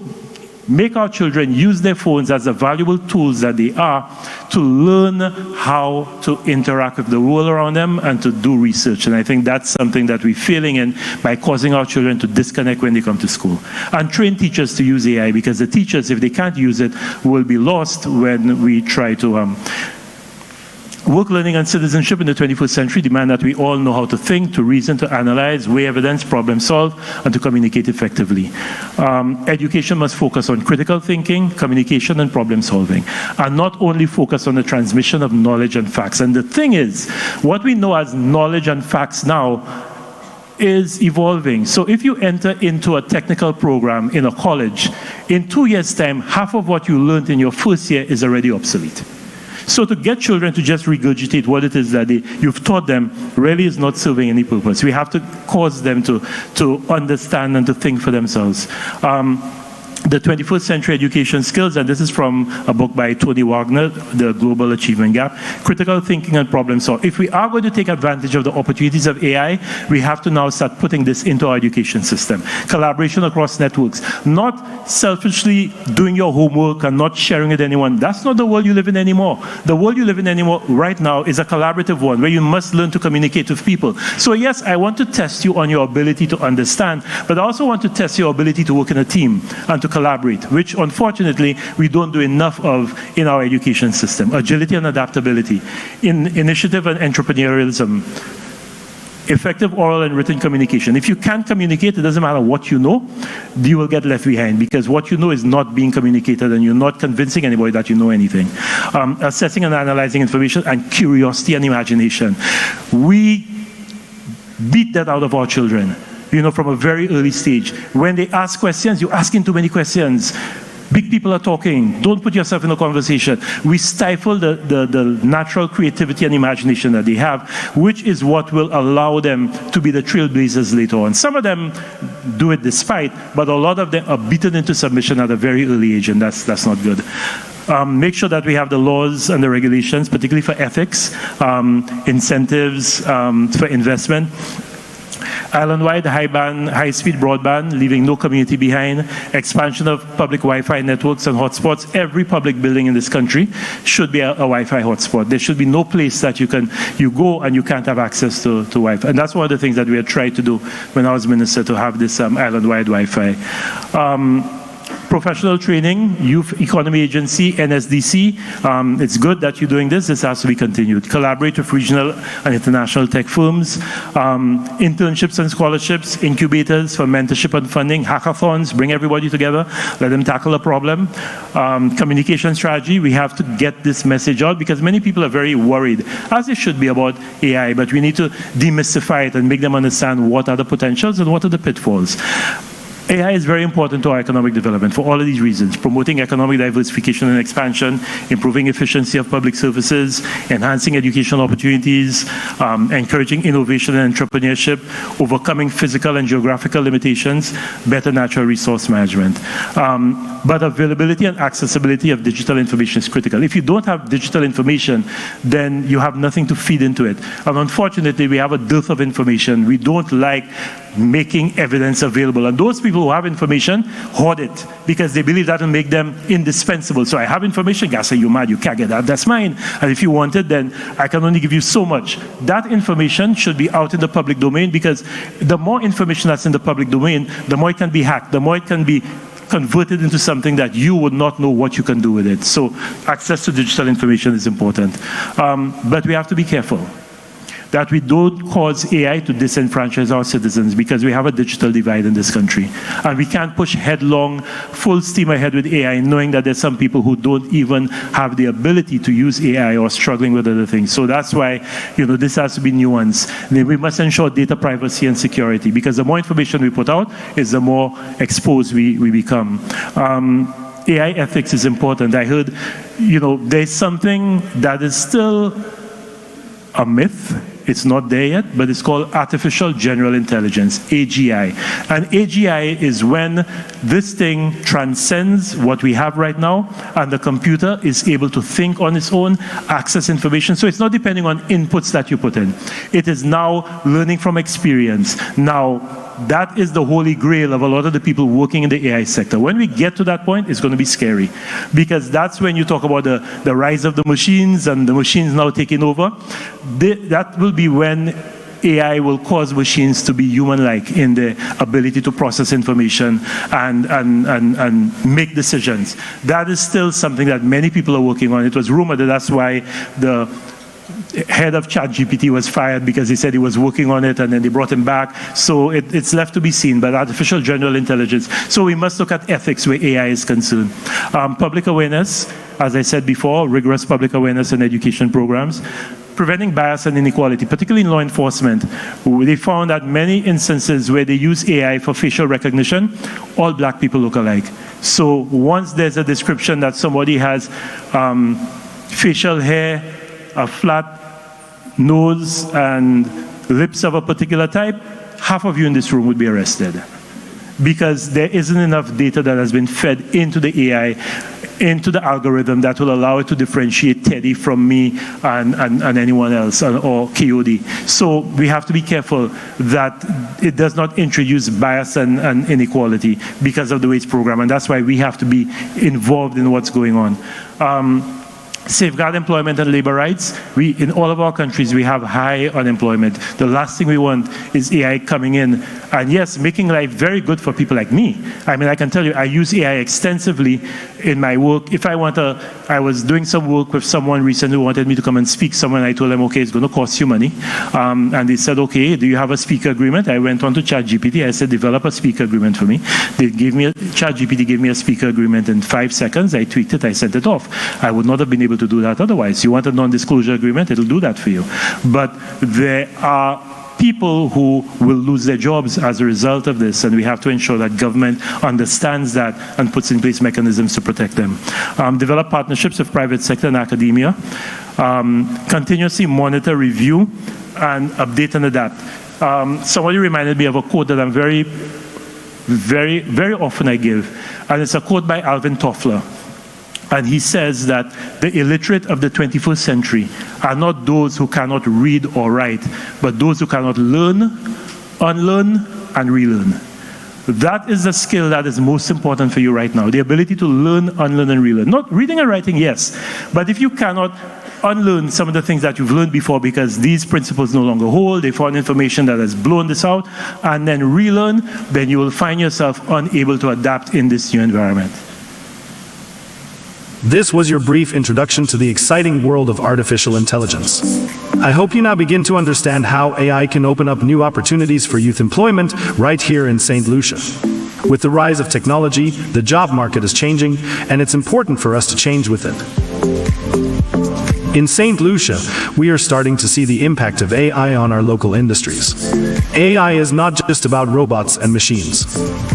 make our children use their phones as the valuable tools that they are to learn how to interact with the world around them and to do research. And I think that's something that we're failing in by causing our children to disconnect when they come to school. And train teachers to use AI, because the teachers, if they can't use it, will be lost when we try to work, learning, and citizenship in the 21st century demand that we all know how to think, to reason, to analyze, weigh evidence, problem solve, and to communicate effectively. Education must focus on critical thinking, communication, and problem solving, and not only focus on the transmission of knowledge and facts. And the thing is, what we know as knowledge and facts now is evolving. So if you enter into a technical program in a college, in 2 years' time, half of what you learned in your first year is already obsolete. So to get children to just regurgitate what it is that you've taught them really is not serving any purpose. We have to cause them to understand and to think for themselves. the 21st Century Education Skills, and this is from a book by Tony Wagner, The Global Achievement Gap, Critical Thinking and Problem Solving. If we are going to take advantage of the opportunities of AI, we have to now start putting this into our education system. Collaboration across networks, not selfishly doing your homework and not sharing it with anyone. That's not the world you live in anymore. The world you live in anymore right now is a collaborative one where you must learn to communicate with people. So yes, I want to test you on your ability to understand, but I also want to test your ability to work in a team and to collaborate, which unfortunately we don't do enough of in our education system. Agility and adaptability, initiative and entrepreneurialism, effective oral and written communication. If you can't communicate, it doesn't matter what you know, you will get left behind because what you know is not being communicated and you're not convincing anybody that you know anything. Assessing and analyzing information and curiosity and imagination. We beat that out of our children. From a very early stage. When they ask questions, you're asking too many questions. Big people are talking. Don't put yourself in a conversation. We stifle the natural creativity and imagination that they have, which is what will allow them to be the trailblazers later on. Some of them do it despite, but a lot of them are beaten into submission at a very early age, and that's not good. Make sure that we have the laws and the regulations, particularly for ethics, incentives for investment. Island-wide, high-speed broadband, leaving no community behind, expansion of public Wi-Fi networks and hotspots. Every public building in this country should be a Wi-Fi hotspot. There should be no place that you go and you can't have access to Wi-Fi. And that's one of the things that we had tried to do when I was minister, to have this island-wide Wi-Fi. Professional training, Youth Economy Agency, NSDC. It's good that you're doing this. This has to be continued. Collaborate with regional and international tech firms. Internships and scholarships, incubators for mentorship and funding, hackathons, bring everybody together, let them tackle a problem. Communication strategy, we have to get this message out because many people are very worried, as they should be, about AI, but we need to demystify it and make them understand what are the potentials and what are the pitfalls. AI is very important to our economic development for all of these reasons: promoting economic diversification and expansion, improving efficiency of public services, enhancing educational opportunities, encouraging innovation and entrepreneurship, overcoming physical and geographical limitations, better natural resource management. But availability and accessibility of digital information is critical. If you don't have digital information, then you have nothing to feed into it. And unfortunately, we have a dearth of information. We don't like making evidence available. And those people who have information hoard it because they believe that will make them indispensable. So I have information, guys say, you're mad, you can't get that, that's mine. And if you want it, then I can only give you so much. That information should be out in the public domain because the more information that's in the public domain, the more it can be hacked, the more it can be converted into something that you would not know what you can do with it. So access to digital information is important. But we have to be careful that we don't cause AI to disenfranchise our citizens because we have a digital divide in this country. And we can't push headlong, full steam ahead with AI knowing that there's some people who don't even have the ability to use AI or struggling with other things. So that's why, this has to be nuanced. We must ensure data privacy and security because the more information we put out is the more exposed we become. AI ethics is important. I heard, there's something that is still a myth. It's not there yet, but it's called Artificial General Intelligence, AGI. And AGI is when this thing transcends what we have right now, and the computer is able to think on its own, access information. So it's not depending on inputs that you put in. It is now learning from experience. Now, that is the holy grail of a lot of the people working in the AI sector. When we get to that point, it's going to be scary. Because that's when you talk about the rise of the machines and the machines now taking over. That will be when AI will cause machines to be human-like in their ability to process information and make decisions. That is still something that many people are working on. It was rumored that that's why the head of ChatGPT was fired because he said he was working on it and then they brought him back. So it's left to be seen, but artificial general intelligence. So we must look at ethics where AI is concerned. Public awareness, as I said before, rigorous public awareness and education programs. Preventing bias and inequality, particularly in law enforcement. They found that many instances where they use AI for facial recognition, all black people look alike. So once there's a description that somebody has facial hair, a flat nose, and lips of a particular type, half of you in this room would be arrested. because there isn't enough data that has been fed into the AI, into the algorithm that will allow it to differentiate Teddy from me and anyone else, or KOD. So we have to be careful that it does not introduce bias and inequality because of the way it's programmed, and that's why we have to be involved in what's going on. Safeguard employment and labor rights. In all of our countries, we have high unemployment. The last thing we want is AI coming in and, yes, making life very good for people like me. I mean, I can tell you, I use AI extensively in my work. If I was doing some work with someone recently who wanted me to come and speak somewhere, and I told them, okay, it's going to cost you money. And they said, okay, do you have a speaker agreement? I went on to ChatGPT. I said, develop a speaker agreement for me. ChatGPT gave me a speaker agreement in 5 seconds. I tweaked it. I sent it off. I would not have been able to do that otherwise. You want a non-disclosure agreement, it'll do that for you. But there are people who will lose their jobs as a result of this, and we have to ensure that government understands that and puts in place mechanisms to protect them. Develop partnerships with private sector and academia. Continuously monitor, review, and update and adapt. Somebody reminded me of a quote that I'm very, very, very often I give, and it's a quote by Alvin Toffler. And he says that the illiterate of the 21st century are not those who cannot read or write, but those who cannot learn, unlearn, and relearn. That is the skill that is most important for you right now, the ability to learn, unlearn, and relearn. Not reading and writing, yes, but if you cannot unlearn some of the things that you've learned before because these principles no longer hold, they found information that has blown this out, and then relearn, then you will find yourself unable to adapt in this new environment. This was your brief introduction to the exciting world of artificial intelligence. I hope you now begin to understand how AI can open up new opportunities for youth employment right here in St. Lucia. With the rise of technology, the job market is changing, and it's important for us to change with it. In St. Lucia, we are starting to see the impact of AI on our local industries. AI is not just about robots and machines.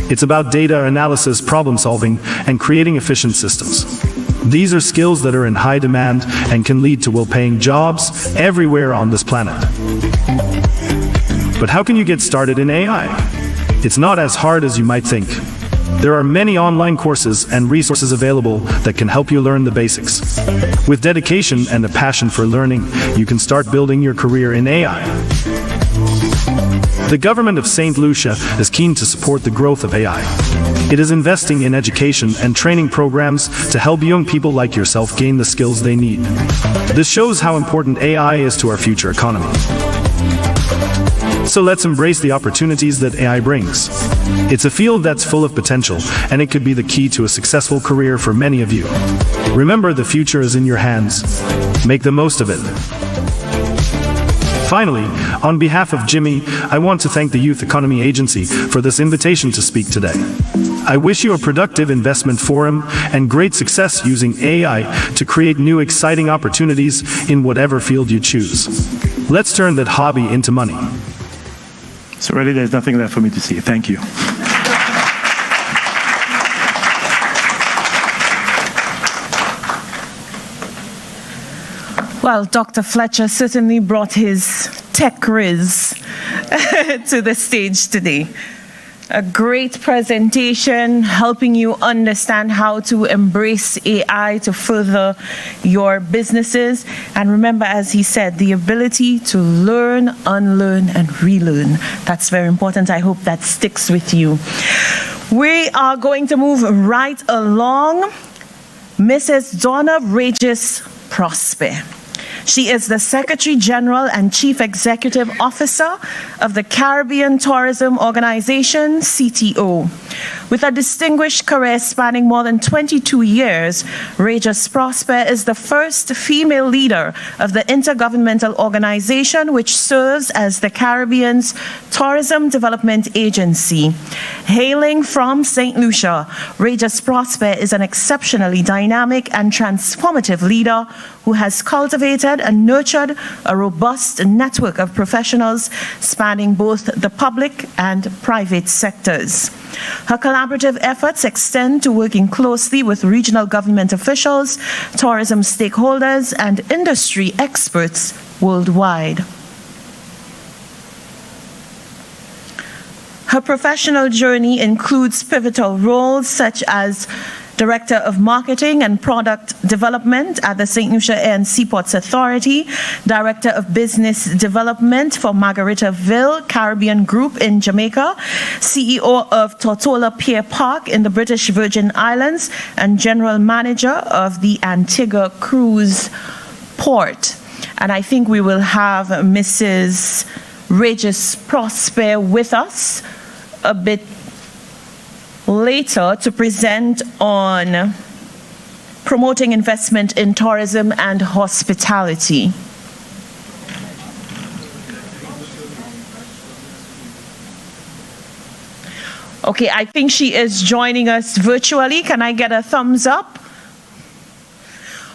It's about data analysis, problem solving, and creating efficient systems. These are skills that are in high demand and can lead to well-paying jobs everywhere on this planet. But how can you get started in AI? It's not as hard as you might think. There are many online courses and resources available that can help you learn the basics. With dedication and a passion for learning, you can start building your career in AI. The government of St. Lucia is keen to support the growth of AI. It is investing in education and training programs to help young people like yourself gain the skills they need. This shows how important AI is to our future economy. So let's embrace the opportunities that AI brings. It's a field that's full of potential, and it could be the key to a successful career for many of you. Remember, the future is in your hands. Make the most of it. Finally, on behalf of Jimmy, I want to thank the Youth Economy Agency for this invitation to speak today. I wish you a productive investment forum and great success using AI to create new exciting opportunities in whatever field you choose. Let's turn that hobby into money. So really, there's nothing left for me to say. Thank you. Well, Dr. Fletcher certainly brought his tech riz to the stage today. A great presentation helping you understand how to embrace AI to further your businesses. And remember, as he said, the ability to learn, unlearn, and relearn. That's very important. I hope that sticks with you. We are going to move right along. Mrs. Donna Regis Prosper. She is the Secretary General and Chief Executive Officer of the Caribbean Tourism Organization, CTO. With a distinguished career spanning more than 22 years, Regis Prosper is the first female leader of the intergovernmental organization which serves as the Caribbean's Tourism Development Agency. Hailing from St. Lucia, Regis Prosper is an exceptionally dynamic and transformative leader who has cultivated and nurtured a robust network of professionals spanning both the public and private sectors. Her collaborative efforts extend to working closely with regional government officials, tourism stakeholders, and industry experts worldwide. Her professional journey includes pivotal roles such as Director of Marketing and Product Development at the St. Lucia Air and Seaports Authority, Director of Business Development for Margaritaville Caribbean Group in Jamaica, CEO of Tortola Pier Park in the British Virgin Islands, and General Manager of the Antigua Cruise Port. And I think we will have Mrs. Regis Prosper with us a bit later to present on promoting investment in tourism and hospitality. Okay, I think she is joining us virtually. Can I get a thumbs up?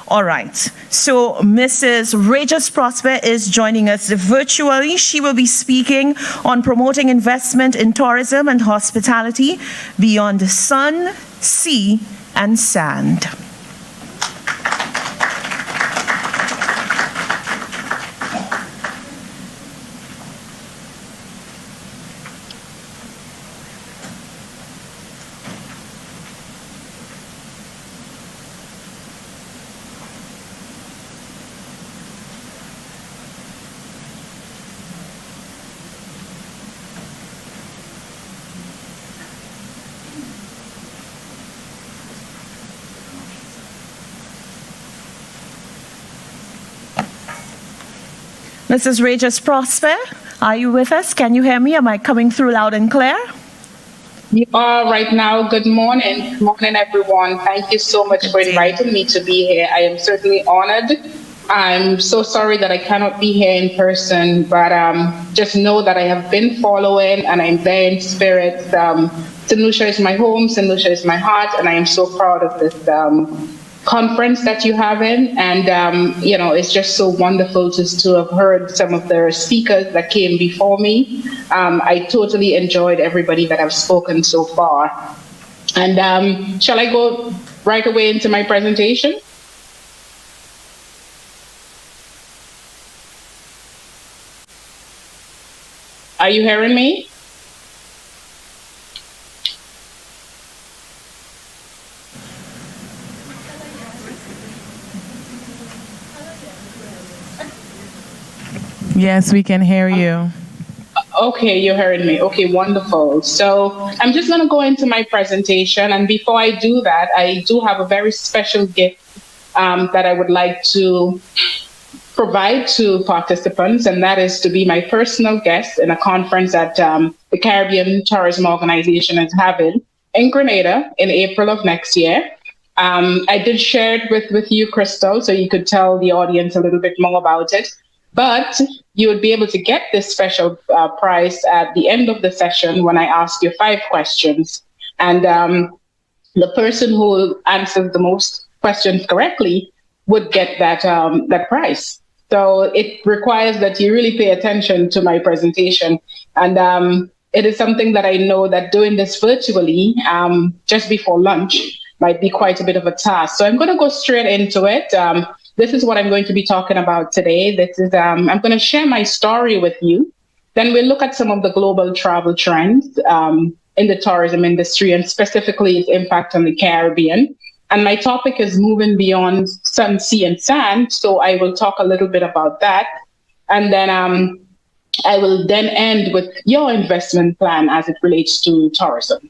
All right, so Mrs. Regis Prosper is joining us virtually. She will be speaking on promoting investment in tourism and hospitality beyond the sun, sea, and sand. Mrs. Regis Prosper, are you with us? Can you hear me? Am I coming through loud and clear? You are right now. Good morning. Good morning, everyone. Thank you so much for inviting me to be here. I am certainly honored. I'm so sorry that I cannot be here in person, but just know that I have been following and I'm there in spirit. St. Lucia is my home, St. Lucia is my heart, and I am so proud of this conference that you have in, and it's just so wonderful just to have heard some of the speakers that came before me. I totally enjoyed everybody that have spoken so far. And shall I go right away into my presentation? Are you hearing me? Yes, we can hear you. Okay, you're hearing me. Okay, wonderful. So I'm just going to go into my presentation. And before I do that, I do have a very special gift that I would like to provide to participants, and that is to be my personal guest in a conference that the Caribbean Tourism Organization is having in Grenada in April of next year. I did share it with you, Crystal, so you could tell the audience a little bit more about it. But you would be able to get this special prize at the end of the session when I ask you 5 questions. And the person who answers the most questions correctly would get that prize. So it requires that you really pay attention to my presentation. And it is something that I know that doing this virtually just before lunch might be quite a bit of a task. So I'm going to go straight into it. This is what I'm going to be talking about today. This is I'm going to share my story with you. Then we'll look at some of the global travel trends in the tourism industry and specifically its impact on the Caribbean. And my topic is moving beyond sun, sea, and sand. So I will talk a little bit about that. And then I will then end with your investment plan as it relates to tourism.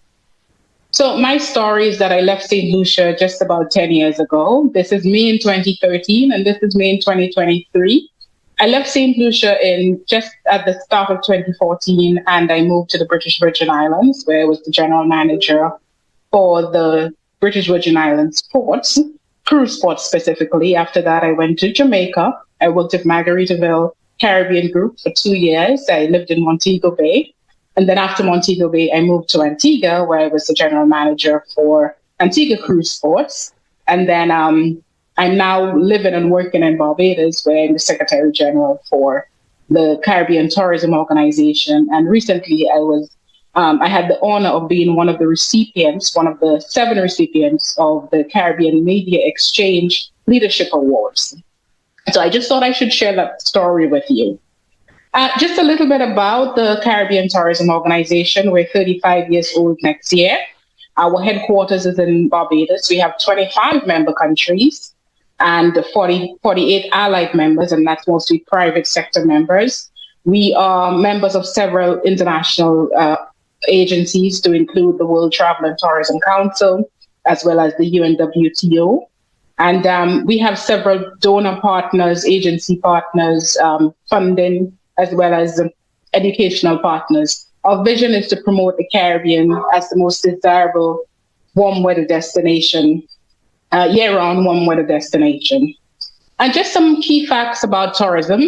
So my story is that I left St. Lucia just about 10 years ago. This is me in 2013, and this is me in 2023. I left St. Lucia in just at the start of 2014, and I moved to the British Virgin Islands, where I was the general manager for the British Virgin Islands ports, cruise ports specifically. After that, I went to Jamaica. I worked at Margaritaville Caribbean Group for 2 years. I lived in Montego Bay. And then after Montego Bay, I moved to Antigua, where I was the general manager for Antigua Cruise Ports. And then I'm now living and working in Barbados, where I'm the Secretary General for the Caribbean Tourism Organization. And recently I had the honor of being one of the recipients, one of the 7 recipients of the Caribbean Media Exchange Leadership Awards. So I just thought I should share that story with you. Just a little bit about the Caribbean Tourism Organization. We're 35 years old next year. Our headquarters is in Barbados. We have 25 member countries and 48 allied members, and that's mostly private sector members. We are members of several international agencies to include the World Travel and Tourism Council, as well as the UNWTO. And we have several donor partners, agency partners, funding, as well as educational partners. Our vision is to promote the Caribbean as the most desirable warm weather destination, year-round warm weather destination. And just some key facts about tourism.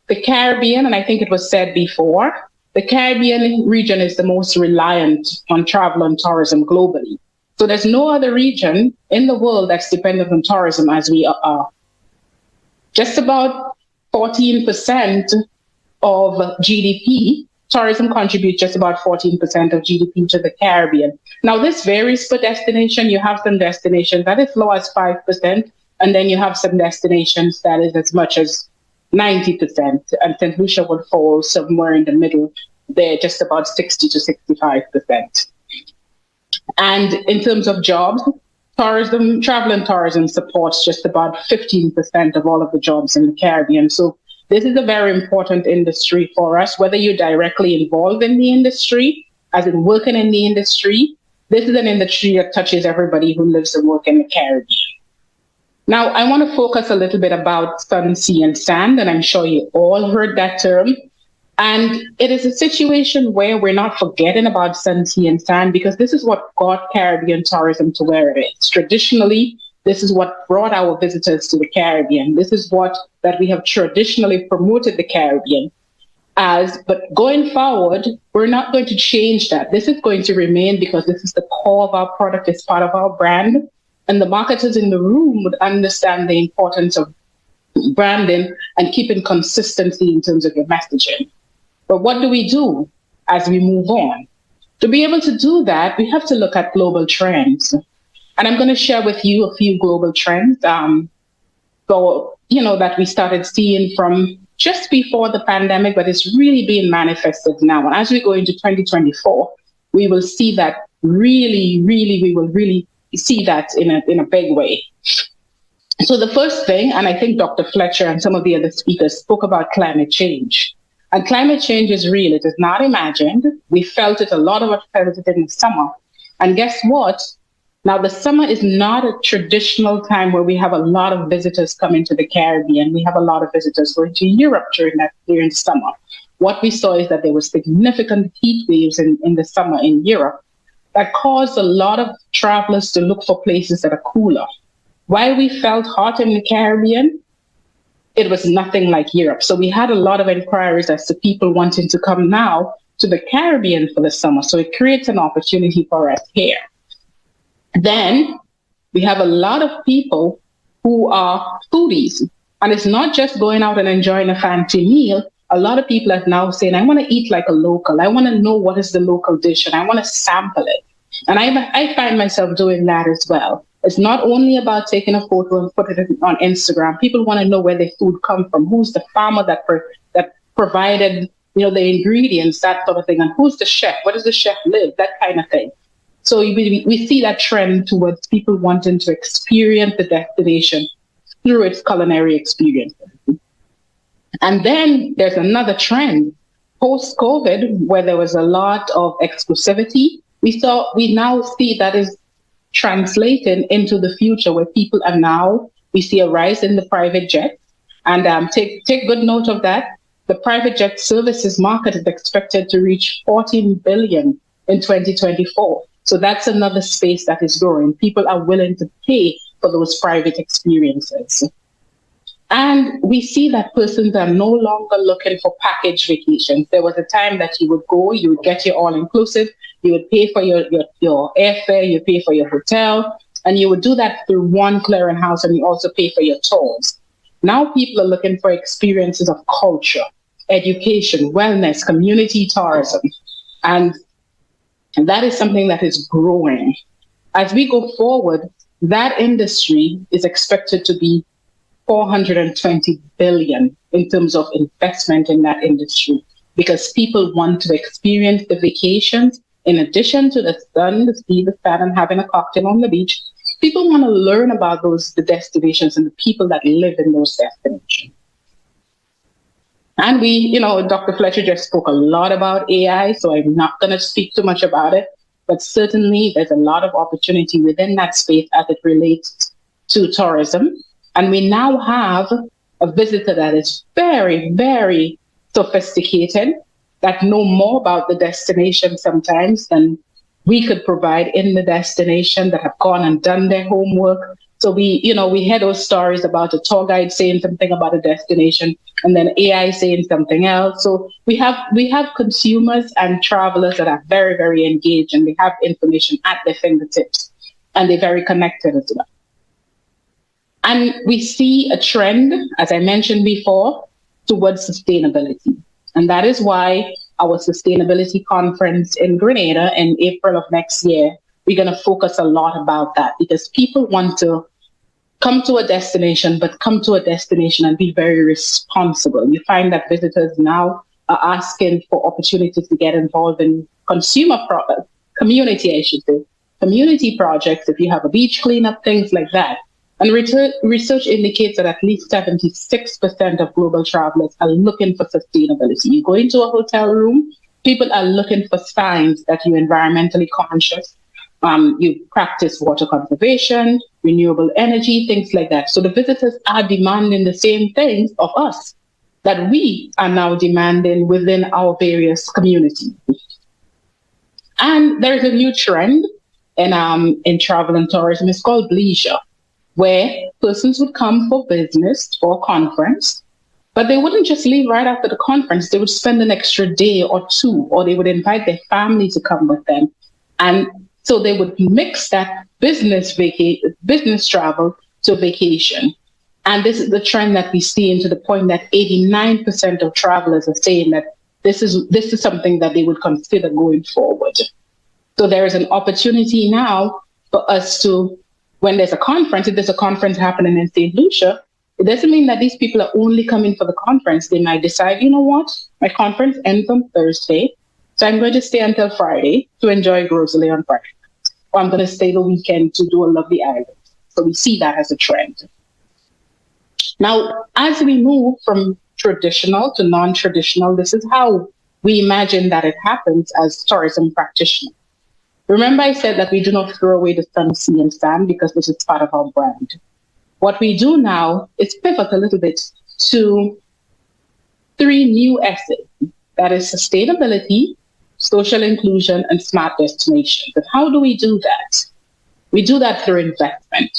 The Caribbean, and I think it was said before, the Caribbean region is the most reliant on travel and tourism globally. So there's no other region in the world that's dependent on tourism as we are. Just about 14% of GDP, tourism contributes just about 14% of GDP to the Caribbean. Now, this varies per destination. You have some destinations that is low as 5%, and then you have some destinations that is as much as 90%, and St. Lucia would fall somewhere in the middle there, just about 60 to 65%. And in terms of jobs, tourism, travel and tourism supports just about 15% of all of the jobs in the Caribbean. So this is a very important industry for us, whether you're directly involved in the industry, as in working in the industry. This is an industry that touches everybody who lives and works in the Caribbean. Now, I want to focus a little bit about sun, sea, and sand, and I'm sure you all heard that term. And it is a situation where we're not forgetting about sun, sea, and sand, because this is what got Caribbean tourism to where it is. Traditionally, this is what brought our visitors to the Caribbean. This is what that we have traditionally promoted the Caribbean as. But going forward, we're not going to change that. This is going to remain because this is the core of our product, it's part of our brand. And the marketers in the room would understand the importance of branding and keeping consistency in terms of your messaging. But what do we do as we move on? To be able to do that, we have to look at global trends. And I'm going to share with you a few global trends that we started seeing from just before the pandemic, but it's really being manifested now. And as we go into 2024, we will see that we will really see that in a big way. So the first thing, and I think Dr. Fletcher and some of the other speakers spoke about climate change. And climate change is real. It is not imagined. We felt it. A lot of us felt it in the summer. And guess what? Now, the summer is not a traditional time where we have a lot of visitors coming to the Caribbean. We have a lot of visitors going to Europe during the summer. What we saw is that there were significant heat waves in the summer in Europe that caused a lot of travelers to look for places that are cooler. While we felt hot in the Caribbean, it was nothing like Europe. So we had a lot of inquiries as to people wanting to come now to the Caribbean for the summer. So it creates an opportunity for us here. Then we have a lot of people who are foodies. And it's not just going out and enjoying a fancy meal. A lot of people are now saying, I want to eat like a local. I want to know what is the local dish and I want to sample it. And I find myself doing that as well. It's not only about taking a photo and putting it on Instagram. People want to know where their food comes from. Who's the farmer that provided, the ingredients, that sort of thing, and who's the chef? Where does the chef live? That kind of thing. So we see that trend towards people wanting to experience the destination through its culinary experience. And then there's another trend post-COVID, where there was a lot of exclusivity. We now see that is translating into the future, where people are now, we see a rise in the private jet. And take good note of that. The private jet services market is expected to reach 14 billion in 2024. So that's another space that is growing. People are willing to pay for those private experiences. And we see that persons are no longer looking for package vacations. There was a time that you would go, you would get your all-inclusive, you would pay for your airfare, you pay for your hotel, and you would do that through one clearinghouse, and you also pay for your tours. Now people are looking for experiences of culture, education, wellness, community tourism, and that is something that is growing. As we go forward, that industry is expected to be 420 billion in terms of investment in that industry, because people want to experience the vacations in addition to the sun, the sea, the sand, and having a cocktail on the beach. People want to learn about the destinations and the people that live in those destinations. And Dr. Fletcher just spoke a lot about AI, so I'm not going to speak too much about it, but certainly there's a lot of opportunity within that space as it relates to tourism. And we now have a visitor that is very, very sophisticated, that know more about the destination sometimes than we could provide in the destination, that have gone and done their homework. So we hear those stories about a tour guide saying something about a destination and then AI saying something else. So we have consumers and travelers that are very, very engaged, and they have information at their fingertips, and they're very connected as well. And we see a trend, as I mentioned before, towards sustainability. And that is why our sustainability conference in Grenada in April of next year, we're going to focus a lot about that, because people want to come to a destination, but come to a destination and be very responsible. You find that visitors now are asking for opportunities to get involved in community projects, if you have a beach cleanup, things like that. And research indicates that at least 76% of global travelers are looking for sustainability. You go into a hotel room, people are looking for signs that you're environmentally conscious. You practice water conservation, renewable energy, things like that. So the visitors are demanding the same things of us that we are now demanding within our various communities. And there is a new trend in travel and tourism. It's called leisure, where persons would come for business or conference, but they wouldn't just leave right after the conference. They would spend an extra day or two, or they would invite their family to come with them. And so they would mix that business travel to vacation. And this is the trend that we see, to the point that 89% of travelers are saying that this is something that they would consider going forward. So there is an opportunity now for us to, when there's a conference, if there's a conference happening in St. Lucia, it doesn't mean that these people are only coming for the conference. They might decide, you know what, my conference ends on Thursday, so I'm going to stay until Friday to enjoy Grosley on Friday. Or I'm going to stay the weekend to do a lovely island. So we see that as a trend. Now, as we move from traditional to non-traditional, this is how we imagine that it happens as tourism practitioners. Remember, I said that we do not throw away the sun, sea, and sand, because this is part of our brand. What we do now is pivot a little bit to 3 new S's. That is sustainability, social inclusion, and smart destinations. And how do we do that? We do that through investment.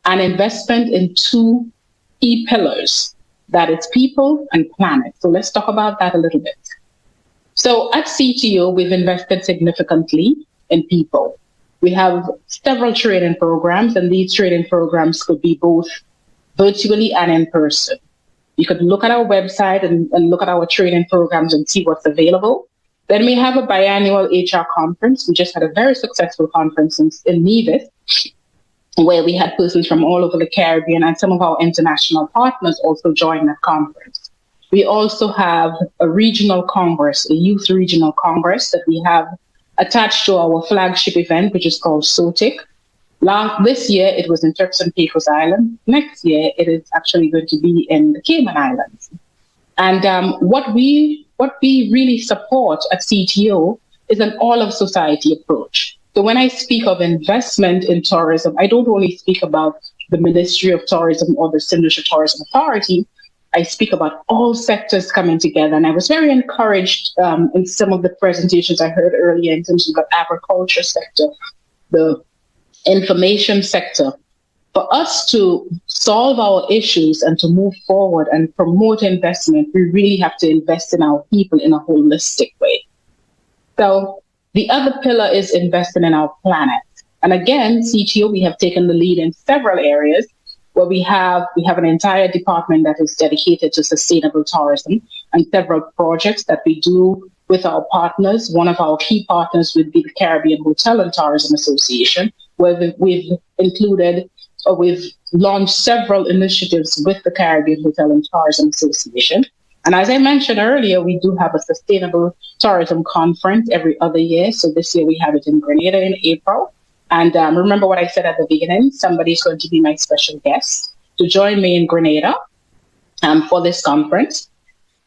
And investment in 2 key pillars. That is people and planet. So let's talk about that a little bit. So at CTO, we've invested significantly in people. We have several training programs, and these training programs could be both virtually and in person. You could look at our website and look at our training programs and see what's available. Then we have a biannual HR conference. We just had a very successful conference in Nevis, where we had persons from all over the Caribbean, and some of our international partners also joined that conference. We also have a regional congress, a youth regional congress that we have attached to our flagship event, which is called SOTIC. This year, it was in Turks and Caicos Island. Next year, it is actually going to be in the Cayman Islands. And what we really support at CTO is an all-of-society approach. So when I speak of investment in tourism, I don't only speak about the Ministry of Tourism or the St. Lucia Tourism Authority. I speak about all sectors coming together. And I was very encouraged in some of the presentations I heard earlier in terms of the agriculture sector, the information sector. For us to solve our issues and to move forward and promote investment, we really have to invest in our people in a holistic way. So the other pillar is investing in our planet. And again, CTO, we have taken the lead in several areas where we have an entire department that is dedicated to sustainable tourism, and several projects that we do with our partners. One of our key partners would be the Caribbean Hotel and Tourism Association, where we've included we've launched several initiatives with the Caribbean Hotel and Tourism Association. And as I mentioned earlier, we do have a sustainable tourism conference every other year. So this year we have it in Grenada in April. And remember what I said at the beginning, somebody's going to be my special guest to join me in Grenada for this conference.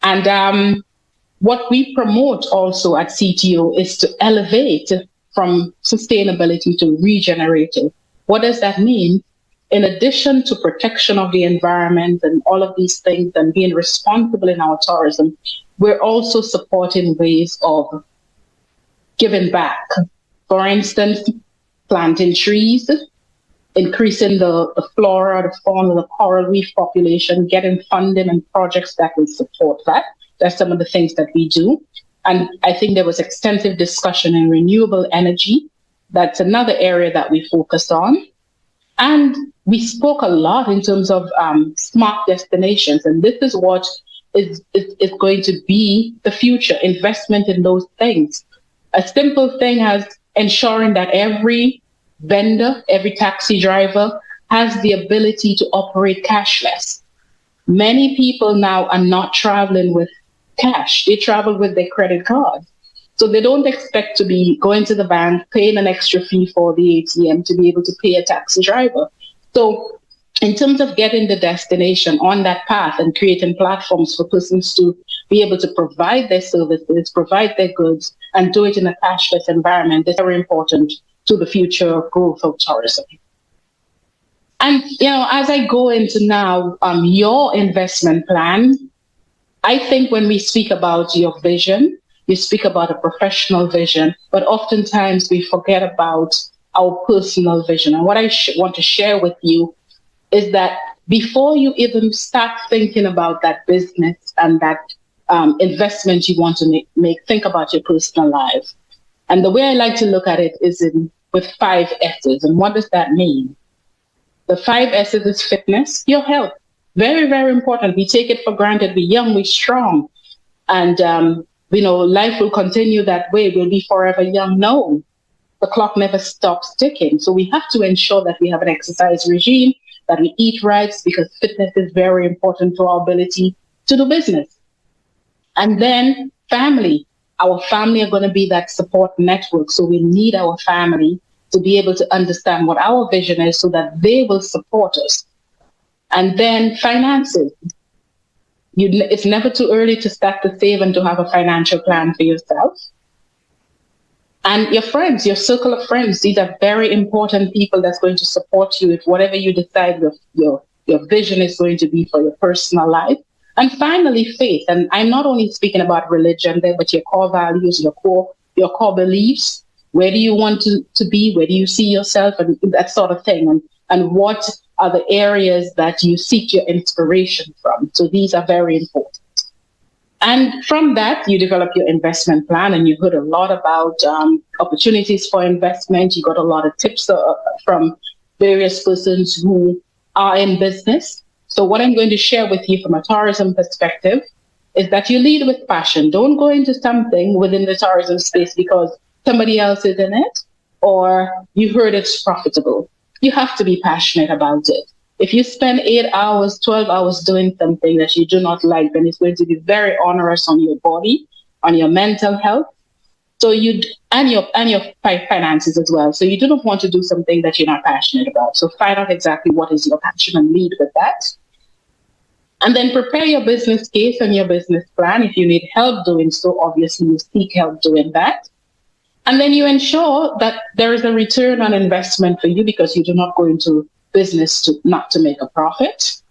And what we promote also at CTO is to elevate from sustainability to regenerative. What does that mean? In addition to protection of the environment and all of these things and being responsible in our tourism, we're also supporting ways of giving back. For instance, planting trees, increasing the flora, the fauna, the coral reef population, getting funding and projects that will support that. That's some of the things that we do. And I think there was extensive discussion in renewable energy. That's another area that we focus on. And we spoke a lot in terms of smart destinations. And this is what is going to be the future, investment in those things. A simple thing as ensuring that every vendor, every taxi driver has the ability to operate cashless. Many people now are not traveling with cash. They travel with their credit card. So they don't expect to be going to the bank, paying an extra fee for the ATM to be able to pay a taxi driver. So in terms of getting the destination on that path and creating platforms for persons to be able to provide their services, provide their goods, and do it in a cashless environment is very important to the future growth of tourism. And, as I go into now your investment plan, I think when we speak about your vision, you speak about a professional vision, but oftentimes we forget about our personal vision. And what I want to share with you is that before you even start thinking about that business and that investment you want to make, think about your personal life. And the way I like to look at it is with 5 S's. And what does that mean? The 5 S's is fitness, your health. Very, very important. We take it for granted. We're young, we're strong. And, life will continue that way. We'll be forever young. No, the clock never stops ticking. So we have to ensure that we have an exercise regime, that we eat right, because fitness is very important to our ability to do business. And then family. Our family are going to be that support network. So we need our family to be able to understand what our vision is so that they will support us. And then finances. It's never too early to start to save and to have a financial plan for yourself. And your friends, your circle of friends, these are very important people that's going to support you with whatever you decide your vision is going to be for your personal life. And finally, faith. And I'm not only speaking about religion there, but your core values, your core beliefs. Where do you want to be? Where do you see yourself? And that sort of thing. And what are the areas that you seek your inspiration from? So these are very important. And from that, you develop your investment plan, and you heard a lot about opportunities for investment. You got a lot of tips from various persons who are in business. So what I'm going to share with you from a tourism perspective is that you lead with passion. Don't go into something within the tourism space because somebody else is in it or you heard it's profitable. You have to be passionate about it. If you spend 8 hours, 12 hours doing something that you do not like, then it's going to be very onerous on your body, on your mental health, and your finances as well. So you do not want to do something that you're not passionate about. So find out exactly what is your passion and lead with that. And then prepare your business case and your business plan. If you need help doing so, obviously you seek help doing that. And then you ensure that there is a return on investment for you because you do not go into business not to make a profit.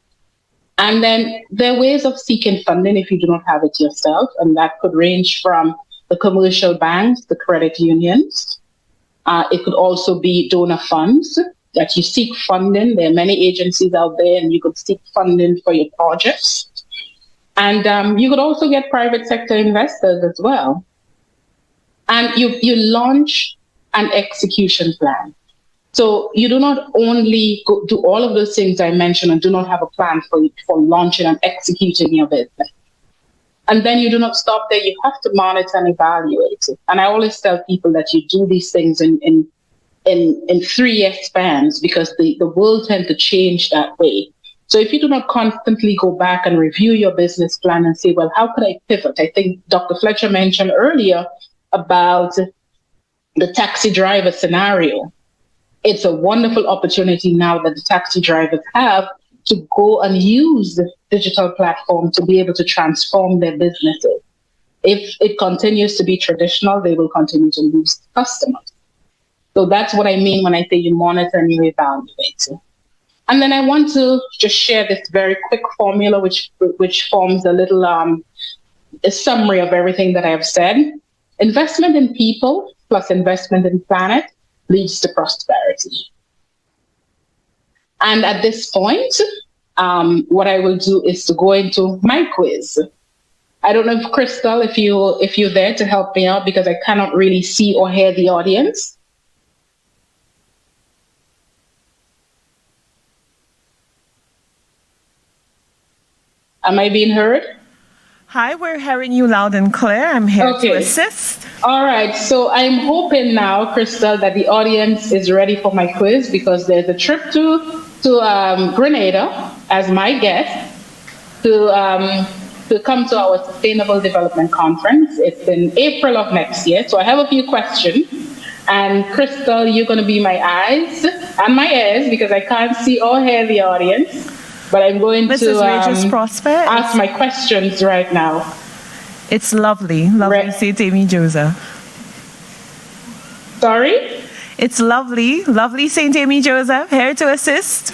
And then there are ways of seeking funding if you do not have it yourself. And that could range from the commercial banks, the credit unions. It could also be donor funds that you seek funding. There are many agencies out there and you could seek funding for your projects. And you could also get private sector investors as well. And you launch an execution plan. So you do not only do all of those things I mentioned and do not have a plan for launching and executing your business. And then you do not stop there. You have to monitor and evaluate it. And I always tell people that you do these things in in 3-year spans because the world tends to change that way. So if you do not constantly go back and review your business plan and say, well, how could I pivot? I think Dr. Fletcher mentioned earlier about the taxi driver scenario. It's a wonderful opportunity now that the taxi drivers have to go and use the digital platform to be able to transform their businesses. If it continues to be traditional, they will continue to lose customers. So that's what I mean when I say you monitor and you evaluate. And then I want to just share this very quick formula, which forms a little a summary of everything that I have said. Investment in people plus investment in planet leads to prosperity. And at this point, what I will do is to go into my quiz. I don't know if Crystal, if you're there to help me out, because I cannot really see or hear the audience. Am I being heard? Hi, we're hearing you loud and clear. I'm here to assist. All right. So I'm hoping now, Crystal, that the audience is ready for my quiz because there's a trip to Grenada as my guest to come to our Sustainable Development Conference. It's in April of next year. So I have a few questions. And Crystal, you're going to be my eyes and my ears because I can't see or hear the audience. But I'm going to ask my questions right now. It's lovely. Lovely, St. Amy Joseph. Sorry? It's lovely. Lovely, St. Amy Joseph. Here to assist.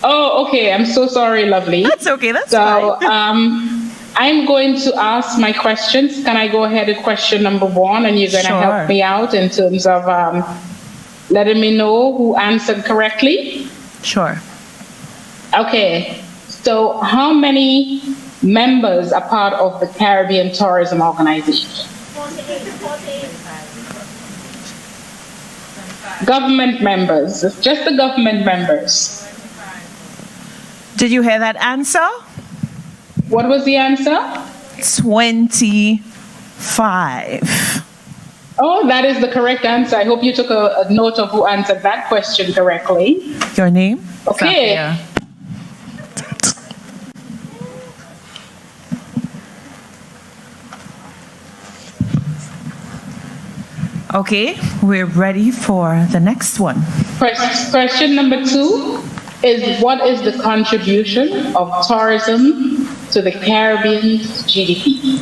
Oh, okay. I'm so sorry, lovely. That's okay. That's so, fine. I'm going to ask my questions. Can I go ahead with question number 1? And you're going to help me out in terms of letting me know who answered correctly? Sure. Okay, so how many members are part of the Caribbean Tourism Organization? Government members, just the government members. Did you hear that answer? What was the answer? 25. Oh, that is the correct answer. I hope you took a note of who answered that question correctly. Your name? Okay. Sophia. Okay, we're ready for the next one. Question number 2 is what is the contribution of tourism to the Caribbean's GDP?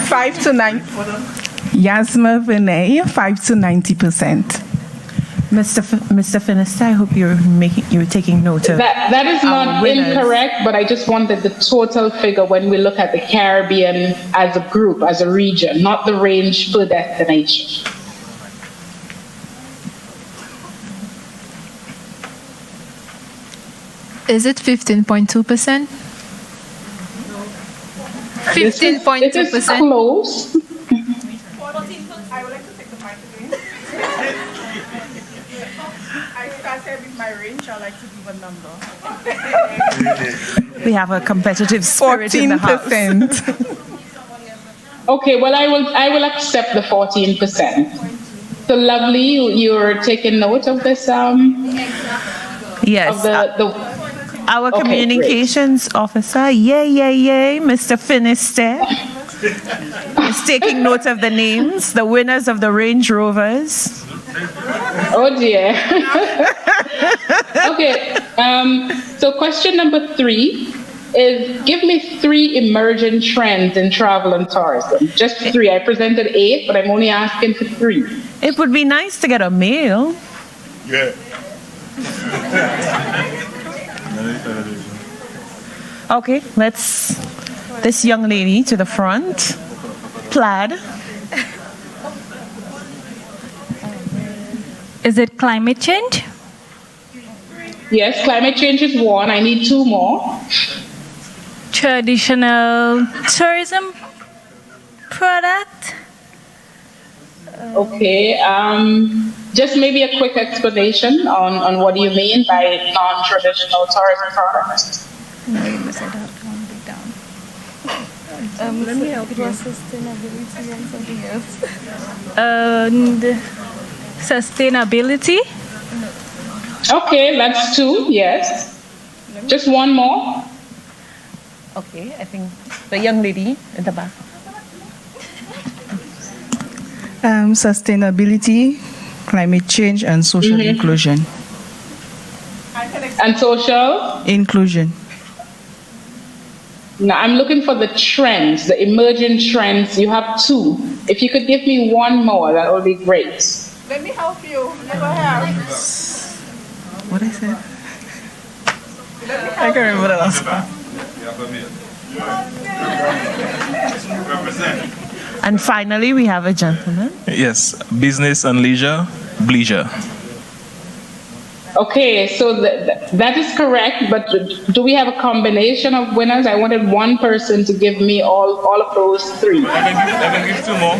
5 to 9. Yasma Vinay, 5 to 90%. Mr. Finister, I hope you're taking note of that is not incorrect, but I just wanted the total figure when we look at the Caribbean as a group, as a region, not the range per destination. Is it 15.2%? 15.2%. This is close. I would like to take the mic again. I started with my range. I like to give a number. We have a competitive spirit in the house. 14%. Okay, well, I will accept the 14%. So lovely, you're taking note of this. Yes. Of our communications officer, yay, Mr. Finister, is taking note of the names, the winners of the Range Rovers. Oh dear. Okay. So question number 3 is give me 3 emerging trends in travel and tourism. Just 3. I presented 8, but I'm only asking for 3. It would be nice to get a mail. Yeah. Okay, this young lady to the front, plaid. Is it climate change? Yes, climate change is 1. I need 2 more. Traditional tourism product? Okay, just maybe a quick explanation on what do you mean by non-traditional tourism products. Let me help you. Sustainability and something else. And sustainability. Okay, that's two, yes. Just one more. Okay, I think the young lady in the back. Sustainability, climate change, and social inclusion. And social? Inclusion. Now, I'm looking for the trends, the emerging trends. You have two. If you could give me one more, that would be great. Let me help you. Never have. What I said? I can't remember the last part. And finally, we have a gentleman. Yes, business and leisure, bleisure. Okay, so that is correct, but do we have a combination of winners? I wanted one person to give me all of those three. I can give two more.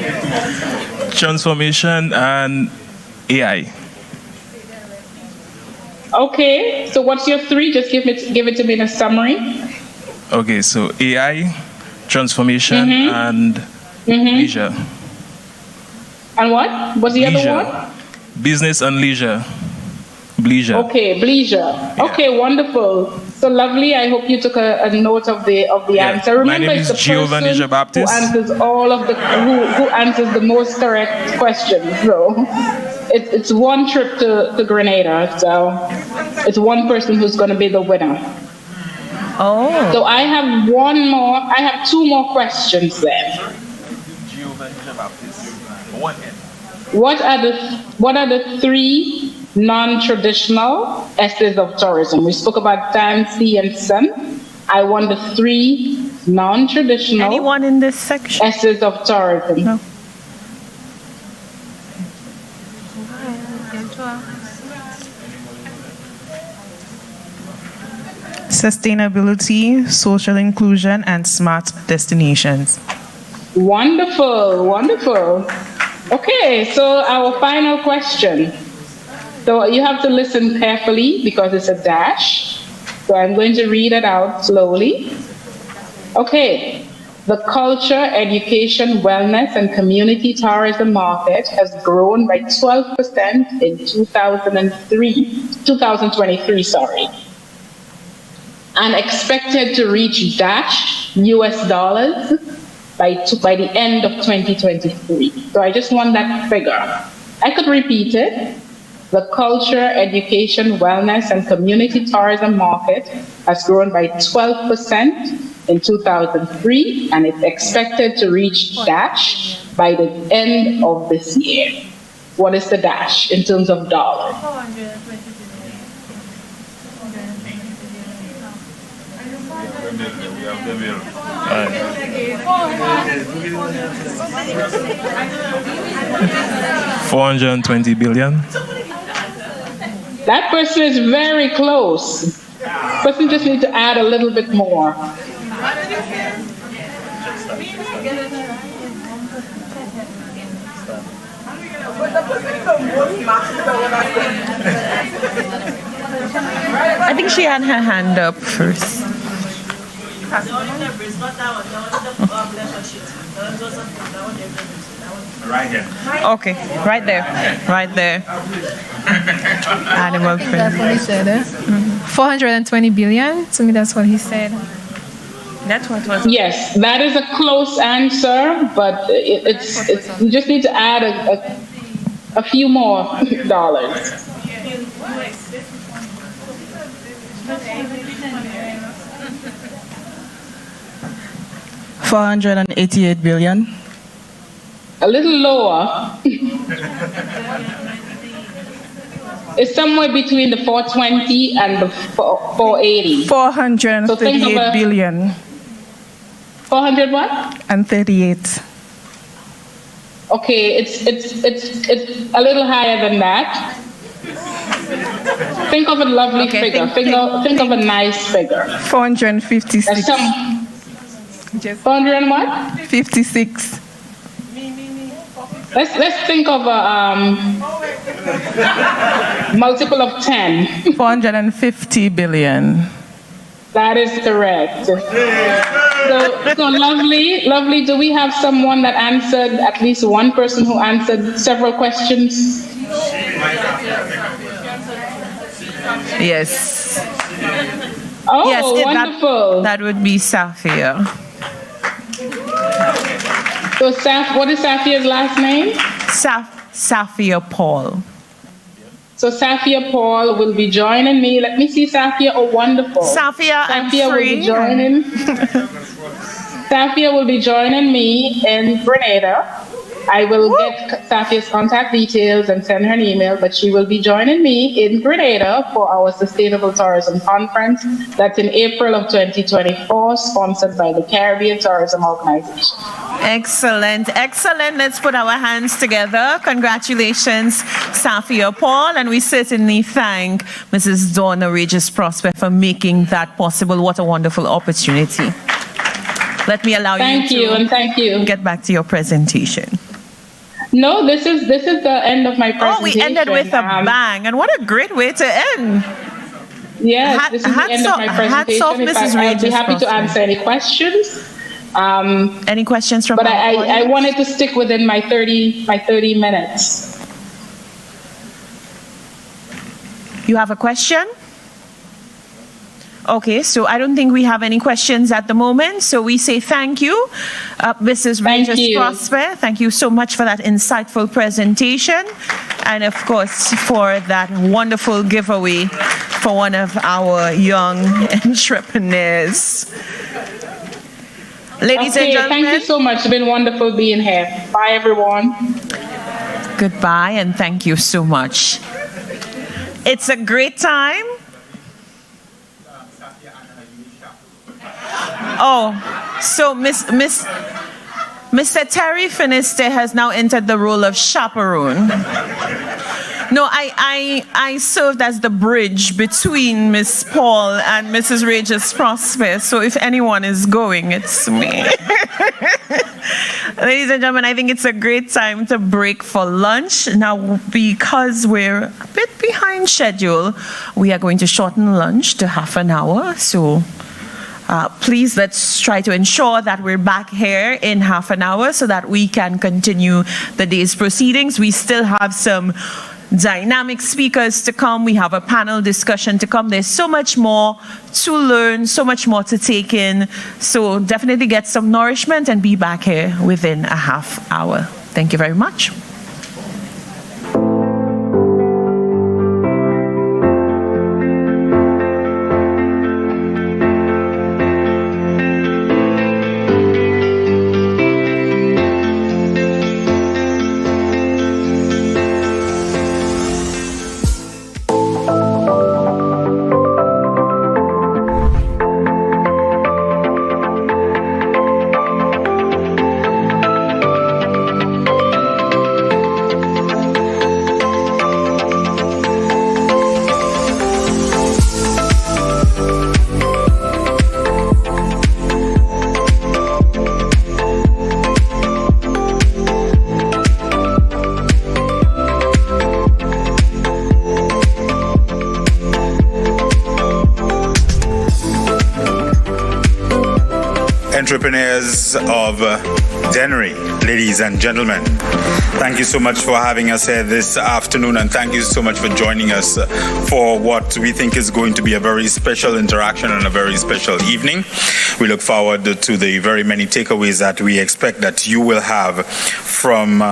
Transformation and AI. Okay, so what's your three? Just give it to me in a summary. Okay, so AI, transformation, and leisure. And what? What's the other one? Business and leisure. Bleisure. Okay, bleisure. Okay, wonderful. So lovely. I hope you took a note of the answer. Remember, My name is it's the Giovanni person Baptist. who answers all of the who answers the most correct questions. So it's one trip to Grenada. So it's one person who's going to be the winner. Oh. So I have one more. I have two more questions then. What are the three non-traditional S's of tourism? We spoke about land, sea, and sun. I want the three non-traditional. Anyone in this section? S's of tourism. No. Sustainability, social inclusion, and smart destinations. Wonderful, wonderful. Okay, so our final question. So you have to listen carefully because it's a dash. So I'm going to read it out slowly. Okay. The culture, education, wellness, and community tourism market has grown by 12% in 2023, and expected to reach dash US dollars by the end of 2023. So I just want that figure. I could repeat it. The culture, education, wellness, and community tourism market has grown by 12% in 2003, and it's expected to reach dash by the end of this year. What is the dash in terms of dollars? $420 billion. That person is very close. Person just needs to add a little bit more. I think she had her hand up first. Right here. Okay, right there. Right there. Animal friendly. That's what he said. 420 billion. To me, that's what he said. That's what was. Yes, that is a close answer, but it's you just need to add a few more dollars. $488 billion. A little lower. It's somewhere between the 420 and the 480. 438 billion. 400 what? And 38. Okay, it's a little higher than that. Think of a lovely figure. Think of a nice figure. 456. 400 and what? 56. Let's think of a multiple of 10. 450 billion. That is correct. So lovely. Do we have someone that answered, at least one person who answered several questions? Yes. Oh, yes, wonderful. That would be Safia. So, what is Safia's last name? Safia Paul. So Safia Paul will be joining me. Let me see Safia. Oh, wonderful. Safia I'm free. Will be joining. Safia will be joining me in Grenada. I will get Safia's contact details and send her an email, but she will be joining me in Grenada for our Sustainable Tourism Conference. That's in April of 2024, sponsored by the Caribbean Tourism Organization. Excellent. Let's put our hands together. Congratulations, Safia Paul, and we certainly thank Mrs. Donna Regis Prosper for making that possible. What a wonderful opportunity. Let me allow thank you to get back to your presentation. No, this is the end of my presentation. Oh, we ended with a bang, and what a great way to end. Yes, this is the end of my presentation. Hats off, Mrs. Regis. I'd be happy to answer any questions. Any questions from? But I wanted to stick within my 30 minutes. You have a question? Okay, so I don't think we have any questions at the moment. So we say thank you, Mrs. Regis Prosper. Thank you so much for that insightful presentation. And of course, for that wonderful giveaway for one of our young entrepreneurs. Ladies and gentlemen. Thank you so much. It's been wonderful being here. Bye, everyone. Goodbye, and thank you so much. It's a great time. Oh, so Mr. Terry Finiste has now entered the role of chaperone. No, I served as the bridge between Miss Paul and Mrs. Regis Prosper. So if anyone is going, it's me. Ladies and gentlemen, I think it's a great time to break for lunch. Now, because we're a bit behind schedule, we are going to shorten lunch to half an hour. So please, let's try to ensure that we're back here in half an hour so that we can continue the day's proceedings. We still have some dynamic speakers to come. We have a panel discussion to come. There's so much more to learn, so much more to take in. So definitely get some nourishment and be back here within a half hour. Thank you very much. Entrepreneurs of Dennery, ladies and gentlemen, thank you so much for having us here this afternoon, and thank you so much for joining us for what we think is going to be a very special interaction and a very special evening. We look forward to the very many takeaways that we expect that you will have from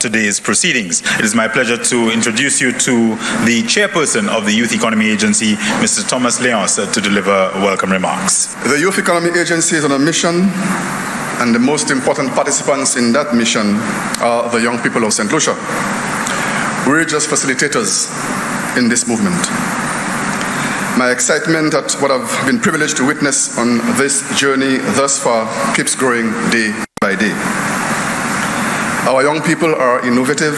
today's proceedings. It is my pleasure to introduce you to the chairperson of the Youth Economy Agency, Mr. Thomas Leonce, to deliver welcome remarks. The Youth Economy Agency is on a mission, and the most important participants in that mission are the young people of St. Lucia. We're just facilitators in this movement. My excitement at what I've been privileged to witness on this journey thus far keeps growing day by day. Our young people are innovative,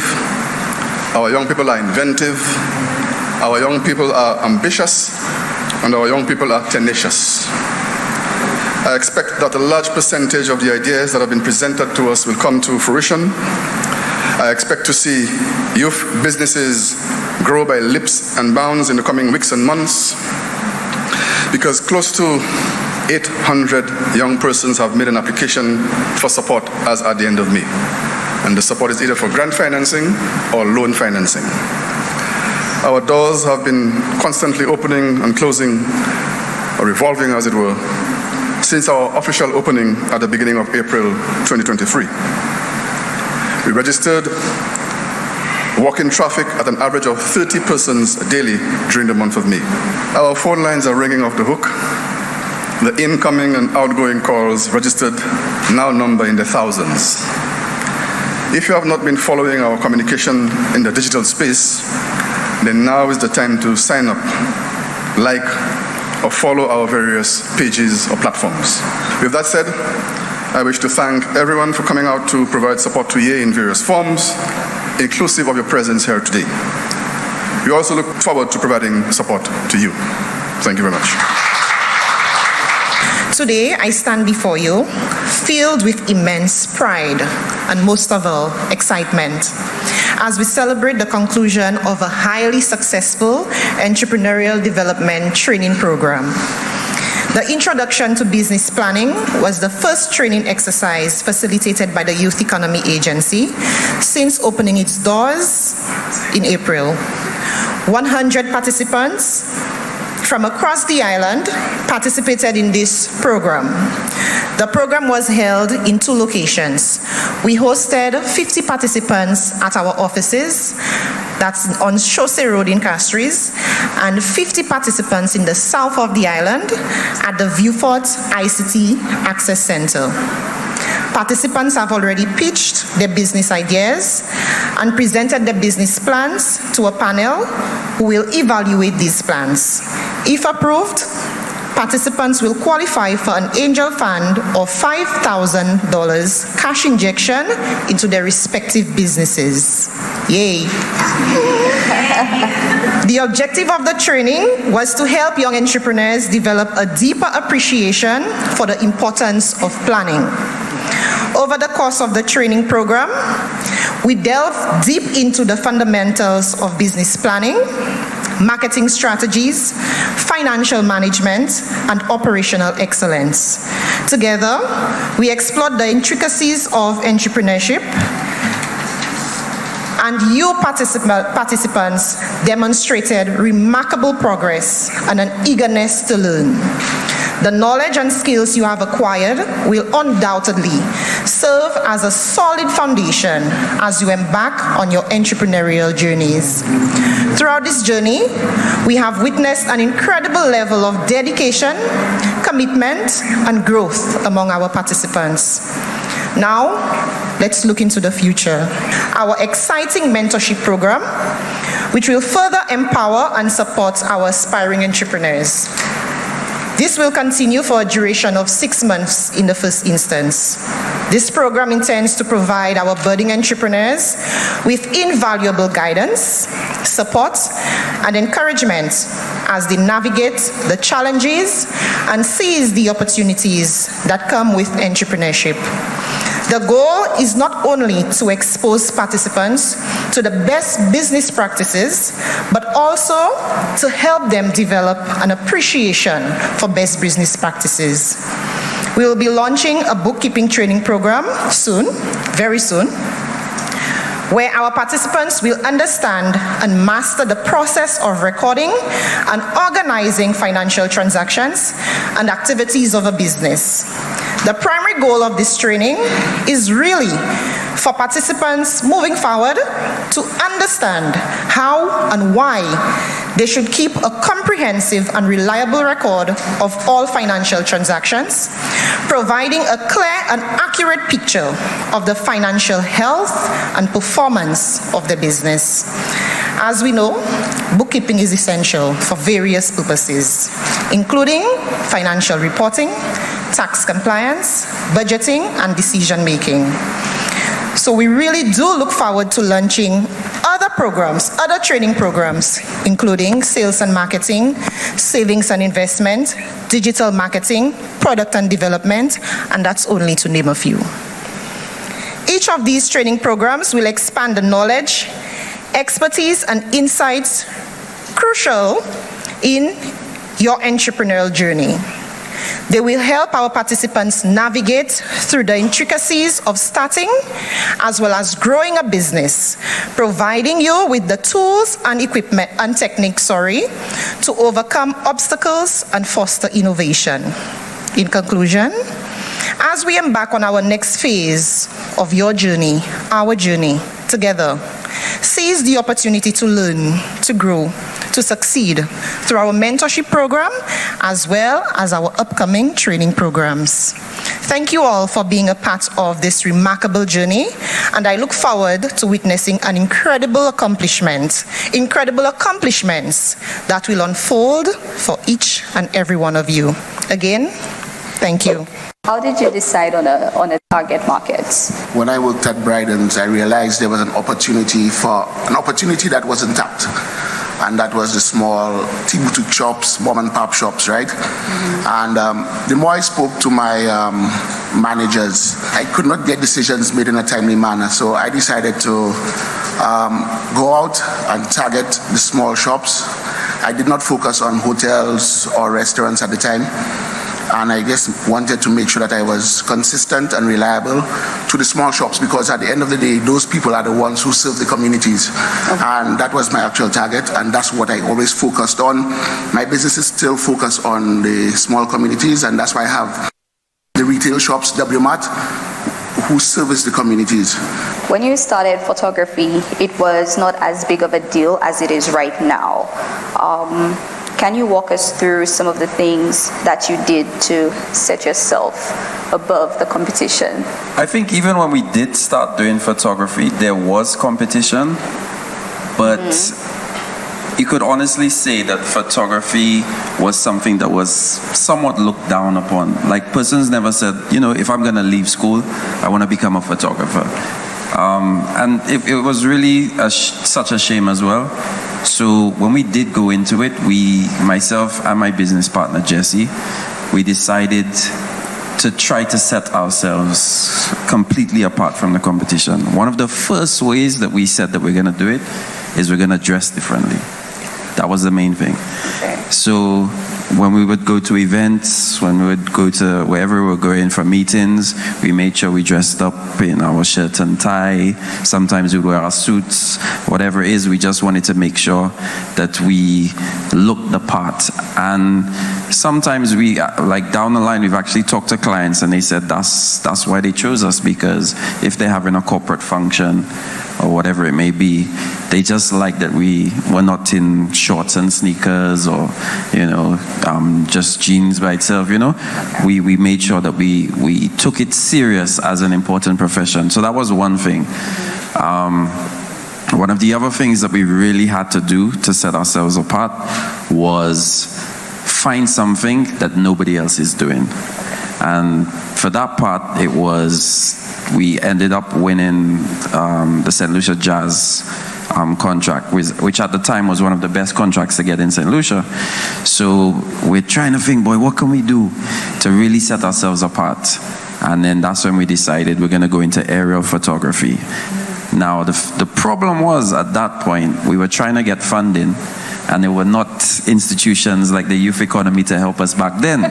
our young people are inventive, our young people are ambitious, and our young people are tenacious. I expect that a large percentage of the ideas that have been presented to us will come to fruition. I expect to see youth businesses grow by leaps and bounds in the coming weeks and months, because close to 800 young persons have made an application for support as at the end of May. And the support is either for grant financing or loan financing. Our doors have been constantly opening and closing, or revolving as it were, since our official opening at the beginning of April 2023. We registered walk-in traffic at an average of 30 persons daily during the month of May. Our phone lines are ringing off the hook. The incoming and outgoing calls registered now number in the thousands. If you have not been following our communication in the digital space, then now is the time to sign up, like, or follow our various pages or platforms. With that said, I wish to thank everyone for coming out to provide support to YEA in various forms, inclusive of your presence here today. We also look forward to providing support to you. Thank you very much. Today, I stand before you filled with immense pride and most of all, excitement as we celebrate the conclusion of a highly successful entrepreneurial development training program. The Introduction to Business Planning was the first training exercise facilitated by the Youth Economy Agency since opening its doors in April. 100 participants from across the island participated in this program. The program was held in 2 locations. We hosted 50 participants at our offices, that's on Chaussee Road in Castries, and 50 participants in the south of the island at the Viewfort ICT Access Center. Participants have already pitched their business ideas and presented their business plans to a panel who will evaluate these plans. If approved, participants will qualify for an angel fund of $5,000 cash injection into their respective businesses. Yay. The objective of the training was to help young entrepreneurs develop a deeper appreciation for the importance of planning. Over the course of the training program, we delved deep into the fundamentals of business planning, marketing strategies, financial management, and operational excellence. Together, we explored the intricacies of entrepreneurship, and you participants demonstrated remarkable progress and an eagerness to learn. The knowledge and skills you have acquired will undoubtedly serve as a solid foundation as you embark on your entrepreneurial journeys. Throughout this journey, we have witnessed an incredible level of dedication, commitment, and growth among our participants. Now, let's look into the future. Our exciting mentorship program, which will further empower and support our aspiring entrepreneurs. This will continue for a duration of 6 months in the first instance. This program intends to provide our budding entrepreneurs with invaluable guidance, support, and encouragement as they navigate the challenges and seize the opportunities that come with entrepreneurship. The goal is not only to expose participants to the best business practices, but also to help them develop an appreciation for best business practices. We will be launching a bookkeeping training program soon, very soon, where our participants will understand and master the process of recording and organizing financial transactions and activities of a business. The primary goal of this training is really for participants moving forward to understand how and why they should keep a comprehensive and reliable record of all financial transactions, providing a clear and accurate picture of the financial health and performance of the business. As we know, bookkeeping is essential for various purposes, including financial reporting, tax compliance, budgeting, and decision making. So we really do look forward to launching other programs, other training programs, including sales and marketing, savings and investment, digital marketing, product and development, and that's only to name a few. Each of these training programs will expand the knowledge, expertise, and insights crucial in your entrepreneurial journey. They will help our participants navigate through the intricacies of starting as well as growing a business, providing you with the tools and equipment and techniques, to overcome obstacles and foster innovation. In conclusion, as we embark on our next phase of your journey, our journey together, seize the opportunity to learn, to grow, to succeed through our mentorship program as well as our upcoming training programs. Thank you all for being a part of this remarkable journey, and I look forward to witnessing an incredible accomplishments that will unfold for each and every one of you. Again, thank you. How did you decide on a target market? When I worked at Bryden's, I realized there was an opportunity that wasn't tapped. And that was the small tea boutique shops, mom and pop shops, right? Mm-hmm. And the more I spoke to my managers, I could not get decisions made in a timely manner. So I decided to go out and target the small shops. I did not focus on hotels or restaurants at the time. And I just wanted to make sure that I was consistent and reliable to the small shops, because at the end of the day, those people are the ones who serve the communities. Okay. And that was my actual target, and that's what I always focused on. My business is still focused on the small communities, and that's why I have the retail shops, WMAT, who service the communities. When you started photography, it was not as big of a deal as it is right now. Can you walk us through some of the things that you did to set yourself above the competition? I think even when we did start doing photography, there was competition, but you could honestly say that photography was something that was somewhat looked down upon. Like, persons never said, if I'm going to leave school, I want to become a photographer. And it was really such a shame as well. So when we did go into it, myself and my business partner, Jesse, we decided to try to set ourselves completely apart from the competition. One of the first ways that we said that we're going to do it is we're going to dress differently. That was the main thing. Okay. So when we would go to events, when we would go to wherever we were going for meetings, we made sure we dressed up in our shirt and tie. Sometimes we'd wear our suits, whatever it is. We just wanted to make sure that we looked the part. And sometimes we, like down the line, we've actually talked to clients and they said that's why they chose us, because if they're having a corporate function or whatever it may be, they just like that we were not in shorts and sneakers or, just jeans by itself, We made sure that we took it serious as an important profession. So that was one thing. One of the other things that we really had to do to set ourselves apart was find something that nobody else is doing. And for that part, we ended up winning the St. Lucia Jazz contract, which at the time was one of the best contracts to get in St. Lucia. So we're trying to think, what can we do to really set ourselves apart? And then that's when we decided we're going to go into aerial photography. Now, the problem was, at that point, we were trying to get funding, and there were not institutions like the youth economy to help us back then.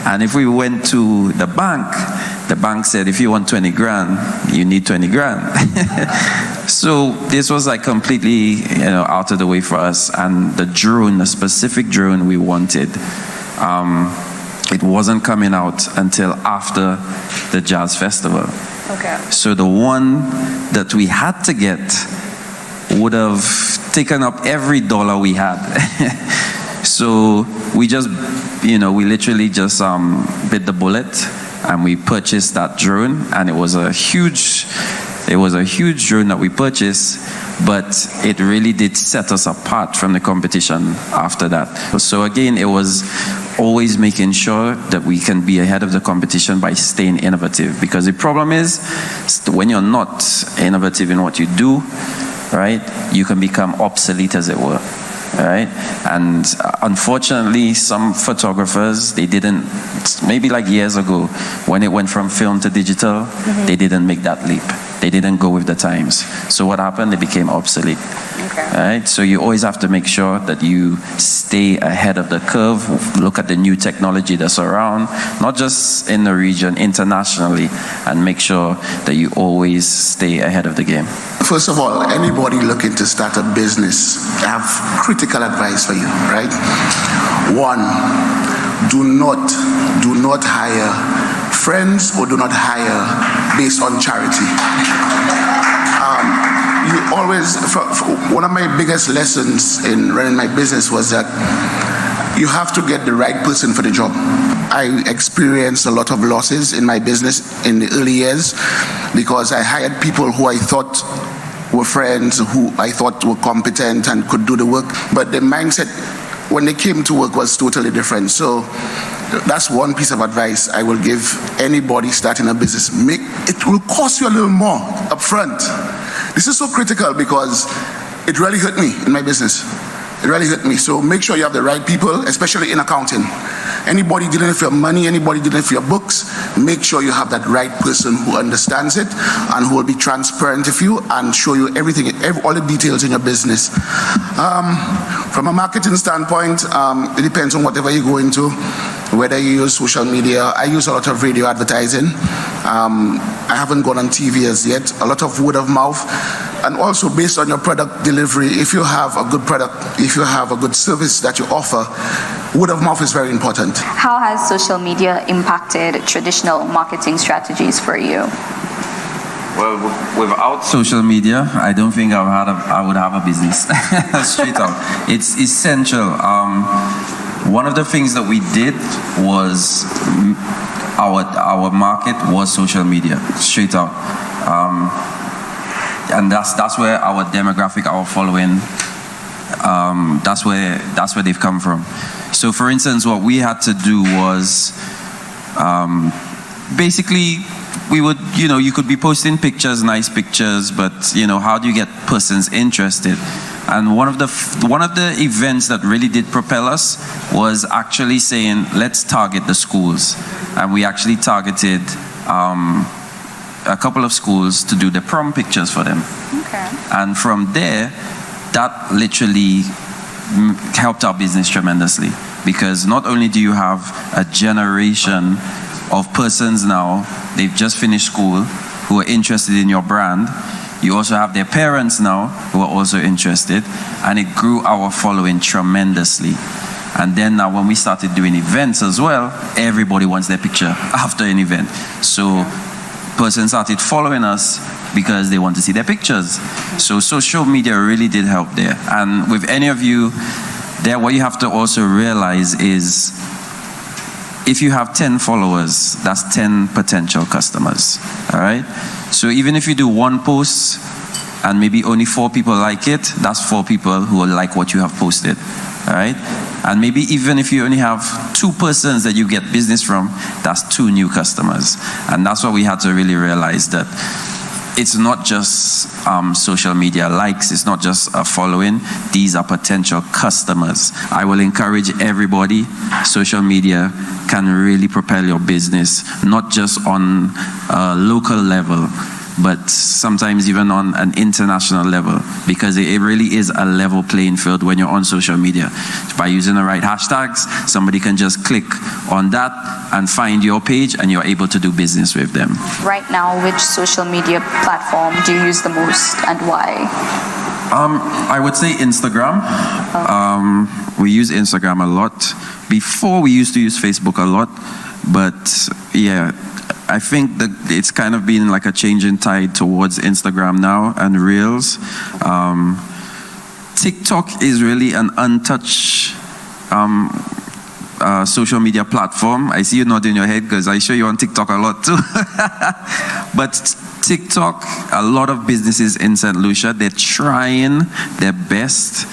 And if we went to the bank said, if you want 20 grand, you need 20 grand. So this was like completely, out of the way for us. And the specific drone we wanted, it wasn't coming out until after the Jazz Festival. Okay. So the one that we had to get would have taken up every dollar we had. So we just, we literally just bit the bullet and we purchased that drone, and it was a huge drone that we purchased, but it really did set us apart from the competition after that. So again, it was always making sure that we can be ahead of the competition by staying innovative, because the problem is when you're not innovative in what you do, right, you can become obsolete, as it were. Right? And unfortunately, some photographers, they didn't, maybe like years ago, when it went from film to digital, they didn't make that leap. They didn't go with the times. So what happened? They became obsolete. Right? So you always have to make sure that you stay ahead of the curve, look at the new technology that's around, not just in the region, internationally, and make sure that you always stay ahead of the game. First of all, anybody looking to start a business, I have critical advice for you, right? One, do not hire friends or do not hire based on charity. You always, one of my biggest lessons in running my business was that you have to get the right person for the job. I experienced a lot of losses in my business in the early years because I hired people who I thought were friends, who I thought were competent and could do the work, but the mindset when they came to work was totally different. So that's one piece of advice I will give anybody starting a business. It will cost you a little more up front. This is so critical because it really hurt me in my business. It really hurt me. So make sure you have the right people, especially in accounting. Anybody dealing with your money, anybody dealing with your books, make sure you have that right person who understands it and who will be transparent with you and show you everything, all the details in your business. From a marketing standpoint, it depends on whatever you go into, whether you use social media. I use a lot of radio advertising. I haven't gone on TV as yet. A lot of word of mouth. And also based on your product delivery, if you have a good product, if you have a good service that you offer, word of mouth is very important. How has social media impacted traditional marketing strategies for you? Well, without social media, I don't think I would have a business. Straight out. It's essential. One of the things that we did was our market was social media, straight out. And that's where our demographic, our following, that's where they've come from. So for instance, what we had to do was basically we would, you could be posting pictures, nice pictures, but how do you get persons interested? And one of the events that really did propel us was actually saying, let's target the schools. And we actually targeted a couple of schools to do the prom pictures for them. Okay. And from there, that literally helped our business tremendously, because not only do you have a generation of persons now, they've just finished school, who are interested in your brand, you also have their parents now who are also interested, and it grew our following tremendously. And then now when we started doing events as well, everybody wants their picture after an event. So persons started following us because they want to see their pictures. So social media really did help there. And with any of you there, what you have to also realize is if you have 10 followers, that's 10 potential customers. All right? So even if you do one post and maybe only 4 people like it, that's 4 people who will like what you have posted. All right? And maybe even if you only have 2 persons that you get business from, that's 2 new customers. And that's what we had to really realize, that it's not just social media likes, it's not just a following, these are potential customers. I will encourage everybody, social media can really propel your business, not just on a local level, but sometimes even on an international level, because it really is a level playing field when you're on social media. By using the right hashtags, somebody can just click on that and find your page, and you're able to do business with them. Right now, which social media platform do you use the most and why? I would say Instagram. We use Instagram a lot. Before, we used to use Facebook a lot, but yeah, I think that it's kind of been like a changing tide towards Instagram now and Reels. TikTok is really an untouched social media platform. I see you nodding your head because I show you on TikTok a lot too. But TikTok, a lot of businesses in St. Lucia, they're trying their best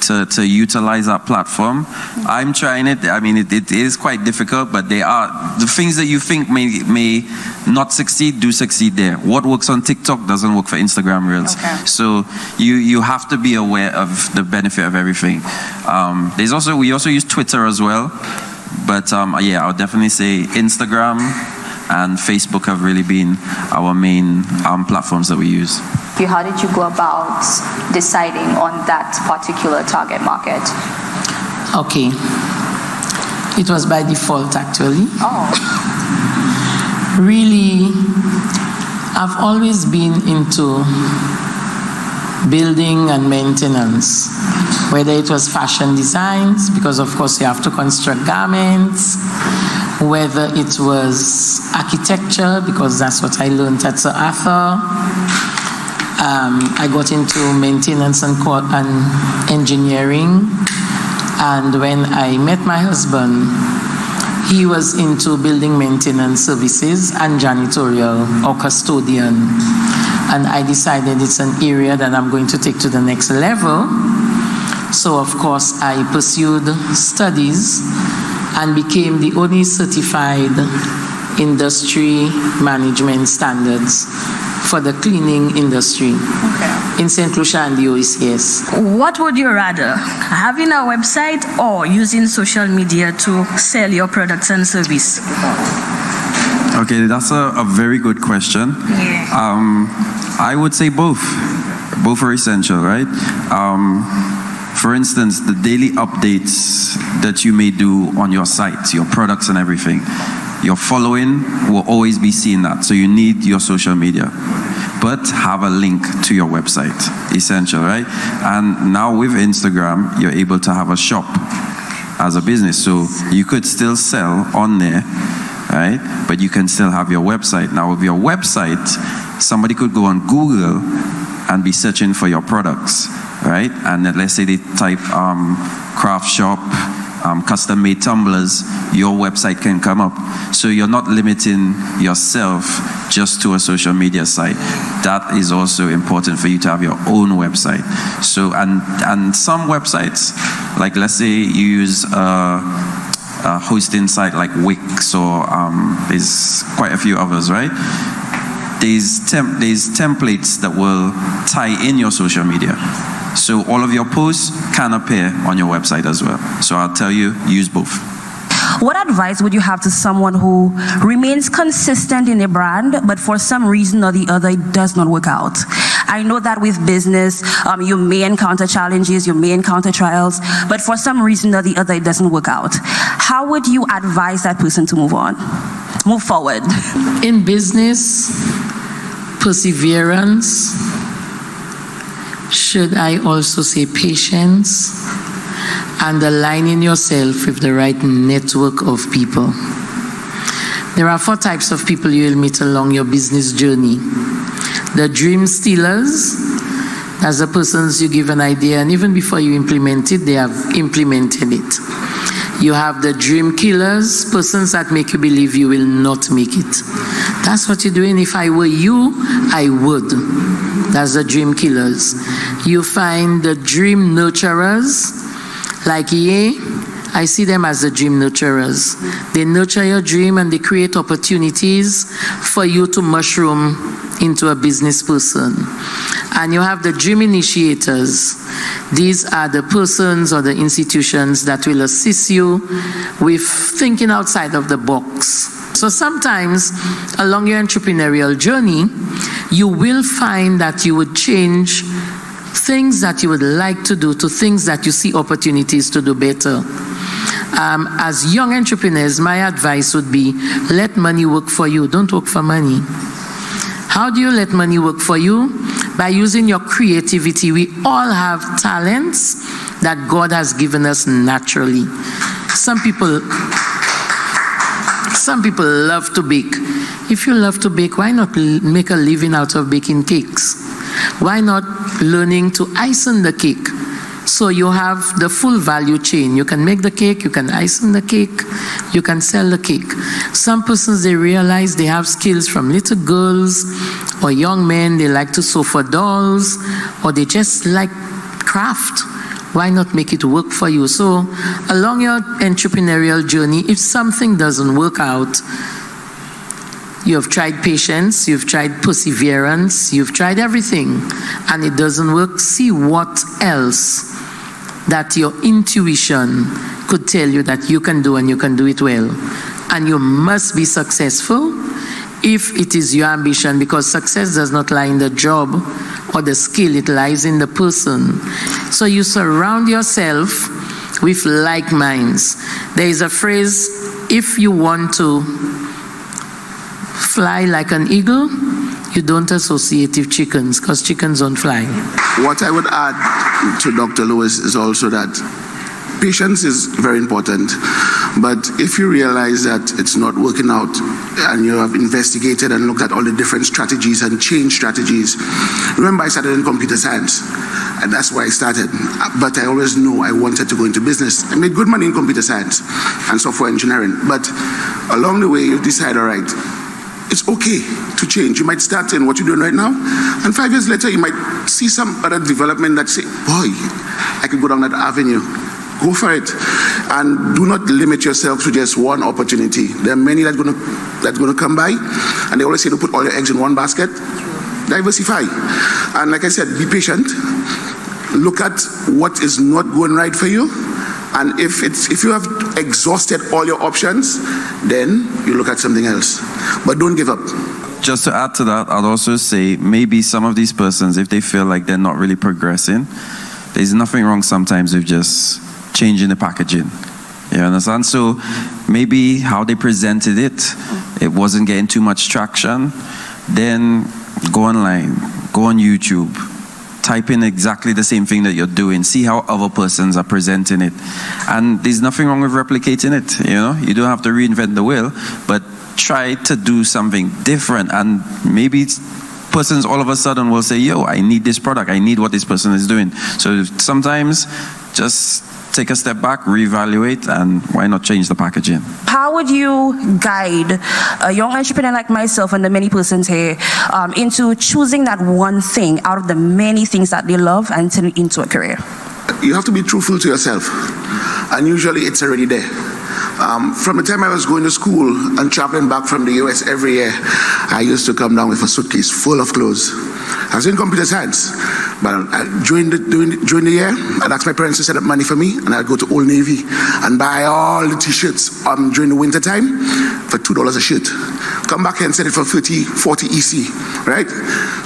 to utilize that platform. I'm trying it. I mean, it is quite difficult, but they are, the things that you think may not succeed, do succeed there. What works on TikTok doesn't work for Instagram Reels. Okay. So you have to be aware of the benefit of everything. We also use Twitter as well, but yeah, I would definitely say Instagram and Facebook have really been our main platforms that we use. How did you go about deciding on that particular target market? Okay. It was by default, actually. Oh. Really, I've always been into building and maintenance, whether it was fashion designs, because of course you have to construct garments, whether it was architecture, because that's what I learned at Sir Arthur. I got into maintenance and engineering, and when I met my husband, he was into building maintenance services and janitorial or custodian. And I decided it's an area that I'm going to take to the next level. So of course I pursued studies and became the only certified industry management standards for the cleaning industry in St. Lucia and the OECS. What would you rather, having a website or using social media to sell your products and service? Okay, that's a very good question. Yeah. I would say both. Both are essential, right? For instance, the daily updates that you may do on your site, your products and everything, your following will always be seeing that. So you need your social media. But have a link to your website. Essential, right? And now with Instagram, you're able to have a shop as a business. So you could still sell on there, right? But you can still have your website. Now with your website, somebody could go on Google and be searching for your products, right? And then let's say they type craft shop, custom made tumblers, your website can come up. So you're not limiting yourself just to a social media site. That is also important for you to have your own website. So, and some websites, like let's say you use a hosting site like Wix or there's quite a few others, right? There's templates that will tie in your social media. So all of your posts can appear on your website as well. So I'll tell you, use both. What advice would you have to someone who remains consistent in a brand, but for some reason or the other, it does not work out? I know that with business, you may encounter challenges, you may encounter trials, but for some reason or the other, it doesn't work out. How would you advise that person to move on, move forward? In business, perseverance, should I also say patience, and aligning yourself with the right network of people. There are 4 types of people you will meet along your business journey. The dream stealers, that's the persons you give an idea, and even before you implement it, they have implemented it. You have the dream killers, persons that make you believe you will not make it. That's what you're doing. If I were you, I would. That's the dream killers. You find the dream nurturers, like I see them as the dream nurturers. They nurture your dream and they create opportunities for you to mushroom into a business person. And you have the dream initiators. These are the persons or the institutions that will assist you with thinking outside of the box. So sometimes along your entrepreneurial journey, you will find that you would change things that you would like to do to things that you see opportunities to do better. As young entrepreneurs, my advice would be, let money work for you. Don't work for money. How do you let money work for you? By using your creativity. We all have talents that God has given us naturally. Some people love to bake. If you love to bake, why not make a living out of baking cakes? Why not learning to icing the cake? So you have the full value chain. You can make the cake, you can icing the cake, you can sell the cake. Some persons, they realize they have skills from little girls or young men. They like to sew for dolls, or they just like craft. Why not make it work for you? So along your entrepreneurial journey, if something doesn't work out, you have tried patience, you've tried perseverance, you've tried everything, and it doesn't work, see what else that your intuition could tell you that you can do, and you can do it well. And you must be successful if it is your ambition, because success does not lie in the job, or the skill, it lies in the person. So you surround yourself with like minds. There is a phrase, if you want to fly like an eagle, you don't associate with chickens, because chickens don't fly. What I would add to Dr. Lewis is also that patience is very important, but if you realize that it's not working out and you have investigated and looked at all the different strategies and changed strategies, remember I started in computer science and that's where I started, but I always knew I wanted to go into business. I made good money in computer science and software engineering, but along the way you decide, all right, it's okay to change. You might start in what you're doing right now, and 5 years later you might see some other development that say, boy, I could go down that avenue. Go for it, and do not limit yourself to just one opportunity. There are many that's going to come by, and they always say to put all your eggs in one basket. Diversify, and like I said, be patient. Look at what is not going right for you, and if you have exhausted all your options, then you look at something else. But don't give up. Just to add to that, I'd also say maybe some of these persons, if they feel like they're not really progressing, there's nothing wrong sometimes with just changing the packaging. You understand? So maybe how they presented it wasn't getting too much traction. Then go online, go on YouTube, type in exactly the same thing that you're doing, see how other persons are presenting it. And there's nothing wrong with replicating it, you know? You don't have to reinvent the wheel, but try to do something different, and maybe persons all of a sudden will say, yo, I need this product, I need what this person is doing. So sometimes just take a step back, reevaluate, and why not change the packaging? How would you guide a young entrepreneur like myself and the many persons here into choosing that one thing out of the many things that they love and turn it into a career? You have to be truthful to yourself, and usually it's already there. From the time I was going to school and traveling back from the US every year, I used to come down with a suitcase full of clothes. I was in computer science, but during the year, I'd ask my parents to set up money for me, and I'd go to Old Navy and buy all the t-shirts during the winter time for $2 a shirt. Come back here and sell it for 30, 40 EC, right?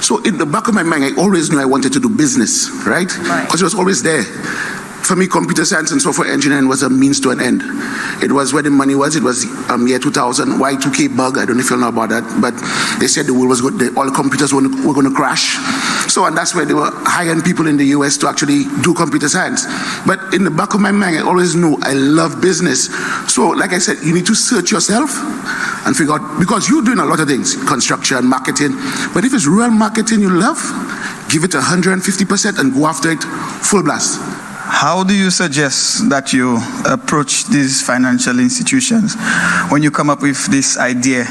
So in the back of my mind, I always knew I wanted to do business, right? Because it was always there. For me, computer science and software engineering was a means to an end. It was where the money was. It was year 2000, Y2K bug. I don't know if you know about that, but they said the world was good. All the computers were going to crash. So, and that's where they were hiring people in the US to actually do computer science. But in the back of my mind, I always knew I love business. So, like I said, you need to search yourself and figure out, because you're doing a lot of things, construction, marketing. But if it's real marketing you love, give it 150% and go after it full blast. How do you suggest that you approach these financial institutions when you come up with this idea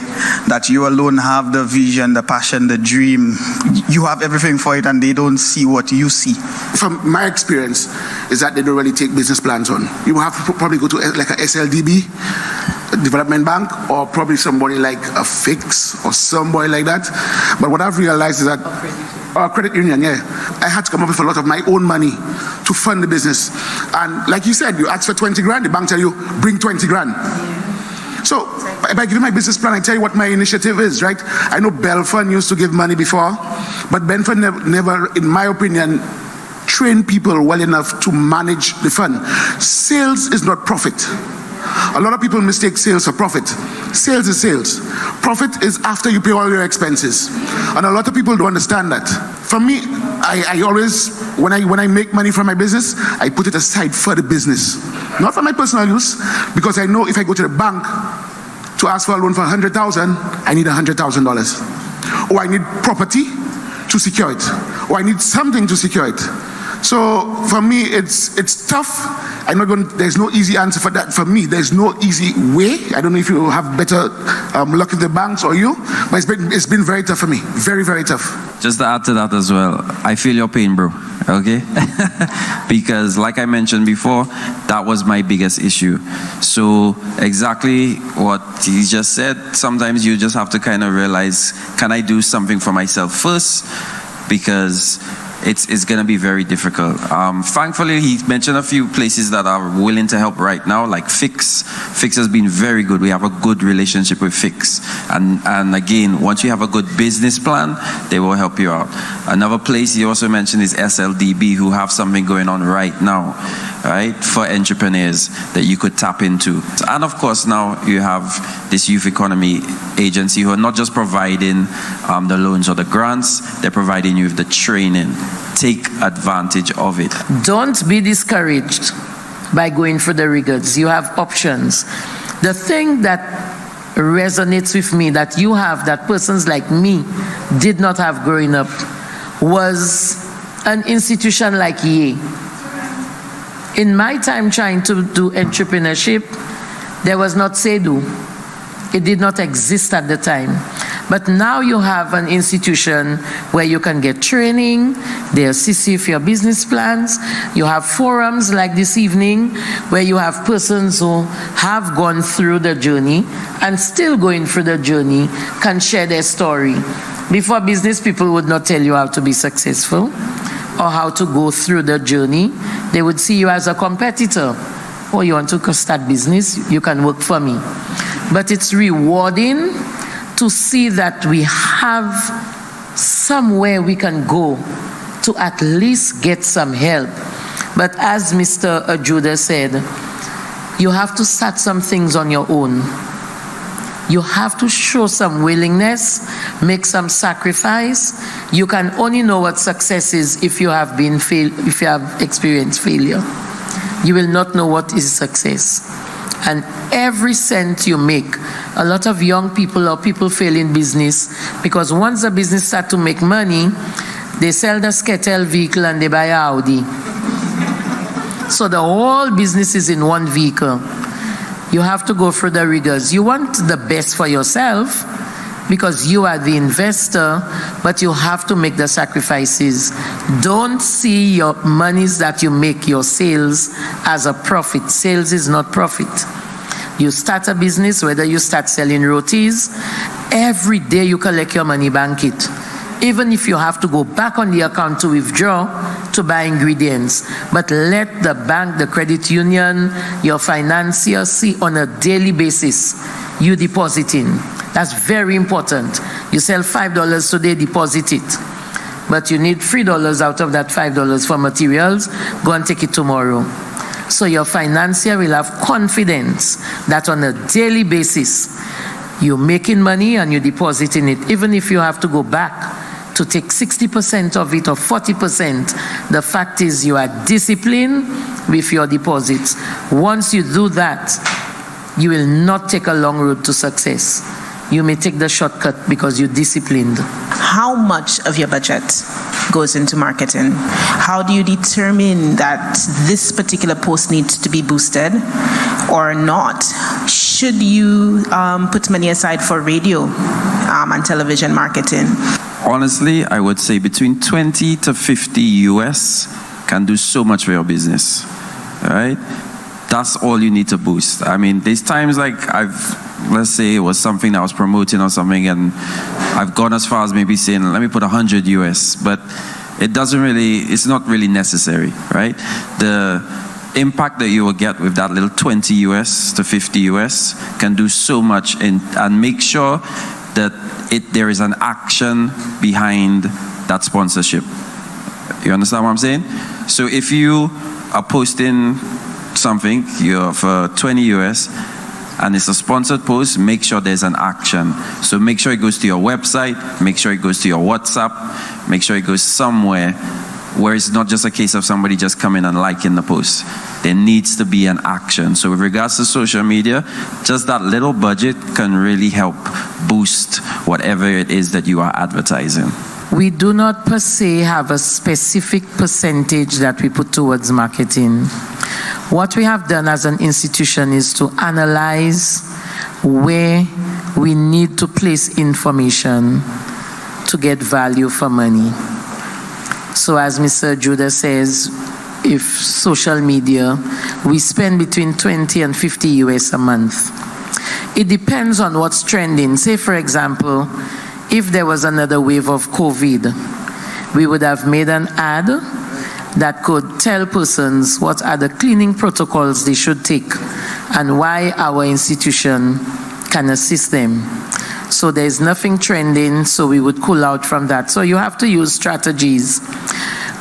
that you alone have the vision, the passion, the dream, you have everything for it, and they don't see what you see? From my experience, is that they don't really take business plans on. You have to probably go to like a SLDB, a development bank, or probably somebody like a Fix or somebody like that. But what I've realized is that credit union, yeah. I had to come up with a lot of my own money to fund the business. And like you said, you ask for 20 grand, the bank tell you, bring 20 grand. So if I give you my business plan, I tell you what my initiative is, right? I know Belfund used to give money before, but Belfund never, in my opinion, trained people well enough to manage the fund. Sales is not profit. A lot of people mistake sales for profit. Sales is sales. Profit is after you pay all your expenses. And a lot of people don't understand that. For me, I always, when I make money from my business, I put it aside for the business. Not for my personal use, because I know if I go to the bank to ask for a loan for $100,000, I need $100,000. Or I need property to secure it. Or I need something to secure it. So for me, it's tough. There's no easy answer for that. For me, there's no easy way. I don't know if you have better luck with the banks or you, but it's been very tough for me. Very, very tough. Just to add to that as well, I feel your pain, bro. Okay? Because like I mentioned before, that was my biggest issue. So exactly what he just said, sometimes you just have to kind of realize, can I do something for myself first? Because it's going to be very difficult. Thankfully, he mentioned a few places that are willing to help right now, like Fix. Fix has been very good. We have a good relationship with Fix. And again, once you have a good business plan, they will help you out. Another place he also mentioned is SLDB, who have something going on right now, right, for entrepreneurs that you could tap into. And of course, now you have this youth economy agency who are not just providing the loans or the grants, they're providing you with the training. Take advantage of it. Don't be discouraged by going for the rigors. You have options. The thing that resonates with me that you have, that persons like me did not have growing up, was an institution like Ye. In my time trying to do entrepreneurship, there was not SEDU. It did not exist at the time. But now you have an institution where you can get training, they assist you with your business plans. You have forums like this evening where you have persons who have gone through the journey and still going through the journey can share their story. Before, business people would not tell you how to be successful or how to go through the journey. They would see you as a competitor. Oh, you want to start business? You can work for me. But it's rewarding to see that we have somewhere we can go to at least get some help. But as Mr. Ajuda said, you have to start some things on your own. You have to show some willingness, make some sacrifice. You can only know what success is if you have experienced failure. You will not know what is success. And every cent you make, a lot of young people or people fail in business because once the business starts to make money, they sell the Sketel vehicle and they buy an Audi. So the whole business is in one vehicle. You have to go through the rigors. You want the best for yourself because you are the investor, but you have to make the sacrifices. Don't see your monies that you make, your sales, as a profit. Sales is not profit. You start a business, whether you start selling rotis, every day you collect your money, bank it. Even if you have to go back on the account to withdraw to buy ingredients. But let the bank, the credit union, your financier see on a daily basis you depositing. That's very important. You sell $5 today, deposit it. But you need $3 out of that $5 for materials, go and take it tomorrow. So your financier will have confidence that on a daily basis, you're making money and you're depositing it. Even if you have to go back to take 60% of it or 40%, the fact is you are disciplined with your deposits. Once you do that, you will not take a long road to success. You may take the shortcut because you're disciplined. How much of your budget goes into marketing? How do you determine that this particular post needs to be boosted or not? Should you put money aside for radio and television marketing? Honestly, I would say between 20 to 50 US can do so much for your business, all right? That's all you need to boost. I mean, there's times like let's say it was something that I was promoting or something, and I've gone as far as maybe saying, let me put 100 US, but it's not really necessary, right? The impact that you will get with that little 20 US to 50 US can do so much and make sure that there is an action behind that sponsorship. You understand what I'm saying? So if you are posting something, you're for 20 US, and it's a sponsored post, make sure there's an action. So make sure it goes to your website, make sure it goes to your WhatsApp, make sure it goes somewhere where it's not just a case of somebody just coming and liking the post. There needs to be an action. So with regards to social media, just that little budget can really help boost whatever it is that you are advertising. We do not per se have a specific percentage that we put towards marketing. What we have done as an institution is to analyze where we need to place information to get value for money. So as Mr. Judah says, if social media, we spend between 20 and 50 US a month. It depends on what's trending. Say, for example, if there was another wave of COVID, we would have made an ad that could tell persons what are the cleaning protocols they should take and why our institution can assist them. So there's nothing trending, so we would pull out from that. So you have to use strategies.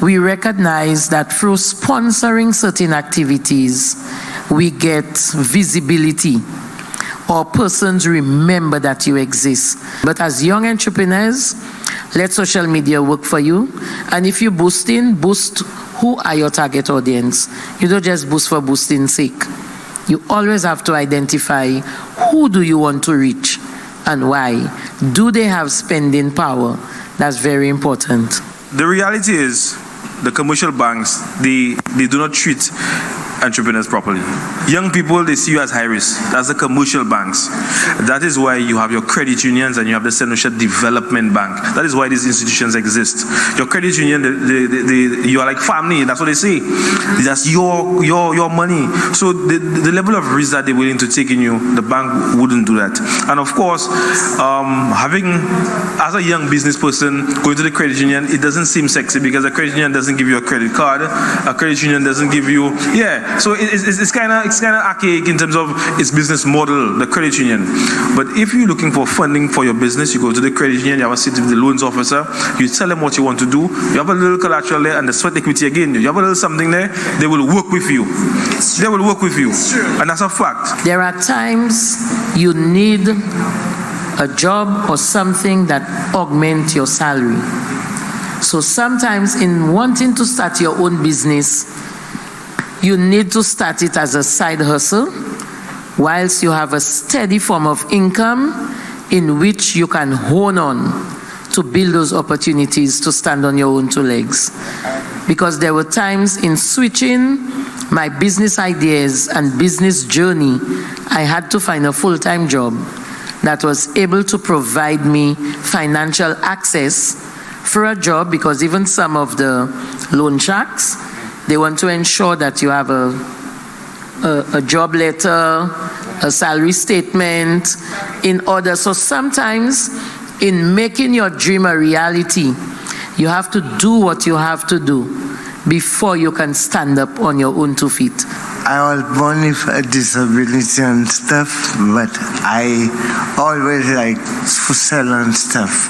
We recognize that through sponsoring certain activities, we get visibility, or persons remember that you exist. But as young entrepreneurs, let social media work for you. And if you boost who are your target audience. You don't just boost for boosting's sake. You always have to identify who do you want to reach and why. Do they have spending power? That's very important. The reality is, the commercial banks, they do not treat entrepreneurs properly. Young people, they see you as high risk. That's the commercial banks. That is why you have your credit unions and you have the St. Lucia Development Bank. That is why these institutions exist. Your credit union, you are like family. That's what they say. That's your money. So the level of risk that they're willing to take in you, the bank wouldn't do that. And of course, as a young business person, going to the credit union, it doesn't seem sexy because a credit union doesn't give you a credit card. A credit union doesn't give you, so it's kind of archaic in terms of its business model, the credit union. But if you're looking for funding for your business, you go to the credit union, you have a seat with the loans officer, you tell them what you want to do, you have a little collateral there and the sweat equity again, you have a little something there, they will work with you. They will work with you. And that's a fact. There are times you need a job or something that augment your salary. So sometimes in wanting to start your own business, you need to start it as a side hustle, whilst you have a steady form of income in which you can hone on to build those opportunities to stand on your own two legs. Because there were times in switching my business ideas and business journey, I had to find a full-time job that was able to provide me financial access for a job, because even some of the loan sharks, they want to ensure that you have a job letter, a salary statement in order. So sometimes in making your dream a reality, you have to do what you have to do before you can stand up on your own 2 feet. I was born with a disability and stuff, but I always liked to sell and stuff.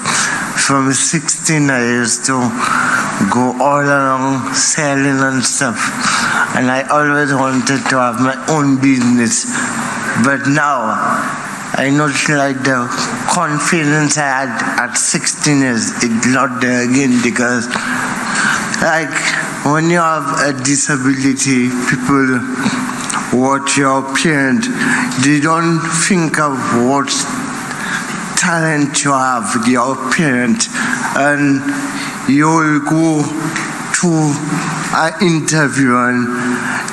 From 16, I used to go all around selling and stuff. And I always wanted to have my own business. But now, I not like the confidence I had at 16 years, it's not there again, because like when you have a disability, people watch your parent, they don't think of what talent you have with your parent, and you'll go to an interview and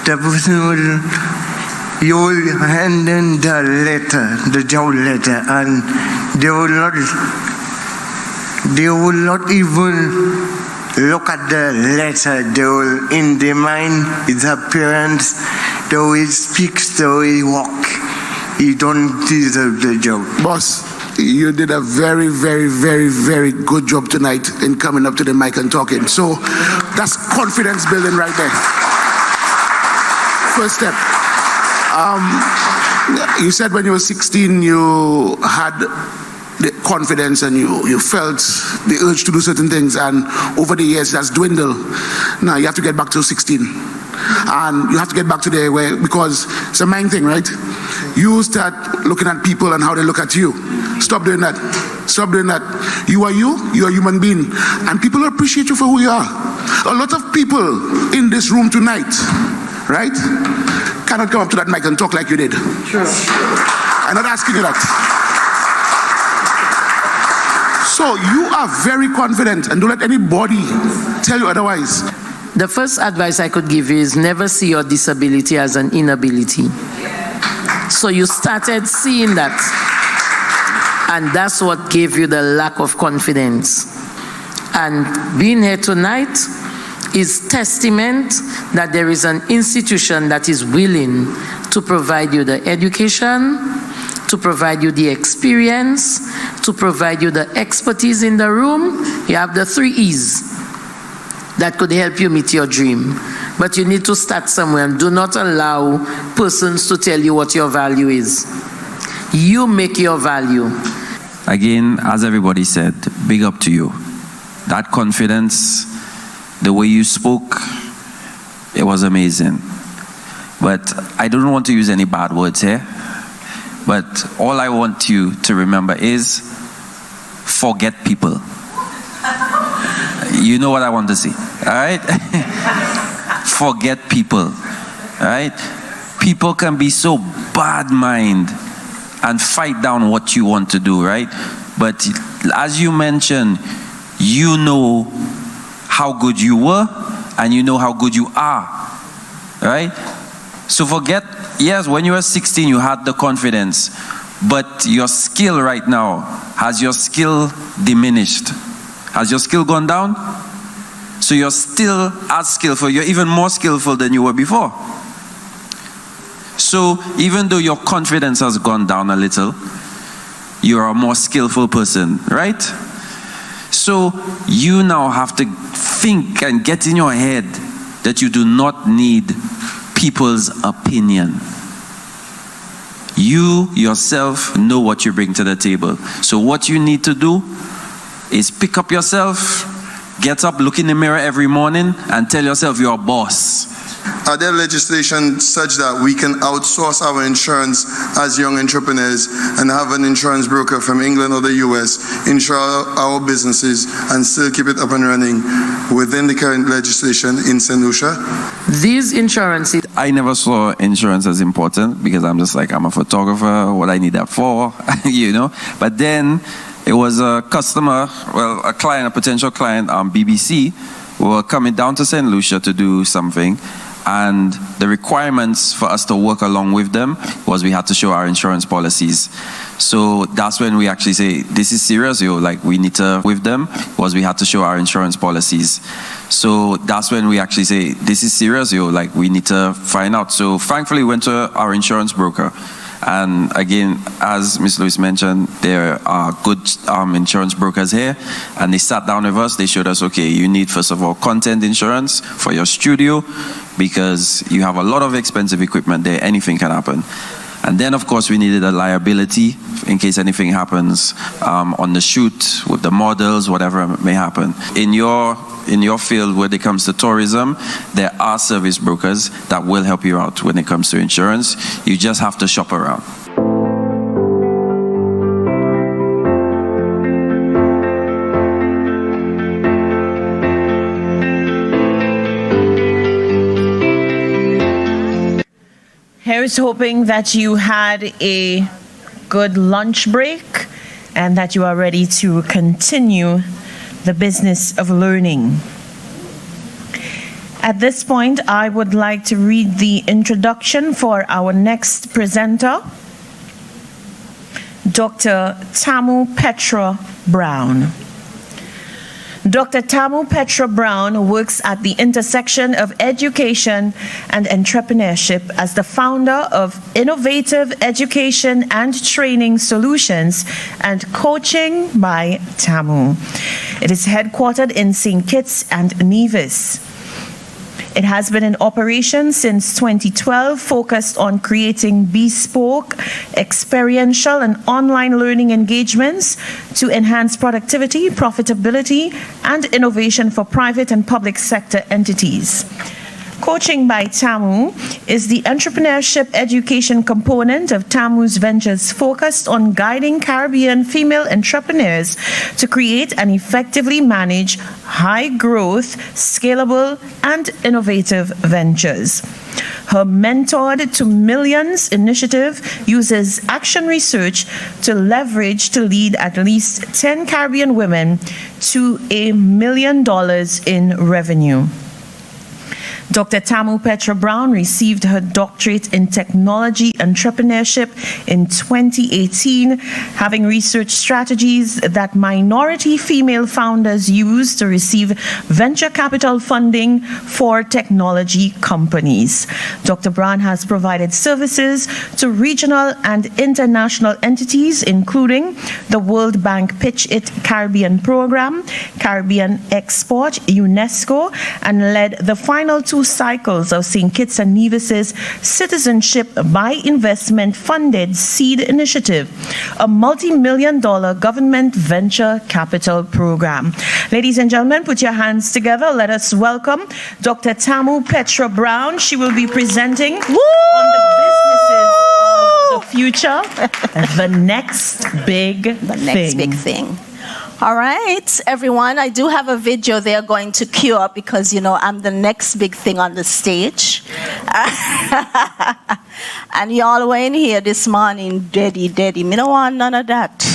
the person will, you'll hand in the letter, the job letter, and they will not even look at the letter. They will, in their mind, it's her parents, the way he speaks, the way he walk, he don't deserve the job. Boss, you did a very, very, very, very good job tonight in coming up to the mic and talking. So that's confidence building right there. First step. You said when you were 16, you had the confidence and you felt the urge to do certain things, and over the years that's dwindled. Now you have to get back to 16. And you have to get back to there where, because it's a mind thing, right? You start looking at people and how they look at you. Stop doing that. Stop doing that. You are a human being. And people appreciate you for who you are. A lot of people in this room tonight, right, cannot come up to that mic and talk like you did. Sure. I'm not asking you that. So you are very confident, and don't let anybody tell you otherwise. The first advice I could give you is never see your disability as an inability. So you started seeing that, and that's what gave you the lack of confidence. And being here tonight is testament that there is an institution that is willing to provide you the education, to provide you the experience, to provide you the expertise in the room. You have the 3 E's. that could help you meet your dream. But you need to start somewhere, and do not allow persons to tell you what your value is. You make your value. Again, as everybody said, big up to you. That confidence, the way you spoke, it was amazing. But I don't want to use any bad words here. But all I want you to remember is forget people. You know what I want to say, all right? Forget people, all right? People can be so bad-minded and fight down what you want to do, right? But as you mentioned, you know how good you were and you know how good you are, right? So forget, yes, when you were 16, you had the confidence, but your skill right now, has your skill diminished? Has your skill gone down? So you're still as skillful, you're even more skillful than you were before. So even though your confidence has gone down a little, you're a more skillful person, right? So you now have to think and get in your head that you do not need people's opinion. You yourself know what you bring to the table. So what you need to do is pick up yourself, get up, look in the mirror every morning and tell yourself you're a boss. Are there legislation such that we can outsource our insurance as young entrepreneurs and have an insurance broker from England or the US insure our businesses and still keep it up and running within the current legislation in St. Lucia? These insurances, I never saw insurance as important because I'm just like, I'm a photographer, what I need that for, you know. But then it was a customer, well, a client, a potential client, BBC, who were coming down to St. Lucia to do something. And the requirements for us to work along with them was we had to show our insurance policies. So that's when we actually say, this is serious, like we need to, with them, was we had to show our insurance policies. So that's when we actually say, this is serious, like we need to find out. So thankfully we went to our insurance broker. And again, as Ms. Lewis mentioned, there are good insurance brokers here, and they sat down with us. They showed us, okay, you need first of all content insurance for your studio because you have a lot of expensive equipment there. Anything can happen. And then, of course, we needed a liability in case anything happens on the shoot with the models, whatever may happen. In your field, when it comes to tourism, there are service brokers that will help you out when it comes to insurance. You just have to shop around. Here's hoping that you had a good lunch break and that you are ready to continue the business of learning. At this point, I would like to read the introduction for our next presenter, Dr. Tamu Petra Brown. Dr. Tamu Petra Brown works at the intersection of education and entrepreneurship as the founder of Innovative Education and Training Solutions and Coaching by Tamu. It is headquartered in St. Kitts and Nevis. It has been in operation since 2012, focused on creating bespoke, experiential, and online learning engagements to enhance productivity, profitability, and innovation for private and public sector entities. Coaching by Tamu is the entrepreneurship education component of Tamu's ventures focused on guiding Caribbean female entrepreneurs to create and effectively manage high-growth, scalable, and innovative ventures. Her Mentored to Millions initiative uses action research to leverage to lead at least 10 Caribbean women to $1 million in revenue. Dr. Tamu Petra Brown received her doctorate in technology entrepreneurship in 2018, having researched strategies that minority female founders use to receive venture capital funding for technology companies. Dr. Brown has provided services to regional and international entities, including the World Bank Pitch It Caribbean Program, Caribbean Export, UNESCO, and led the final 2 cycles of St. Kitts and Nevis's Citizenship by Investment Funded Seed Initiative, a multi-million-dollar government venture capital program. Ladies and gentlemen, put your hands together. Let us welcome Dr. Tamu Petra Brown. She will be presenting on the businesses of the future, the next big thing. All right, everyone, I do have a video they're going to cue up because, you know, I'm the next big thing on the stage. And y'all were in here this morning, daddy. Me don't want none of that.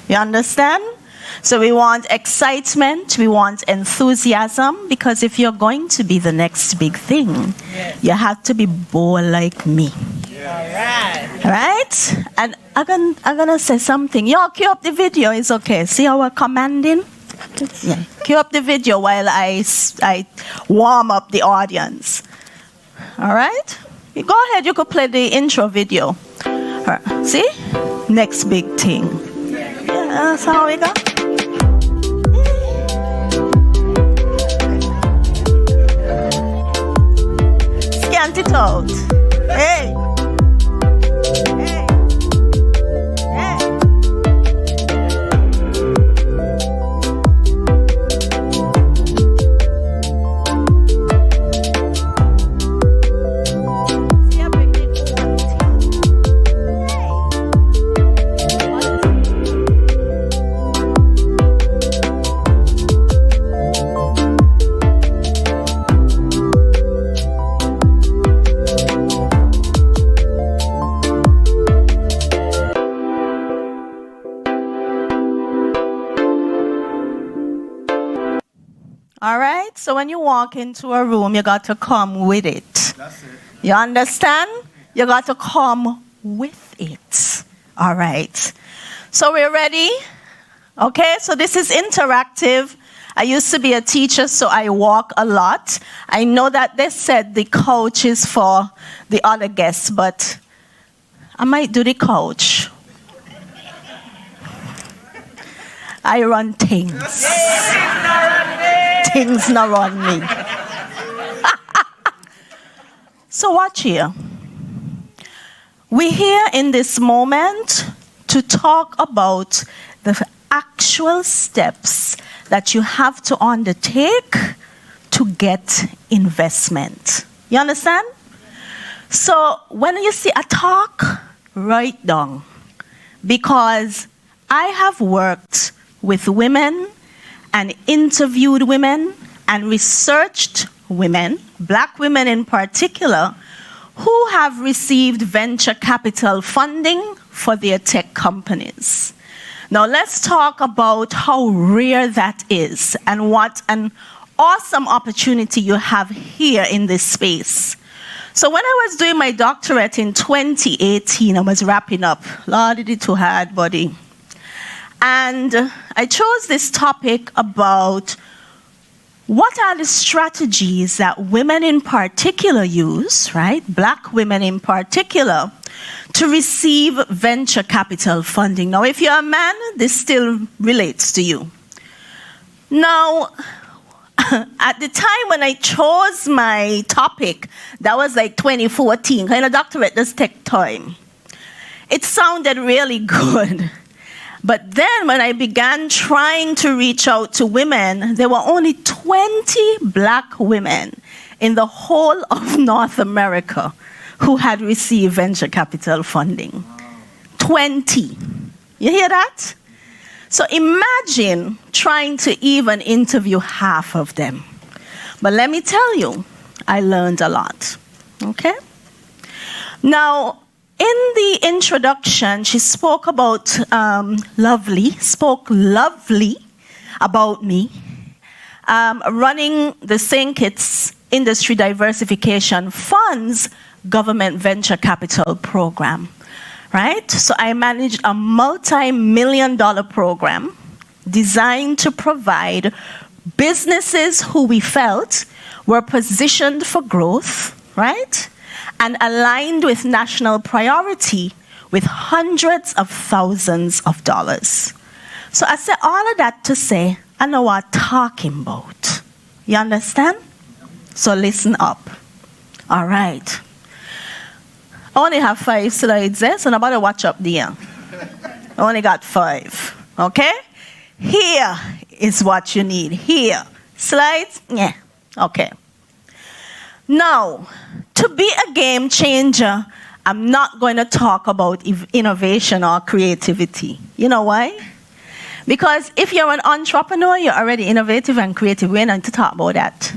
You understand? So we want excitement, we want enthusiasm, because if you're going to be the next big thing, you have to be bold like me. All right? And I'm gonna say something. Y'all cue up the video, it's okay. See how we're commanding? Yeah. Cue up the video while I warm up the audience. All right? Go ahead, you could play the intro video. All right. See? Next big thing. Yeah, that's how we go. Scant it out. Hey. All right, so when you walk into a room, you got to come with it. That's it. You understand? You got to come with it. All right. So we're ready? Okay, so this is interactive. I used to be a teacher, so I walk a lot. I know that they said the couch is for the other guests, but I might do the couch. I run things. Things not run me. So watch here. We're here in this moment to talk about the actual steps that you have to undertake to get investment. You understand? So when you see a talk, write down. Because I have worked with women and interviewed women and researched women, black women in particular, who have received venture capital funding for their tech companies. Now let's talk about how rare that is and what an awesome opportunity you have here in this space. So when I was doing my doctorate in 2018, I was wrapping up. Lord, it is too hard, buddy. And I chose this topic about what are the strategies that women in particular use, right? Black women in particular, to receive venture capital funding. Now, if you're a man, this still relates to you. Now, at the time when I chose my topic, that was like 2014, kind of doctorate does take time. It sounded really good. But then when I began trying to reach out to women, there were only 20 black women in the whole of North America who had received venture capital funding. 20. You hear that? So imagine trying to even interview half of them. But let me tell you, I learned a lot. Okay? Now, in the introduction, she spoke about lovely about me, running the St. Kitts Industry Diversification funds government venture capital program, right? So I managed a multi-million-dollar program designed to provide businesses who we felt were positioned for growth, right? And aligned with national priority with hundreds of thousands of dollars. So I said all of that to say, I know what I'm talking about. You understand? So listen up. All right. I only have 5 slides there, so nobody watch up there. I only got 5. Okay? Here is what you need. Here. Slides? Yeah. Okay. Now, to be a game changer, I'm not going to talk about innovation or creativity. You know why? Because if you're an entrepreneur, you're already innovative and creative. We're not to talk about that.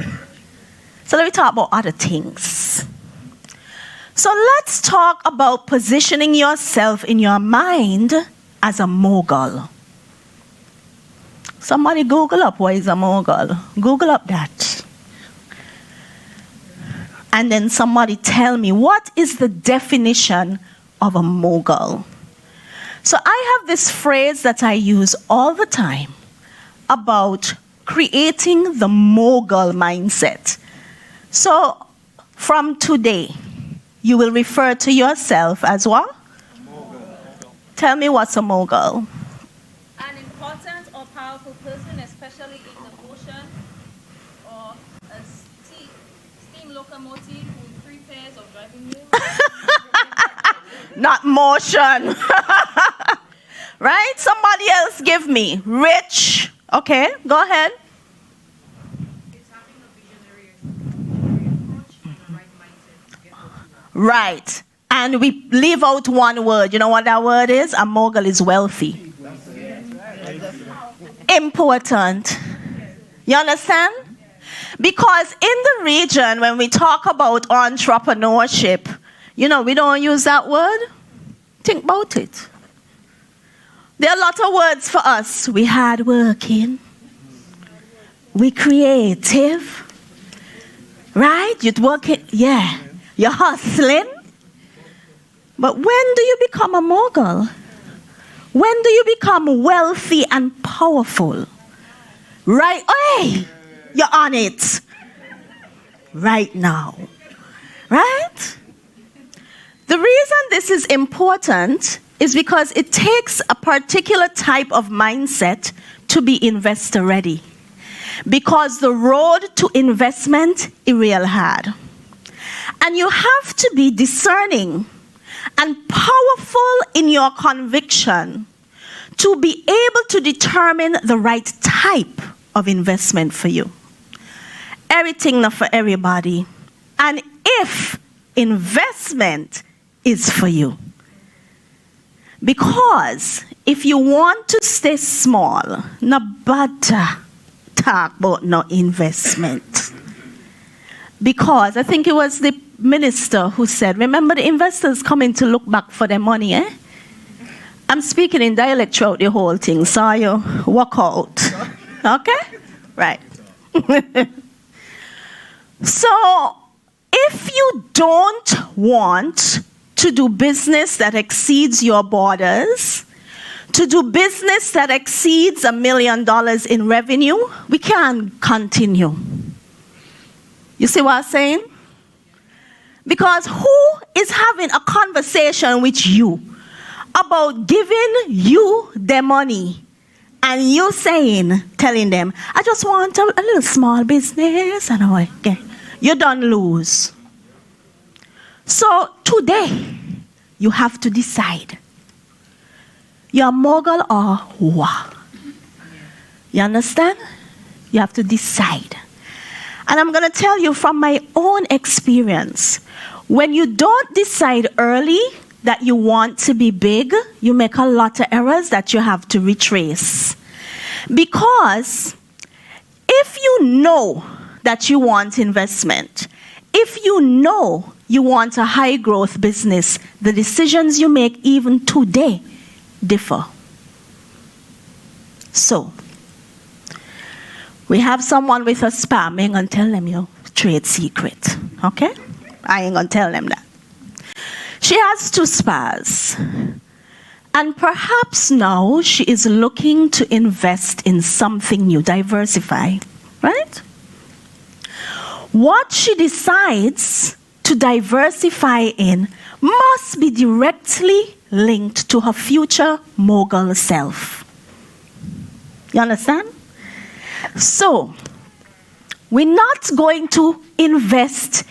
So let me talk about other things. So let's talk about positioning yourself in your mind as a mogul. Somebody Google up what is a mogul. Google up that. And then somebody tell me, what is the definition of a mogul? So I have this phrase that I use all the time about creating the mogul mindset. So from today, you will refer to yourself as what? Tell me what's a mogul. An important or powerful person, especially in the ocean, or a steam locomotive with 3 pairs of driving wheels. Not motion. Right? Somebody else give me. Rich. Okay, go ahead. Right. And we leave out one word. You know what that word is? A mogul is wealthy. Important. You understand? Because in the region, when we talk about entrepreneurship, you know, we don't use that word. Think about it. There are a lot of words for us. We hardworking. We creative. Right? You're working. Yeah. You're hustling. But when do you become a mogul? When do you become wealthy and powerful? Right? Hey, you're on it. Right now. Right? The reason this is important is because it takes a particular type of mindset to be investor ready. Because the road to investment is real hard. And you have to be discerning and powerful in your conviction to be able to determine the right type of investment for you. Everything not for everybody. And if investment is for you. Because if you want to stay small, no better talk about no investment. Because I think it was the minister who said, remember the investors coming to look back for their money, eh? I'm speaking in dialect throughout the whole thing, so you walk out. Okay? Right. So, if you don't want to do business that exceeds your borders, to do business that exceeds $1 million in revenue, we can't continue. You see what I'm saying? Because who is having a conversation with you about giving you their money and you telling them, I just want a little small business, and okay, you don't lose. So today, you have to decide. You're a mogul or what? You understand? You have to decide. And I'm going to tell you from my own experience, when you don't decide early that you want to be big, you make a lot of errors that you have to retrace. Because if you know that you want investment, if you know you want a high growth business, the decisions you make even today differ. So, we have someone with a spam. I'm going to tell them, trade secret. Okay? I ain't gonna tell them that. She has 2 spas. And perhaps now she is looking to invest in something new, diversify, right? What she decides to diversify in must be directly linked to her future mogul self. You understand? So, we're not going to invest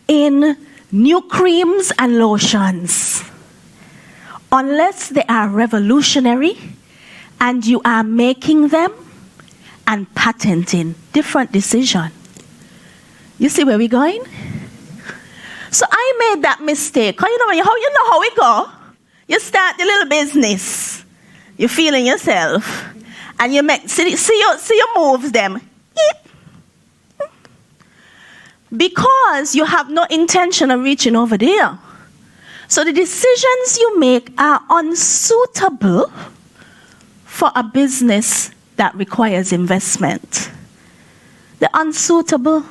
in new creams and lotions unless they are revolutionary and you are making them and patenting. Different decision. You see where we're going? So I made that mistake. You know how we go? You start the little business. You're feeling yourself. And you make, see your moves them. Because you have no intention of reaching over there. So the decisions you make are unsuitable for a business that requires investment. They're unsuitable.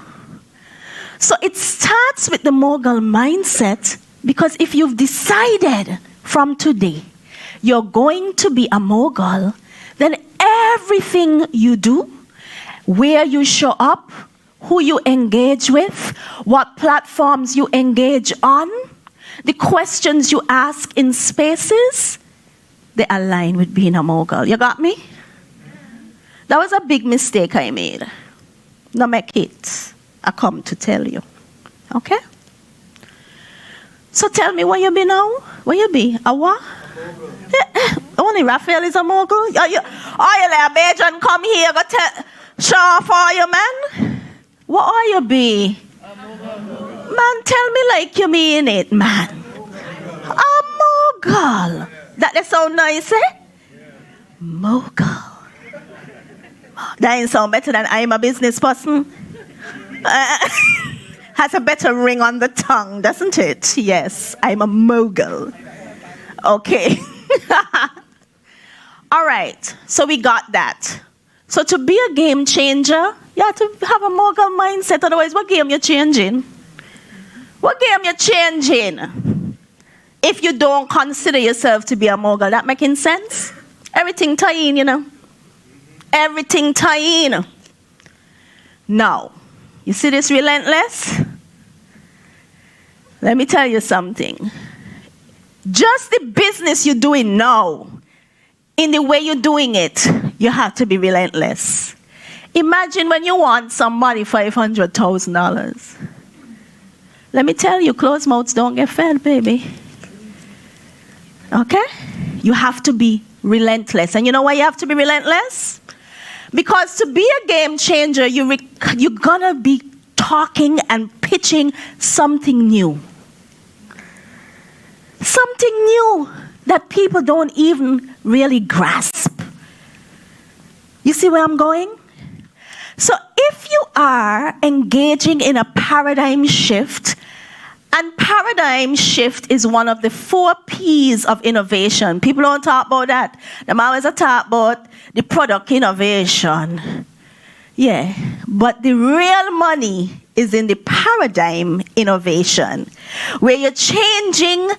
So it starts with the mogul mindset, because if you've decided from today you're going to be a mogul, then everything you do, where you show up, who you engage with, what platforms you engage on, the questions you ask in spaces, they align with being a mogul. You got me? That was a big mistake I made. Now make it. I come to tell you. Okay? So tell me where you be now? Where you be? A what? Only Raphael is a mogul? You let a Bajan come here, go show for you, man? What are you be? Man, tell me like you mean it, man. A mogul. That they sound nice, eh? Mogul. That ain't sound better than I'm a business person. Has a better ring on the tongue, doesn't it? Yes, I'm a mogul. Okay. All right, so we got that. So to be a game changer, you have to have a mogul mindset. Otherwise, what game you changing? What game you changing? If you don't consider yourself to be a mogul, that making sense? Everything tie in, you know. Everything tie in. Now, you see this relentless? Let me tell you something. Just the business you're doing now, in the way you're doing it, you have to be relentless. Imagine when you want somebody $500,000. Let me tell you, closed mouths don't get fed, baby. Okay? You have to be relentless. And you know why you have to be relentless? Because to be a game changer, you're gonna be talking and pitching something new. Something new that people don't even really grasp. You see where I'm going? So if you are engaging in a paradigm shift, and paradigm shift is one of the 4 P's of innovation. People don't talk about that. Them always talk about the product innovation. Yeah, but the real money is in the paradigm innovation, where you're changing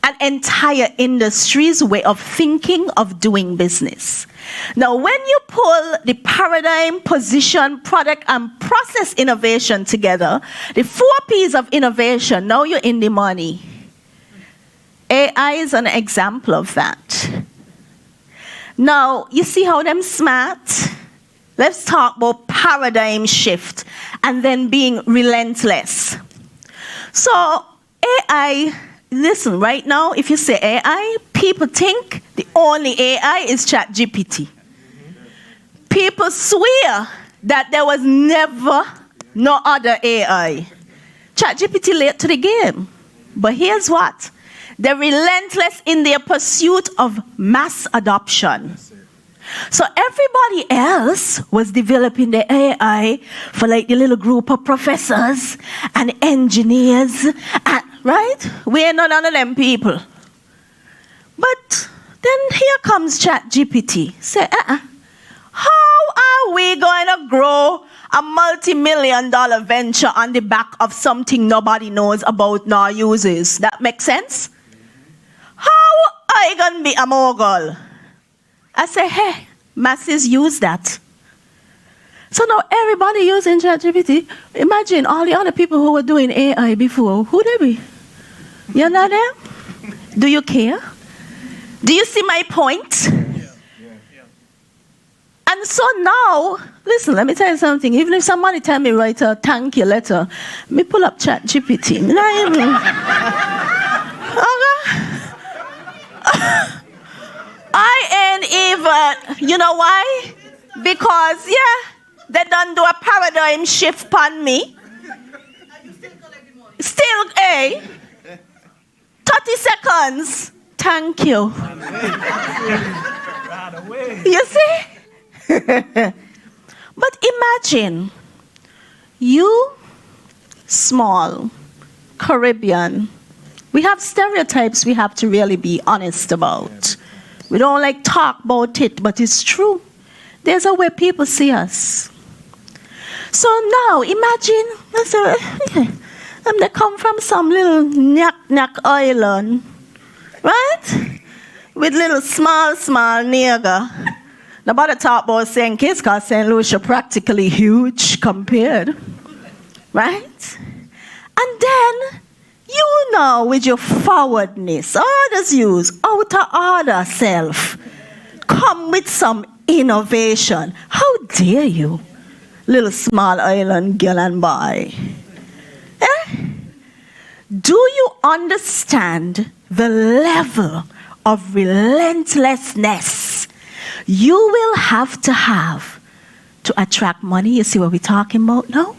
an entire industry's way of thinking, of doing business. Now, when you pull the paradigm, position, product, and process innovation together, the 4 P's of innovation, now you're in the money. AI is an example of that. Now, you see how them smart? Let's talk about paradigm shift and then being relentless. So, AI, listen, right now, if you say AI, people think the only AI is ChatGPT. People swear that there was never no other AI. ChatGPT late to the game. But here's what. They're relentless in their pursuit of mass adoption. So everybody else was developing the AI for like the little group of professors and engineers, right? We ain't none of them people. But then here comes ChatGPT. Say, How are we going to grow a multi-million-dollar venture on the back of something nobody knows about nor uses? That makes sense? How are you going to be a mogul? I say, hey, masses use that. So now everybody using ChatGPT. Imagine all the other people who were doing AI before. Who they be? You're not there? Do you care? Do you see my point? And so now, listen, let me tell you something. Even if somebody tell me write a thank you letter, me pull up ChatGPT. I ain't even, you know why? Because, they done do a paradigm shift on me. Still, 30 seconds. Thank you. You see? But imagine you, small, Caribbean, we have stereotypes we have to really be honest about. We don't like talk about it, but it's true. There's a way people see us. So now, imagine, they come from some little knack island, right? With little small nigger. Nobody talk about St. Kitts because St. Lucia practically huge compared, right? And then, you know, with your forwardness, others use outer order self, come with some innovation. How dare you, little small island girl and boy? Do you understand the level of relentlessness you will have to attract money? You see what we're talking about now?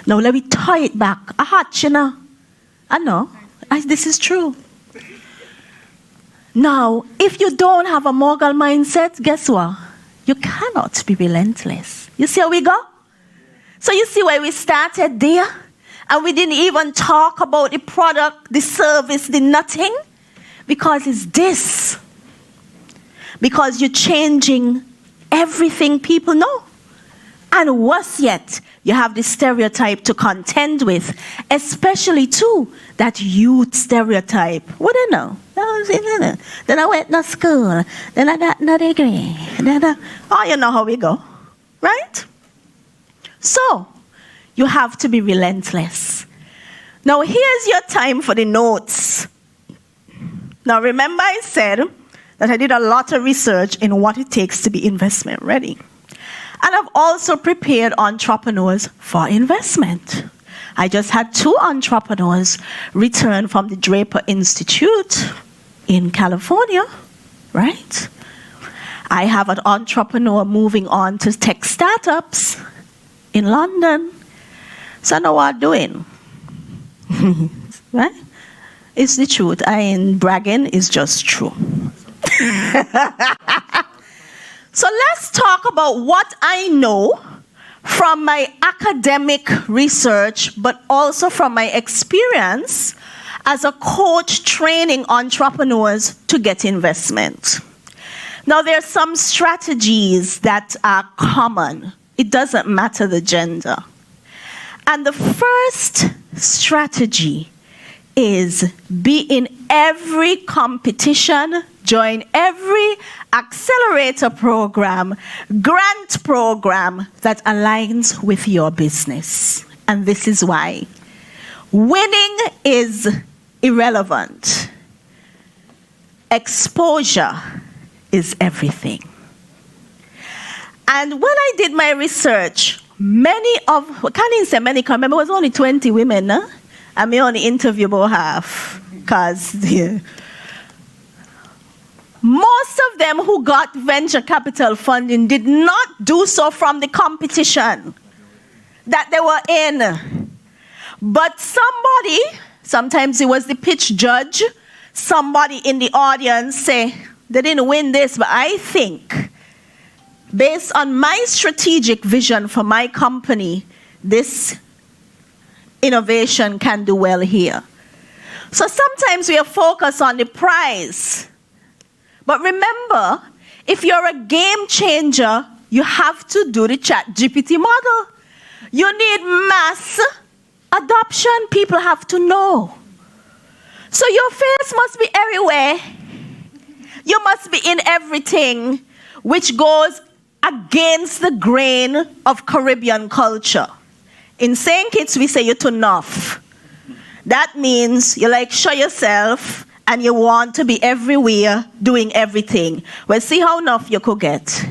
Now let me tie it back. I know. This is true. Now, if you don't have a mogul mindset, guess what? You cannot be relentless. You see how we go? So you see where we started there? And we didn't even talk about the product, the service, the nothing. Because it's this. Because you're changing everything people know. And worse yet, you have the stereotype to contend with, especially too, that youth stereotype. What do you know? Then I went to school, then I got no degree. You know how we go, right? So, you have to be relentless. Now, here's your time for the notes. Now, remember I said that I did a lot of research in what it takes to be investment ready. And I've also prepared entrepreneurs for investment. I just had 2 entrepreneurs return from the Draper Institute in California, right? I have an entrepreneur moving on to tech startups in London. So I know what I'm doing. Right? It's the truth. I ain't bragging, it's just true. So let's talk about what I know from my academic research, but also from my experience as a coach training entrepreneurs to get investment. Now, there are some strategies that are common. It doesn't matter the gender. And the first strategy is be in every competition, join every accelerator program, grant program that aligns with your business. And this is why. Winning is irrelevant. Exposure is everything. And when I did my research, can't even say many, because remember it was only 20 women, huh? And me only interview about half, because most of them who got venture capital funding did not do so from the competition that they were in. But somebody, sometimes it was the pitch judge, somebody in the audience say, they didn't win this, but I think, based on my strategic vision for my company, this innovation can do well here. So sometimes we are focused on the prize. But remember, if you're a game changer, you have to do the ChatGPT model. You need mass adoption. People have to know. So your face must be everywhere. You must be in everything, which goes against the grain of Caribbean culture. In St. Kitts, we say you're too enough. That means you like show yourself and you want to be everywhere doing everything. Well, see how enough you could get.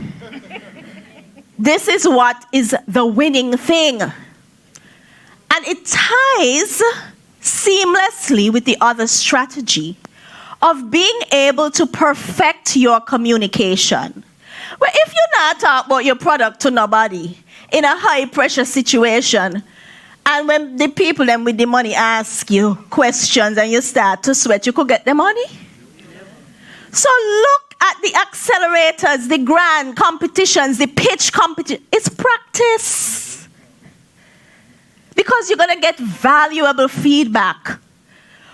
This is what is the winning thing. And it ties seamlessly with the other strategy of being able to perfect your communication. Well, if you're not talking about your product to nobody in a high pressure situation, and when the people then with the money ask you questions and you start to sweat, you could get the money. So look at the accelerators, the grand competitions, the pitch competition. It's practice. Because you're going to get valuable feedback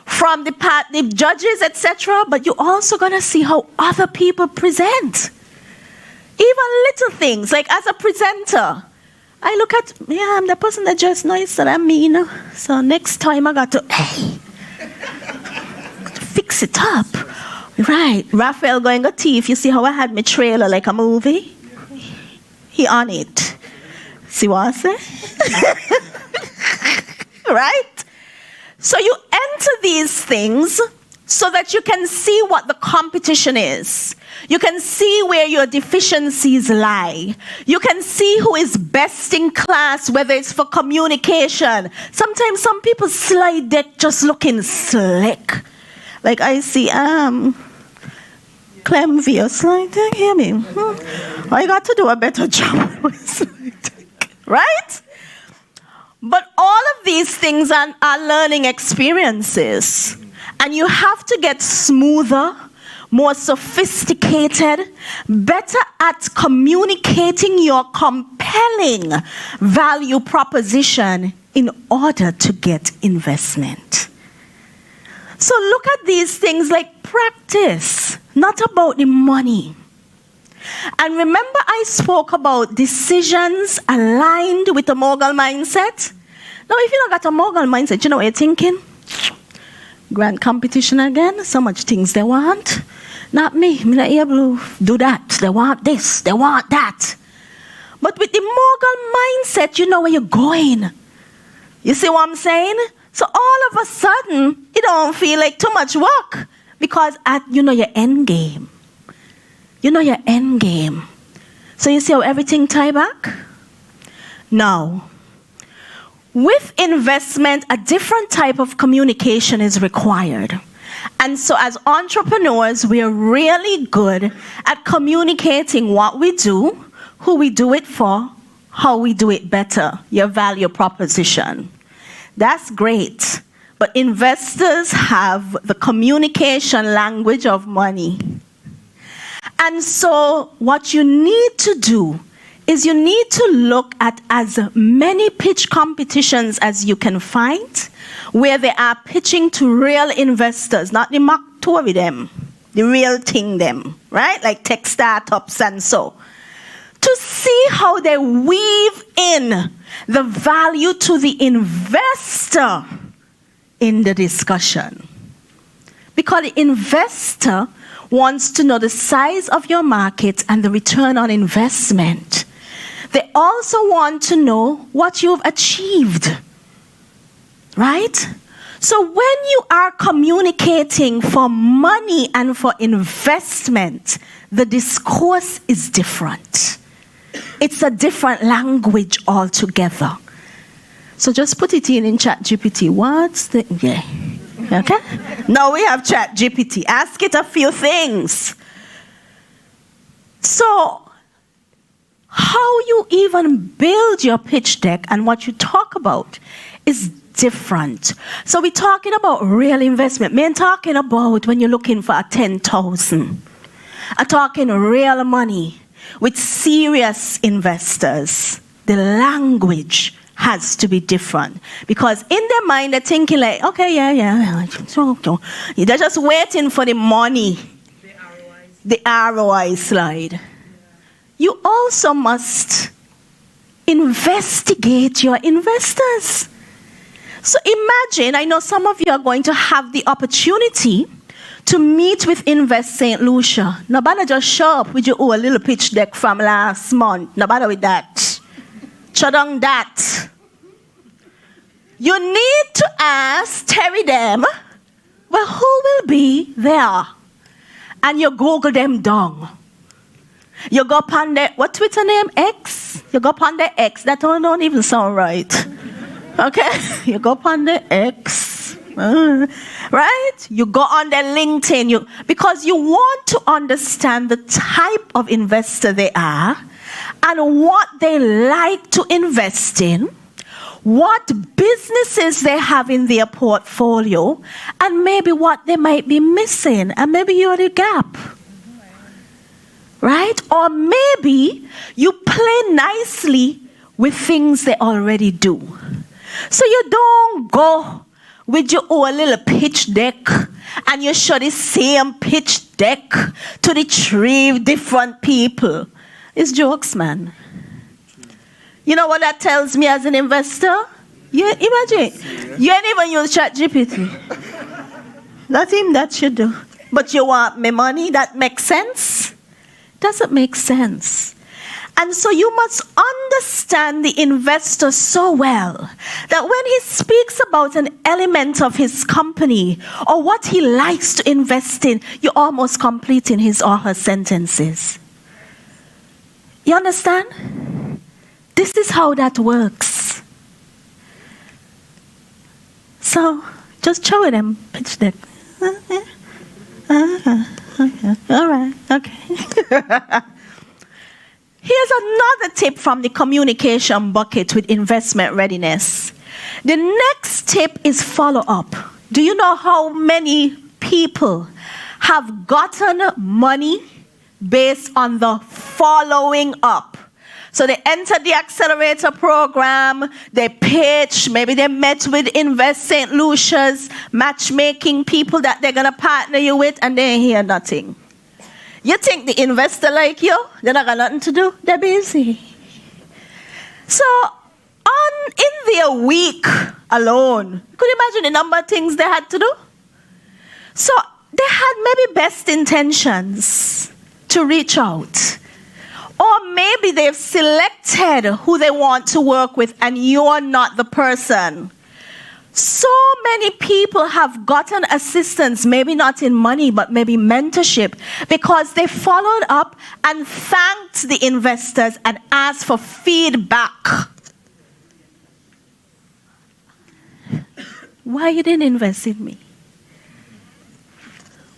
from the judges, etc. But you're also going to see how other people present. Even little things, like as a presenter, I look at, I'm the person that just knows that I'm mean. So next time I got to fix it up. Right. Raphael going a thief. You see how I had my trailer like a movie? He on it. See what I say? Right? So you enter these things so that you can see what the competition is. You can see where your deficiencies lie. You can see who is best in class, whether it's for communication. Sometimes some people slide deck just looking slick. Like I see, Clem via slide deck, hear me? I got to do a better job with slide deck, right? But all of these things are learning experiences. And you have to get smoother, more sophisticated, better at communicating your compelling value proposition in order to get investment. So look at these things like practice, not about the money. And remember I spoke about decisions aligned with a mogul mindset? Now if you don't got a mogul mindset, you know what you're thinking? Grand competition again, so much things they want. Not me, I'm not able to do that. They want this, they want that. But with the mogul mindset, you know where you're going. You see what I'm saying? So all of a sudden, it don't feel like too much work because you know your end game. You know your end game. So you see how everything tie back? Now, with investment, a different type of communication is required. And so as entrepreneurs, we are really good at communicating what we do, who we do it for, how we do it better, your value proposition. That's great. But investors have the communication language of money. And so what you need to do is you need to look at as many pitch competitions as you can find where they are pitching to real investors, not the mock tour them, the real thing them, right? Like tech startups and so. To see how they weave in the value to the investor in the discussion. Because the investor wants to know the size of your market and the return on investment. They also want to know what you've achieved, right? So when you are communicating for money and for investment, the discourse is different. It's a different language altogether. So just put it in ChatGPT. Okay? Now we have ChatGPT. Ask it a few things. So how you even build your pitch deck and what you talk about is different. So we're talking about real investment. Me talking about when you're looking for a 10,000. I'm talking real money with serious investors. The language has to be different. Because in their mind, they're thinking like, okay, yeah. They're just waiting for the money. The ROI slide. you also must investigate your investors. So imagine, I know some of you are going to have the opportunity to meet with Invest St. Lucia. Nobody just show up with your own little pitch deck from last month. Nobody with that. Shut down that. You need to ask Terry them, well, who will be there? And you Google them down. You go upon the, what Twitter name? X? You go upon the X. That don't even sound right. Okay? You go upon the X. Right? You go on the LinkedIn. Because you want to understand the type of investor they are and what they like to invest in, what businesses they have in their portfolio, and maybe what they might be missing, and maybe you're the gap. Right? Or maybe you play nicely with things they already do. So you don't go with your own little pitch deck and you show the same pitch deck to the 3 different people. It's jokes, man. You know what that tells me as an investor? Yeah, imagine. You ain't even use ChatGPT. Nothing that you do. But you want me money? That makes sense? Doesn't make sense. And so you must understand the investor so well that when he speaks about an element of his company or what he likes to invest in, you're almost completing his or her sentences. You understand? This is how that works. So just show them pitch deck. All right, okay. Here's another tip from the communication bucket with investment readiness. The next tip is follow up. Do you know how many people have gotten money based on the following up? So they entered the accelerator program, they pitched, maybe they met with Invest St. Lucia's matchmaking people that they're going to partner you with, and they ain't hear nothing. You think the investor like you, they not got nothing to do? They're busy. So in their week alone, could you imagine the number of things they had to do? So they had maybe best intentions to reach out. Or maybe they've selected who they want to work with and you're not the person. So many people have gotten assistance, maybe not in money, but maybe mentorship, because they followed up and thanked the investors and asked for feedback. Why you didn't invest in me?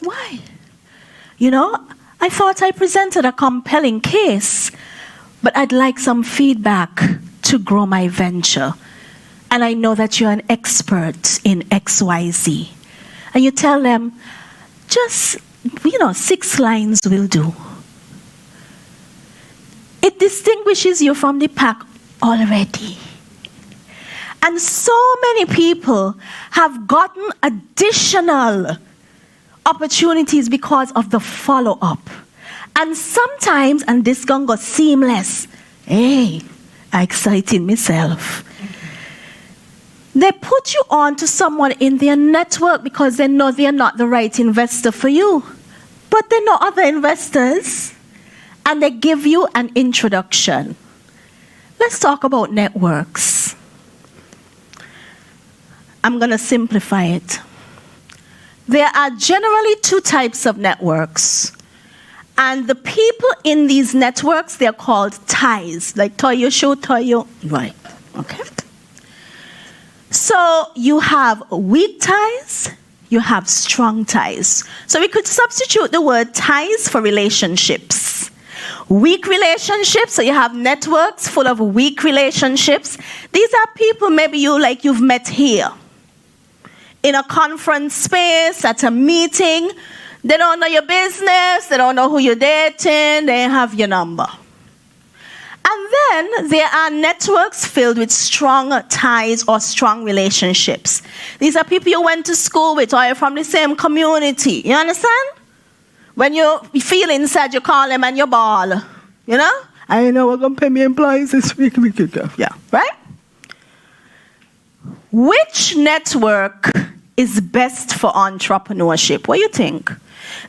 Why? You know, I thought I presented a compelling case, but I'd like some feedback to grow my venture. And I know that you're an expert in XYZ. And you tell them, just, 6 lines will do. It distinguishes you from the pack already. And so many people have gotten additional opportunities because of the follow-up. And sometimes, and this gonna go seamless, hey, I excited myself. They put you on to someone in their network because they know they're not the right investor for you. But they know other investors, and they give you an introduction. Let's talk about networks. I'm going to simplify it. There are generally 2 types of networks. And the people in these networks, they're called ties. Like tie your shoe, tie your... Right. Okay. So you have weak ties, you have strong ties. So we could substitute the word ties for relationships. Weak relationships, so you have networks full of weak relationships. These are people maybe you've met here. In a conference space, at a meeting. They don't know your business, they don't know who you're dating, they have your number. And then there are networks filled with strong ties or strong relationships. These are people you went to school with or you're from the same community. You understand? When you feel inside, you call them and you bawl. You know? I know we're going to pay me employees this week. Yeah, right? Which network is best for entrepreneurship? What do you think?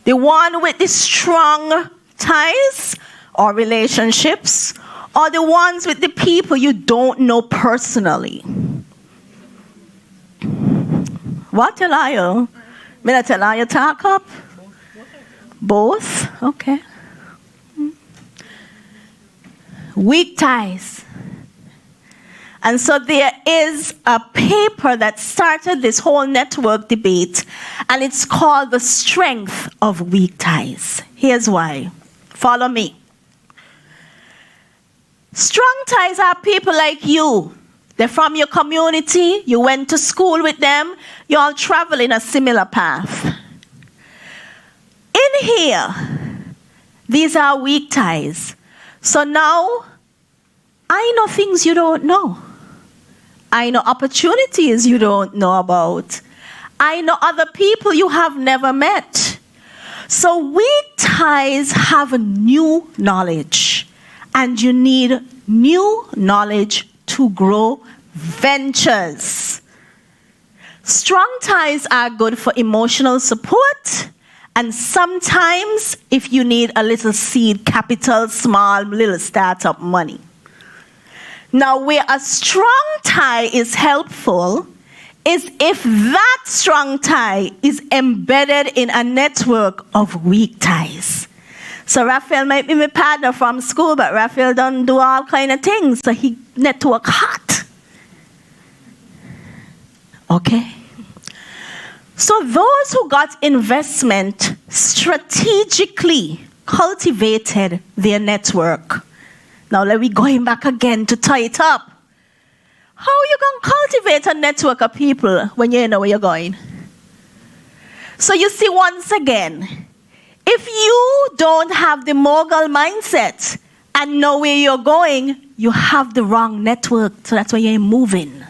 The one with the strong ties or relationships, or the ones with the people you don't know personally? What tell you? May I tell you talk up? Both? Okay. Weak ties. And so there is a paper that started this whole network debate, and it's called The Strength of Weak Ties. Here's why. Follow me. Strong ties are people like you. They're from your community. You went to school with them. You all travel in a similar path. In here, these are weak ties. So now, I know things you don't know. I know opportunities you don't know about. I know other people you have never met. So weak ties have new knowledge, and you need new knowledge to grow ventures. Strong ties are good for emotional support, and sometimes if you need a little seed capital, small little startup money. Now, where a strong tie is helpful is if that strong tie is embedded in a network of weak ties. So Raphael might be my partner from school, but Raphael don't do all kind of things, so he network hot. Okay? So those who got investment strategically cultivated their network. Now let me going back again to tie it up. How are you going to cultivate a network of people when you know where you're going? So you see, once again, if you don't have the mogul mindset and know where you're going, you have the wrong network. So that's why you're moving.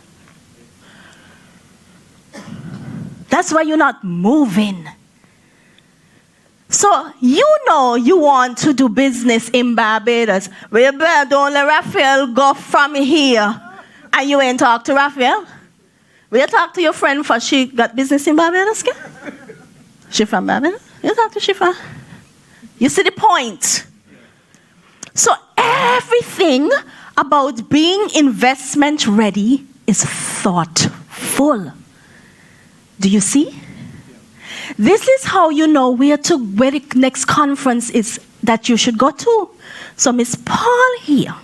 That's why you're not moving. So you know you want to do business in Barbados. Well, don't let Raphael go from here and you ain't talk to Raphael. Will you talk to your friend for she got business in Barbados? She from Barbados? You talk to Shifa. You see the point? So everything about being investment ready is thoughtful. Do you see? This is how you know where the next conference is that you should go to. So Miss Paul here.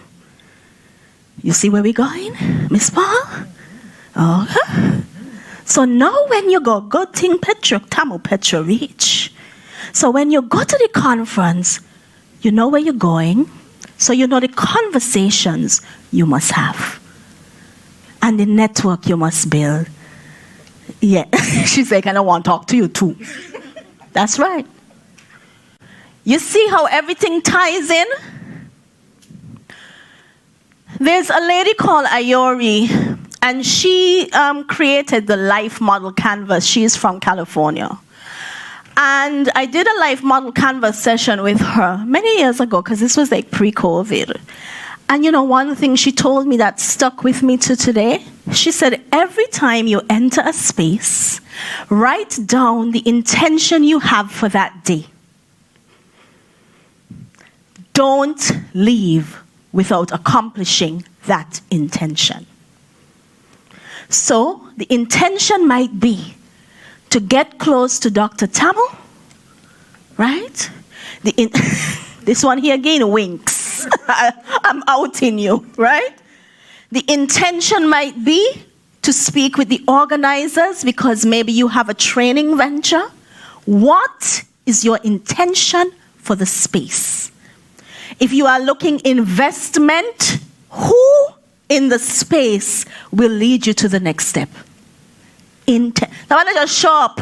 You see where we're going? Miss Paul? Okay. So now when you go, good thing Tamil Petro reach. So when you go to the conference, you know where you're going. So you know the conversations you must have. And the network you must build. Yeah, she's like, I don't want to talk to you too. That's right. You see how everything ties in? There's a lady called Ayori, and she created the Life Model Canvas. She's from California. And I did a Life Model Canvas session with her many years ago, because this was like pre-COVID. And you know, one thing she told me that stuck with me to today, she said, every time you enter a space, write down the intention you have for that day. Don't leave without accomplishing that intention. So the intention might be to get close to Dr. Tamil, right? This one here again winks. I'm outing you, right? The intention might be to speak with the organizers because maybe you have a training venture. What is your intention for the space? If you are looking investment, who in the space will lead you to the next step? Now I just show up.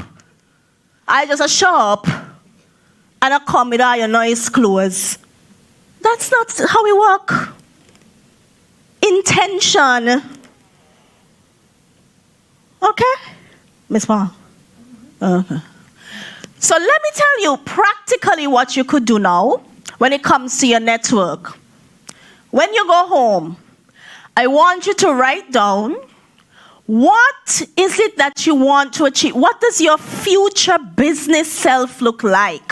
I just show up and I come with all your nice clothes. That's not how we work. Intention. Okay? Miss Paul? Okay. So let me tell you practically what you could do now when it comes to your network. when you go home, I want you to write down what is it that you want to achieve. What does your future business self look like?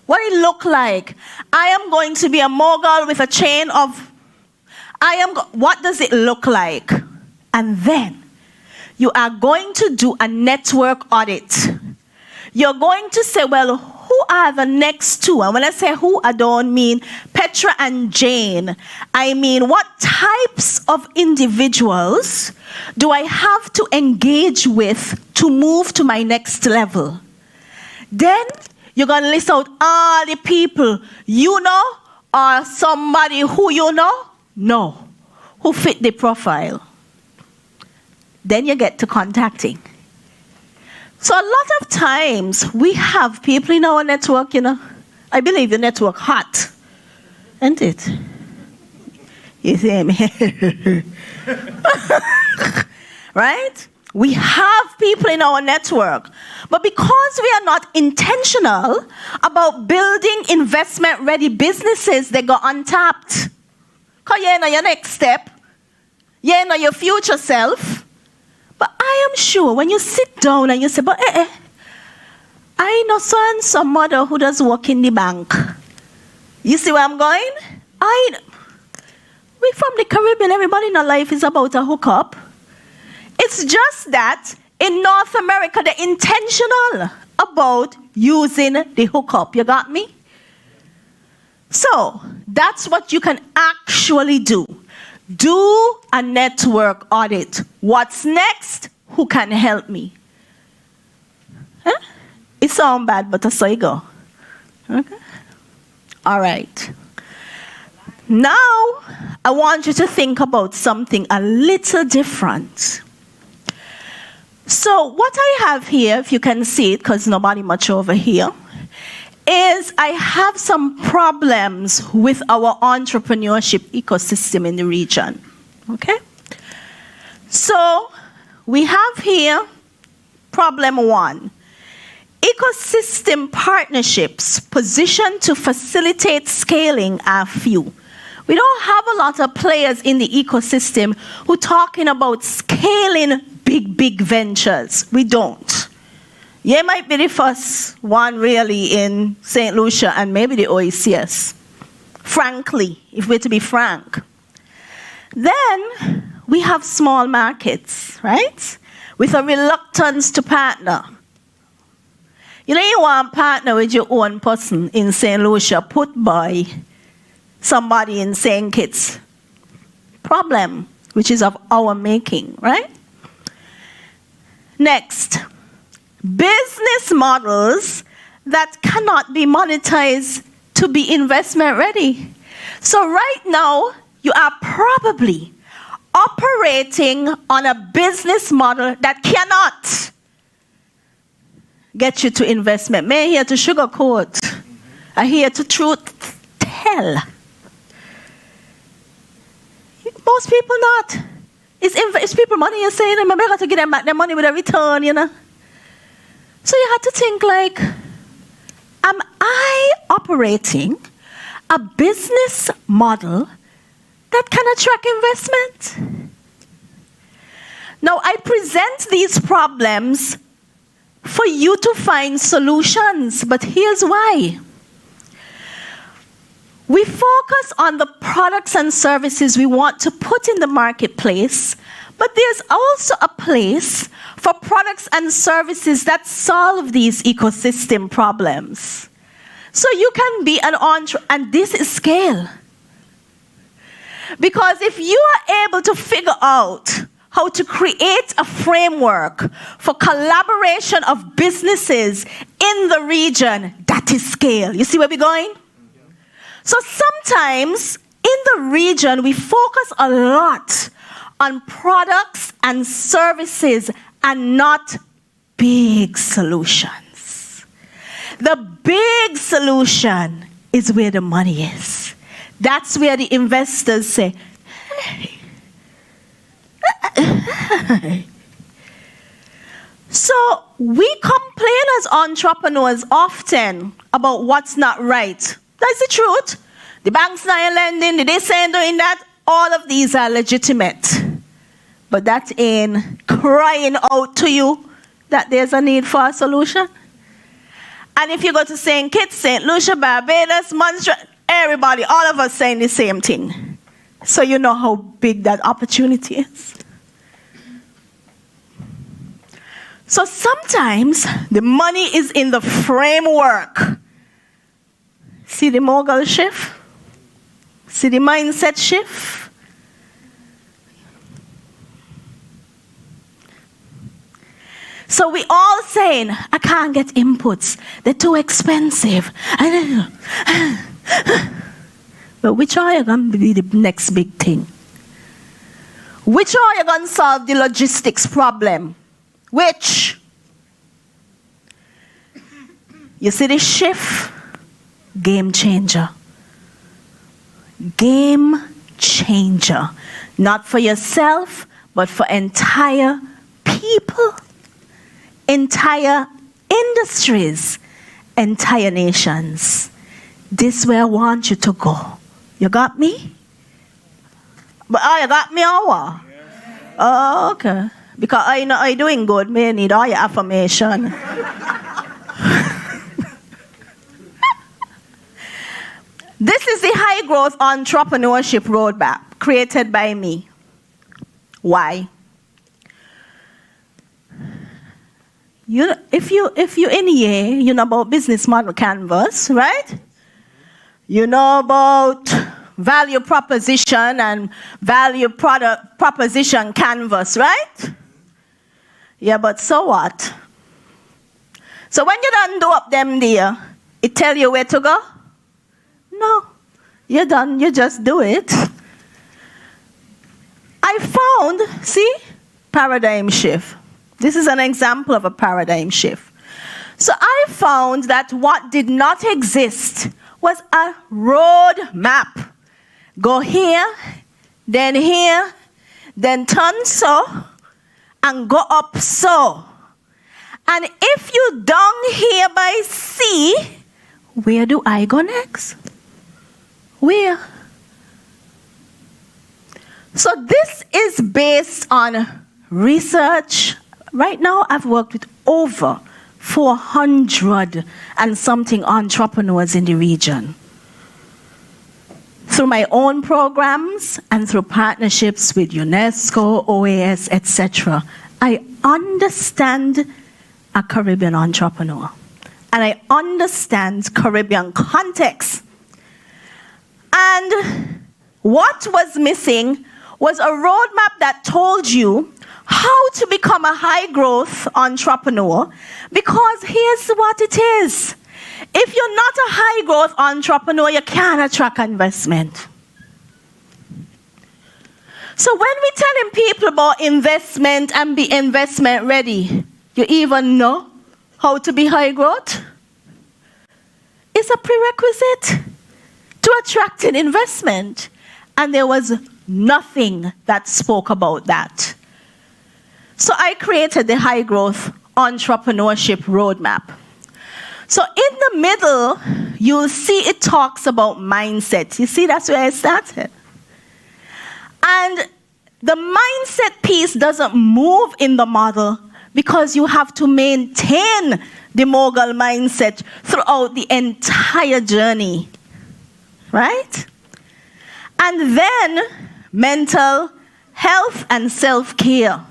What it look like? I am going to be a mogul with a chain of, what does it look like? And then you are going to do a network audit. You're going to say, well, who are the next two? And when I say who, I don't mean Petra and Jane. I mean, what types of individuals do I have to engage with to move to my next level? Then you're going to list out all the people you know or somebody who you know? No. Who fit the profile. Then you get to contacting. So a lot of times we have people in our network, you know. I believe the network hot, isn't it? You see me? Right? We have people in our network. But because we are not intentional about building investment-ready businesses, they go untapped. Because you know your next step. You know your future self. But I am sure when you sit down and you say, but I know some mother who does work in the bank. You see where I'm going? We from the Caribbean, everybody in our life is about a hookup. It's just that in North America, they're intentional about using the hookup. You got me? So that's what you can actually do. Do a network audit. What's next? Who can help me? Huh? It sounds bad, but that's how you go. Okay? All right. Now, I want you to think about something a little different. So what I have here, if you can see it, because nobody much over here, is I have some problems with our entrepreneurship ecosystem in the region. Okay? So we have here problem 1. Ecosystem partnerships positioned to facilitate scaling are few. We don't have a lot of players in the ecosystem who are talking about scaling big ventures. We don't. You might be the first one really in St. Lucia and maybe the OECS. Frankly, if we're to be frank. Then we have small markets, right? With a reluctance to partner. You know, you want to partner with your own person in St. Lucia put by somebody in St. Kitts. Problem, which is of our making, right? Next. Business models that cannot be monetized to be investment ready. So right now, you are probably operating on a business model that cannot get you to investment. Me here to sugarcoat. I here to truth tell. Most people not. It's people money you're saying, I got to give them back their money with a return, you know. So you have to think like, am I operating a business model that can attract investment? Now I present these problems for you to find solutions, but here's why. We focus on the products and services we want to put in the marketplace, but there's also a place for products and services that solve these ecosystem problems. So you can be an entrepreneur, and this is scale. Because if you are able to figure out how to create a framework for collaboration of businesses in the region, that is scale. You see where we're going? So sometimes in the region, we focus a lot on products and services and not big solutions. The big solution is where the money is. That's where the investors say, hey. So we complain as entrepreneurs often about what's not right. That's the truth. The banks not lending, the this ain't doing that. All of these are legitimate. But that ain't crying out to you that there's a need for a solution. And if you go to St. Kitts, St. Lucia, Barbados, Montreal, everybody, all of us saying the same thing. So you know how big that opportunity is. So sometimes the money is in the framework. See the mogul shift? See the mindset shift? So we all saying, I can't get inputs. They're too expensive. But which are you going to be the next big thing? Which are you going to solve the logistics problem? Which? You see this shift? Game changer. Game changer. Not for yourself, but for entire people, entire industries, entire nations. This is where I want you to go. You got me? But you got me or what? Oh, okay. Because I know I'm doing good, may need all your affirmation. This is the high growth entrepreneurship roadmap created by me. Why? If you in here, you know about business model canvas, right? You know about value proposition and value product proposition canvas, right? Yeah, but so what? So when you done do up them there, it tell you where to go? No, you're done, you just do it. I found, see, paradigm shift. This is an example of a paradigm shift. So I found that what did not exist was a road map. Go here, then turn so, and go up so. And if you down here by C, where do I go next? Where? So this is based on research. Right now, I've worked with over 400 and something entrepreneurs in the region. Through my own programs and through partnerships with UNESCO, OAS, etc., I understand a Caribbean entrepreneur. And I understand Caribbean context. And what was missing was a roadmap that told you how to become a high-growth entrepreneur, because here's what it is. If you're not a high-growth entrepreneur, you can't attract investment. So when we're telling people about investment and be investment ready, you even know how to be high-growth? It's a prerequisite to attracting investment. And there was nothing that spoke about that. So I created the high growth entrepreneurship roadmap. So in the middle, you'll see it talks about mindset. You see, that's where I started. And the mindset piece doesn't move in the model because you have to maintain the mogul mindset throughout the entire journey, right? And then mental health and self-care.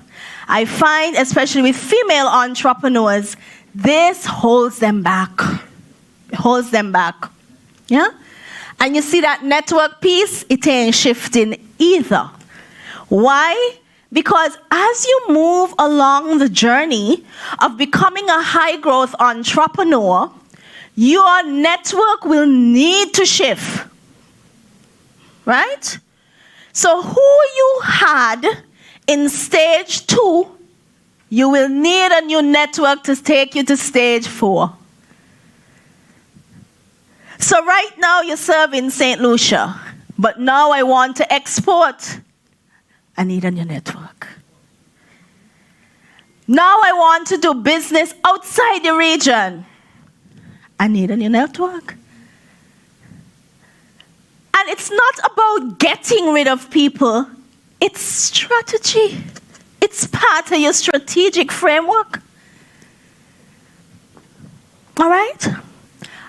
I find, especially with female entrepreneurs, this holds them back. It holds them back. Yeah? And you see that network piece, it ain't shifting either. Why? Because as you move along the journey of becoming a high-growth entrepreneur, your network will need to shift. Right? So who you had in stage 2, you will need a new network to take you to stage 4. So right now you serve in St. Lucia, but now I want to export. I need a new network. Now I want to do business outside the region. I need a new network. And it's not about getting rid of people. It's strategy. It's part of your strategic framework. All right?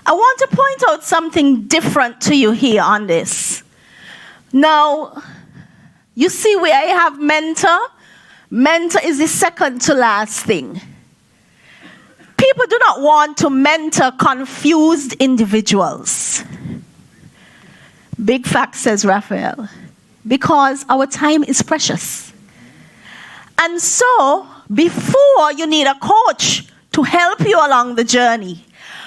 I want to point out something different to you here on this. Now, you see where I have mentor? Mentor is the second to last thing. People do not want to mentor confused individuals. Big fact, says Raphael, because our time is precious. And so, before you need a coach to help you along the journey,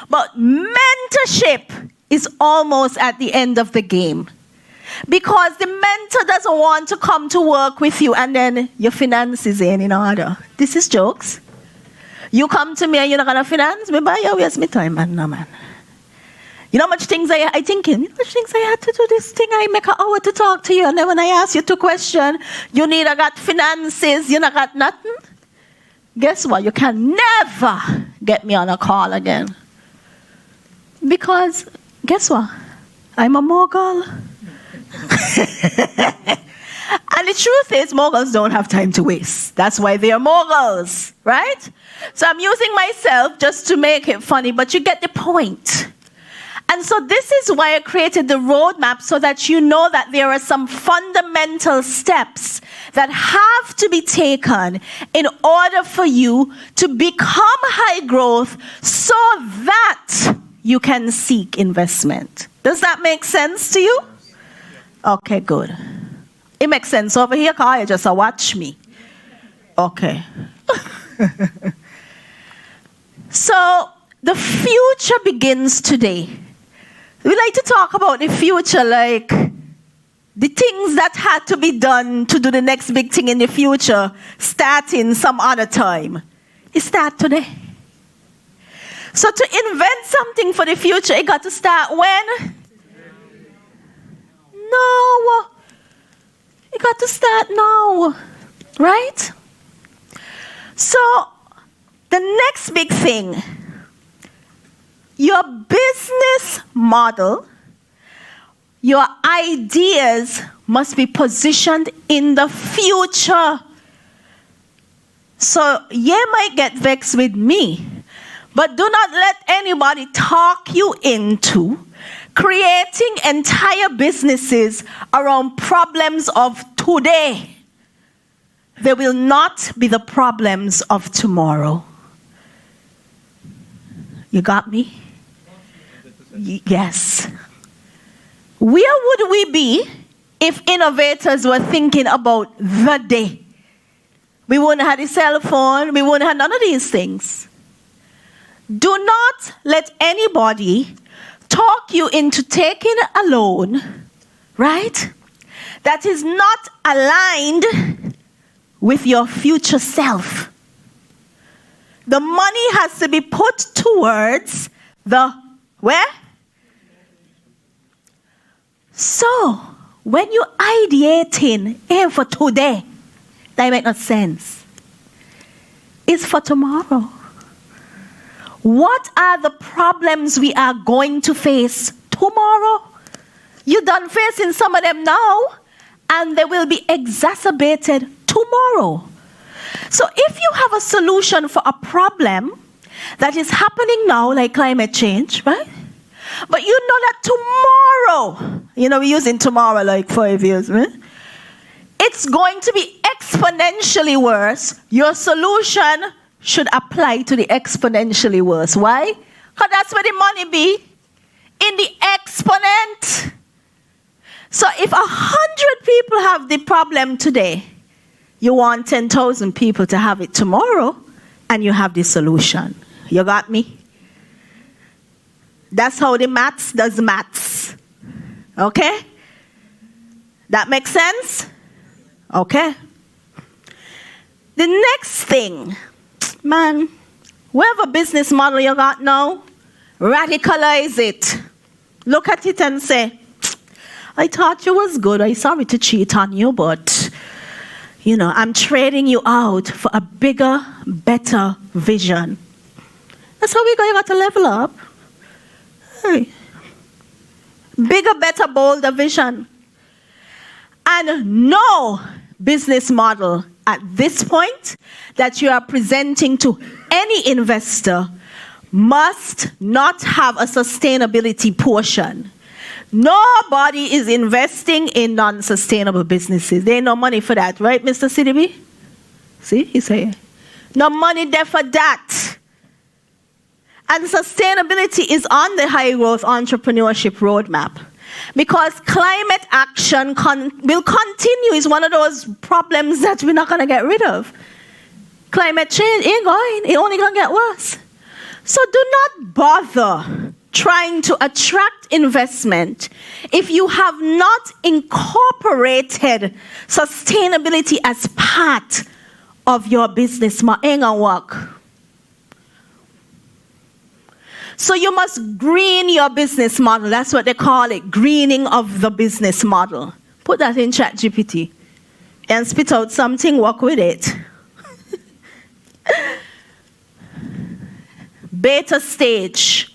but mentorship is almost at the end of the game. Because the mentor doesn't want to come to work with you and then your finances ain't in order. This is jokes. You come to me and you're not going to finance me, but you waste my time, man. No, man. You know how much things I thinking? You know how much things I had to do this thing? I make an hour to talk to you, and then when I ask you 2 questions, you need I got finances, you not got nothing. Guess what? You can never get me on a call again. Because, guess what? I'm a mogul. And the truth is, moguls don't have time to waste. That's why they are moguls, right? So I'm using myself just to make it funny, but you get the point. And so this is why I created the roadmap, so that you know that there are some fundamental steps that have to be taken in order for you to become high growth so that you can seek investment. Does that make sense to you? Okay, good. It makes sense over here, because you just watch me. Okay. So, the future begins today. We like to talk about the future like the things that had to be done to do the next big thing in the future starting some other time. It starts today. So to invent something for the future, it got to start when? No. It got to start now. Right? So, the next big thing, your business model, your ideas must be positioned in the future. So, you might get vexed with me, but do not let anybody talk you into creating entire businesses around problems of today. They will not be the problems of tomorrow. You got me? Yes. Where would we be if innovators were thinking about the day? We wouldn't have a cell phone. We wouldn't have none of these things. Do not let anybody talk you into taking a loan, right, that is not aligned with your future self. The money has to be put towards the where? So, when you're ideating, aim for today, that makes no sense. It's for tomorrow. What are the problems we are going to face tomorrow? You're done facing some of them now, and they will be exacerbated tomorrow. So if you have a solution for a problem that is happening now, like climate change, right? But you know that tomorrow, we're using tomorrow like 5 years, right? It's going to be exponentially worse. Your solution should apply to the exponentially worse. Why? Because that's where the money be. In the exponent. So if 100 people have the problem today, you want 10,000 people to have it tomorrow, and you have the solution. You got me? That's how the maths does maths. Okay? That makes sense? Okay. The next thing, man, whatever business model you got now, radicalize it. Look at it and say, I thought you was good. I'm sorry to cheat on you, but, I'm trading you out for a bigger, better vision. That's how you got to level up. Hey. bigger, better, bolder vision. And no business model at this point that you are presenting to any investor must not have a sustainability portion. Nobody is investing in non-sustainable businesses. There ain't no money for that, right, Mr. CDB? See, he's saying. No money there for that. And sustainability is on the high growth entrepreneurship roadmap. Because climate action will continue. It's one of those problems that we're not going to get rid of. Climate change ain't going. It's only going to get worse. So do not bother trying to attract investment if you have not incorporated sustainability as part of your business. Ain't gonna work. So you must green your business model. That's what they call it, greening of the business model. Put that in ChatGPT and spit out something, work with it. Beta stage.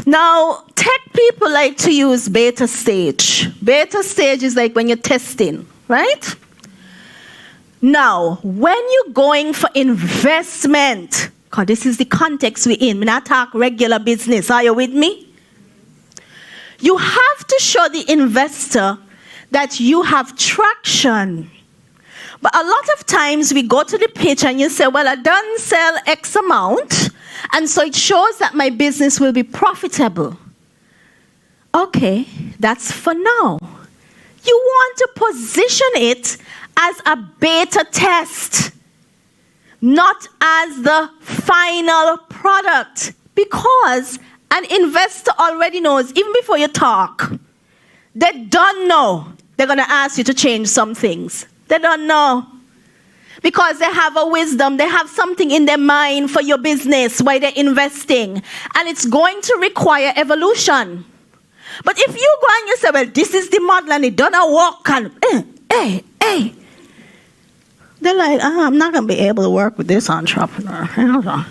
Now, tech people like to use beta stage. Beta stage is like when you're testing, right? Now, when you're going for investment, because this is the context we're in, we're not talking regular business, are you with me? You have to show the investor that you have traction. But a lot of times we go to the pitch and you say, well, I done sell X amount, and so it shows that my business will be profitable. Okay, that's for now. You want to position it as a beta test, not as the final product, because an investor already knows, even before you talk, they don't know they're going to ask you to change some things. They don't know. Because they have a wisdom, they have something in their mind for your business, why they're investing. And it's going to require evolution. But if you go and you say, well, this is the model and it doesn't work, and they're like, I'm not going to be able to work with this entrepreneur.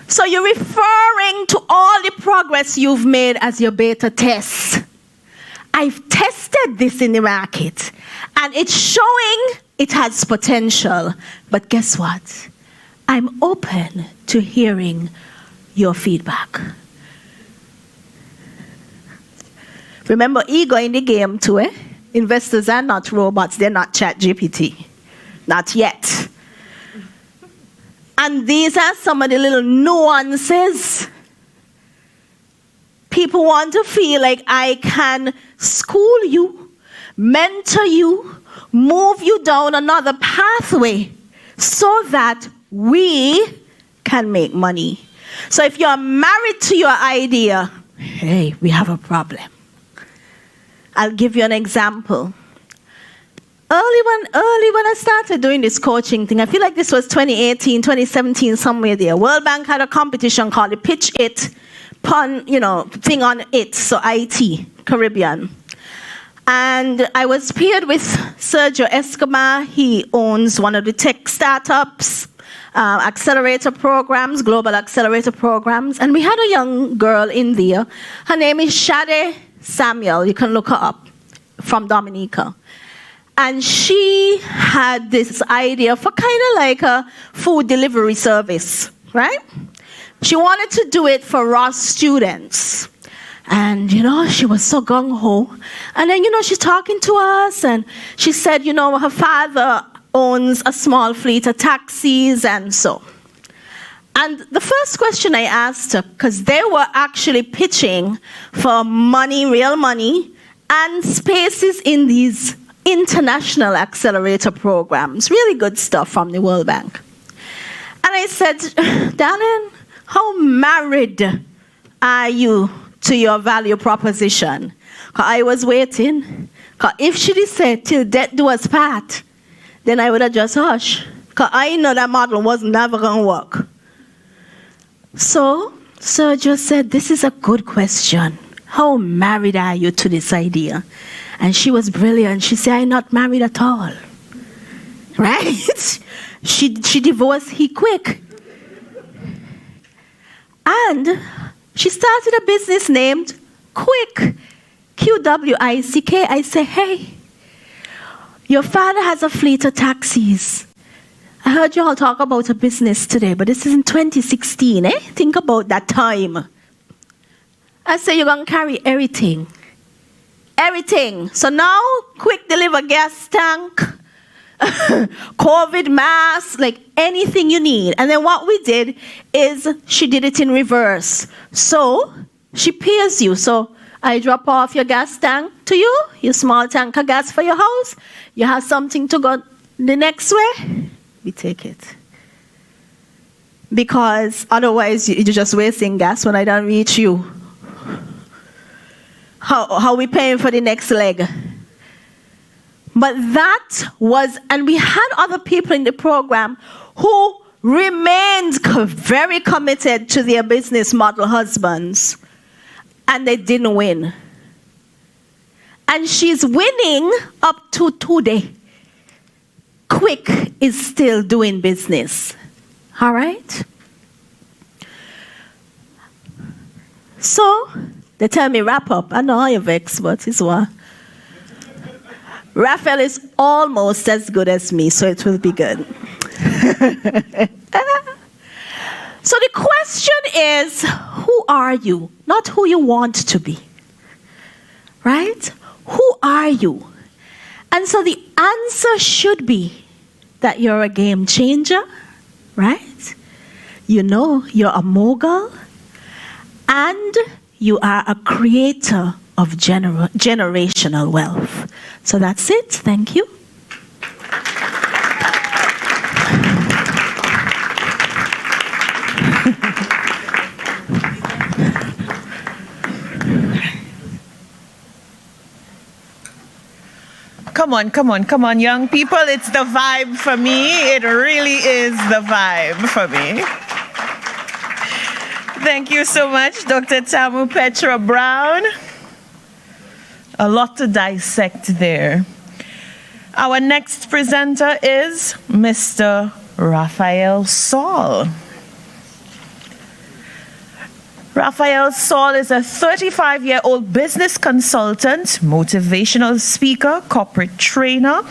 So you're referring to all the progress you've made as your beta test. I've tested this in the market, and it's showing it has potential. But guess what? I'm open to hearing your feedback. Remember, ego in the game too, eh? Investors are not robots. They're not ChatGPT. Not yet. And these are some of the little nuances. People want to feel like I can school you, mentor you, move you down another pathway so that we can make money. So if you're married to your idea, hey, we have a problem. I'll give you an example. Early when I started doing this coaching thing, I feel like this was 2018, 2017, somewhere there. World Bank had a competition called the Pitch It thing on it, so IT, Caribbean. And I was paired with Sergio Escobar. He owns one of the tech startups, accelerator programs, global accelerator programs. And we had a young girl in there. Her name is Shade Samuel. You can look her up, from Dominica. And she had this idea for kind of like a food delivery service, right? She wanted to do it for raw students. And, she was so gung-ho. And then, she's talking to us, and she said, her father owns a small fleet of taxis, and so. And the first question I asked her, because they were actually pitching for money, real money, and spaces in these international accelerator programs, really good stuff from the World Bank. And I said, darling, how married are you to your value proposition? Because I was waiting. Because if she did say, till death do us part, then I would have just hushed. Because I know that model was never going to work. So Sergio said, this is a good question. How married are you to this idea? And she was brilliant. She said, I'm not married at all. Right? She divorced he quick. And she started a business named Quick QWICK, I say, hey, your father has a fleet of taxis. I heard you all talk about a business today, but this is in 2016, eh? Think about that time. I say, you're going to carry everything. Everything. So now, quick deliver gas tank, COVID mask, like anything you need. And then what we did is she did it in reverse. So she pays you. So I drop off your gas tank to you, your small tank of gas for your house. You have something to go the next way, we take it. Because otherwise you're just wasting gas when I don't reach you. How we paying for the next leg? But that was, and we had other people in the program who remained very committed to their business model husbands, and they didn't win. And she's winning up to today. Quick is still doing business. All right? So, they tell me wrap up. I know you're vexed, but it's what. Raphael is almost as good as me, so it will be good. So the question is, who are you? Not who you want to be. Right? Who are you? And so the answer should be that you're a game changer, right? You know, you're a mogul, and you are a creator of generational wealth. So that's it. Thank you. Come on, young people. It's the vibe for me. It really is the vibe for me. Thank you so much, Dr. Tamu Petra Brown. A lot to dissect there. Our next presenter is Mr. Raphael Saul. Raphael Saul is a 35-year-old business consultant, motivational speaker, corporate trainer,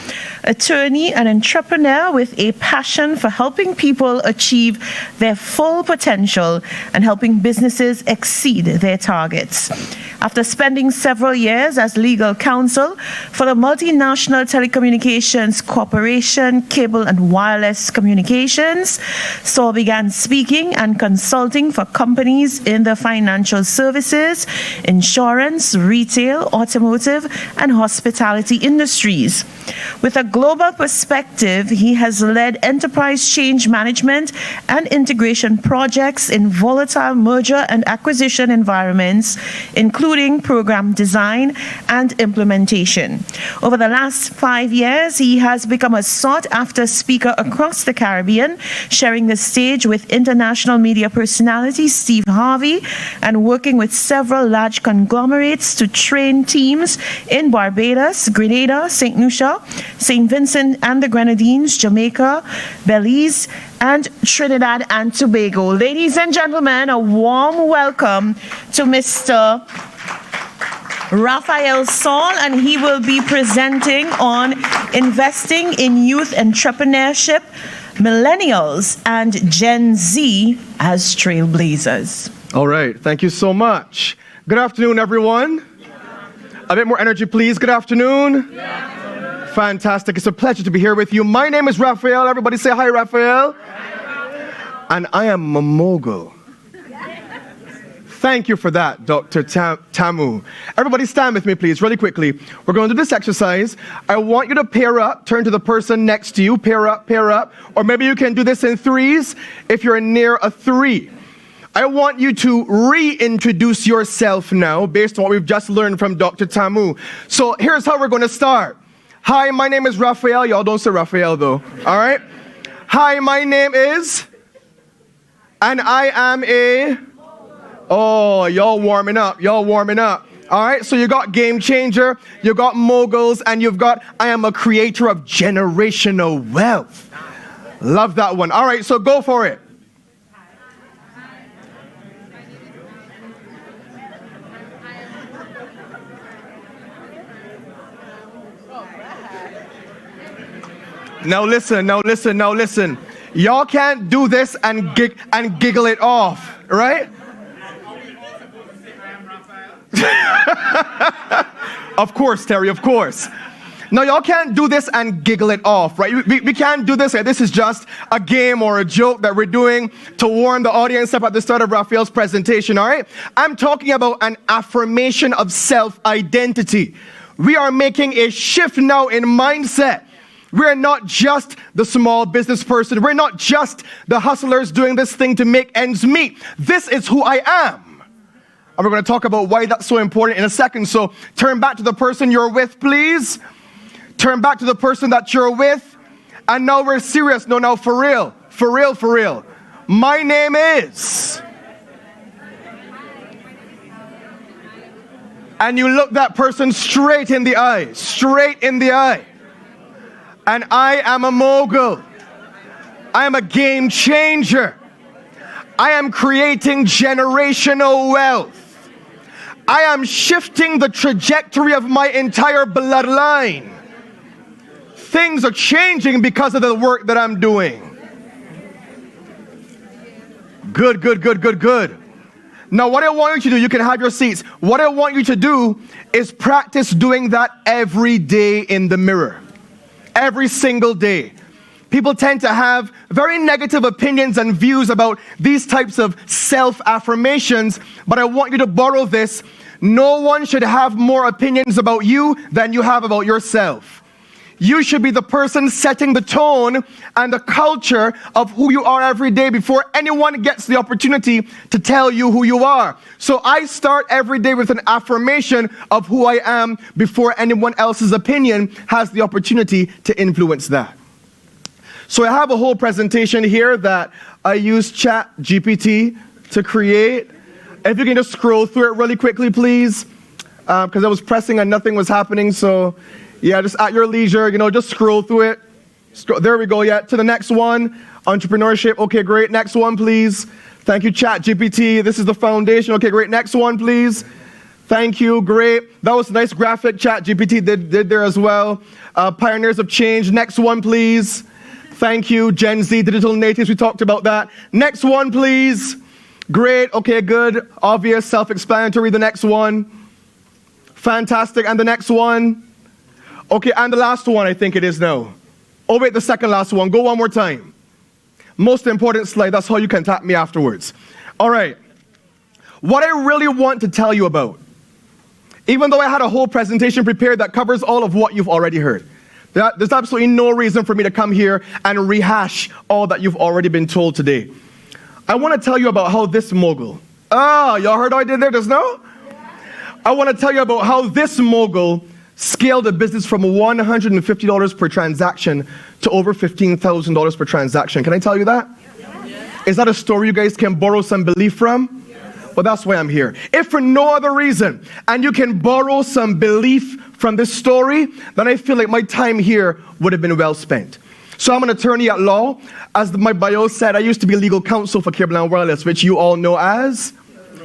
attorney, and entrepreneur with a passion for helping people achieve their full potential and helping businesses exceed their targets. After spending several years as legal counsel for the multinational telecommunications corporation, Cable and Wireless Communications, Saul began speaking and consulting for companies in the financial services, insurance, retail, automotive, and hospitality industries. With a global perspective, he has led enterprise change management and integration projects in volatile merger and acquisition environments, including program design and implementation. Over the last 5 years, he has become a sought-after speaker across the Caribbean, sharing the stage with international media personality Steve Harvey and working with several large conglomerates to train teams in Barbados, Grenada, St. Lucia, St. Vincent and the Grenadines, Jamaica, Belize, and Trinidad and Tobago. Ladies and gentlemen, a warm welcome to Mr. Raphael Saul, and he will be presenting on investing in youth entrepreneurship, millennials, and Gen Z as trailblazers. All right, thank you so much. Good afternoon, everyone. A bit more energy, please. Good afternoon. Fantastic. It's a pleasure to be here with you. My name is Raphael. Everybody say hi, Raphael. And I am a mogul. Thank you for that, Dr. Tamu. Everybody stand with me, please, really quickly. We're going to do this exercise. I want you to pair up, turn to the person next to you, pair up, or maybe you can do this in threes if you're near a 3. I want you to reintroduce yourself now based on what we've just learned from Dr. Tamu. So here's how we're going to start. Hi, my name is Raphael. Y'all don't say Raphael, though. All right? Hi, my name is... And I am a... Oh, y'all warming up. All right, so you got game changer, you got moguls, and you've got I am a creator of generational wealth. Love that one. All right, so go for it. Now listen. Y'all can't do this and giggle it off, right? Of course, Terry, of course. Now, y'all can't do this and giggle it off, right? We can't do this. This is just a game or a joke that we're doing to warm the audience up at the start of Raphael's presentation, all right? I'm talking about an affirmation of self-identity. We are making a shift now in mindset. We're not just the small business person. We're not just the hustlers doing this thing to make ends meet. This is who I am. And we're going to talk about why that's so important in a second. So turn back to the person you're with, please. Turn back to the person that you're with. And now we're serious. No, now for real. For real. My name is. And you look that person straight in the eye. And I am a mogul. I am a game changer. I am creating generational wealth. I am shifting the trajectory of my entire bloodline. Things are changing because of the work that I'm doing. Good. Now, what I want you to do, you can have your seats. What I want you to do is practice doing that every day in the mirror. Every single day. People tend to have very negative opinions and views about these types of self-affirmations, but I want you to borrow this. No one should have more opinions about you than you have about yourself. You should be the person setting the tone and the culture of who you are every day before anyone gets the opportunity to tell you who you are. So I start every day with an affirmation of who I am before anyone else's opinion has the opportunity to influence that. So I have a whole presentation here that I use ChatGPT to create. If you can just scroll through it really quickly, please, because I was pressing and nothing was happening. So yeah, just at your leisure, just scroll through it. There we go. Yeah, to the next one. Entrepreneurship. Okay, great. Next one, please. Thank you, ChatGPT. This is the foundation. Okay, great. Next one, please. Thank you. Great. That was a nice graphic ChatGPT did there as well. Pioneers of change. Next one, please. Thank you. Gen Z, digital natives. We talked about that. Next one, please. Great. Okay, good. Obvious, self-explanatory. The next one. Fantastic. And the next one. Okay, and the last one, I think it is now. Oh, wait, the second last one. Go one more time. Most important slide. That's how you can tap me afterwards. All right. What I really want to tell you about, even though I had a whole presentation prepared that covers all of what you've already heard, there's absolutely no reason for me to come here and rehash all that you've already been told today. I want to tell you about how this mogul, y'all heard how I did there just now? I want to tell you about how this mogul scaled a business from $150 per transaction to over $15,000 per transaction. Can I tell you that? Is that a story you guys can borrow some belief from? Well, that's why I'm here. If for no other reason, and you can borrow some belief from this story, then I feel like my time here would have been well spent. So I'm an attorney at law. As my bio said, I used to be legal counsel for Cable and Wireless, which you all know as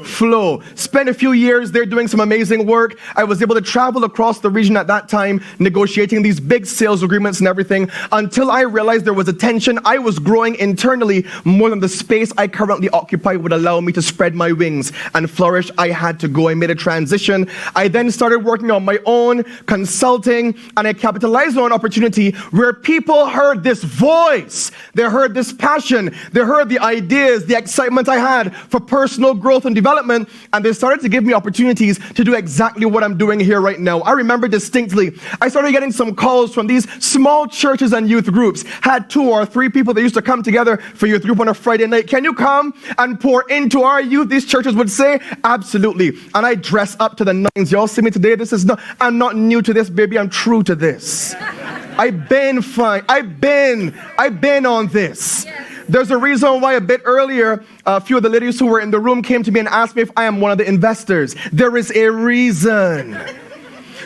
Flow. Spent a few years there doing some amazing work. I was able to travel across the region at that time, negotiating these big sales agreements and everything, until I realized there was a tension. I was growing internally more than the space I currently occupy would allow me to spread my wings and flourish. I had to go. I made a transition. I then started working on my own, consulting, and I capitalized on an opportunity where people heard this voice. They heard this passion. They heard the ideas, the excitement I had for personal growth and development, and they started to give me opportunities to do exactly what I'm doing here right now. I remember distinctly, I started getting some calls from these small churches and youth groups. Had 2 or 3 people that used to come together for youth group on a Friday night. Can you come and pour into our youth? These churches would say, absolutely. And I dress up to the nines. Y'all see me today? I'm not new to this, baby. I'm true to this. I've been fine. I've been on this. There's a reason why a bit earlier, a few of the ladies who were in the room came to me and asked me if I am one of the investors. There is a reason.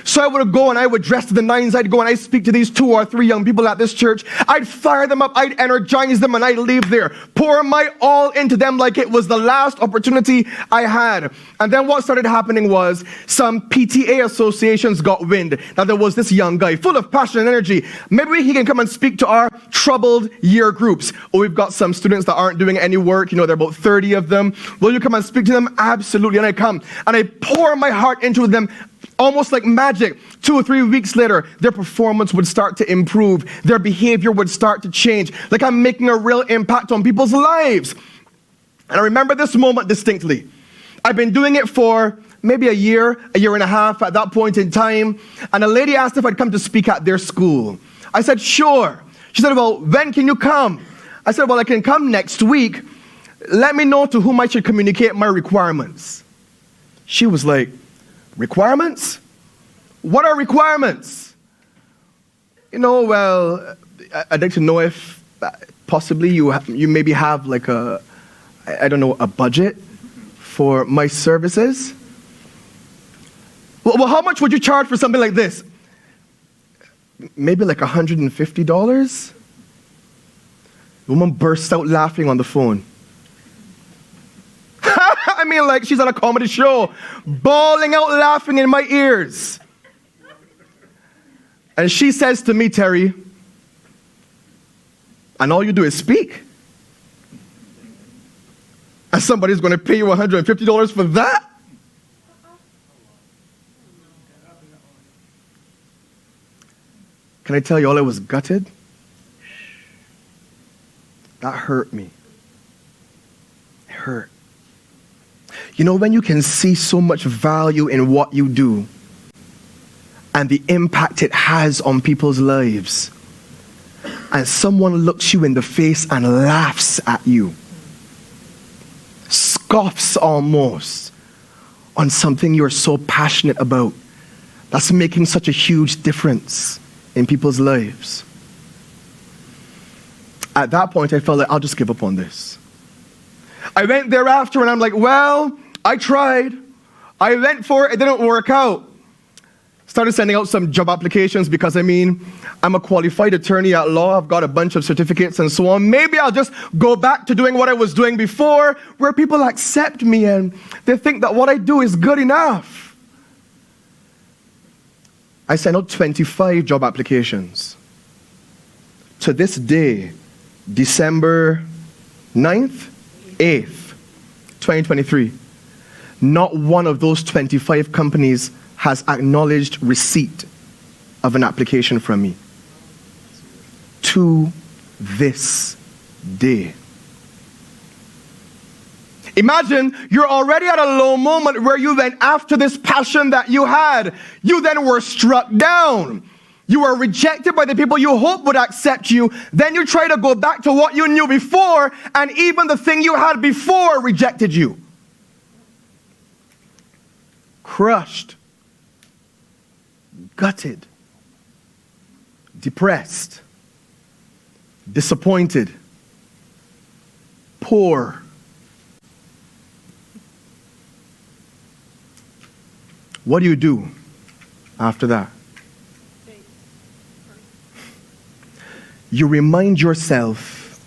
So I would go and I would dress to the nines. I'd go and I'd speak to these 2 or 3 young people at this church. I'd fire them up. I'd energize them and I'd leave there. Pour my all into them like it was the last opportunity I had. And then what started happening was some PTA associations got wind that there was this young guy full of passion and energy. Maybe he can come and speak to our troubled year groups. Oh, we've got some students that aren't doing any work. There are about 30 of them. Will you come and speak to them? Absolutely. And I come and I pour my heart into them almost like magic. 2 or 3 weeks later, their performance would start to improve. Their behavior would start to change. Like I'm making a real impact on people's lives. And I remember this moment distinctly. I've been doing it for maybe a year and a half at that point in time. And a lady asked if I'd come to speak at their school. I said, sure. She said, well, when can you come? I said, well, I can come next week. Let me know to whom I should communicate my requirements. She was like, requirements? What are requirements? Well, I'd like to know if possibly you maybe have like a budget for my services. Well, how much would you charge for something like this? Maybe like $150? The woman bursts out laughing on the phone. I mean, like she's at a comedy show, bawling out laughing in my ears. And she says to me, Terry, and all you do is speak? And somebody's going to pay you $150 for that? Can I tell you all I was gutted? That hurt me. It hurt. When you can see so much value in what you do and the impact it has on people's lives, and someone looks you in the face and laughs at you, scoffs almost on something you're so passionate about, that's making such a huge difference in people's lives. At that point, I felt like I'll just give up on this. I went thereafter and I'm like, well, I tried. I went for it. It didn't work out. Started sending out some job applications because, I'm a qualified attorney at law. I've got a bunch of certificates and so on. Maybe I'll just go back to doing what I was doing before, where people accept me and they think that what I do is good enough. I sent out 25 job applications. To this day, December 9th, 8th, 2023, not one of those 25 companies has acknowledged receipt of an application from me. To this day. Imagine you're already at a low moment where you went after this passion that you had. You then were struck down. You were rejected by the people you hoped would accept you. Then you try to go back to what you knew before, and even the thing you had before rejected you. Crushed. Gutted. Depressed. Disappointed. Poor. What do you do after that? You remind yourself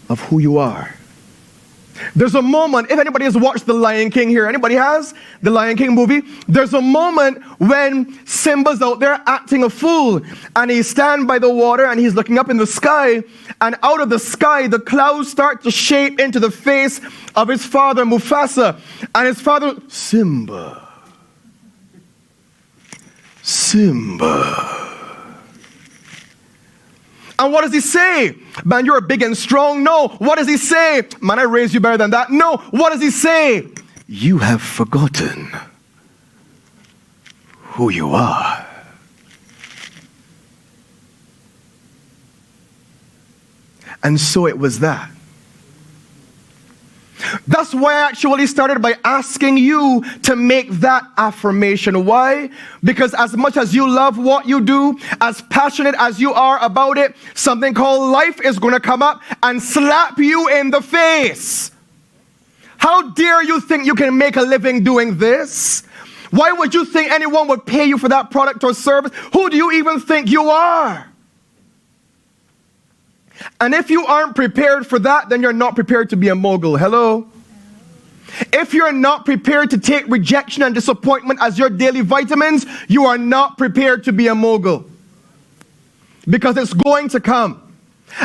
of who you are. There's a moment, if anybody has watched The Lion King here, anybody has? The Lion King movie? There's a moment when Simba's out there acting a fool, and he stands by the water and he's looking up in the sky, and out of the sky, the clouds start to shape into the face of his father, Mufasa. And his father, Simba. Simba. And what does he say? Man, you're big and strong. No. What does he say? Man, I raised you better than that. No. What does he say? You have forgotten who you are. And so it was that. That's why I actually started by asking you to make that affirmation. Why? Because as much as you love what you do, as passionate as you are about it, something called life is going to come up and slap you in the face. How dare you think you can make a living doing this? Why would you think anyone would pay you for that product or service? Who do you even think you are? And if you aren't prepared for that, then you're not prepared to be a mogul. Hello? If you're not prepared to take rejection and disappointment as your daily vitamins, you are not prepared to be a mogul. Because it's going to come.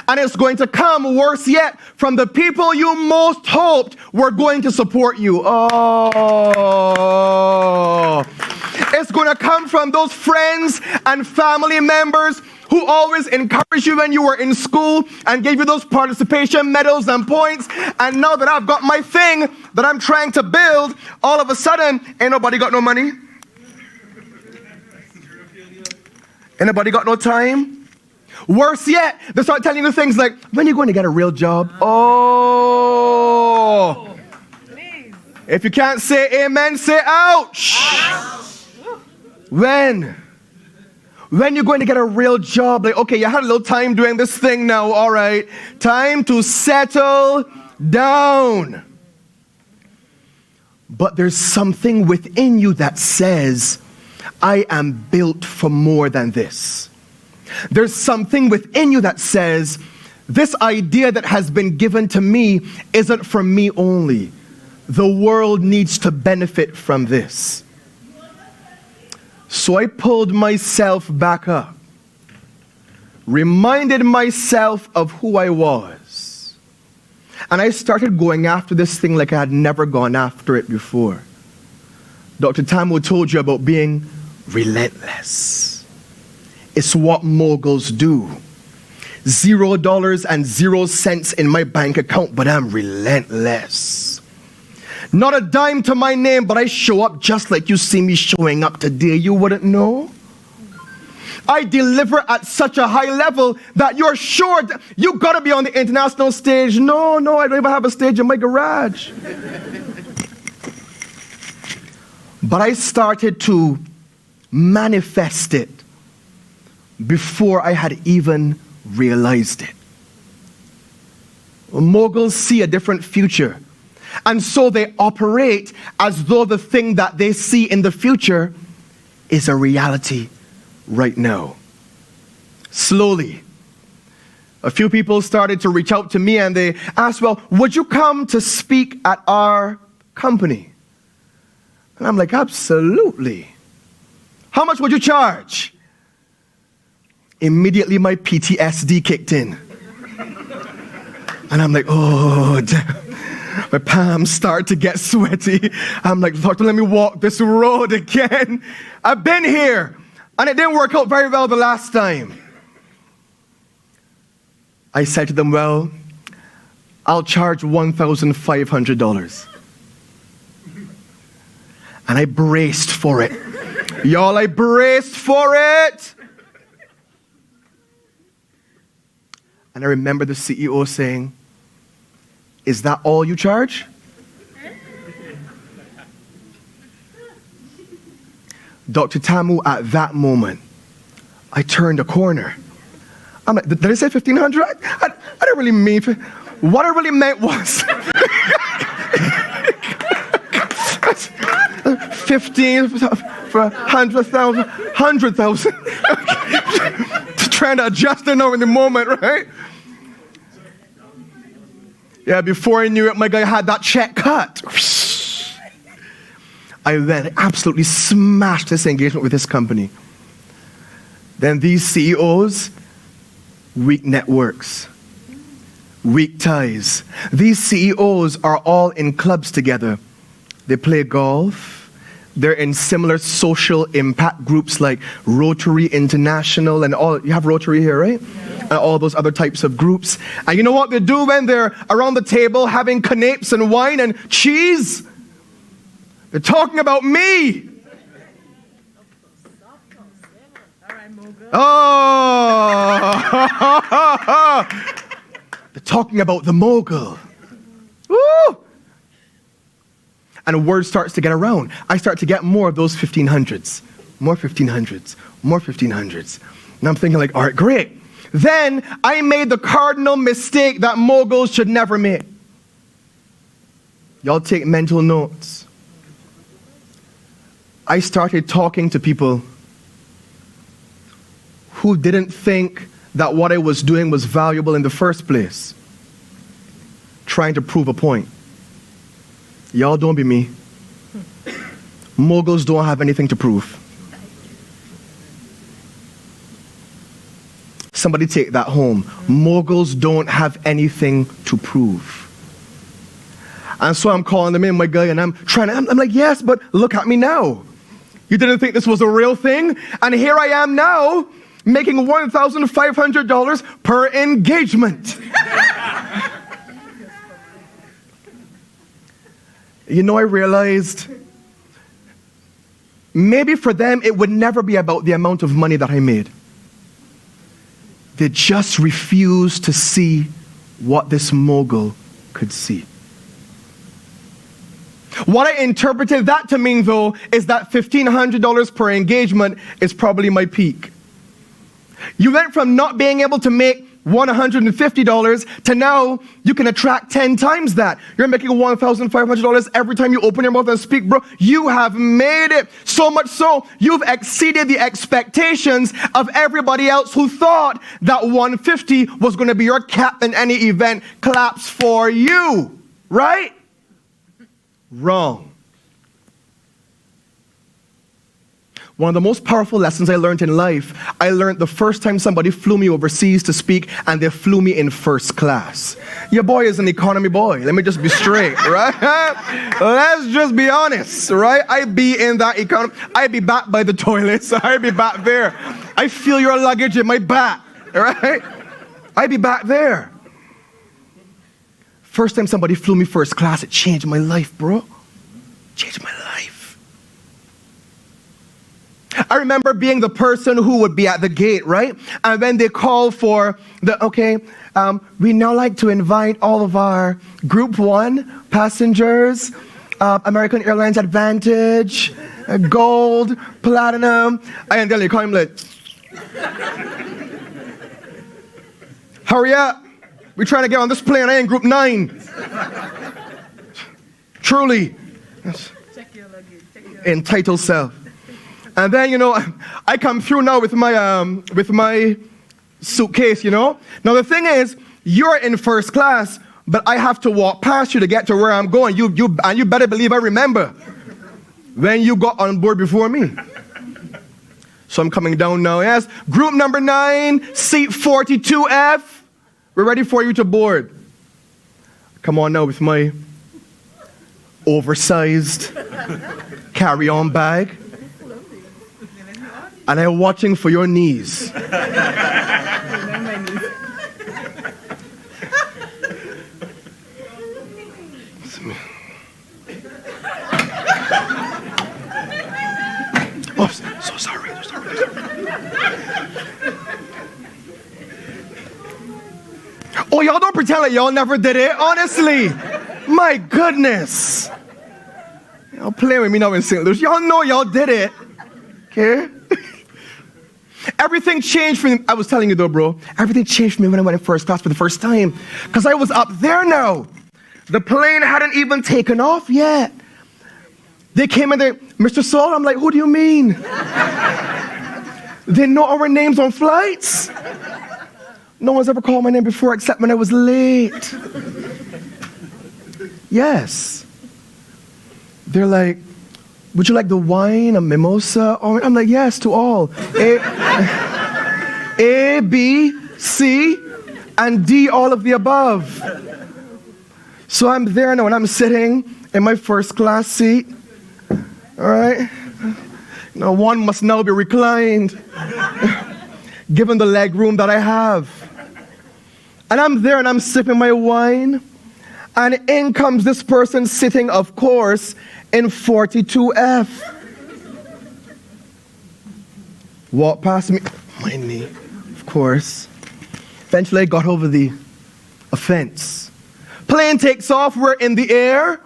And it's going to come, worse yet, from the people you most hoped were going to support you. Oh. It's going to come from those friends and family members who always encouraged you when you were in school and gave you those participation medals and points. And now that I've got my thing that I'm trying to build, all of a sudden, ain't nobody got no money. Ain't nobody got no time. Worse yet, they start telling you things like, when are you going to get a real job? Oh. If you can't say amen, say ouch. When you're going to get a real job, like, okay, you had a little time doing this thing now, all right. Time to settle down. But there's something within you that says, I am built for more than this. There's something within you that says, this idea that has been given to me isn't for me only. The world needs to benefit from this. So I pulled myself back up, reminded myself of who I was, and I started going after this thing like I had never gone after it before. Dr. Tamu told you about being relentless. It's what moguls do. $0 and 0 cents in my bank account, but I'm relentless. Not a dime to my name, but I show up just like you see me showing up today. You wouldn't know. I deliver at such a high level that you're sure that you gotta be on the international stage. No, I don't even have a stage in my garage. But I started to manifest it before I had even realized it. Moguls see a different future. And so they operate as though the thing that they see in the future is a reality right now. Slowly, a few people started to reach out to me and they asked, well, would you come to speak at our company? And I'm like, absolutely. How much would you charge? Immediately my PTSD kicked in. And I'm like, oh, damn. My palms start to get sweaty. I'm like, Doctor, let me walk this road again. I've been here, and it didn't work out very well the last time. I said to them, well, I'll charge $1,500. And I braced for it. Y'all, I braced for it. And I remember the CEO saying, is that all you charge? Dr. Tamu, at that moment, I turned a corner. I'm like, did I say 1,500? I didn't really mean, what I really meant was 15 for 100,000, 100,000. Trying to adjust it now in the moment, right? Yeah, before I knew it, my guy had that check cut. I then absolutely smashed this engagement with this company. Then these CEOs, weak networks, weak ties. These CEOs are all in clubs together. They play golf. They're in similar social impact groups like Rotary International and all. You have Rotary here, right? And all those other types of groups. And you know what they do when they're around the table having canapes and wine and cheese? They're talking about me. Oh, they're talking about the mogul. Woo! And word starts to get around. I start to get more of those 1,500s, more 1,500s, more 1,500s. And I'm thinking like, all right, great. Then I made the cardinal mistake that moguls should never make. Y'all take mental notes. I started talking to people who didn't think that what I was doing was valuable in the first place, trying to prove a point. Y'all don't be me. Moguls don't have anything to prove. Somebody take that home. Moguls don't have anything to prove. And so I'm calling them in, my guy, and I'm like, yes, but look at me now. You didn't think this was a real thing? And here I am now, making $1,500 per engagement. You know, I realized maybe for them it would never be about the amount of money that I made. They just refused to see what this mogul could see. What I interpreted that to mean, though, is that $1,500 per engagement is probably my peak. You went from not being able to make $150 to now you can attract 10 times that. You're making $1,500 every time you open your mouth and speak, bro. You have made it. So much so, you've exceeded the expectations of everybody else who thought that $150 was going to be your cap in any event. Claps for you, right? Wrong. One of the most powerful lessons I learned in life, I learned the first time somebody flew me overseas to speak, and they flew me in first class. Your boy is an economy boy. Let me just be straight, right? Let's just be honest, right? I'd be in that economy. I'd be back by the toilets. I'd be back there. I feel your luggage in my back, right? I'd be back there. First time somebody flew me first class, it changed my life, bro. Changed my life. I remember being the person who would be at the gate, right? And when they call for we now like to invite all of our Group 1 passengers, American Airlines Advantage, Gold, Platinum. And then they call him like, hurry up. We're trying to get on this plane. I ain't Group 9. Truly. Check your luggage. Entitled self. And then, I come through now with my suitcase, Now, the thing is, you're in first class, but I have to walk past you to get to where I'm going. And you better believe I remember when you got on board before me. So I'm coming down now. Yes, group number 9, seat 42F. We're ready for you to board. Come on now with my oversized carry-on bag. And I'm watching for your knees. Oh, so sorry. Oh, y'all don't pretend like y'all never did it. Honestly. My goodness. Y'all playing with me now in St. Louis. Y'all know y'all did it. Okay? Everything changed for me. I was telling you though, bro. Everything changed for me when I went in first class for the first time. Because I was up there now. The plane hadn't even taken off yet. They came in there, Mr. Saul, I'm like, who do you mean? They know our names on flights. No one's ever called my name before except when I was late. Yes. They're like, would you like the wine, a mimosa? I'm like, yes, to all. A, B, C, and D, all of the above. So I'm there now and I'm sitting in my first class seat. All right? Now one must now be reclined, given the leg room that I have. And I'm there and I'm sipping my wine. And in comes this person sitting, of course, in 42F. Walked past me, my knee, of course. Eventually I got over the offense. Plane takes off, we're in the air.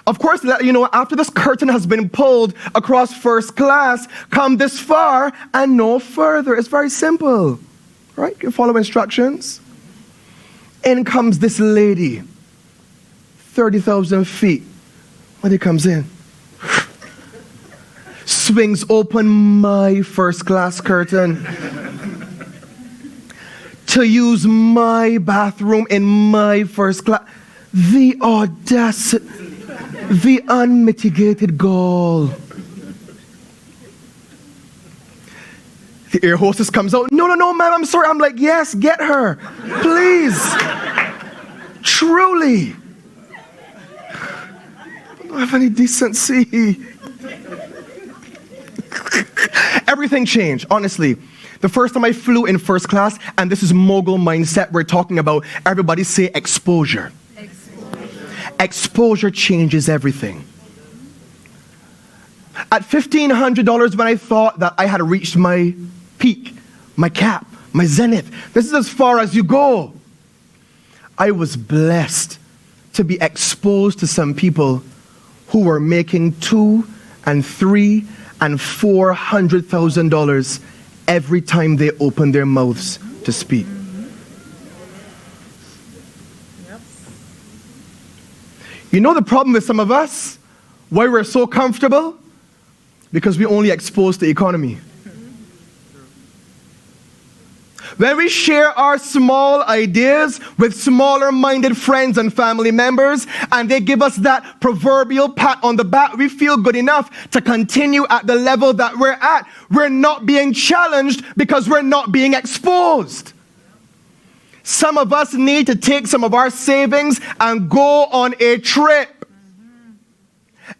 Of course, after this curtain has been pulled across first class, come this far and no further. It's very simple, right? You follow instructions. In comes this lady, 30,000 feet. When he comes in, swings open my first class curtain to use my bathroom in my first class. The audacity, the unmitigated gall. The air hostess comes out, no, ma'am, I'm sorry. I'm like, yes, get her, please. Truly. I don't have any decency. Everything changed, honestly. The first time I flew in first class, and this is mogul mindset we're talking about, everybody say exposure. Exposure changes everything. At $1,500, when I thought that I had reached my peak, my cap, my zenith, this is as far as you go. I was blessed to be exposed to some people who were making $200,000 and $300,000 and $400,000 every time they opened their mouths to speak. You know the problem with some of us? Why we're so comfortable? Because we only expose the economy. When we share our small ideas with smaller-minded friends and family members, and they give us that proverbial pat on the back, we feel good enough to continue at the level that we're at. We're not being challenged because we're not being exposed. Some of us need to take some of our savings and go on a trip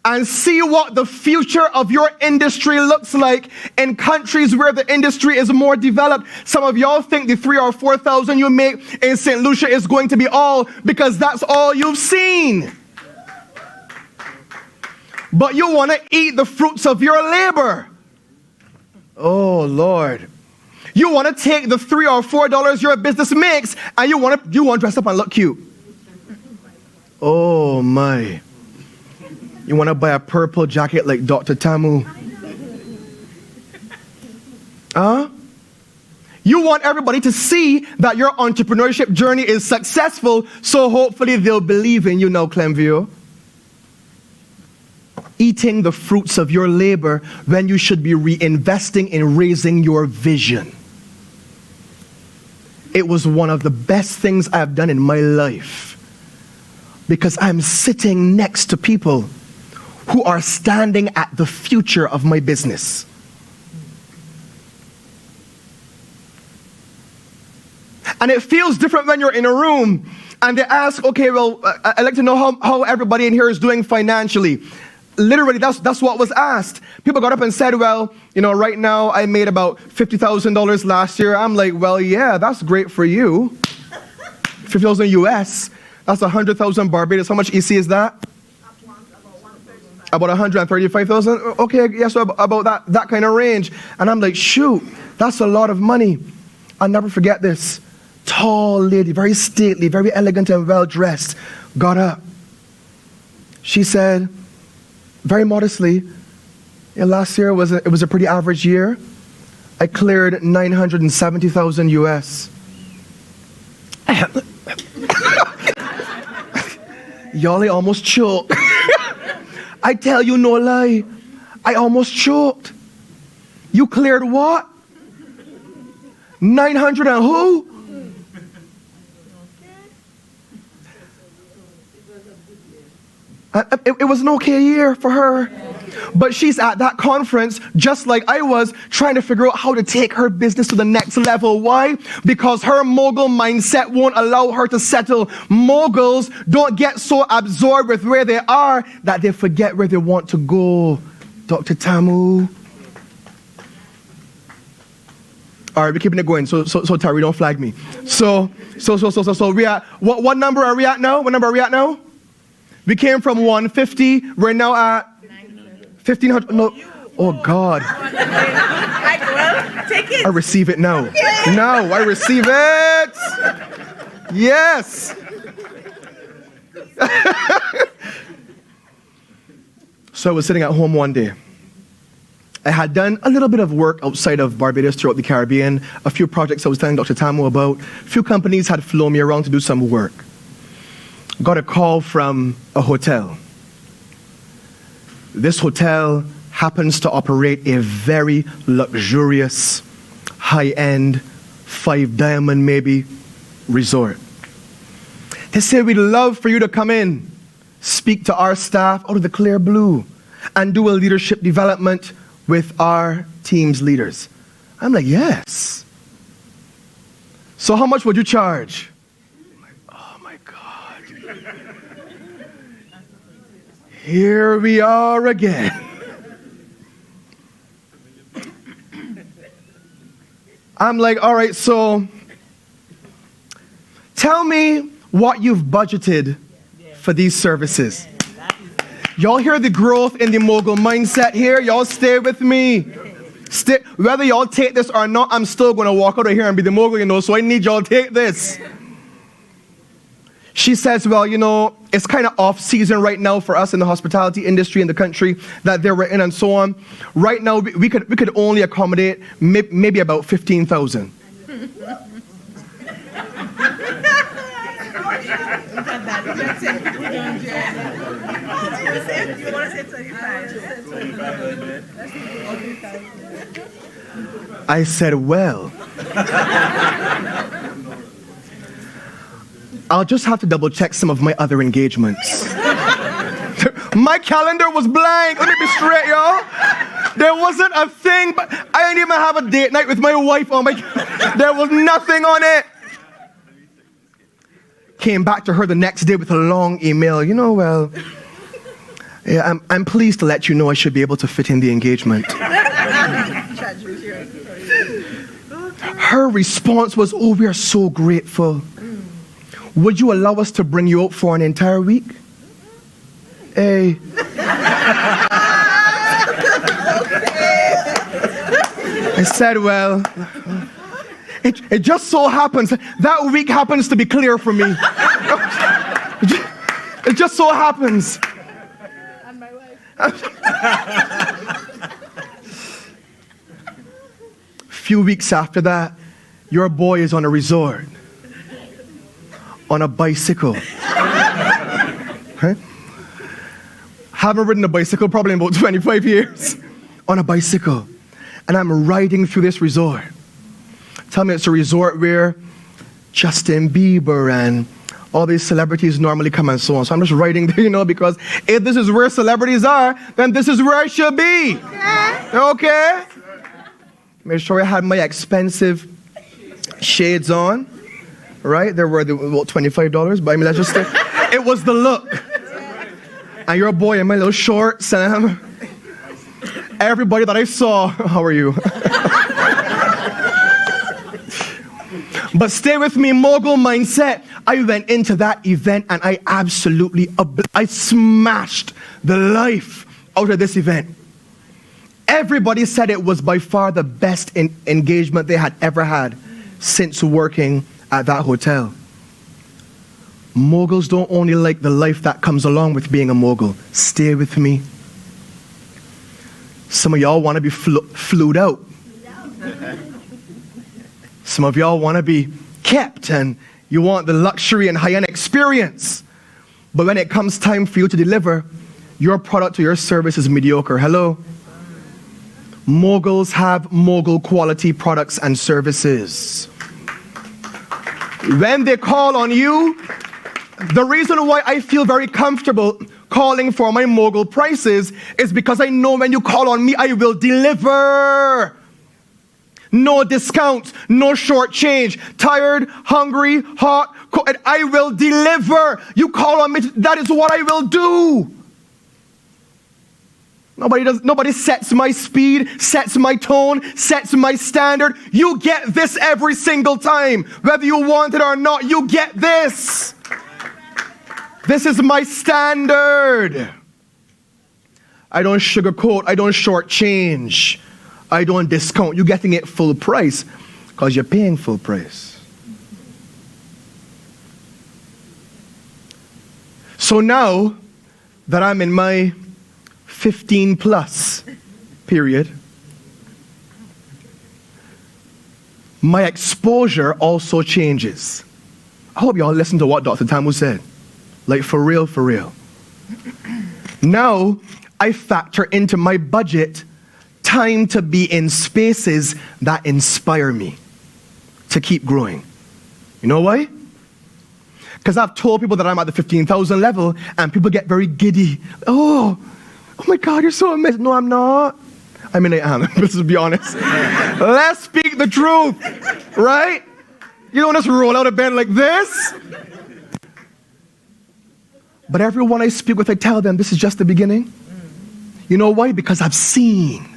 and see what the future of your industry looks like in countries where the industry is more developed. Some of y'all think the 3,000 or 4,000 you make in St. Lucia is going to be all because that's all you've seen. But you want to eat the fruits of your labor. Oh, Lord. You want to take the $3 or $4 your business makes and you want to dress up and look cute. Oh, my. You want to buy a purple jacket like Dr. Tamu? Huh? You want everybody to see that your entrepreneurship journey is successful, so hopefully they'll believe in you now, Clemview. Eating the fruits of your labor when you should be reinvesting in raising your vision. It was one of the best things I've done in my life because I'm sitting next to people who are standing at the future of my business. And it feels different when you're in a room and they ask, okay, well, I'd like to know how everybody in here is doing financially. Literally, that's what was asked. People got up and said, well, right now I made about $50,000 last year. I'm like, well, yeah, that's great for you. 50,000 US, that's 100,000 Barbados. How much EC is that? About 135,000? Okay, yeah, so about that kind of range. And I'm like, shoot, that's a lot of money. I'll never forget this. Tall lady, very stately, very elegant and well-dressed, got up. She said, very modestly, last year it was a pretty average year. I cleared 970,000 US. Y'all, I almost choked. I tell you no lie, I almost choked. You cleared what? 900 and who? It was an okay year for her. But she's at that conference, just like I was, trying to figure out how to take her business to the next level. Why? Because her mogul mindset won't allow her to settle. Moguls don't get so absorbed with where they are that they forget where they want to go. Dr. Tamu. All right, we're keeping it going. So Tari, don't flag me. So we at, what number are we at now? What number are we at now? We came from 150. We're now at 1,500. No. Oh, God. Take it. I receive it now. Now, I receive it. Yes. So I was sitting at home one day. I had done a little bit of work outside of Barbados throughout the Caribbean. A few projects I was telling Dr. Tamu about. A few companies had flown me around to do some work. Got a call from a hotel. This hotel happens to operate a very luxurious, high-end, 5-diamond maybe, resort. They say, we'd love for you to come in, speak to our staff out of the clear blue, and do a leadership development with our team's leaders. I'm like, yes. So how much would you charge? I'm like, oh my God. Here we are again. I'm like, all right, so tell me what you've budgeted for these services. Y'all hear the growth in the mogul mindset here? Y'all stay with me. Whether y'all take this or not, I'm still going to walk out of here and be the mogul, so I need y'all to take this. She says, well, it's kind of off season right now for us in the hospitality industry in the country that they were in and so on. Right now, we could only accommodate maybe about 15,000. I said, well, I'll just have to double check some of my other engagements. My calendar was blank. Let me be straight, y'all. There wasn't a thing, but I didn't even have a date night with my wife on there was nothing on it. Came back to her the next day with a long email. Well, yeah, I'm pleased to let you know I should be able to fit in the engagement. Her response was, oh, we are so grateful. Would you allow us to bring you out for an entire week? Hey. I said, well, it just so happens, that week happens to be clear for me. It just so happens. And my wife. Few weeks after that, your boy is on a resort, on a bicycle. Huh? Haven't ridden a bicycle probably in about 25 years. On a bicycle. And I'm riding through this resort. Tell me it's a resort where Justin Bieber and all these celebrities normally come and so on. So I'm just riding there, because if this is where celebrities are, then this is where I should be. Okay? Made sure I had my expensive shades on, right? They were about $25, but let's just say it was the look. And your boy in my little shorts, and everybody that I saw, how are you? But stay with me, mogul mindset. I went into that event and I absolutely, I smashed the life out of this event. Everybody said it was by far the best engagement they had ever had since working at that hotel. Moguls don't only like the life that comes along with being a mogul. Stay with me. Some of y'all want to be flued out. Some of y'all want to be kept and you want the luxury and high-end experience. But when it comes time for you to deliver, your product or your service is mediocre. Hello? Moguls have mogul quality products and services. When they call on you, the reason why I feel very comfortable calling for my mogul prices is because I know when you call on me, I will deliver. No discounts, no short change. Tired, hungry, hot, cold, and I will deliver. You call on me, that is what I will do. Nobody sets my speed, sets my tone, sets my standard. You get this every single time. Whether you want it or not, you get this. This is my standard. I don't sugarcoat, I don't shortchange, I don't discount. You're getting it full price because you're paying full price. So now that I'm in my 15 plus period, my exposure also changes. I hope y'all listen to what Dr. Tamu said. Like for real, for real. Now, I factor into my budget time to be in spaces that inspire me to keep growing. You know why? Because I've told people that I'm at the 15,000 level and people get very giddy. Oh my God, you're so amazing. No, I'm not. I mean, I am. Let's just be honest. Let's speak the truth, right? You don't just roll out of bed like this. But everyone I speak with, I tell them this is just the beginning. You know why? Because I've seen.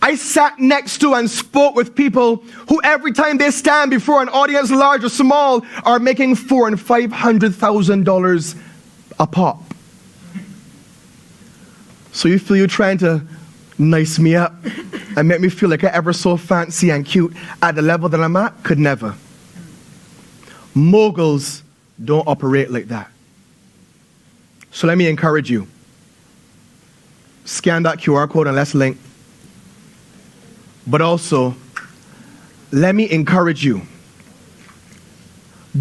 I sat next to and spoke with people who every time they stand before an audience, large or small, are making $400,000 and $500,000 a pop. So you feel you're trying to nice me up and make me feel like I'm ever so fancy and cute at the level that I'm at? Could never. Moguls don't operate like that. So let me encourage you. Scan that QR code and let's link. But also, let me encourage you.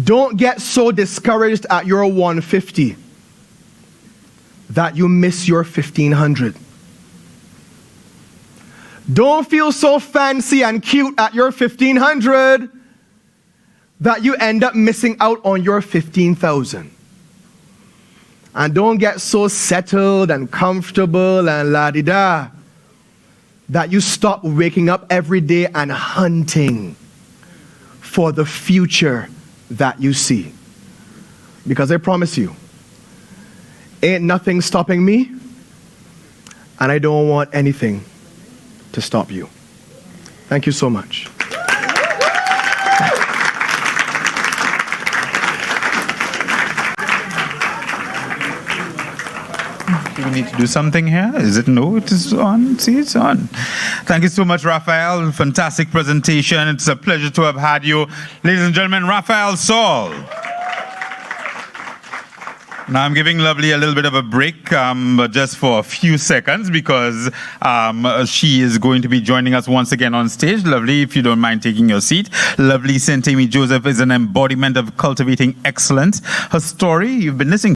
Don't get so discouraged at your 150 that you miss your 1500. Don't feel so fancy and cute at your 1500 that you end up missing out on your 15,000. And don't get so settled and comfortable and la-di-da that you stop waking up every day and hunting for the future that you see. Because I promise you, ain't nothing stopping me, and I don't want anything to stop you. Thank you so much. Do we need to do something here? Is it no? It is on. See, it's on. Thank you so much, Raphael. Fantastic presentation. It's a pleasure to have had you. Ladies and gentlemen, Raphael Saul. Now I'm giving Lovely a little bit of a break, but just for a few seconds because she is going to be joining us once again on stage. Lovely, if you don't mind taking your seat. Lovely St. Amy Joseph is an embodiment of cultivating excellence. Her story, you've been listening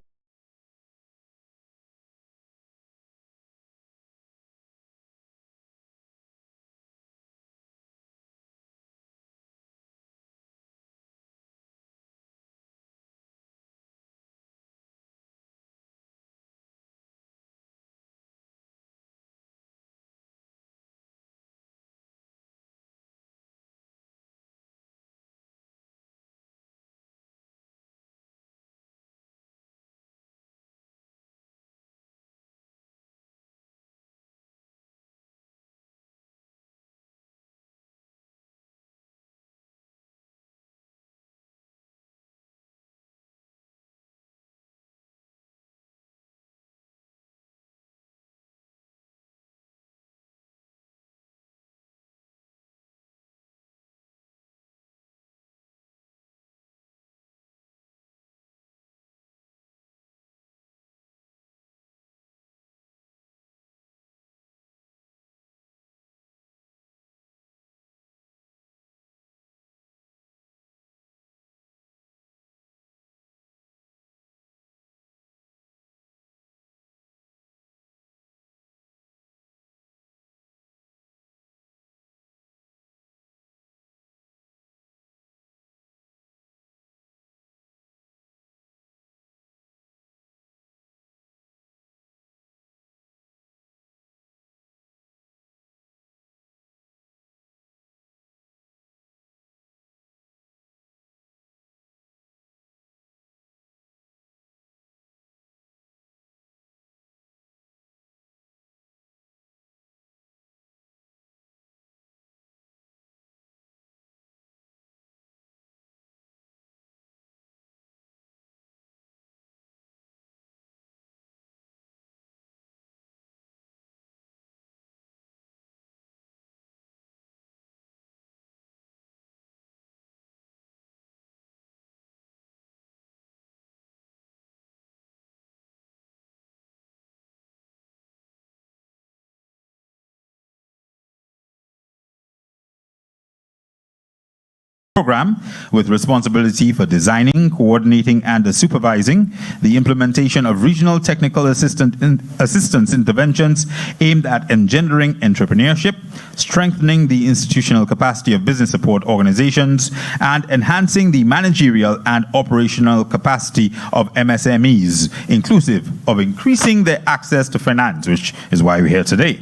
program with responsibility for designing, coordinating, and supervising the implementation of regional technical assistance interventions aimed at engendering entrepreneurship, strengthening the institutional capacity of business support organizations, and enhancing the managerial and operational capacity of MSMEs, inclusive of increasing their access to finance, which is why we're here today.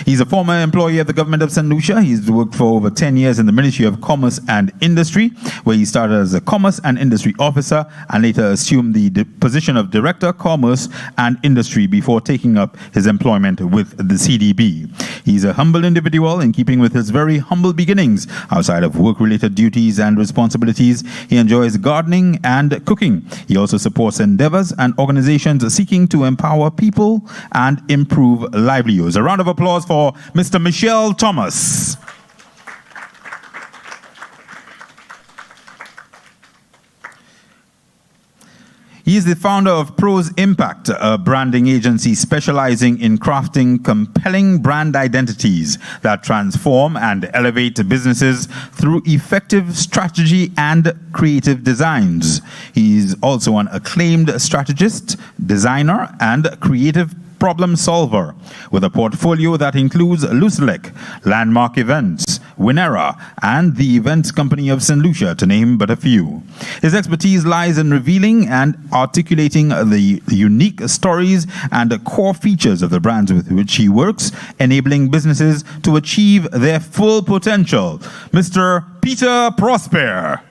He's a former employee of the government of St. Lucia. He's worked for over 10 years in the Ministry of Commerce and Industry, where he started as a Commerce and Industry Officer and later assumed the position of Director, Commerce and Industry before taking up his employment with the CDB. He's a humble individual in keeping with his very humble beginnings. Outside of work-related duties and responsibilities, he enjoys gardening and cooking. He also supports endeavors and organizations seeking to empower people and improve livelihoods. A round of applause for Mr. Michel Thomas. He is the founder of Pros Impact, a branding agency specializing in crafting compelling brand identities that transform and elevate businesses through effective strategy and creative designs. He is also an acclaimed strategist, designer, and creative problem solver with a portfolio that includes Lucelec, Landmark Events, Winera, and the Events Company of St. Lucia, to name but a few. His expertise lies in revealing and articulating the unique stories and the core features of the brands with which he works, enabling businesses to achieve their full potential. Mr. Peter Prosper.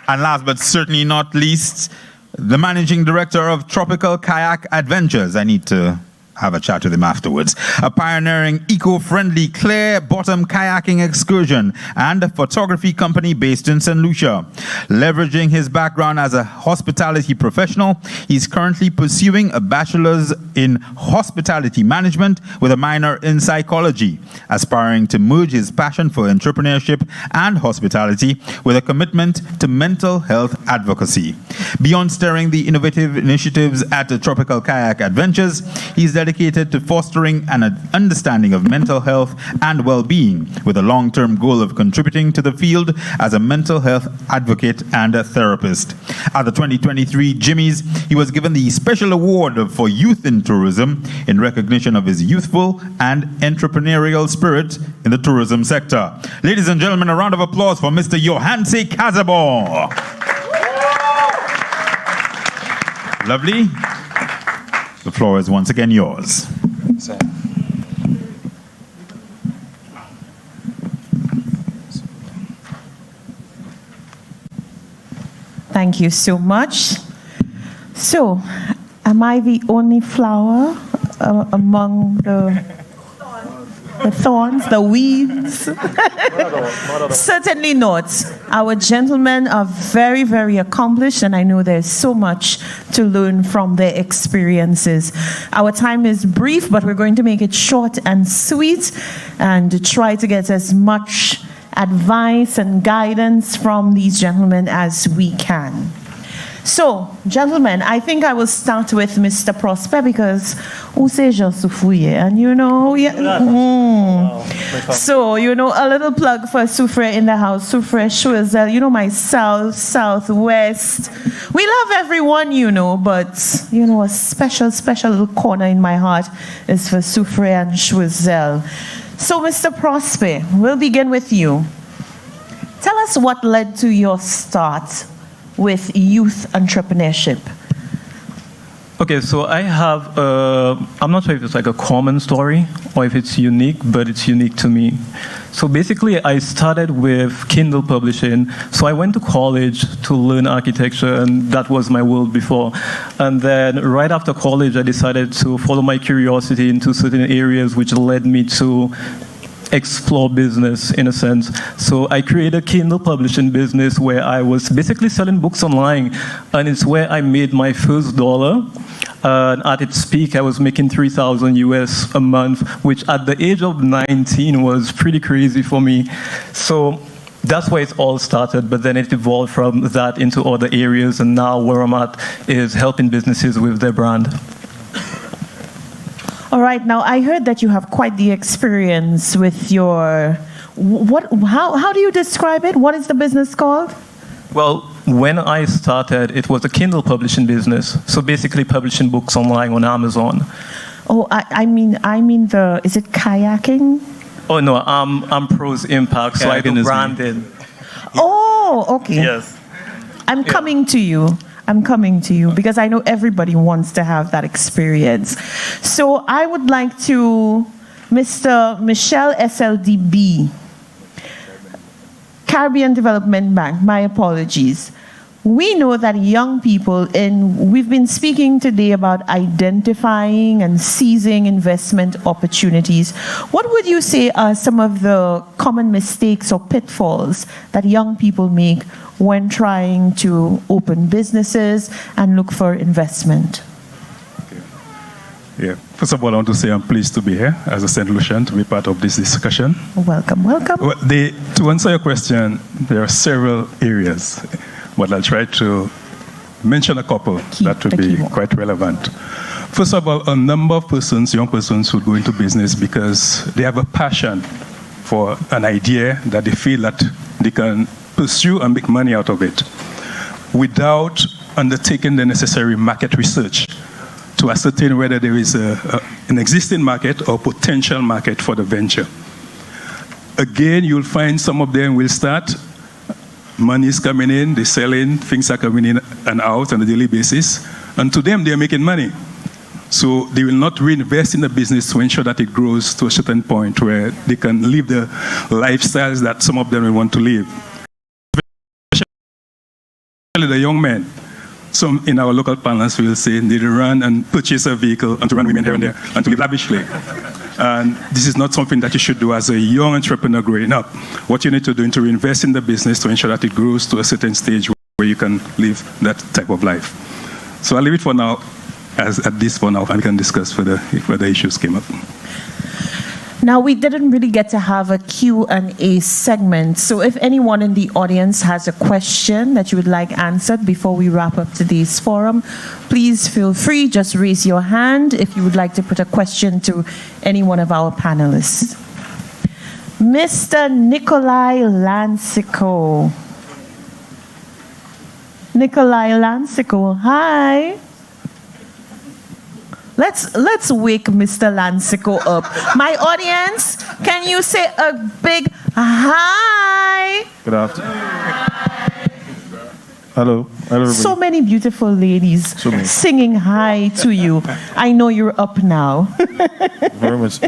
And last but certainly not least, the managing director of Tropical Kayak Adventures. I need to have a chat with him afterwards. A pioneering eco-friendly clear bottom kayaking excursion and a photography company based in St. Lucia. Leveraging his background as a hospitality professional, he's currently pursuing a bachelor's in hospitality management with a minor in psychology, aspiring to merge his passion for entrepreneurship and hospitality with a commitment to mental health advocacy. Beyond steering the innovative initiatives at the Tropical Kayak Adventures, he's dedicated to fostering an understanding of mental health and well-being, with a long-term goal of contributing to the field as a mental health advocate and a therapist. At the 2023 Jimmys, he was given the Special Award for Youth in Tourism in recognition of his youthful and entrepreneurial spirit in the tourism sector. Ladies and gentlemen, a round of applause for Mr. Johanse Casabon. Lovely. The floor is once again yours. Thank you so much. So, am I the only flower among the thorns, the weeds? Certainly not. Our gentlemen are very, very accomplished, and I know there's so much to learn from their experiences. Our time is brief, but we're going to make it short and sweet and try to get as much advice and guidance from these gentlemen as we can. So, gentlemen, I think I will start with Mr. Prosper because who says Jean Soufouye? And you know, So, you know, a little plug for Soufre in the house. Soufre, Choiseul, you know, my south, southwest. We love everyone, you know, but, you know, a special little corner in my heart is for Soufre and Choiseul. So, Mr. Prosper, we'll begin with you. Tell us what led to your start with youth entrepreneurship. Okay, so I have, I'm not sure if it's like a common story or if it's unique, but it's unique to me. So basically, I started with Kindle publishing. So I went to college to learn architecture, and that was my world before. And then right after college, I decided to follow my curiosity into certain areas, which led me to explore business in a sense. So I created a Kindle publishing business where I was basically selling books online, and it's where I made my first dollar. At its peak, I was making $3,000 US a month, which at the age of 19 was pretty crazy for me. So that's where it all started, but then it evolved from that into other areas, and now where I'm at is helping businesses with their brand. All right, now I heard that you have quite the experience with your, how do you describe it? What is the business called? Well, when I started, it was a Kindle publishing business. So basically publishing books online on Amazon. Oh, I mean is it kayaking? Oh no, I'm Pros Impact, so I do branding. Oh, okay. Yes. I'm coming to you. I'm coming to you because I know everybody wants to have that experience. So I would like to, Mr. Michelle SLDB, Caribbean Development Bank, my apologies. We know that young people, we've been speaking today about identifying and seizing investment opportunities. What would you say are some of the common mistakes or pitfalls that young people make when trying to open businesses and look for investment? Yeah. First of all, I want to say I'm pleased to be here as a St. Lucian to be part of this discussion. Welcome, welcome. Well, to answer your question, there are several areas, but I'll try to mention a couple that would be quite relevant. First of all, a number of persons, young persons, would go into business because they have a passion for an idea that they feel that they can pursue and make money out of it without undertaking the necessary market research to ascertain whether there is an existing market or potential market for the venture. Again, you'll find some of them will start, money is coming in, they're selling, things are coming in and out on a daily basis, and to them, they're making money. So they will not reinvest in the business to ensure that it grows to a certain point where they can live the lifestyles that some of them will want to live. Especially the young men. Some in our local parlance will say they run and purchase a vehicle and to run women here and there and to live lavishly. And this is not something that you should do as a young entrepreneur growing up. What you need to do is to reinvest in the business to ensure that it grows to a certain stage where you can live that type of life. So I'll leave it for now, at this for now, and we can discuss further if further issues came up. Now, we didn't really get to have a Q&A segment, so if anyone in the audience has a question that you would like answered before we wrap up today's forum, please feel free, just raise your hand if you would like to put a question to any one of our panelists. Mr. Nikolai Lansico. Nikolai Lansico, hi. Let's wake Mr. Lansico up. My audience, can you say a big hi? Good afternoon. Hello, everybody. So many beautiful ladies singing hi to you. I know you're up now. Very much.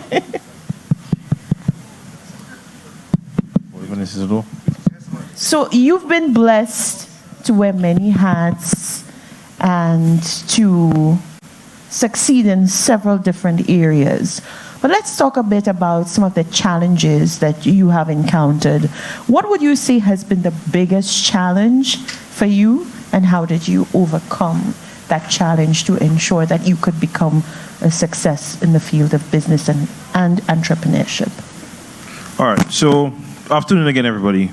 So you've been blessed to wear many hats and to succeed in several different areas. But let's talk a bit about some of the challenges that you have encountered. What would you say has been the biggest challenge for you, and how did you overcome that challenge to ensure that you could become a success in the field of business and entrepreneurship? All right, so afternoon again, everybody.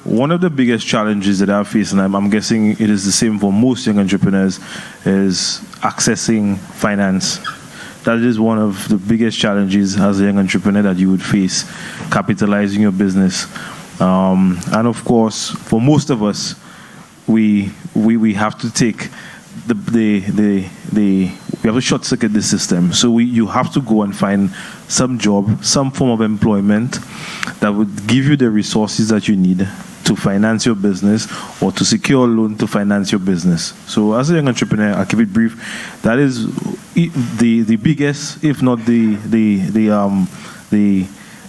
One of the biggest challenges that I face, and I'm guessing it is the same for most young entrepreneurs, is accessing finance. That is one of the biggest challenges as a young entrepreneur that you would face, capitalizing your business. And of course, for most of us, we have to take we have to short circuit the system. So you have to go and find some job, some form of employment that would give you the resources that you need to finance your business or to secure a loan to finance your business. So as a young entrepreneur, I'll keep it brief. That is the biggest, if not the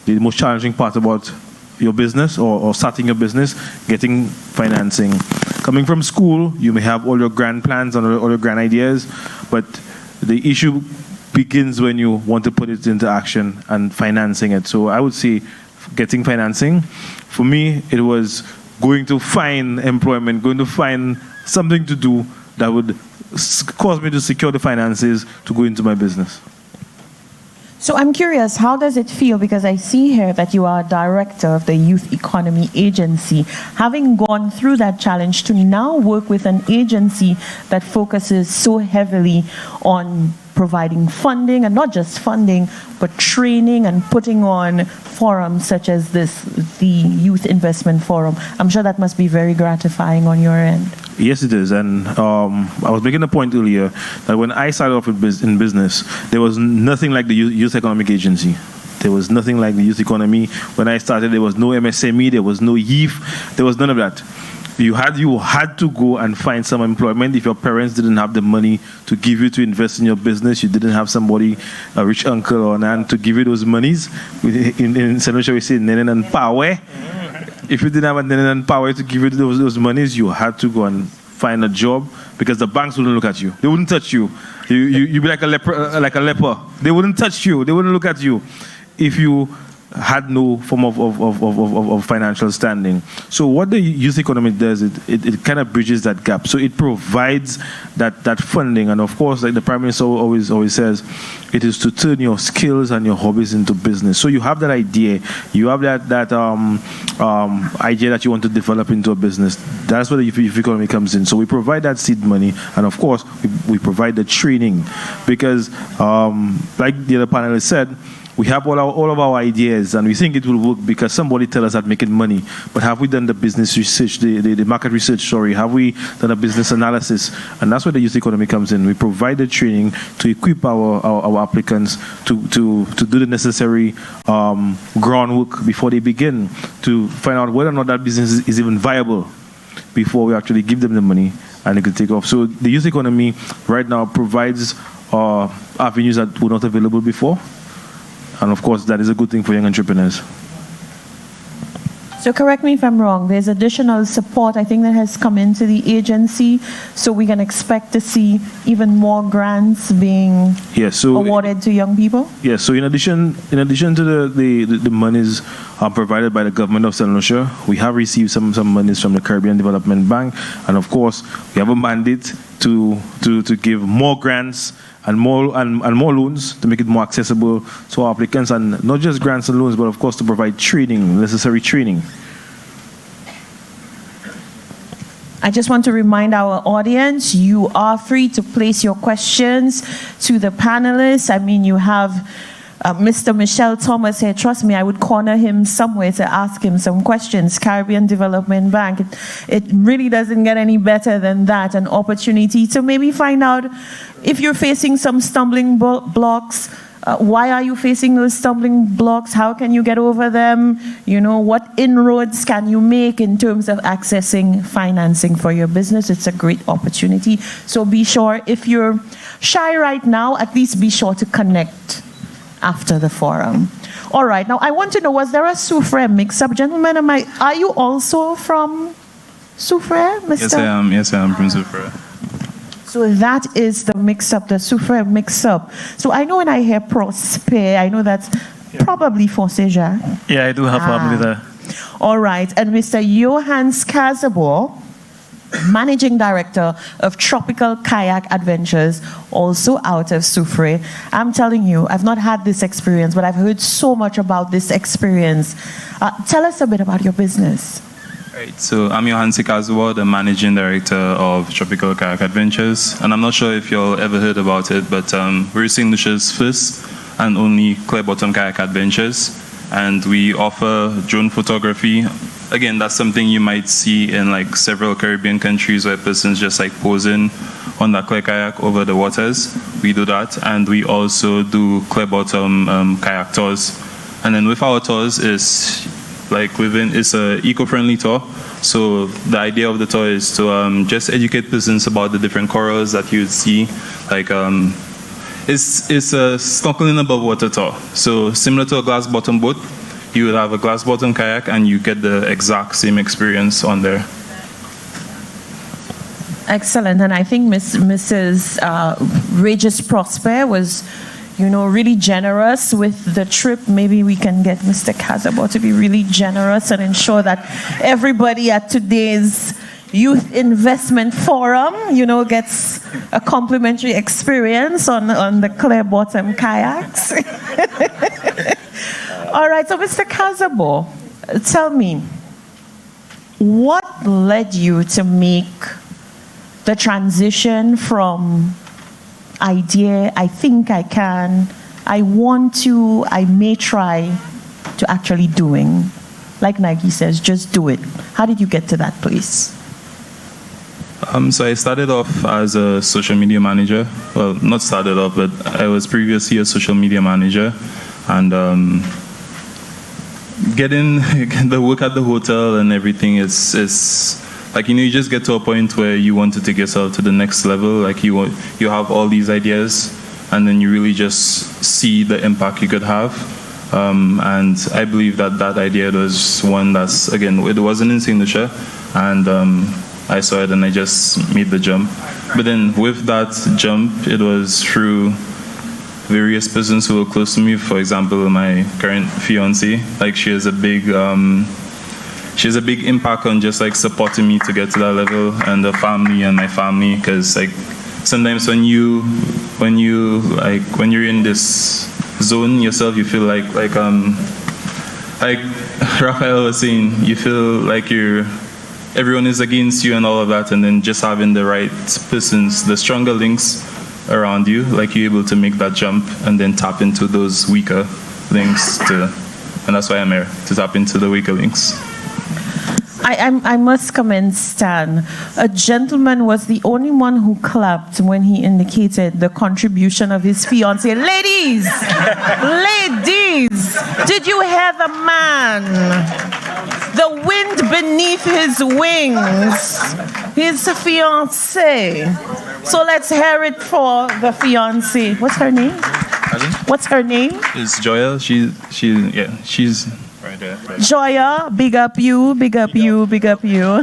most challenging part about your business or starting your business, getting financing. Coming from school, you may have all your grand plans and all your grand ideas, but the issue begins when you want to put it into action and financing it. So I would say getting financing, for me, it was going to find employment, going to find something to do that would cause me to secure the finances to go into my business. So I'm curious, how does it feel? Because I see here that you are director of the Youth Economy Agency. Having gone through that challenge to now work with an agency that focuses so heavily on providing funding, and not just funding, but training and putting on forums such as this, the Youth Investment Forum. I'm sure that must be very gratifying on your end. Yes, it is. And I was making a point earlier that when I started off in business, there was nothing like the Youth Economic Agency. There was nothing like the youth economy. When I started, there was no MSME, there was no YIF, there was none of that. You had to go and find some employment. If your parents didn't have the money to give you to invest in your business, you didn't have somebody, a rich uncle or an aunt, to give you those monies. In St. Lucia, we say nenen and power. If you didn't have a nenen and power to give you those monies, you had to go and find a job, because the banks wouldn't look at you. They wouldn't touch you. You'd be like a leper. They wouldn't touch you. They wouldn't look at you if you had no form of financial standing. So what the youth economy does, it kind of bridges that gap. So it provides that funding, and of course, like the Prime Minister always says, it is to turn your skills and your hobbies into business. So you have that idea, you have that idea that you want to develop into a business. That's where the youth economy comes in. So we provide that seed money, and of course, we provide the training, because like the other panelists said, we have all of our ideas, and we think it will work because somebody tell us that making money. But have we done the business research, the market research? Sorry, have we done a business analysis? And that's where the youth economy comes in. We provide the training to equip our applicants to do the necessary groundwork before they begin, to find out whether or not that business is even viable before we actually give them the money and they can take off. So the youth economy right now provides avenues that were not available before. And of course, that is a good thing for young entrepreneurs. So correct me if I'm wrong, there's additional support, I think, that has come into the agency, so we can expect to see even more grants being awarded to young people? Yes, so in addition to the monies provided by the government of St. Lucia, we have received some monies from the Caribbean Development Bank, and of course, we have a mandate to give more grants and more loans to make it more accessible to our applicants, and not just grants and loans, but of course to provide training, necessary training. I just want to remind our audience, you are free to place your questions to the panelists. I mean, you have Mr. Michelle Thomas here. Trust me, I would corner him somewhere to ask him some questions. Caribbean Development Bank, it really doesn't get any better than that. An opportunity to maybe find out if you're facing some stumbling blocks. Why are you facing those stumbling blocks? How can you get over them? You know, what inroads can you make in terms of accessing financing for your business? It's a great opportunity. So be sure, if you're shy right now, at least be sure to connect after the forum. All right, now I want to know, was there a Soufriere mix-up? Gentlemen, are you also from Soufriere, Mr.? Yes, I am from Soufriere. So that is the mix-up, the Soufriere mix-up. So I know when I hear Prosper, I know that's probably Forceja. Yeah, I do have family there. All right, and Mr. Johannes Kazabor, Managing Director of Tropical Kayak Adventures, also out of Soufriere. I'm telling you, I've not had this experience, but I've heard so much about this experience. Tell us a bit about your business. Right, so I'm Johannes Kazabor, the Managing Director of Tropical Kayak Adventures, and I'm not sure if you'll ever heard about it, but we're St. Lucia's first and only clear bottom kayak adventures, and we offer drone photography. Again, that's something you might see in like several Caribbean countries where persons just like posing on that clear kayak over the waters. We do that, and we also do clear bottom kayak tours. And then with our tours is like it's a eco-friendly tour. So the idea of the tour is to just educate persons about the different corals that you would see. Like it's a snorkeling above water tour. So similar to a glass bottom boat, you would have a glass bottom kayak and you get the exact same experience on there. Excellent. And I think Mrs. Regis Prosper was, you know, really generous with the trip. Maybe we can get Mr. Kazabor to be really generous and ensure that everybody at today's Youth Investment Forum, you know, gets a complimentary experience on the clear bottom kayaks. All right, so Mr. Kazabor, tell me, what led you to make the transition from idea, I think I can, I want to, I may try, to actually doing? Like Nike says, just do it. How did you get to that place? So I started off as a social media manager. Well, not started off, but I was previously a social media manager. And getting the work at the hotel and everything is like, you just get to a point where you want to take yourself to the next level. Like you have all these ideas, and then you really just see the impact you could have. And I believe that idea was one that's, again, it wasn't in St. Lucia, and I saw it and I just made the jump. But then with that jump, it was through various persons who were close to me. For example, my current fiance, like she has a big impact on just like supporting me to get to that level, and the family and my family, because like sometimes when you're in this zone yourself, you feel like Raphael was saying, you feel like everyone is against you and all of that, and then just having the right persons, the stronger links around you, like you're able to make that jump and then tap into those weaker links and that's why I'm here, to tap into the weaker links. I must commend Stan. A gentleman was the only one who clapped when he indicated the contribution of his fiancée. Ladies, did you hear the man? The wind beneath his wings. His fiancée. So let's hear it for the fiancée. What's her name? Pardon? What's her name? It's Joya. She's right there. Right. Joya, big up you, big up you, big up you.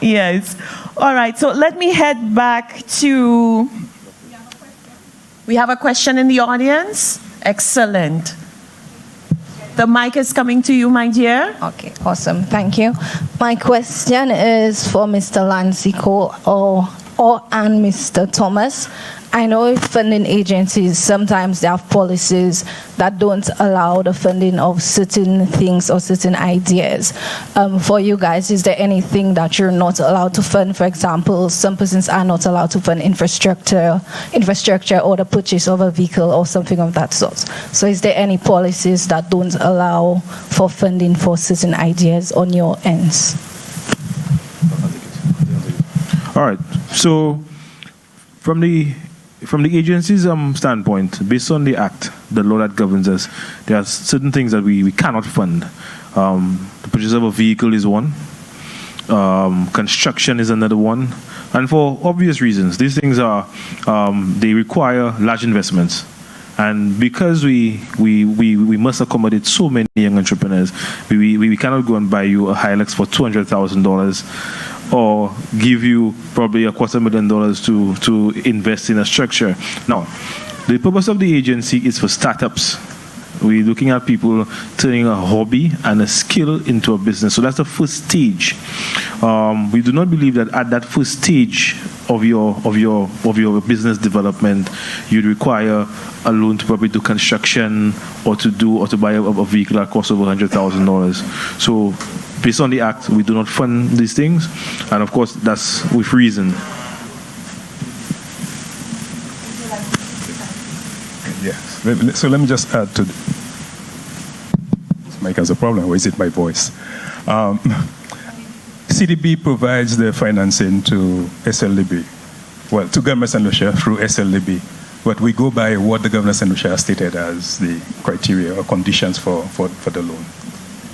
Yes. All right, so let me head back to... We have a question in the audience? Excellent. The mic is coming to you, my dear. Okay, awesome. Thank you. My question is for Mr. Lancico and Mr. Thomas. I know funding agencies, sometimes they have policies that don't allow the funding of certain things or certain ideas. For you guys, is there anything that you're not allowed to fund? For example, some persons are not allowed to fund infrastructure or the purchase of a vehicle or something of that sort. So is there any policies that don't allow for funding for certain ideas on your ends? All right. So from the agency's standpoint, based on the act, the law that governs us, there are certain things that we cannot fund. The purchase of a vehicle is one. Construction is another one. And for obvious reasons, these things they require large investments. And because we must accommodate so many young entrepreneurs, we cannot go and buy you a Hilux for $200,000 or give you probably $250,000 to invest in a structure. Now, the purpose of the agency is for startups. We're looking at people turning a hobby and a skill into a business. So that's the first stage. We do not believe that at that first stage of your business development, you'd require a loan to probably do construction or to buy a vehicle that costs over $100,000. So based on the act, we do not fund these things, and of course that's with reason. Yes. So let me just add to this mic has a problem, or is it my voice? CDB provides the financing to SLDB, well, to Government St. Lucia through SLDB, but we go by what the Government St. Lucia has stated as the criteria or conditions for the loan.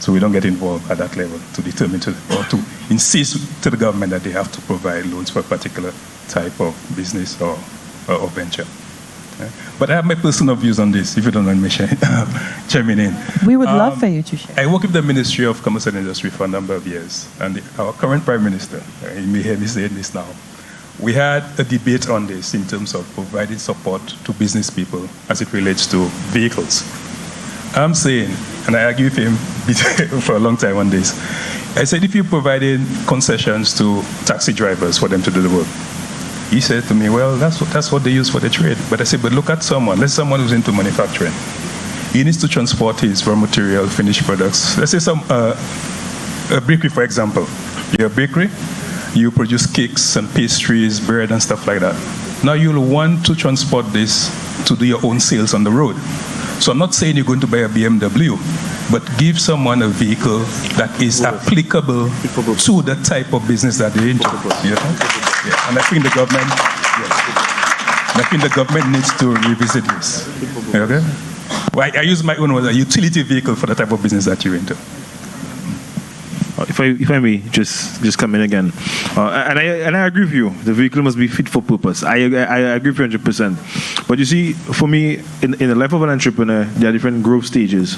So we don't get involved at that level to determine or to insist to the government that they have to provide loans for a particular type of business or venture. But I have my personal views on this, if you don't mind me chiming in. We would love for you to share. I work with the Ministry of Commerce and Industry for a number of years, and our current Prime Minister, you may hear me saying this now, we had a debate on this in terms of providing support to business people as it relates to vehicles. I'm saying, and I argue with him for a long time on this, I said if you provided concessions to taxi drivers for them to do the work, he said to me, well, that's what they use for the trade. But I said, but look at someone who's into manufacturing. He needs to transport his raw material, finished products. Let's say a bakery, for example. You're a bakery, you produce cakes and pastries, bread and stuff like that. Now you'll want to transport this to do your own sales on the road. So I'm not saying you're going to buy a BMW, but give someone a vehicle that is applicable to the type of business that they're into. You know? Yeah. And I think the government needs to revisit this. Okay? Well, I use my own word, a utility vehicle for the type of business that you're into. If I may just come in again, and I agree with you. The vehicle must be fit for purpose. I agree with you 100%. But you see, for me, in the life of an entrepreneur, there are different growth stages.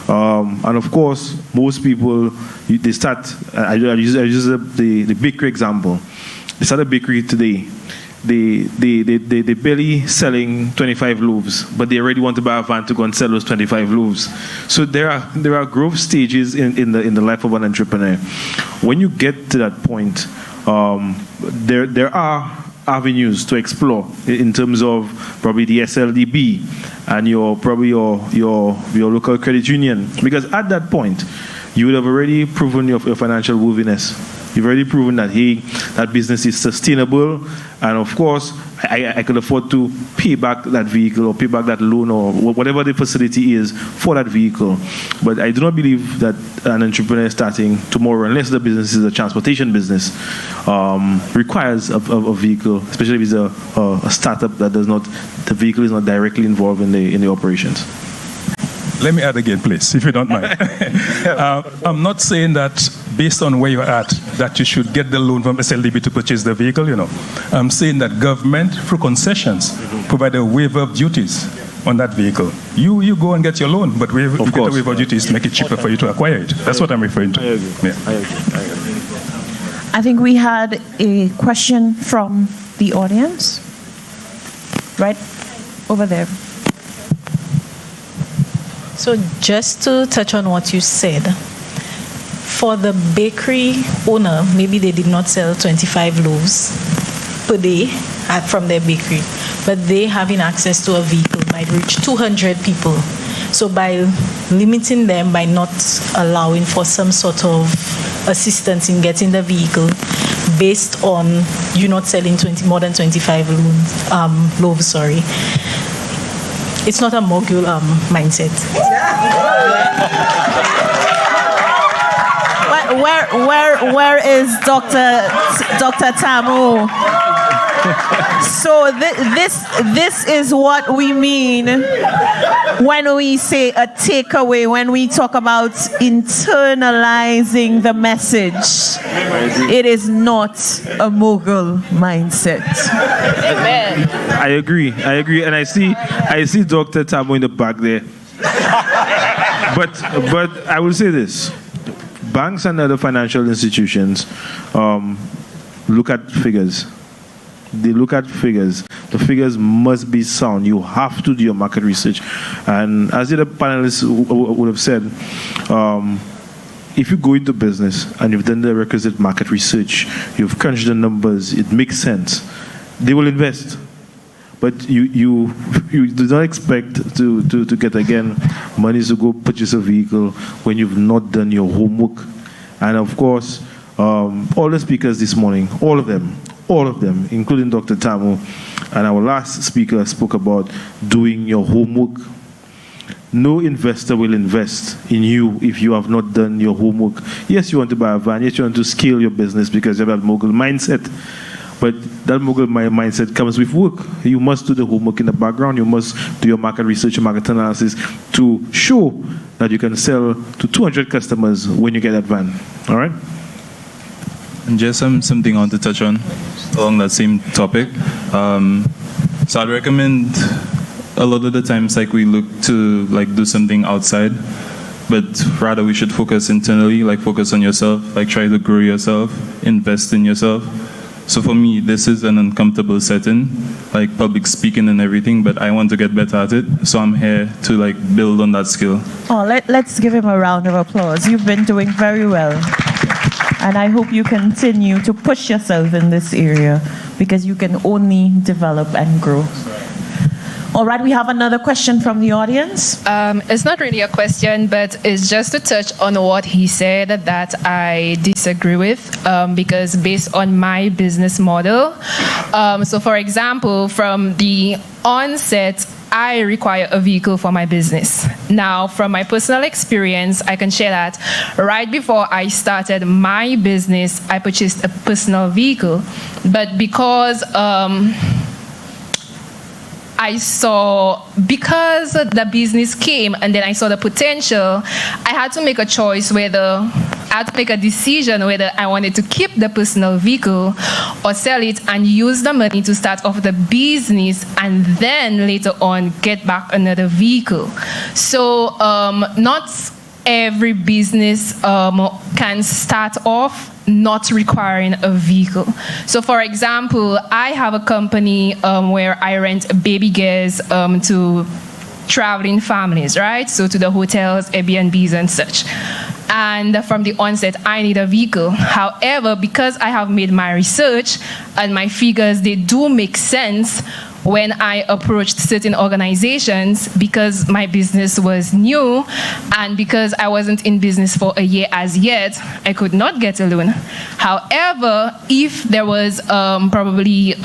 And of course, most people they start. I use the bakery example. They start a bakery today. They barely selling 25 loaves, but they already want to buy a van to go and sell those 25 loaves. So there are growth stages in the life of an entrepreneur. When you get to that point, there are avenues to explore in terms of probably the SLDB and your local credit union, because at that point you would have already proven your financial worthiness. You've already proven that, hey, that business is sustainable, and of course, I could afford to pay back that vehicle or pay back that loan or whatever the facility is for that vehicle. But I do not believe that an entrepreneur starting tomorrow, unless the business is a transportation business, requires a vehicle, especially if it's a startup that the vehicle is not directly involved in the operations. Let me add again, please, if you don't mind. I'm not saying that based on where you're at, that you should get the loan from SLDB to purchase the vehicle, you know. I'm saying that government, through concessions, provide a waiver of duties on that vehicle. You go and get your loan, but you get a waiver of duties to make it cheaper for you to acquire it. That's what I'm referring to. I agree. Yeah. I agree. I think we had a question from the audience. Right over there. So just to touch on what you said, for the bakery owner, maybe they did not sell 25 loaves per day from their bakery, but they having access to a vehicle might reach 200 people. So by limiting them, by not allowing for some sort of assistance in getting the vehicle, based on you not selling more than 25 loaves, sorry, it's not a mogul mindset. Where is Dr. Tamu? So this is what we mean when we say a takeaway, when we talk about internalizing the message. It is not a mogul mindset. Amen. I agree, and I see Dr. Tamu in the back there. But I will say this. Banks and other financial institutions look at figures. They look at figures. The figures must be sound. You have to do your market research. And as the other panelists would have said, if you go into business and you've done the requisite market research, you've crunched the numbers, it makes sense, they will invest. But you do not expect to get, again, money to go purchase a vehicle when you've not done your homework. And of course, all the speakers this morning, all of them, including Dr. Tamu, and our last speaker spoke about doing your homework. No investor will invest in you if you have not done your homework. Yes, you want to buy a van. Yes, you want to scale your business because you have that mogul mindset. But that mogul mindset comes with work. You must do the homework in the background. You must do your market research, your market analysis to show that you can sell to 200 customers when you get that van. All right? And just something I want to touch on along that same topic. So I'd recommend a lot of the times we look to do something outside, but rather we should focus internally, focus on yourself, try to grow yourself, invest in yourself. So for me, this is an uncomfortable setting, public speaking and everything, but I want to get better at it. So I'm here to build on that skill. Oh, let's give him a round of applause. You've been doing very well. And I hope you continue to push yourself in this area because you can only develop and grow. All right, we have another question from the audience. It's not really a question, but it's just to touch on what he said that I disagree with, because based on my business model, so for example, from the onset, I require a vehicle for my business. Now, from my personal experience, I can share that right before I started my business, I purchased a personal vehicle. But because because the business came and then I saw the potential, I had to make a choice I had to make a decision whether I wanted to keep the personal vehicle or sell it and use the money to start off the business and then later on get back another vehicle. So not every business can start off not requiring a vehicle. So for example, I have a company where I rent baby gears to traveling families, right? So to the hotels, Airbnbs and such. And from the onset, I need a vehicle. However, because I have made my research and my figures, they do make sense when I approached certain organizations, because my business was new and because I wasn't in business for a year as yet, I could not get a loan. However, if there was probably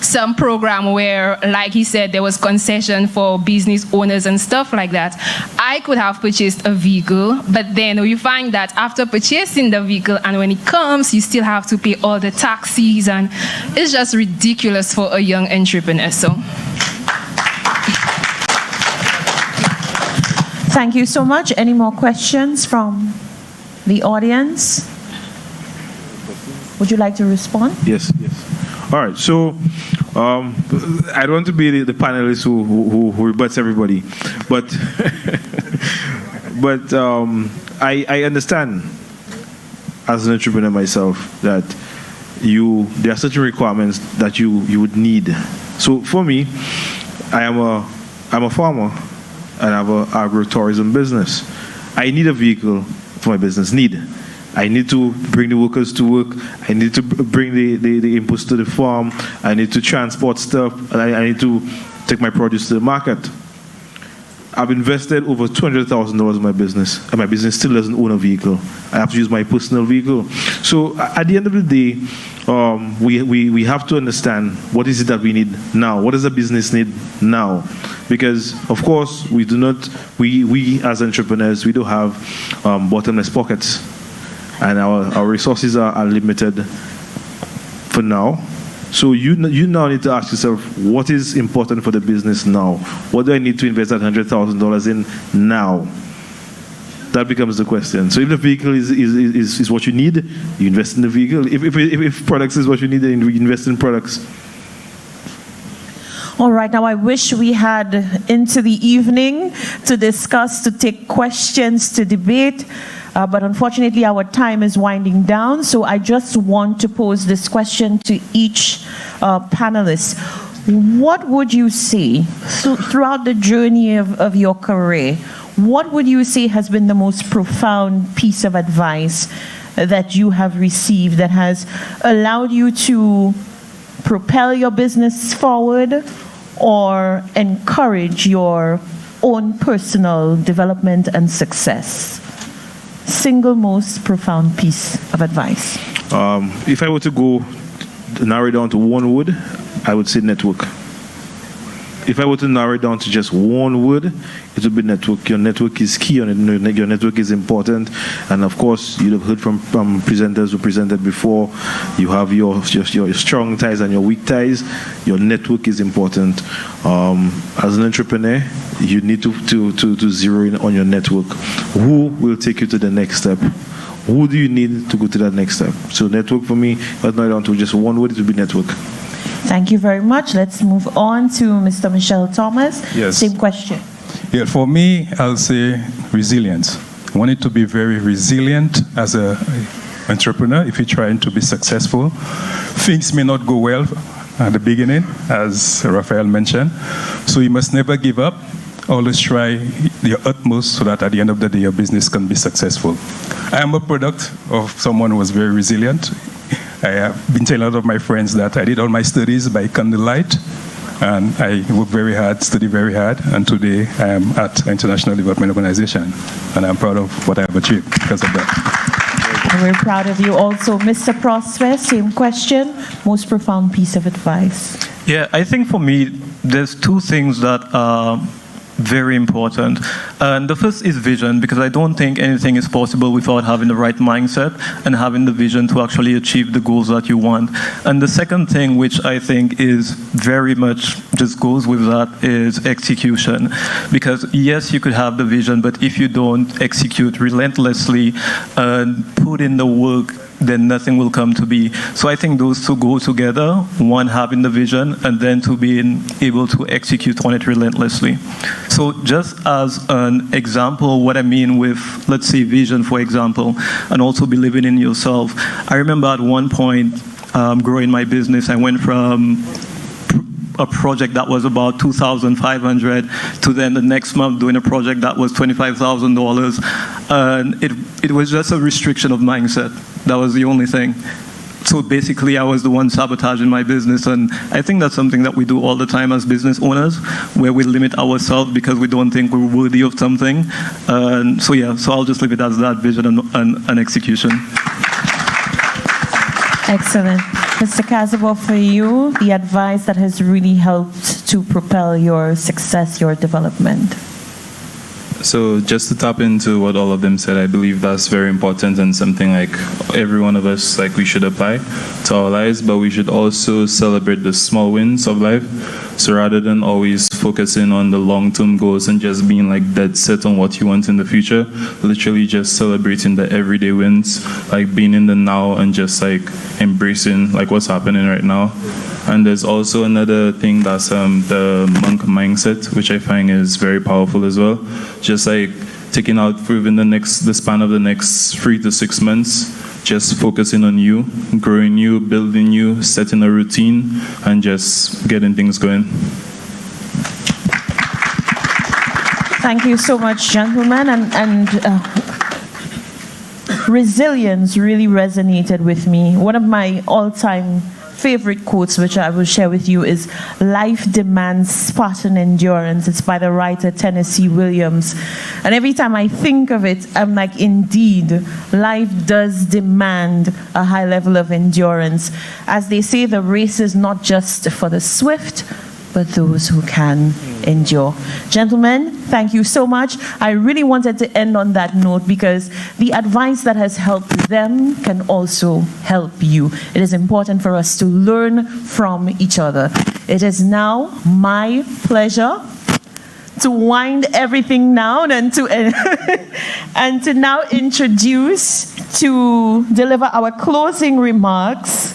some program where, like he said, there was concession for business owners and stuff like that, I could have purchased a vehicle, but then you find that after purchasing the vehicle and when it comes, you still have to pay all the taxes, and it's just ridiculous for a young entrepreneur. So Thank you so much. Any more questions from the audience? Would you like to respond? Yes. All right, so I don't want to be the panelist who rebuts everybody, but I understand as an entrepreneur myself that there are certain requirements that you would need. So for me, I'm a farmer and I have an agro-tourism business. I need a vehicle for my business. I need to bring the workers to work. I need to bring the inputs to the farm. I need to transport stuff. I need to take my produce to the market. I've invested over $200,000 in my business, and my business still doesn't own a vehicle. I have to use my personal vehicle. So at the end of the day, we have to understand what is it that we need now. What does a business need now? Because of course we as entrepreneurs, we do have bottomless pockets. And our resources are limited for now. So you now need to ask yourself, what is important for the business now? What do I need to invest that $100,000 in now? That becomes the question. So if the vehicle is what you need, you invest in the vehicle. If products is what you need, then you invest in products. All right, now I wish we had into the evening to discuss, to take questions, to debate. But unfortunately, our time is winding down, so I just want to pose this question to each panelist. What would you say, throughout the journey of your career, what would you say has been the most profound piece of advice that you have received that has allowed you to propel your business forward or encourage your own personal development and success? Single most profound piece of advice? If I were to narrow it down to one word, I would say network. If I were to narrow it down to just one word, it would be network. Your network is key, and your network is important. And of course, you'd have heard from presenters who presented before. You have your strong ties and your weak ties. Your network is important. As an entrepreneur, you need to zero in on your network. Who will take you to the next step? Who do you need to go to that next step? So network for me, but not down to just one word, it would be network. Thank you very much. Let's move on to Mr. Michelle Thomas. Yes. Same question. Yeah, for me, I'll say resilience. I want it to be very resilient as an entrepreneur if you're trying to be successful. Things may not go well at the beginning, as Raphael mentioned. So you must never give up. Always try your utmost so that at the end of the day, your business can be successful. I am a product of someone who was very resilient. I have been telling a lot of my friends that I did all my studies by candlelight. And I work very hard, study very hard, and today I am at an international development organization, and I'm proud of what I have achieved because of that. And we're proud of you also. Mr. Prosper, same question, most profound piece of advice. Yeah, I think for me, there's two things that are very important. And the first is vision, because I don't think anything is possible without having the right mindset and having the vision to actually achieve the goals that you want. And the second thing, which I think is very much just goes with that, is execution. Because yes, you could have the vision, but if you don't execute relentlessly and put in the work, then nothing will come to be. So I think those two go together, one having the vision and then to being able to execute on it relentlessly. So just as an example, what I mean with, let's say, vision, for example, and also believing in yourself. I remember at one point growing my business, I went from a project that was about $2,500 to then the next month doing a project that was $25,000. And it was just a restriction of mindset. That was the only thing. So basically, I was the one sabotaging my business, and I think that's something that we do all the time as business owners, where we limit ourselves because we don't think we're worthy of something. So yeah, so I'll just leave it as that, vision and execution. Excellent. Mr. Kazabo, for you, the advice that has really helped to propel your success, your development. So just to tap into what all of them said, I believe that's very important and something like every one of us, like we should apply to our lives, but we should also celebrate the small wins of life. So rather than always focusing on the long-term goals and just being like dead set on what you want in the future, literally just celebrating the everyday wins, like being in the now and just like embracing like what's happening right now. And there's also another thing that's the monk mindset, which I find is very powerful as well. Just like taking out within the span of the next 3 to 6 months, just focusing on you, growing you, building you, setting a routine, and just getting things going. Thank you so much, gentlemen. And resilience really resonated with me. One of my all-time favorite quotes, which I will share with you, is "Life demands Spartan endurance." It's by the writer Tennessee Williams. And every time I think of it, I'm like, indeed, life does demand a high level of endurance. As they say, the race is not just for the swift, but those who can endure. Gentlemen, thank you so much. I really wanted to end on that note because the advice that has helped them can also help you. It is important for us to learn from each other. It is now my pleasure to wind everything down and to and to now introduce, to deliver our closing remarks.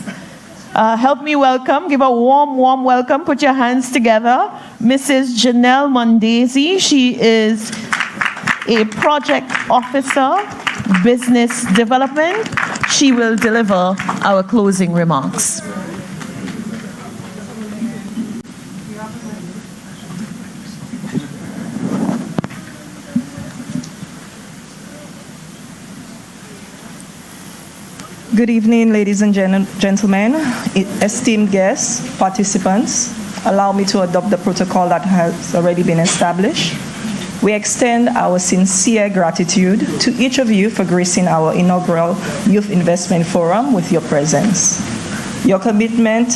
Help me welcome, give a warm, warm welcome. Put your hands together. Mrs. Janelle Mondesi. She is a project officer, business development. She will deliver our closing remarks. Good evening, ladies and gentlemen, esteemed guests, participants. Allow me to adopt the protocol that has already been established. We extend our sincere gratitude to each of you for gracing our inaugural Youth Investment Forum with your presence. Your commitment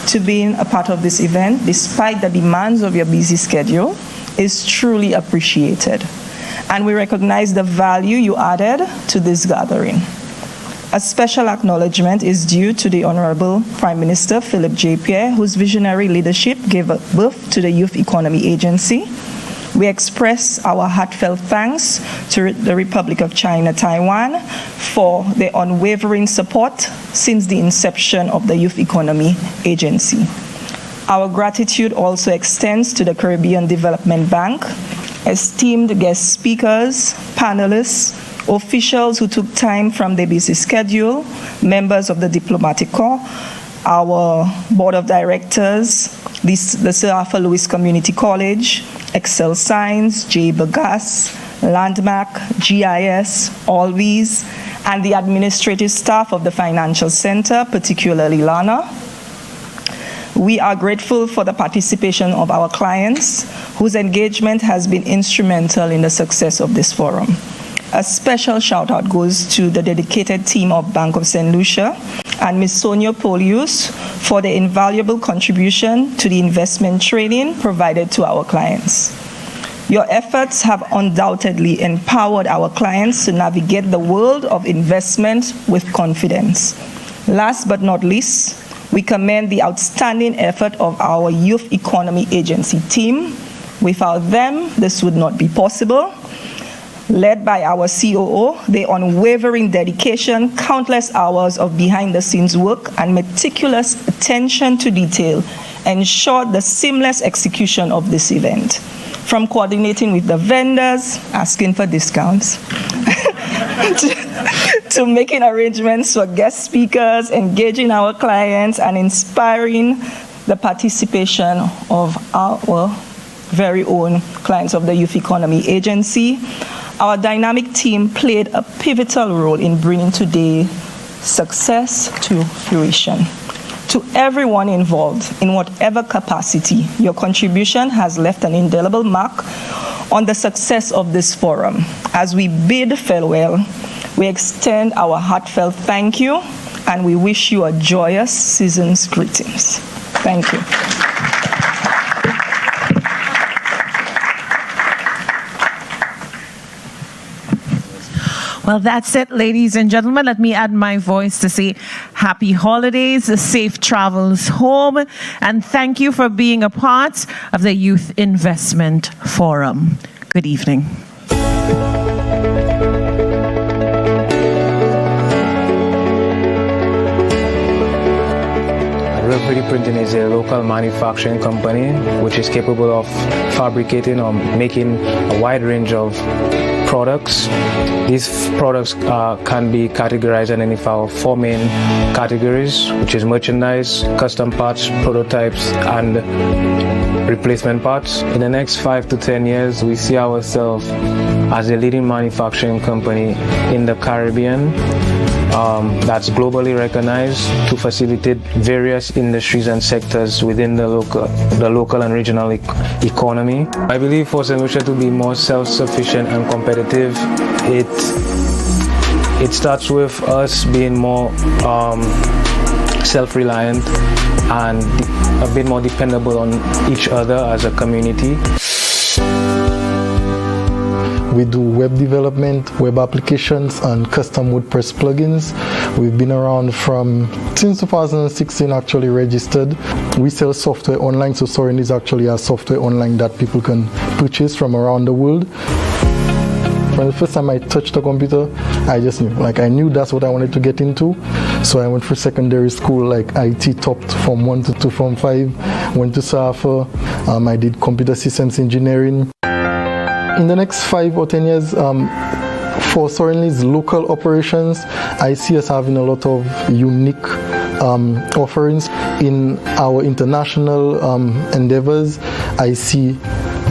to being a part of this event, despite the demands of your busy schedule, is truly appreciated. And we recognize the value you added to this gathering. A special acknowledgement is due to the Honorable Prime Minister Philip J. Pierre, whose visionary leadership gave birth to the Youth Economy Agency. We express our heartfelt thanks to the Republic of China, Taiwan, for their unwavering support since the inception of the Youth Economy Agency. Our gratitude also extends to the Caribbean Development Bank, esteemed guest speakers, panelists, officials who took time from their busy schedule, members of the Diplomatic Corps, our board of directors, the Sir Arthur Lewis Community College, Excel Science, J. Bagas, Landmark, GIS, Always, and the administrative staff of the Financial Center, particularly Lana. We are grateful for the participation of our clients, whose engagement has been instrumental in the success of this forum. A special shout out goes to the dedicated team of Bank of St. Lucia and Ms. Sonia Polius for their invaluable contribution to the investment training provided to our clients. Your efforts have undoubtedly empowered our clients to navigate the world of investment with confidence. Last but not least, we commend the outstanding effort of our Youth Economy Agency team. Without them, this would not be possible. Led by our COO, their unwavering dedication, countless hours of behind-the-scenes work, and meticulous attention to detail ensured the seamless execution of this event. From coordinating with the vendors, asking for discounts, to making arrangements for guest speakers, engaging our clients, and inspiring the participation of our very own clients of the Youth Economy Agency. Our dynamic team played a pivotal role in bringing today's success to fruition. To everyone involved, in whatever capacity, your contribution has left an indelible mark on the success of this forum. As we bid farewell, we extend our heartfelt thank you, and we wish you a joyous season's greetings. Thank you. Well, that's it, ladies and gentlemen. Let me add my voice to say happy holidays, safe travels home, and thank you for being a part of the Youth Investment Forum. Good evening. Real Pretty Printing is a local manufacturing company which is capable of fabricating or making a wide range of products. These products can be categorized in any of our four main categories, which is merchandise, custom parts, prototypes, and replacement parts. In the next 5 to 10 years, we see ourselves as a leading manufacturing company in the Caribbean that's globally recognized to facilitate various industries and sectors within the local and regional economy. I believe for St. Lucia to be more self-sufficient and competitive, it starts with us being more self-reliant and a bit more dependable on each other as a community. We do web development, web applications, and custom WordPress plugins. We've been around since 2016, actually registered. We sell software online, so Sorin is actually a software online that people can purchase from around the world. When the first time I touched a computer, I just knew, I knew that's what I wanted to get into. So I went for secondary school, IT topped from 1 to 2, from 5, went to SAFA. I did computer systems engineering. In the next 5 or 10 years, for Sorin's local operations, I see us having a lot of unique offerings. In our international endeavors, I see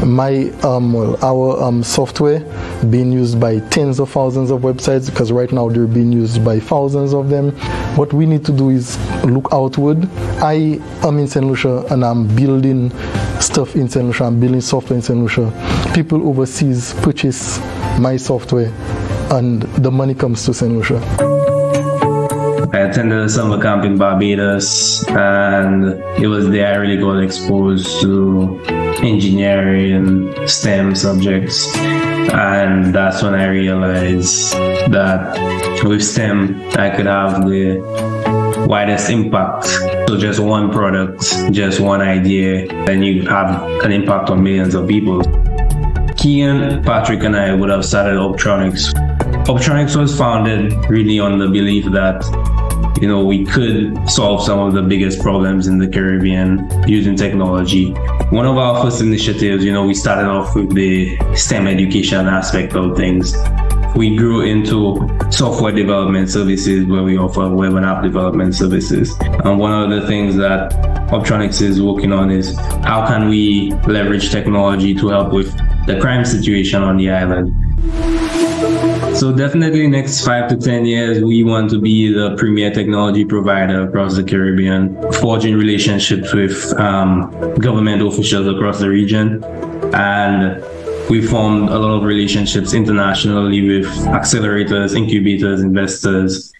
our software being used by tens of thousands of websites, because right now they're being used by thousands of them. What we need to do is look outward. I am in St. Lucia and I'm building stuff in St. Lucia, I'm building software in St. Lucia. People overseas purchase my software and the money comes to St. Lucia. I attended a summer camp in Barbados, and it was there I really got exposed to engineering, STEM subjects, and that's when I realized that with STEM I could have the widest impact. So just one product, just one idea, then you have an impact on millions of people. Keegan, Patrick, and I would have started Optronics. Optronics was founded really on the belief that we could solve some of the biggest problems in the Caribbean using technology. One of our first initiatives, we started off with the STEM education aspect of things. We grew into software development services where we offer web and app development services. And one of the things that Optronics is working on is how can we leverage technology to help with the crime situation on the island. So definitely next 5 to 10 years, we want to be the premier technology provider across the Caribbean, forging relationships with government officials across the region. And we formed a lot of relationships internationally with accelerators, incubators, investors,